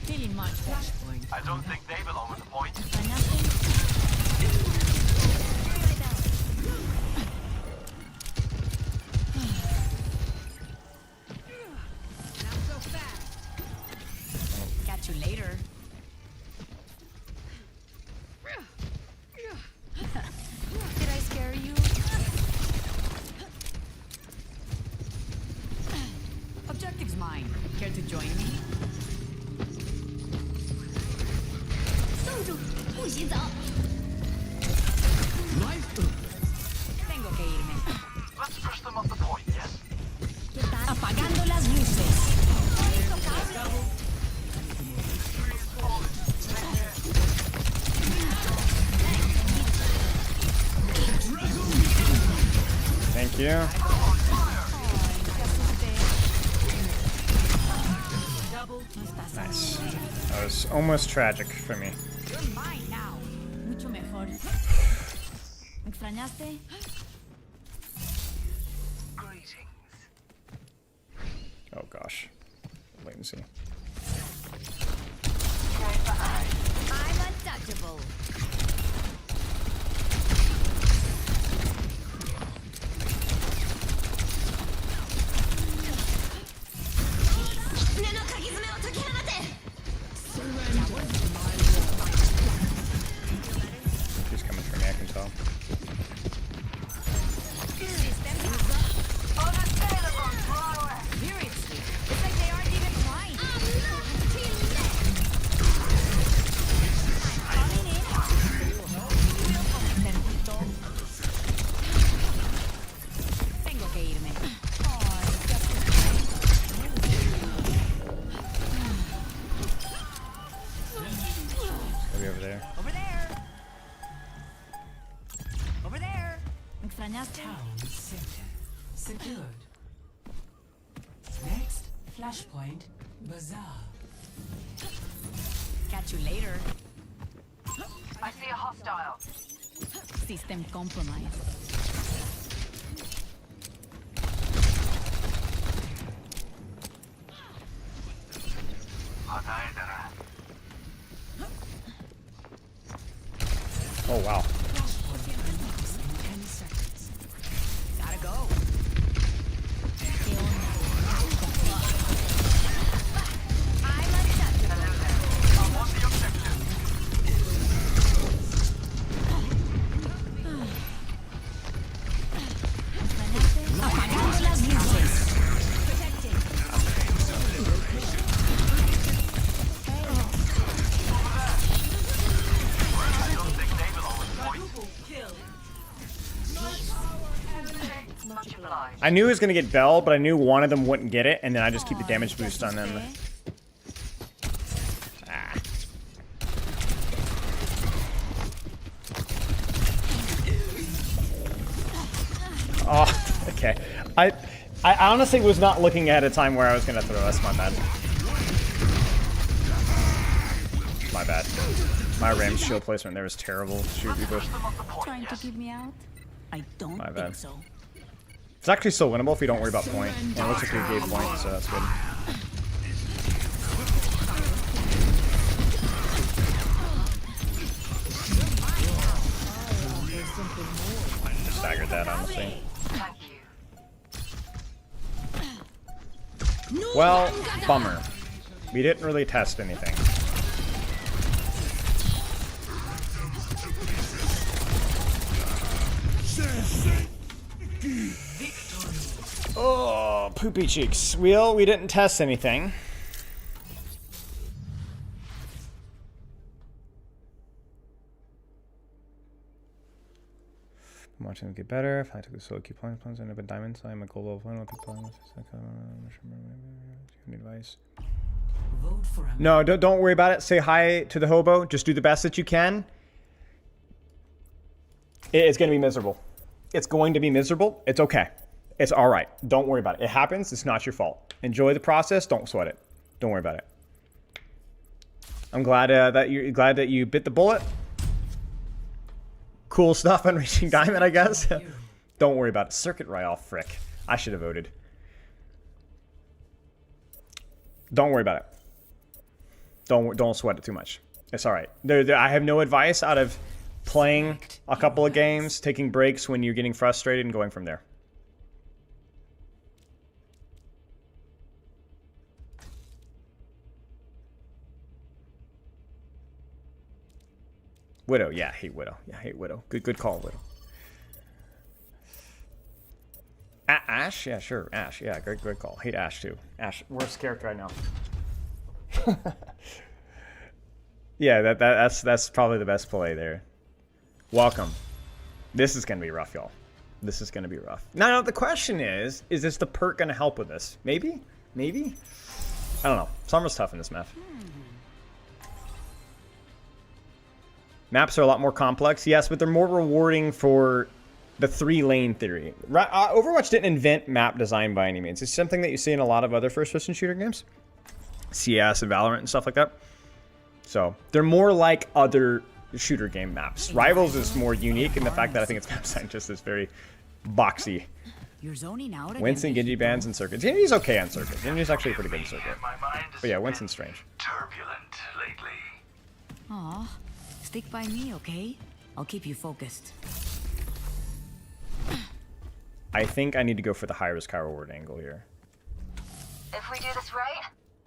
Feeling much better. Flashpoint. I don't think they belong at the point. Catch you later. Did I scare you? Objective's mine. Care to join me? Tengo que irme. Let's push them off the point, yes? Apagando las luces. Thank you. Nice. That was almost tragic for me. You're mine now. Mucho mejor. ¿Me extrañaste? Greetings. Oh gosh. Like and see. I'm untouchable. She's coming for me, I can tell. Seriously, it's like they aren't even trying. Coming in. Tengo que irme. Maybe over there. Over there. Over there. ¿Me extrañaste? Town center. Secured. Next, flashpoint, bazaar. Catch you later. I see a hostile. System compromised. Oh wow. Flashpoint release in 10 seconds. Gotta go. I'm untouchable. Apagando las luces. Protecting. I knew he was gonna get Bell, but I knew one of them wouldn't get it, and then I just keep the damage boost on them. Ah. Oh, okay. I honestly was not looking at a time where I was gonna throw. That's my bad. My bad. My Ram's shield placement there was terrible. Shoot, you both. Trying to keep me out? I don't My bad. think so. It's actually still winnable if you don't worry about point. And it looks like we gave point, so that's good. Staggered that, honestly. Well, bummer. We didn't really test anything. Oh, poopy cheeks. Well, we didn't test anything. I'm watching them get better. If I took the solo key plans, end up in diamonds. I'm a global final key plans. Advice. Vote for a No, don't worry about it. Say hi to the hobo. Just do the best that you can. It's going to be miserable. It's going to be miserable. It's okay. It's all right. Don't worry about it. It happens. It's not your fault. Enjoy the process. Don't sweat it. Don't worry about it. I'm glad that you bit the bullet. Cool stuff on reaching diamond, I guess. Don't worry about it. Circuit Royale, frick. I should have voted. Don't worry about it. Don't sweat it too much. It's all right. I have no advice out of playing a couple of games, taking breaks when you're getting frustrated, and going from there. Widow, yeah, hate Widow. Yeah, hate Widow. Good call, Widow. Ash? Yeah, sure. Ash, yeah, great call. Hate Ash too. Ash, worst character I know. Yeah, that's probably the best play there. Welcome. This is gonna be rough, y'all. This is gonna be rough. Now the question is this the perk gonna help with this? Maybe? Maybe? I don't know. Sombra's tough in this map. Maps are a lot more complex, yes, but they're more rewarding for the 3-lane theory. Overwatch didn't invent map design by any means. It's something that you see in a lot of other first-person shooter games. CS and Valorant and stuff like that. So, they're more like other shooter game maps. Rivals is more unique in the fact that I think its map design just is very boxy. You're zoning out again. Winston, Genji bans, and Circuit. Genji's okay on Circuit. Genji's actually pretty good in Circuit. My mind is But yeah, Winston's strange. Turbulent lately. Aw, stick by me, okay? I'll keep you focused. I think I need to go for the high risk, high reward angle here. If we do this right,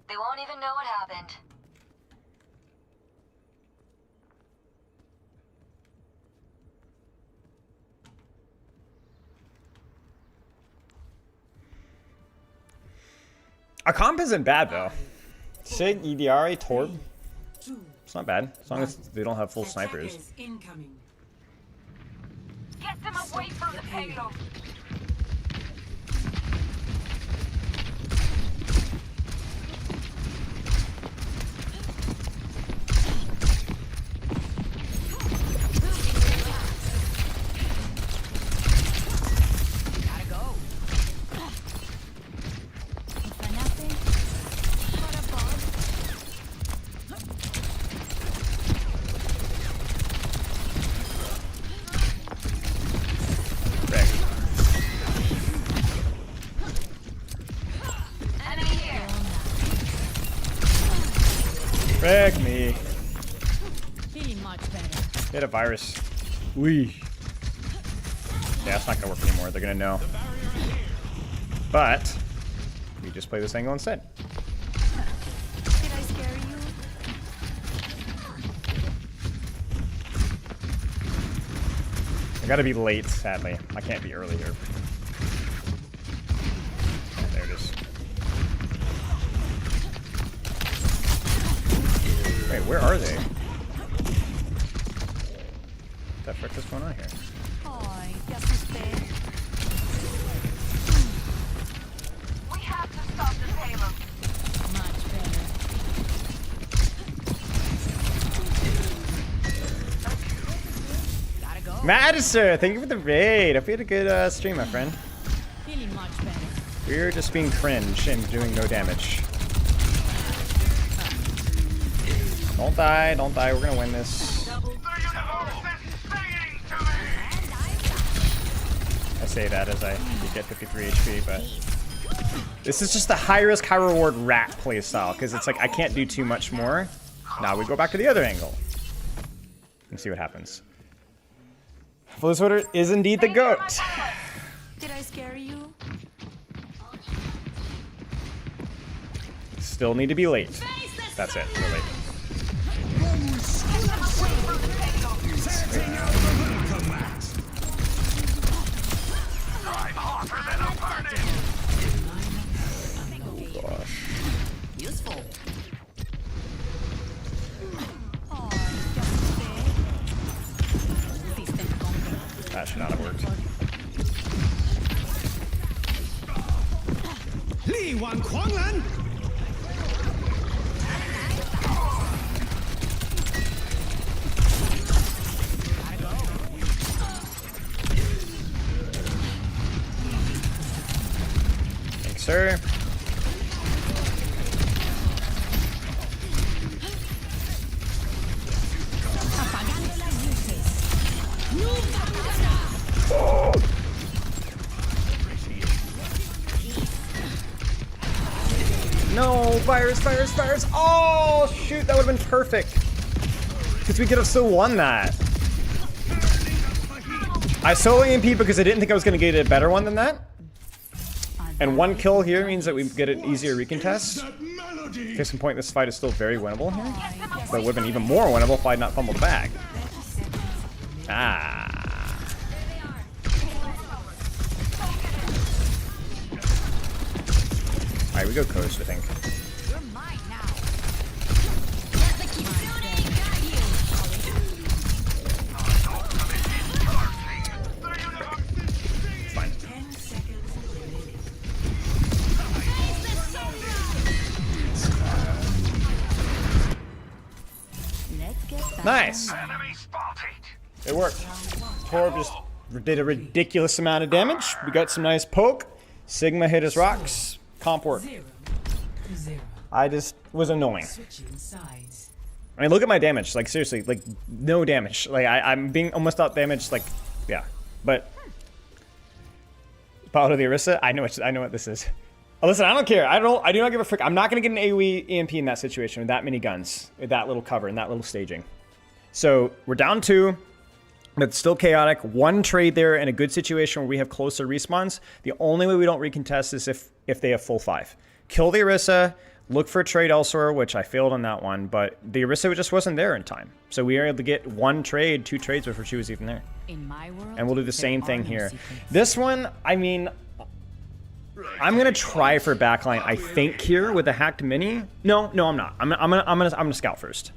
they won't even know what happened. Our comp isn't bad though. Sig, EDRA, Torb. It's not bad, as long as they don't have full snipers. Incoming. Get them away from the payload. Gotta go. For nothing. What a bug. Enemy here. Frick me. Feeling much better. Hit a virus. Wee. Yeah, that's not gonna work anymore. They're gonna know. But we just play this angle instead. Did I scare you? I gotta be late, sadly. I can't be early here. Yeah, there it is. Wait, where are they? What the frick is going on here? Ay, te asusté. We have to stop the payload. Much better. Gotta go. Madison, thank you for the raid. Hope you had a good stream, my friend. Feeling much better. We're just being cringe and doing no damage. Don't die, don't die. We're gonna win this. I say that as I get 53 HP, but this is just a high risk, high reward rat playstyle because it's like I can't do too much more. Now we go back to the other angle and see what happens. Blizzwater is indeed the GOAT. Did I scare you? Still need to be late. That's it. We're late. Oh gosh. Useful. That should not have worked. Li Wan Kuanglan! Thanks, sir. No, virus, virus, virus. Oh, shoot, that would have been perfect. Because we could have still won that. I solo EMP because I didn't think I was going to get a better one than that. And one kill here means that we get an easier recontest. Case in point, this fight is still very winnable here. But it would have been even more winnable if I had not fumbled the bag. Ah. Alright, we go coast, I think. You're mine now. Fine. 10 seconds remaining. Let's get back. Nice. It worked. Torb just did a ridiculous amount of damage. We got some nice poke. Sigma hit his rocks. Comp work. 0-0. I just was annoying. Switching sides. I mean, look at my damage. Like, seriously, like, no damage. Like, I'm being almost out damaged. Like, yeah. But, Paolo the Orisa, I know what this is. Listen, I don't care. I do not give a frick. I'm not going to get an AoE EMP in that situation with that many guns, with that little cover and that little staging. So we're down 2, but it's still chaotic. 1 trade there in a good situation where we have closer respawns. The only way we don't recontest is if they have full 5. Kill the Orisa, look for a trade elsewhere, which I failed on that one, but the Orisa just wasn't there in time. So we were able to get 1 trade, 2 trades before she was even there. In my world, And we'll do the same thing here. This one, I mean, I'm gonna try for backline. I think here with a hacked mini. No, I'm not. I'm gonna scout first.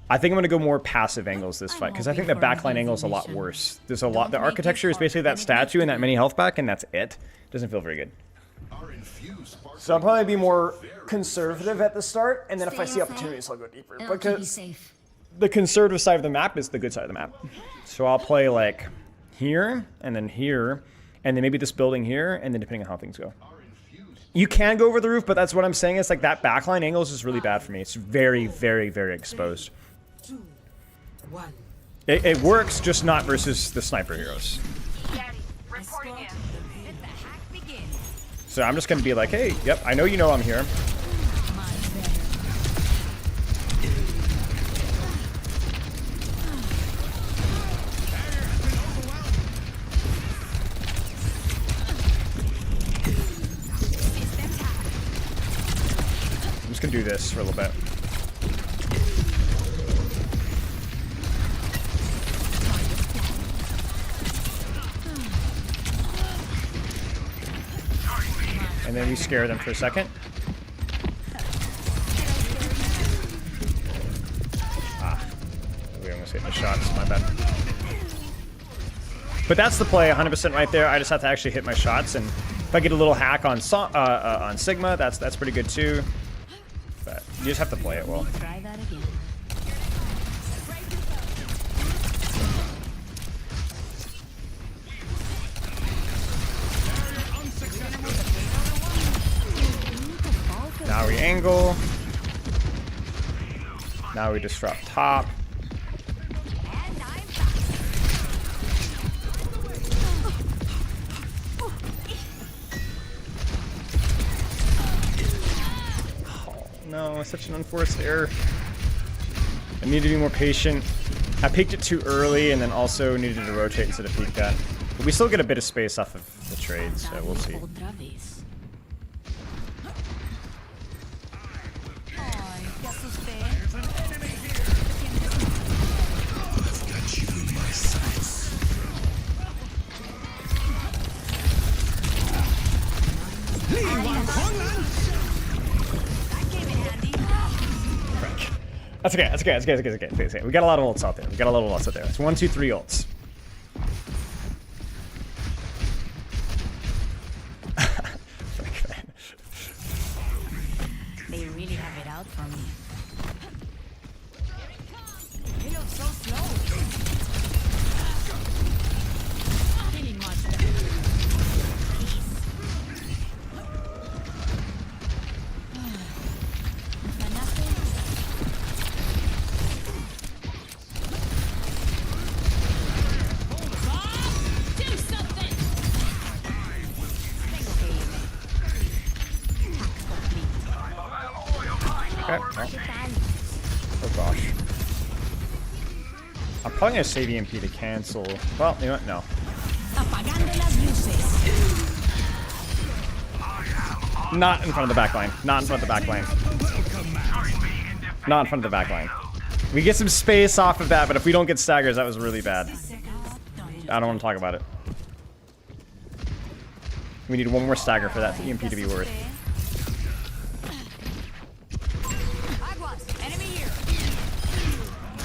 I think I'm gonna go more passive angles this fight because I think the backline angle is a lot worse. There's a lot. The architecture is basically that statue and that mini health back, and that's it. Doesn't feel very good. So I'll probably be more conservative at the start, and then if I see opportunities, I'll go deeper. Because the conservative side of the map is the good side of the map. So I'll play like here and then here. And then maybe this building here, and then depending on how things go. You can go over the roof, but that's what I'm saying. It's like that backline angle is just really bad for me. It's very, very, very exposed. 2, 1. It works, just not versus the sniper heroes. Daddy, reporting in. Let the hack begin. So I'm just going to be like, hey, yep, I know you know I'm here. I'm just gonna do this for a little bit. And then we scare them for a second. We almost hit the shots, my bad. But that's the play, 100% right there. I just have to actually hit my shots, and if I get a little hack on Sigma, that's pretty good too. But you just have to play it well. Try that again. Now we angle. Now we disrupt top. No, such an unforced error. I need to be more patient. I peeked it too early and then also needed to rotate instead of peek that. But we still get a bit of space off of the trades, so we'll see. That's okay, that's okay, that's okay, that's okay, that's okay. We got a lot of ults out there. We got a lot of ults out there. It's 1, 2, 3 ults. They really have it out for me. They look so slow. Killing monster. Oh gosh. I'm probably gonna save EMP to cancel. Well, you know what? No. Not in front of the back line. Not in front of the back line. Not in front of the back line. We get some space off of that, but if we don't get staggers, that was really bad. I don't want to talk about it. We need one more stagger for that EMP to be worth.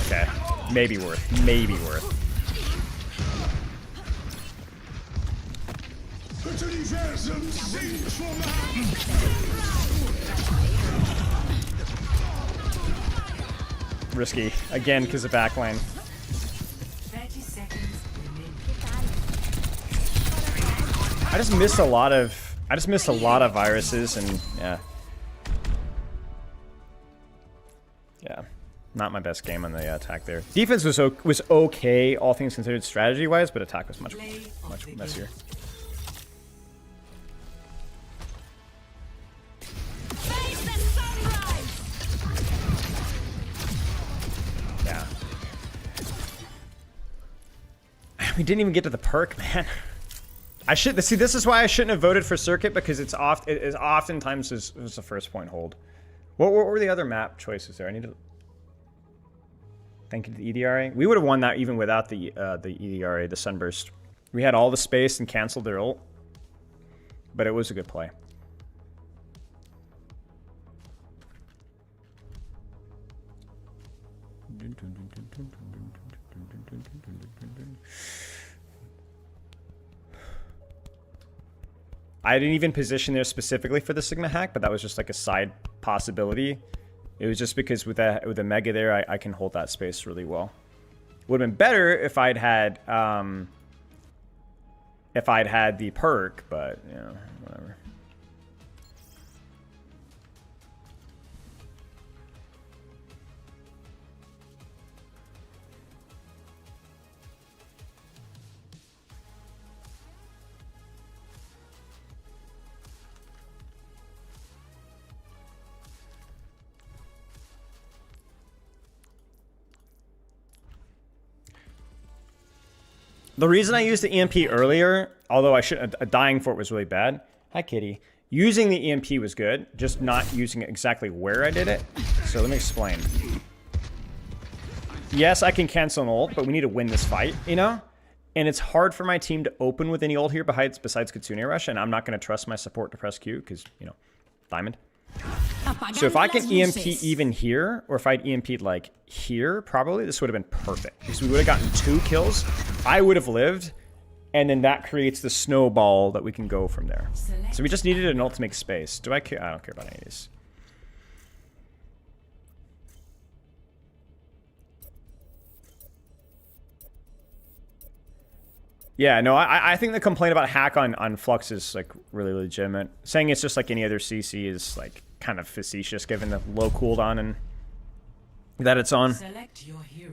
Okay, maybe worth. Maybe worth. Risky again because of backline. 30 seconds remaining. I just missed a lot of viruses and yeah. Yeah. Not my best game on the attack there. Defense was okay, all things considered, strategy-wise, but attack was much messier. We didn't even get to the perk, man. I should see. This is why I shouldn't have voted for circuit, because it is oftentimes is the first point hold. What were the other map choices there? I need to thank you to the EDRA. We would have won that even without the EDRA, the Sunburst. We had all the space and canceled their ult, but it was a good play. I didn't even position there specifically for the Sigma hack, but that was just like a side possibility. It was just because with a Mega there, I can hold that space really well. Would have been better if I'd had the perk, but you know, whatever. The reason I used the EMP earlier, although I shouldn't, dying for it was really bad. Hi, kitty. Using the EMP was good, just not using it exactly where I did it. So let me explain. Yes, I can cancel an ult, but we need to win this fight, you know? And it's hard for my team to open with any ult here besides Kitsune Rush, and I'm not going to trust my support to press Q, because, you know, Diamond. So if I can EMP even here, or if I'd EMP'd like here, probably this would have been perfect. Because we would have gotten 2 kills. I would have lived, and then that creates the snowball that we can go from there. So we just needed an ult to make space. Do I care? I don't care about any of these. Yeah, no, I think the complaint about hack on Flux is like really legitimate. Saying it's just like any other CC is like kind of facetious given the low cooldown and that it's on. Select your hero.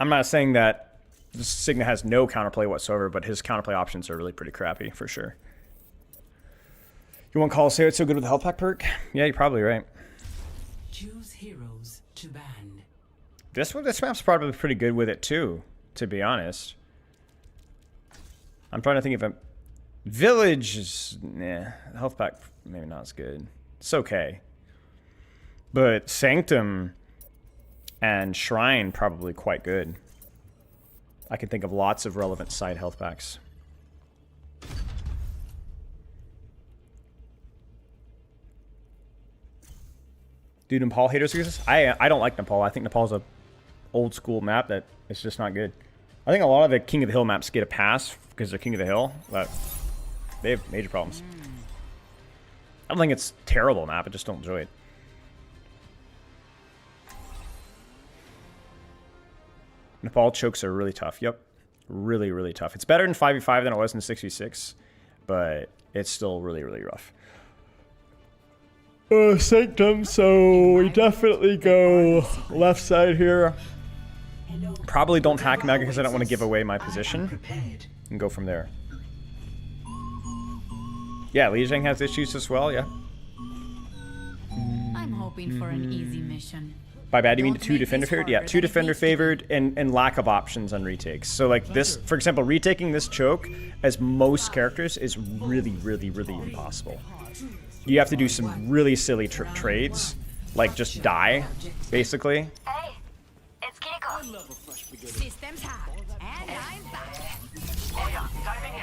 I'm not saying that Sigma has no counterplay whatsoever, but his counterplay options are really pretty crappy for sure. You want Call say it's so good with the health pack perk? Yeah, you're probably right. Choose heroes to ban. This map's probably pretty good with it too, to be honest. I'm trying to think if Village is, nah, health pack maybe not as good. It's okay. But Sanctum and Shrine probably quite good. I can think of lots of relevant side health packs. Do Nepal haters exist? I don't like Nepal. I think Nepal's a old school map that it's just not good. I think a lot of the King of the Hill maps get a pass because they're King of the Hill, but they have major problems. I don't think it's a terrible map, I just don't enjoy it. Nepal chokes are really tough. Yep. Really, really tough. It's better in 5v5 than it was in 6v6, but it's still really, really rough. Sanctum, so we definitely go left side here. Probably don't hack Mega because I don't want to give away my position. And go from there. Yeah, Lijiang has issues as well, yeah. I'm hoping for an easy mission. By bad, you mean 2 defender favored? Yeah, 2 defender favored and lack of options on retakes. So like this, for example, retaking this choke as most characters is really, really, really impossible. You have to do some really silly trades, like just die, basically. Hey, it's GIggles. Systems hot, and I'm back. Oh yeah, diving in.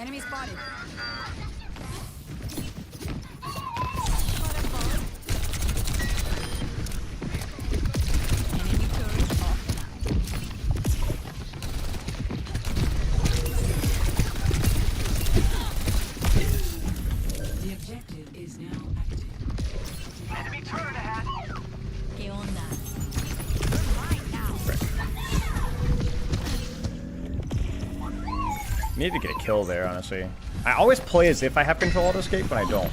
Enemy spotted. Enemy turret offline. The objective is now active. Enemy turret ahead. ¿Qué onda? Need to get a kill there, honestly. I always play as if I have control auto escape, but I don't.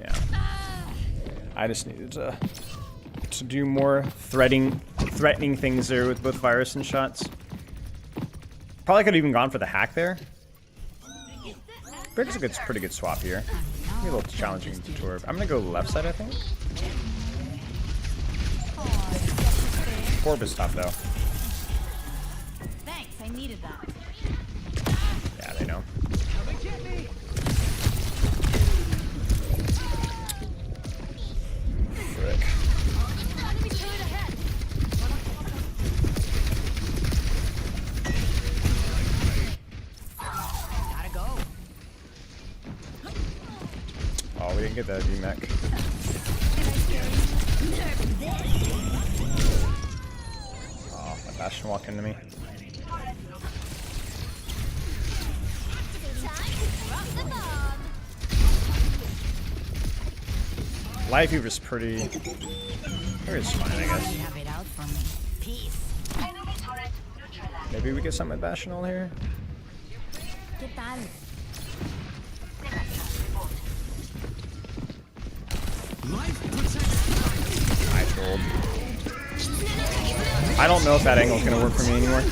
Yeah. I just needed to do more threatening things there with both virus and shots. Probably could have even gone for the hack there. Brig's a pretty good swap here. Maybe a little challenging to Torb. I'm gonna go left side, I think. Torb is tough though. Thanks, I needed that. Yeah, they know. Frick. Gotta go. Oh, we didn't get that V-mech. Oh, my Bastion walked into me. Life Weaver's pretty fine, I guess. Have it out for me. Peace. Maybe we get something with Bastion all here. ¿Qué tal? I trolled. I don't know if that angle's gonna work for me anymore.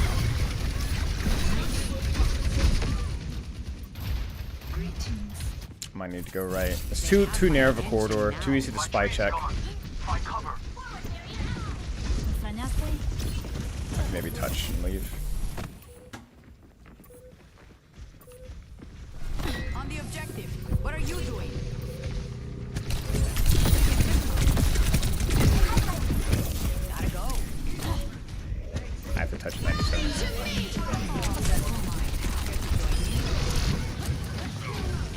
Might need to go right. It's too narrow of a corridor, too easy to spy check. Maybe touch and leave. On the objective. What are you doing? Gotta go. I have to touch 97.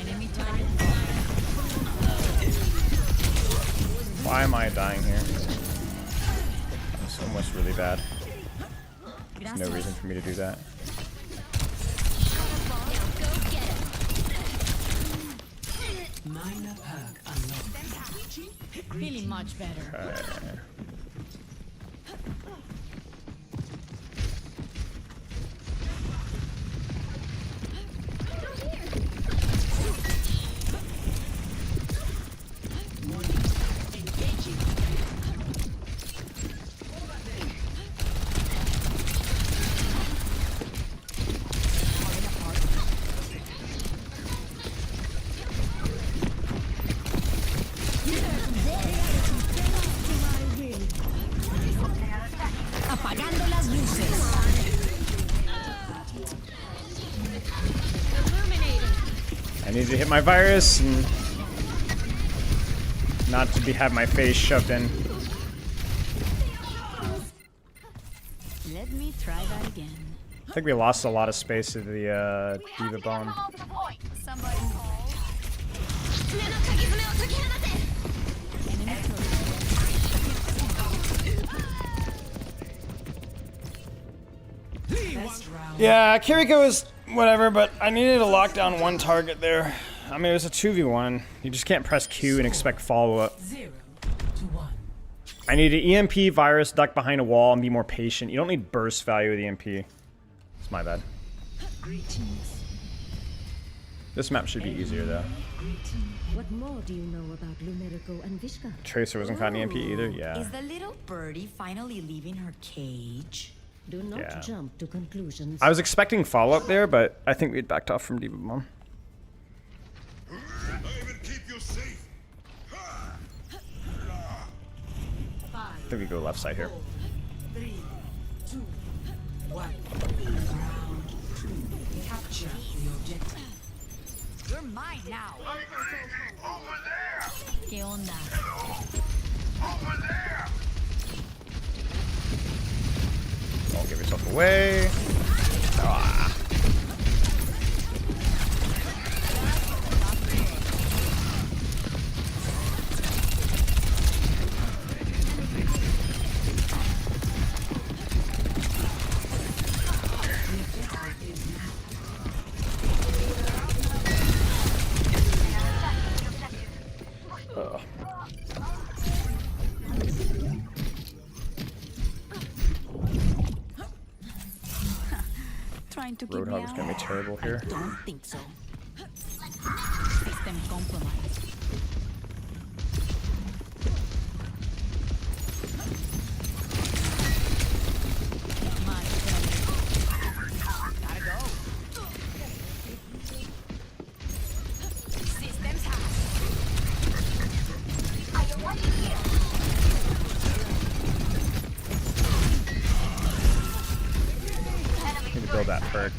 Enemy target. Why am I dying here? It's almost really bad. There's no reason for me to do that. Minor perk unlocked. Feeling much better. Apagando las luces. I need to hit my virus and not to have my face shoved in. Let me try that again. I think we lost a lot of space to the Diva bomb. Somebody call. Yeah, Kiriko is whatever, but I needed to lock down one target there. I mean, it was a 2v1. You just can't press Q and expect follow-up. 0 to 1. I need an EMP virus, duck behind a wall, and be more patient. You don't need burst value with EMP. It's my bad. Greetings. This map should be easier, though. What more do you know about Lumerico and Vishka? Tracer wasn't caught in EMP either, yeah. Is the little birdie finally leaving her cage? Do not Yeah. jump to conclusions. I was expecting follow-up there, but I think we had backed off from Diva bomb. I even keep you safe. I think we go left side here. 3, 2, 1. Round 2. Capture the objective. You're mine now. Over there! ¿Qué onda? Over there! Don't give yourself away. Ah. Ugh. Trying to keep me Roadhog's out? gonna be terrible here. Don't think so. System compromised. Much better. Gotta go. killed that perk.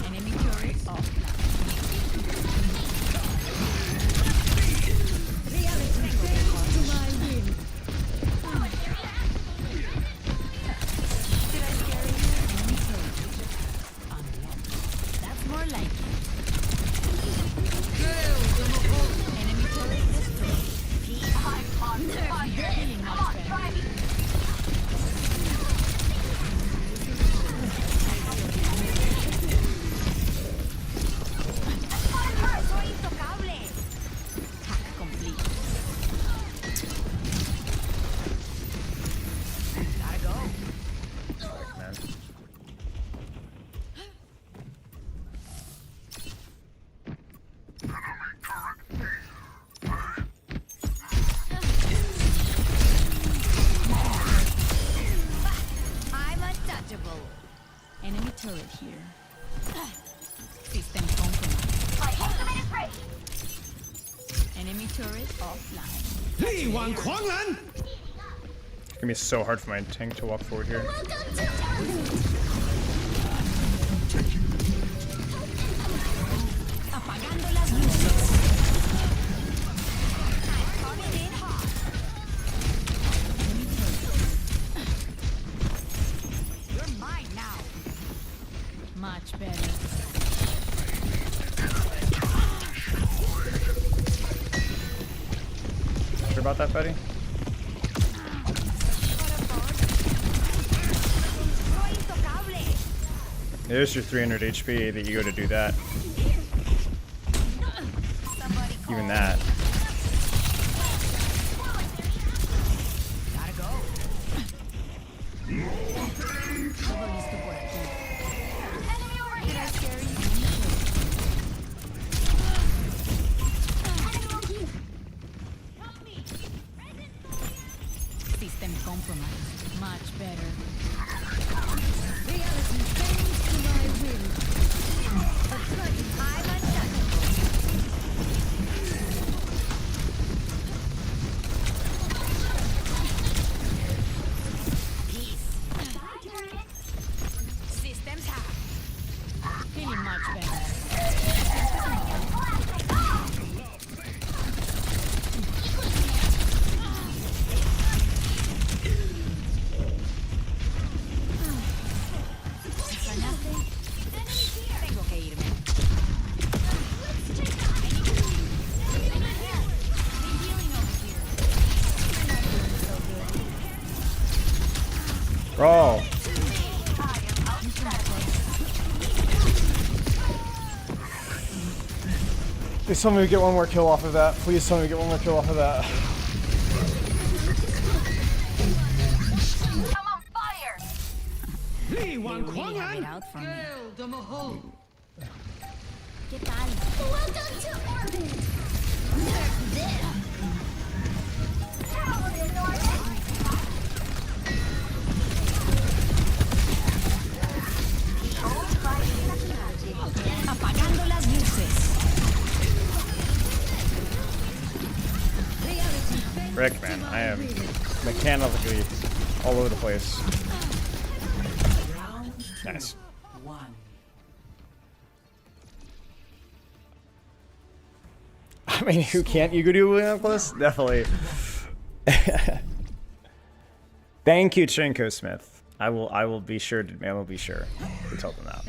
Enemy turret offline. That's more like it. Enemy turret destroyed. Healing much better. Soy intocable. Hack complete. Gotta go. Man. I'm untouchable. Enemy turret here. System compromised. My ultimate is ready. Enemy turret offline. 力挽狂澜！ It's gonna be so hard for my tank to walk forward here. Apagando las luces. Coming in hot. Enemy turret. You're mine now. Much better. Sure about that, buddy? Soy intocable. There's your 300 HP that you go to do that. Somebody call. Even that. Gotta go. Todo listo por aquí. Enemy over Did I here. scare you? Help me. System compromised. Much better. Reality bends to my will. I'm untouchable. Peace. Systems hacked. Feeling much better. Sanaste. Tengo que irme. Bro. Please tell me we get one more kill off of that. Please tell me we get one more kill off of that. I'm on fire. 力挽 They 狂 really have it 澜！ out for me. Gale de Mahal. ¿Qué tal? Welcome to orbit. Travel in orbit. Apagando las luces. Rick, man, I am mechanically all over the place. Nice. I mean, who can't you go do Nicholas? Definitely. Thank you, Chinko Smith. I will be sure to tell them that.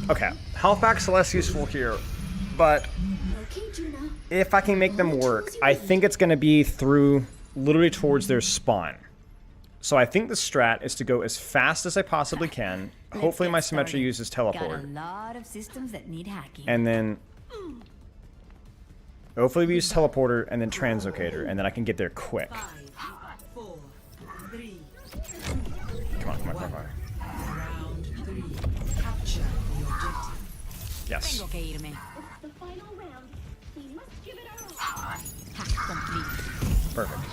Okay, health pack's less useful here, but if I can make them work, I think it's gonna be through literally towards their spawn. So I think the strat is to go as fast as I possibly can. Hopefully my symmetry uses teleport. Got a lot of systems that need hacking. And then hopefully we use teleporter and then translocator, and then I can get there quick. 5, 4, 3, Come on. round 3. Capture the objective. Yes. Tengo que irme. The final round. We must give it our all. Hack complete. Perfect.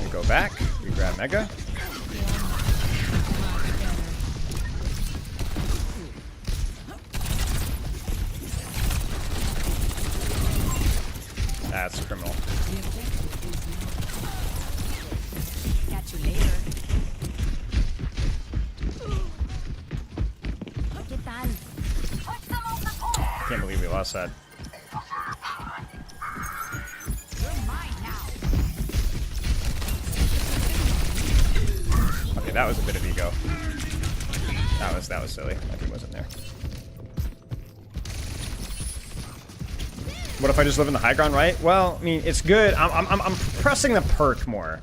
We go back. We grab Mega. That's criminal. Catch you later. ¿Qué tal? Can't believe we lost that. Okay, that was a bit of ego. That was silly. Like he wasn't there. What if I just live in the high ground, right? Well, I mean, it's good. I'm pressing the perk more.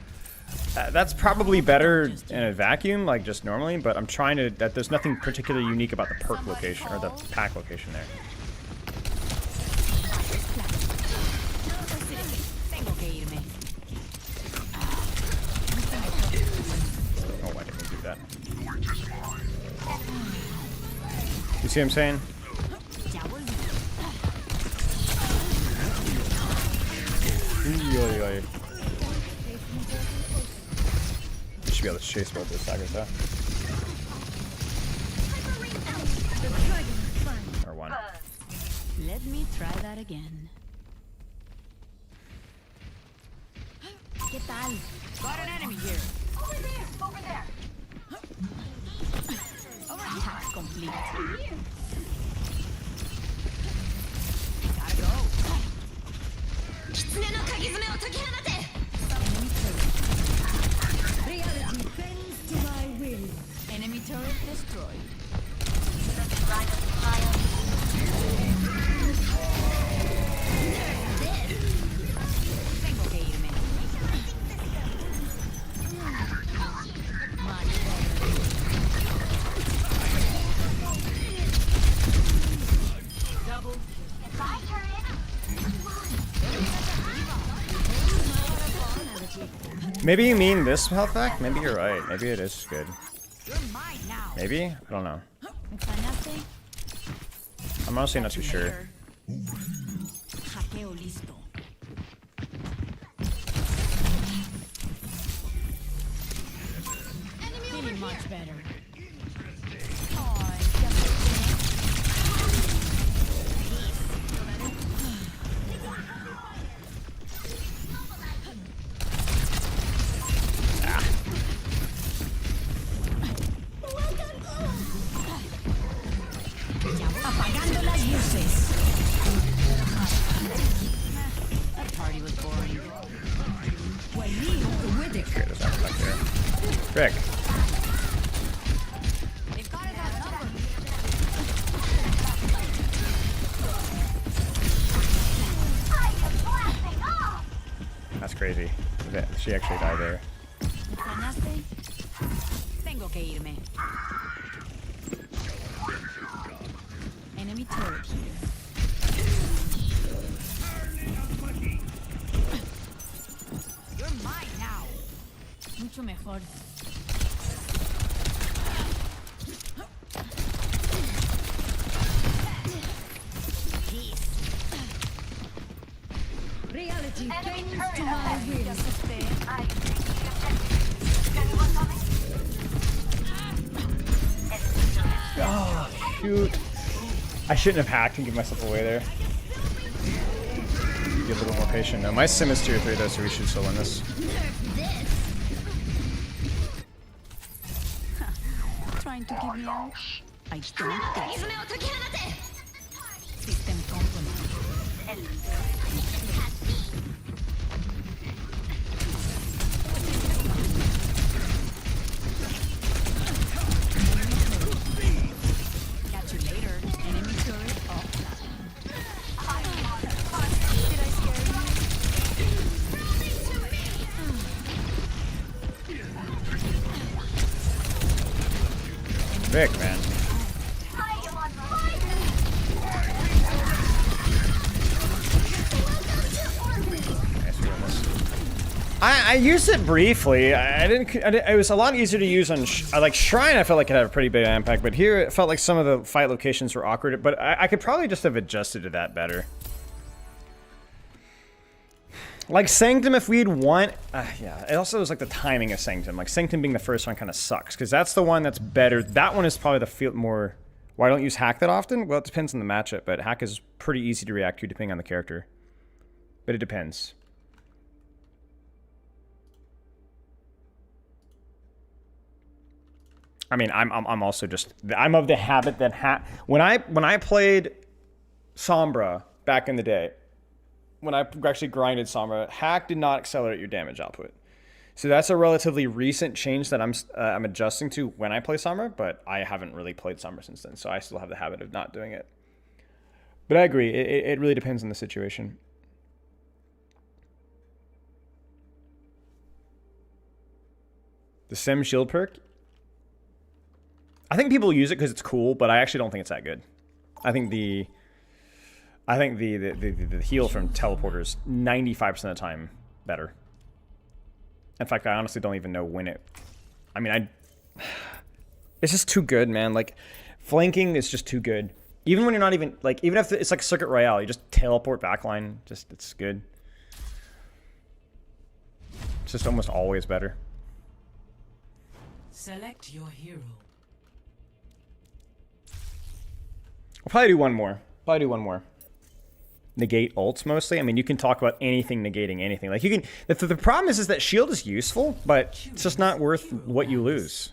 That's probably better in a vacuum, like just normally, but I'm trying to, there's nothing particularly unique about the perk location, or the pack location there. Oh, why didn't we do that? You see what I'm saying? Should be able to chase both those saggers though. Or one. Let me try that again. ¿Qué tal? Got an enemy here. Over there! Over there! Task complete. Gotta go. Reality bends to my will. Enemy turret destroyed. Tengo que irme. Double. Maybe you mean this health pack? Maybe you're right. Maybe it is good. You're mine now. Maybe? I don't know. ¿Extrañaste? I'm honestly not too sure. Hackeo listo. Feeling much better. Apagando las luces. That party was boring. Okay, there's that back there. Frick. They've got it out number. That's crazy. She actually died there. ¿Extrañaste? Tengo que irme. Enemy turret here. You're mine now. Mucho mejor. Reality bends to my will. Oh, shoot. I shouldn't have hacked and give myself away there. Be a little more patient. No, my sim is tier 3 though, so we should still win this. Trying to keep me out? I don't think so. System compromised. Catch you later. Enemy turret offline. Did I scare you? Vic, man. I used it briefly. I didn't. It was a lot easier to use on like Shrine. I felt like it had a pretty big impact, but here it felt like some of the fight locations were awkward. But I could probably just have adjusted to that better. Like Sanctum, if we'd won, yeah. It also was like the timing of Sanctum. Like Sanctum being the first one kind of sucks because that's the one that's better. That one is probably the feel more. Why don't use Hack that often? Well, it depends on the matchup, but Hack is pretty easy to react to depending on the character. But it depends. I mean, I'm also just, I'm of the habit that when I played Sombra back in the day, when I actually grinded Sombra, hack did not accelerate your damage output. So that's a relatively recent change that I'm adjusting to when I play Sombra, but I haven't really played Sombra since then, so I still have the habit of not doing it. But I agree, it really depends on the situation. The Sim Shield perk? I think people use it because it's cool, but I actually don't think it's that good. I think the heal from teleporter is 95% of the time better. In fact, I honestly don't even know when it... I mean, it's just too good, man. Like, flanking is just too good. Even when you're not even... Like, even if it's like Circuit Royale, you just teleport backline. Just, it's good. It's just almost always better. Select your hero. We'll probably do one more. Negate ults mostly. I mean, you can talk about anything negating anything. Like, you can... The problem is that shield is useful, but it's just not worth what you lose.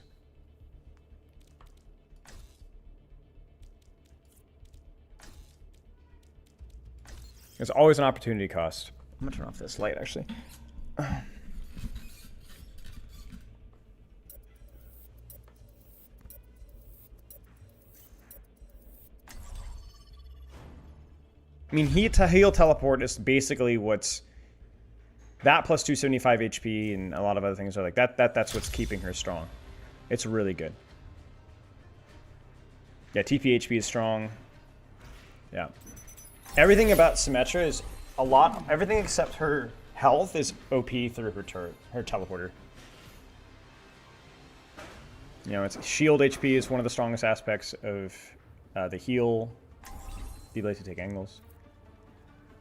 There's always an opportunity cost. I'm gonna turn off this light, actually. I mean, heal teleport is basically what's... That plus 275 HP and a lot of other things are like... That's what's keeping her strong. It's really good. Yeah, TP HP is strong. Yeah. Everything about Symmetra is a lot... Everything except her health is OP through her teleporter. You know, it's shield HP is one of the strongest aspects of the heal. The ability to take angles.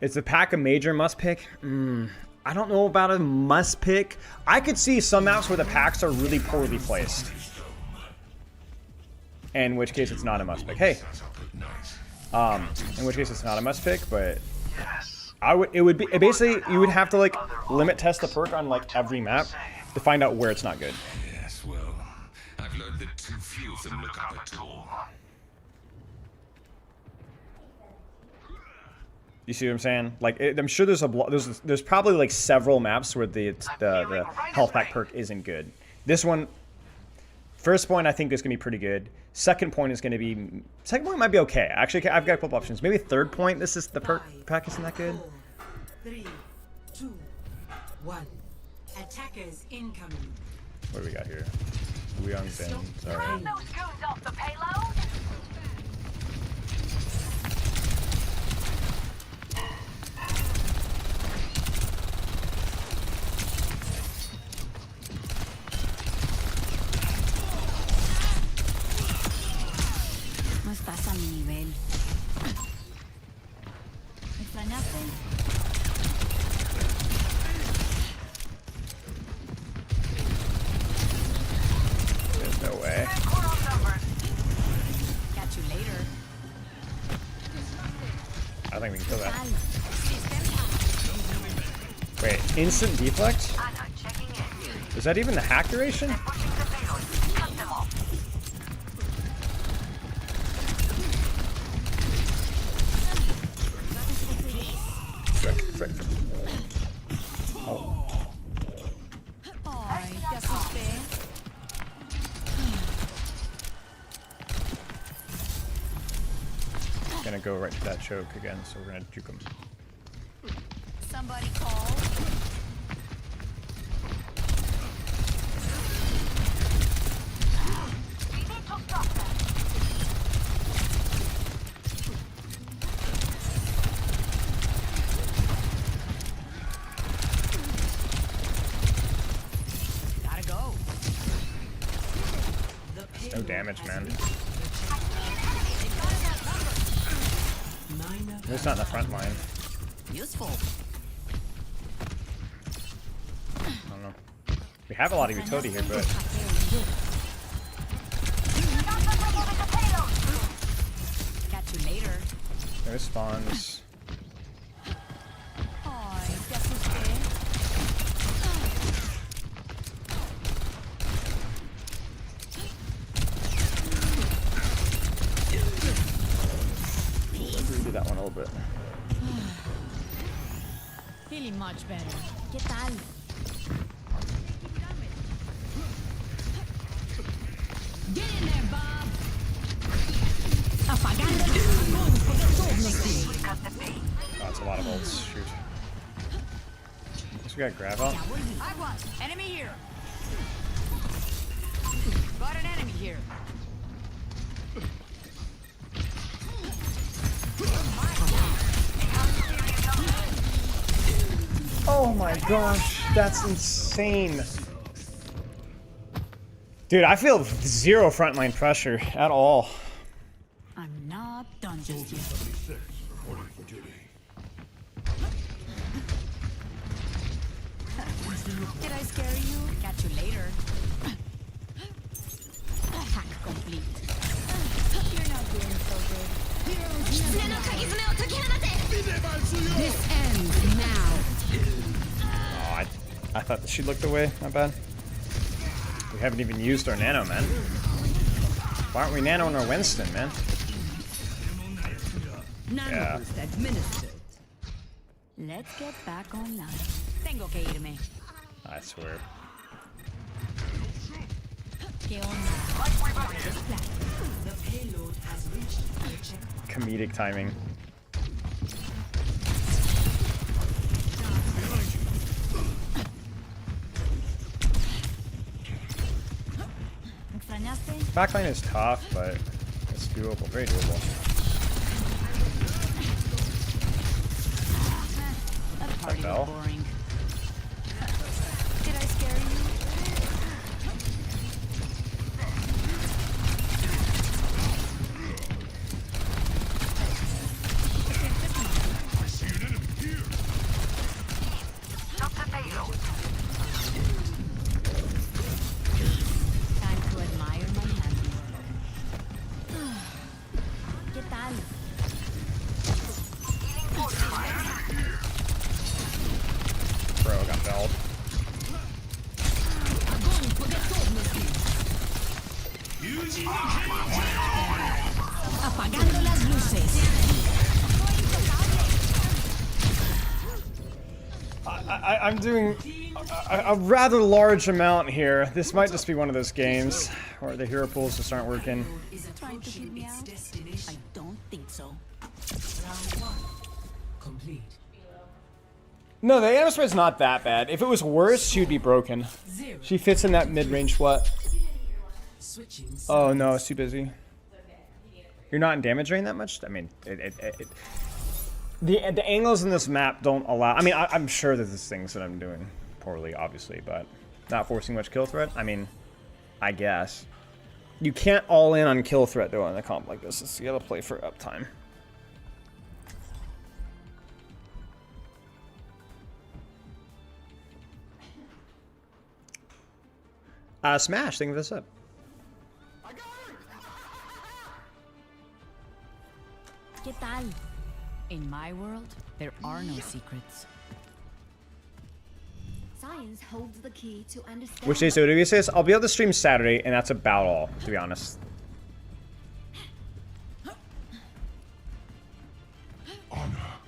Is the pack a major must pick? I don't know about a must pick. I could see some maps where the packs are really poorly placed. In which case it's not a must pick. Hey. In which case it's not a must pick, but you would have to like limit test the perk on like every map to find out where it's not good. Yes, well, I've learned that too few of them look up at all. You see what I'm saying? Like, I'm sure there's probably like several maps where the health pack perk isn't good. This one, first point I think is gonna be pretty good. Second point might be okay. Actually, I've got a couple options. Maybe third point. This is the perk pack isn't that good. 3, 2, 1. Attackers incoming. What do we got here? Weon Bin. Sorry. Grab those goons off the payload. No estás a mi nivel. ¿Me extrañaste? There's no way. Catch you later. I think we can kill that. Wait, instant deflect? Is that even the hack duration? Frick. Oh. Ay, te asusté. Gonna go right to that choke again, so we're gonna juke him. Somebody call. Gotta go. No damage, man. It's not in the front line. Useful. I don't know. We have a lot of utility here, but Catch you later. there's spawns. Ay, that one a little bit. Feeling much better. ¿Qué tal? Get in there, Bob. Apagando el Oh, that's a lot of ults. Shoot. Guess we got grab up. I was. Enemy here. Got an enemy here. Oh my gosh, that's insane. Dude, I feel zero frontline pressure at all. I'm not done just yet. Did I scare you? Catch you later. Hack complete. You're not doing so good. This ends now. Oh, I thought that she looked away. My bad. We haven't even used our nano, man. Why aren't we nanoing our Winston, man? Yeah. Administered. Let's get back online. Tengo que irme. I swear. ¿Qué onda? The payload has reached the checkpoint. Comedic timing. ¿Extrañaste? Backline is tough, but it's doable. Very doable. That party Bell. was boring. Did I scare you? Time to admire my handiwork. ¿Qué tal? Bro got belled. Apagando las luces. I'm doing a rather large amount here. This might just be one of those games where the hero pools just aren't working. Trying to keep me out? I don't think so. Round 1 complete. No, the aim spread's not that bad. If it was worse, she'd be broken. She fits in that mid-range what? Switching. Oh no, it's too busy. You're not in damage range that much? I mean, the angles in this map don't allow... I mean, I'm sure that there's things that I'm doing poorly, obviously, but not forcing much kill threat? I mean, I guess. You can't all in on kill threat, though, in a comp like this. You gotta play for uptime. Smash, think of this up. ¿Qué tal? In my world, there are no secrets. Science holds the key to understand. Which days do this is? I'll be able to stream Saturday, and that's about all, to be honest. Anna,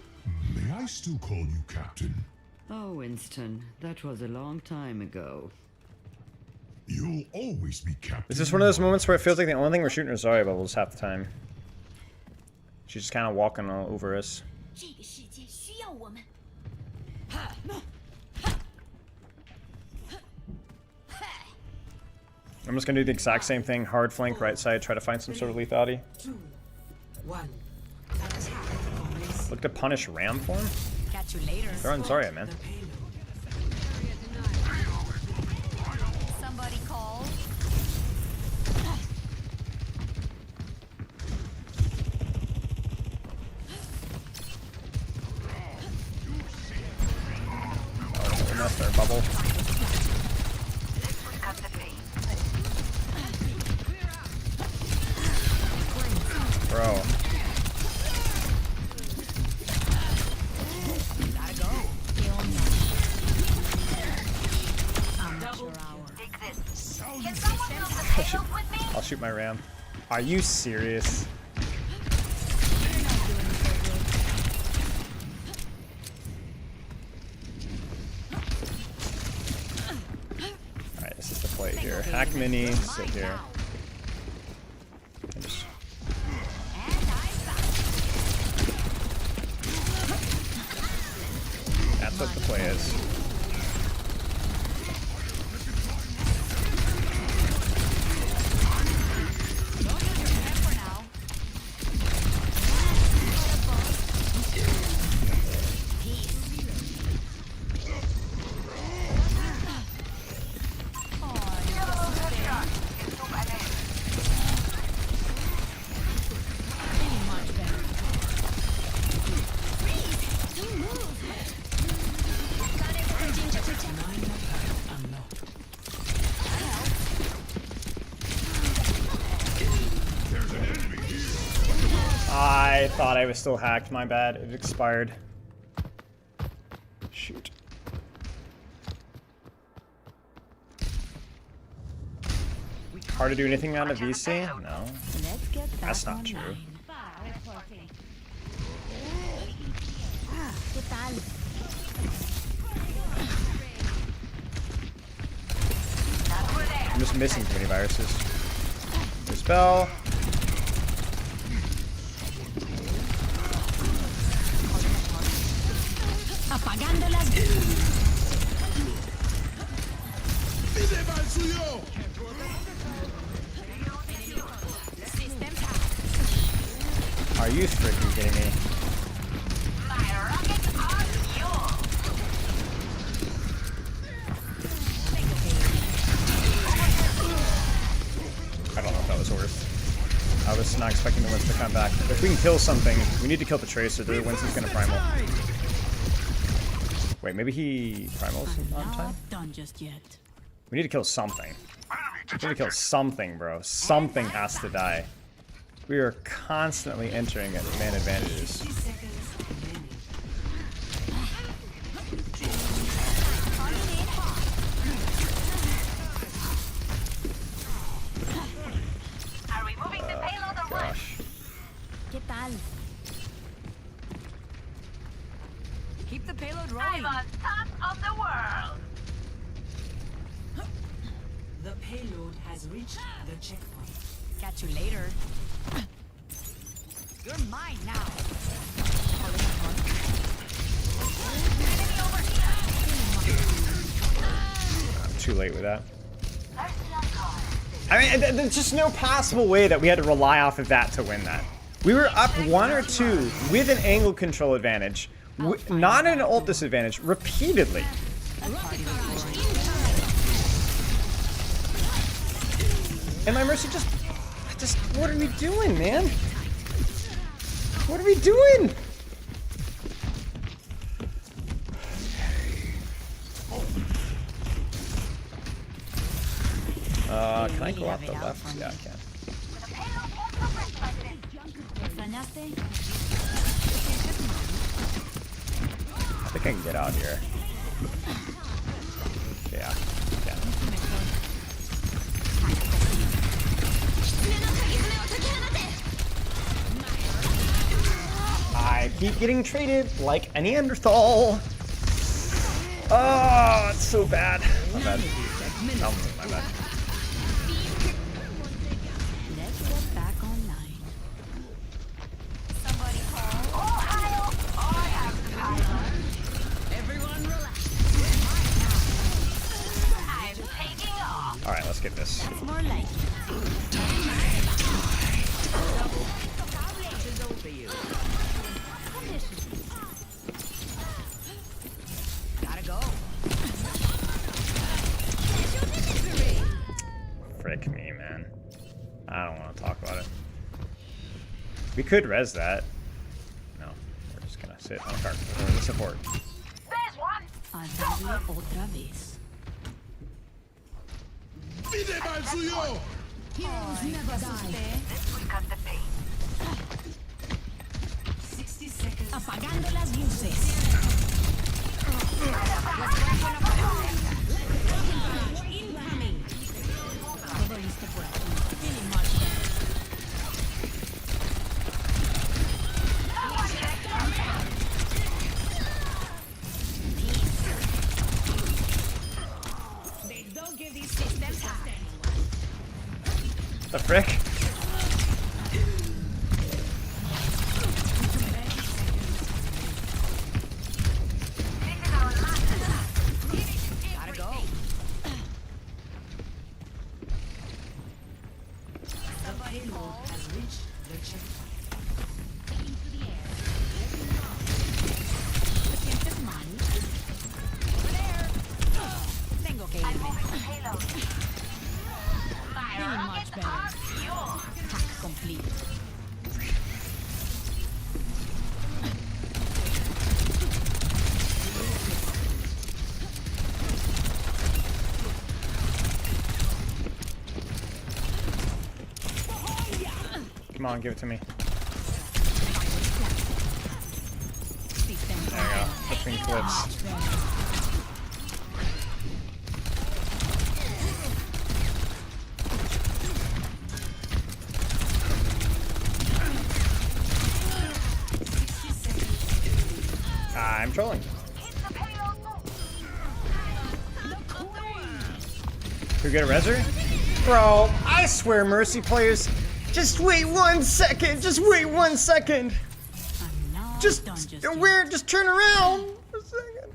may I still call you Captain? Oh, Winston, that was a long time ago. You'll always be Captain. It's just one of those moments where it feels like the only thing we're shooting are Zarya bubbles half the time. She's just kind of walking all over us. I'm just gonna do the exact same thing. Hard flank, right side, try to find some sort of lethality. 2, 1. Look to punish Ram for him. Catch you later. Throw in Zarya, man. Somebody call. Oh, we messed our bubble. Bro. Gotta go. I'll shoot my Ram. Are you serious? Hack mini, sit here. And just... That's what the play is. I thought I was still hacked, my bad. It expired. Shoot. Hard to do anything out of VC? No. That's not true. I'm just missing too many viruses. Dispel. Apagando las Are you freaking kidding me? I don't know if that was worth. I was not expecting the Winston to come back. If we can kill something, we need to kill the Tracer. The Winston's gonna primal. Wait, maybe he primals on time? not done just yet. We need to kill something. We need to kill something, bro. Something has to die. We are constantly entering at man advantages. Are we moving the payload or what? Gosh. ¿Qué tal? Keep the payload I'm rolling. on top of the world. The payload has reached the checkpoint. Catch you later. You're mine now. I'm too late with that. I mean, there's just no possible way that we had to rely off of that to win that. We were up 1 or 2 with an angle control advantage, not an ult disadvantage, repeatedly. And my Mercy just, what are we doing, man? What are we doing? Can I go off the left? Yeah, I can. ¿Extrañaste? I think I can get out here. Yeah, yeah. I keep getting traded like a Neanderthal. Oh, it's so bad. My bad. No, my bad. Let's get back online. Somebody call Ohio. I have the power. Everyone relax. I'm taking off. All right, let's get this. That's more like Gotta go. Frick me, man. I don't want to talk about it. We could res that. No, we're just gonna sit on cart. We're gonna support. There's one. A darle otra vez. Heroes never die. This will cut the pain. 60 seconds. Apagando las luces. Incoming. Todo listo por aquí. Feeling much better. They don't give these systems time. frick? Gotta go. The payload has reached the checkpoint. Into the air. Sientes mal? Over there. Tengo que irme. Feeling much better. Hack complete. Come on, give it to me. System There you go. Between clips. I'm trolling. Who get a reser? Bro, I swear, Mercy players, just wait 1 second. Just wait 1 second. Just turn around. A second.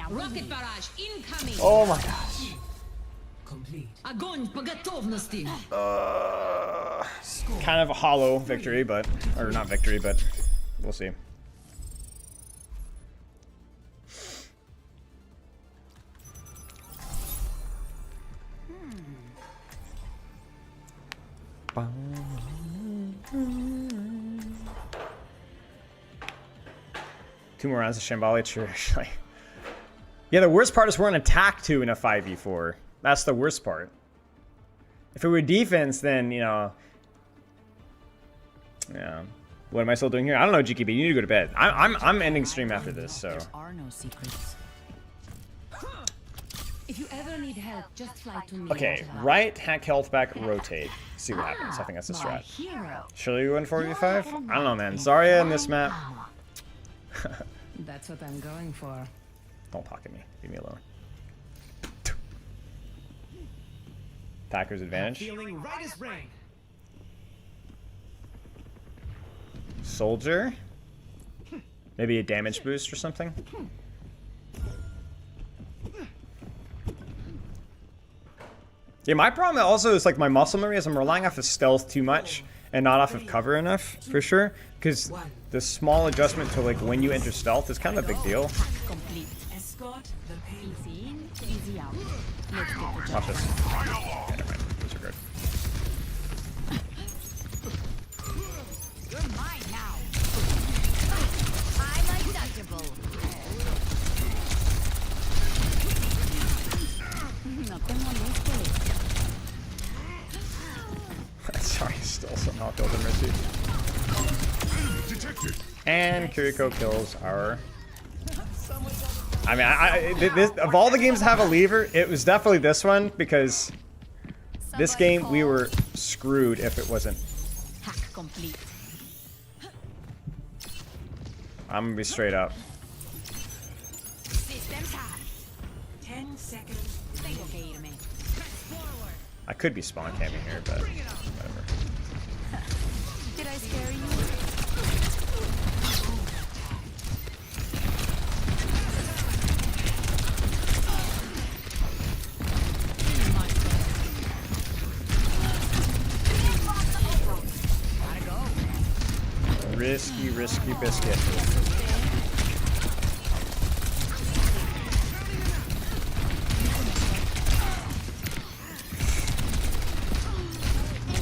Rocket barrage incoming. Oh my gosh. Complete. Огонь по готовности. Kind of a hollow victory, but or not victory, but we'll see. Two more rounds of Shambhala, true, actually. Yeah, the worst part is we're on attack 2 in a 5v4. That's the worst part. If it were defense, then, you know... Yeah. What am I still doing here? I don't know, GKB. You need to go to bed. I'm ending stream after this, so... There are no secrets. If you ever need help, just fly to me. Okay, right, hack health back, rotate. See what happens. I think that's the strat. Surely we win 4v5? I don't know, man. Zarya in this map. That's what I'm going for. Don't pocket me. Leave me alone. Attacker's advantage. Feeling right as rain. Soldier. Maybe a damage boost or something. Yeah, my problem also is like my muscle memory is I'm relying off of stealth too much and not off of cover enough, for sure. Because the small adjustment to like when you enter stealth is kind of a big deal. Complete. Escort the payload. Easy in, easy out. Let's get the job Watch this. done. Yeah, never mind. Those are good. You're mine now. I'm untouchable. No te molestes. Sorry, still somehow killed the Mercy. And Kiriko kills our... I mean, this, of all the games to have a lever, it was definitely this one, because this game, we were screwed if it wasn't. Hack complete. I'm gonna be straight up. Systems hacked. 10 seconds. Tengo que irme. I could be spawn camping here, but whatever. Did I scare you? Gotta go. Risky, risky biscuit.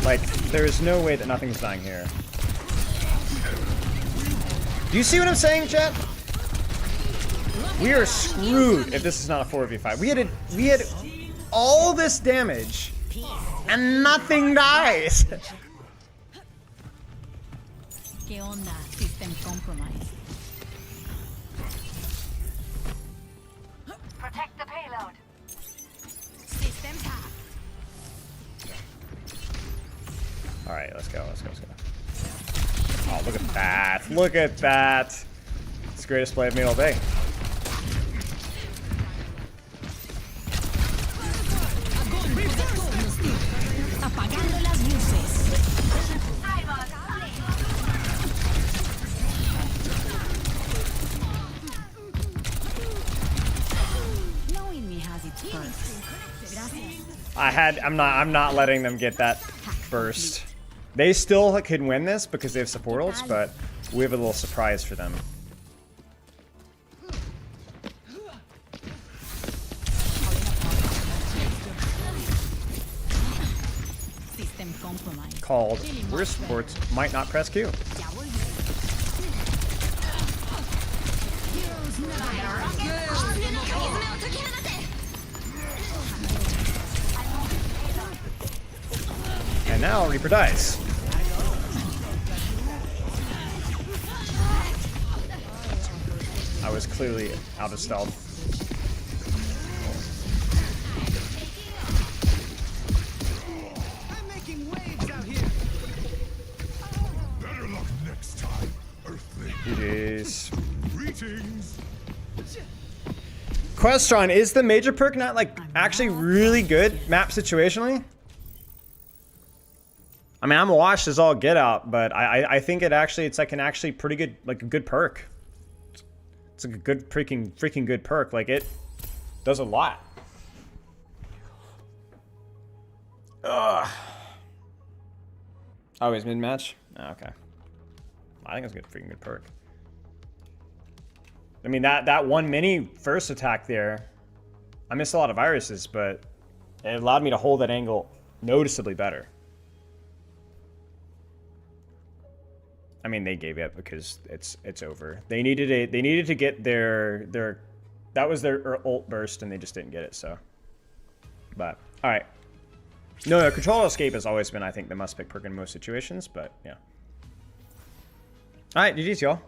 Like, there is no way that nothing's dying here. Do you see what I'm saying, chat? We are screwed if this is not a 4v5. We had all this damage and nothing dies. ¿Qué onda? System compromised. Protect the payload. Systems hacked. All right, let's go, let's go, let's go. Oh, look at that. Look at that. It's the greatest play I've made all day. I'm not letting them get that burst. They still could win this because they have support ults, but we have a little surprise for them. System compromised. Called We're Supports Might Not Press Q. And now Reaper dies. I was clearly out of stealth. I'm making waves out here. Better luck next time, Earthling. GG's. Greetings. Questron, is the major perk not like actually really good map situationally? I mean, I'm washed as all get out, but I think it's like an actually pretty good, like a good perk. It's like a good freaking good perk. Like it does a lot. Ugh. Always mid match. Oh, okay. I think it's a good freaking good perk. I mean that one mini first attack there, I missed a lot of viruses, but it allowed me to hold that angle noticeably better. I mean, they gave it because it's over. They needed to get their that was their ult burst and they just didn't get it. So, but all right. No, control escape has always been, I think, the must pick perk in most situations. But yeah. All right, GG's y'all.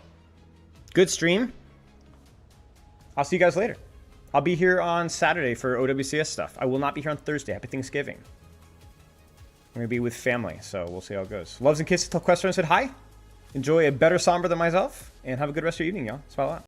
Good stream. I'll see you guys later. I'll be here on Saturday for OWCS stuff. I will not be here on Thursday. Happy Thanksgiving. I'm gonna be with family, so we'll see how it goes. Loves and kisses till Questron said hi. Enjoy a better Sombra than myself, and have a good rest of your evening, y'all. Smile out.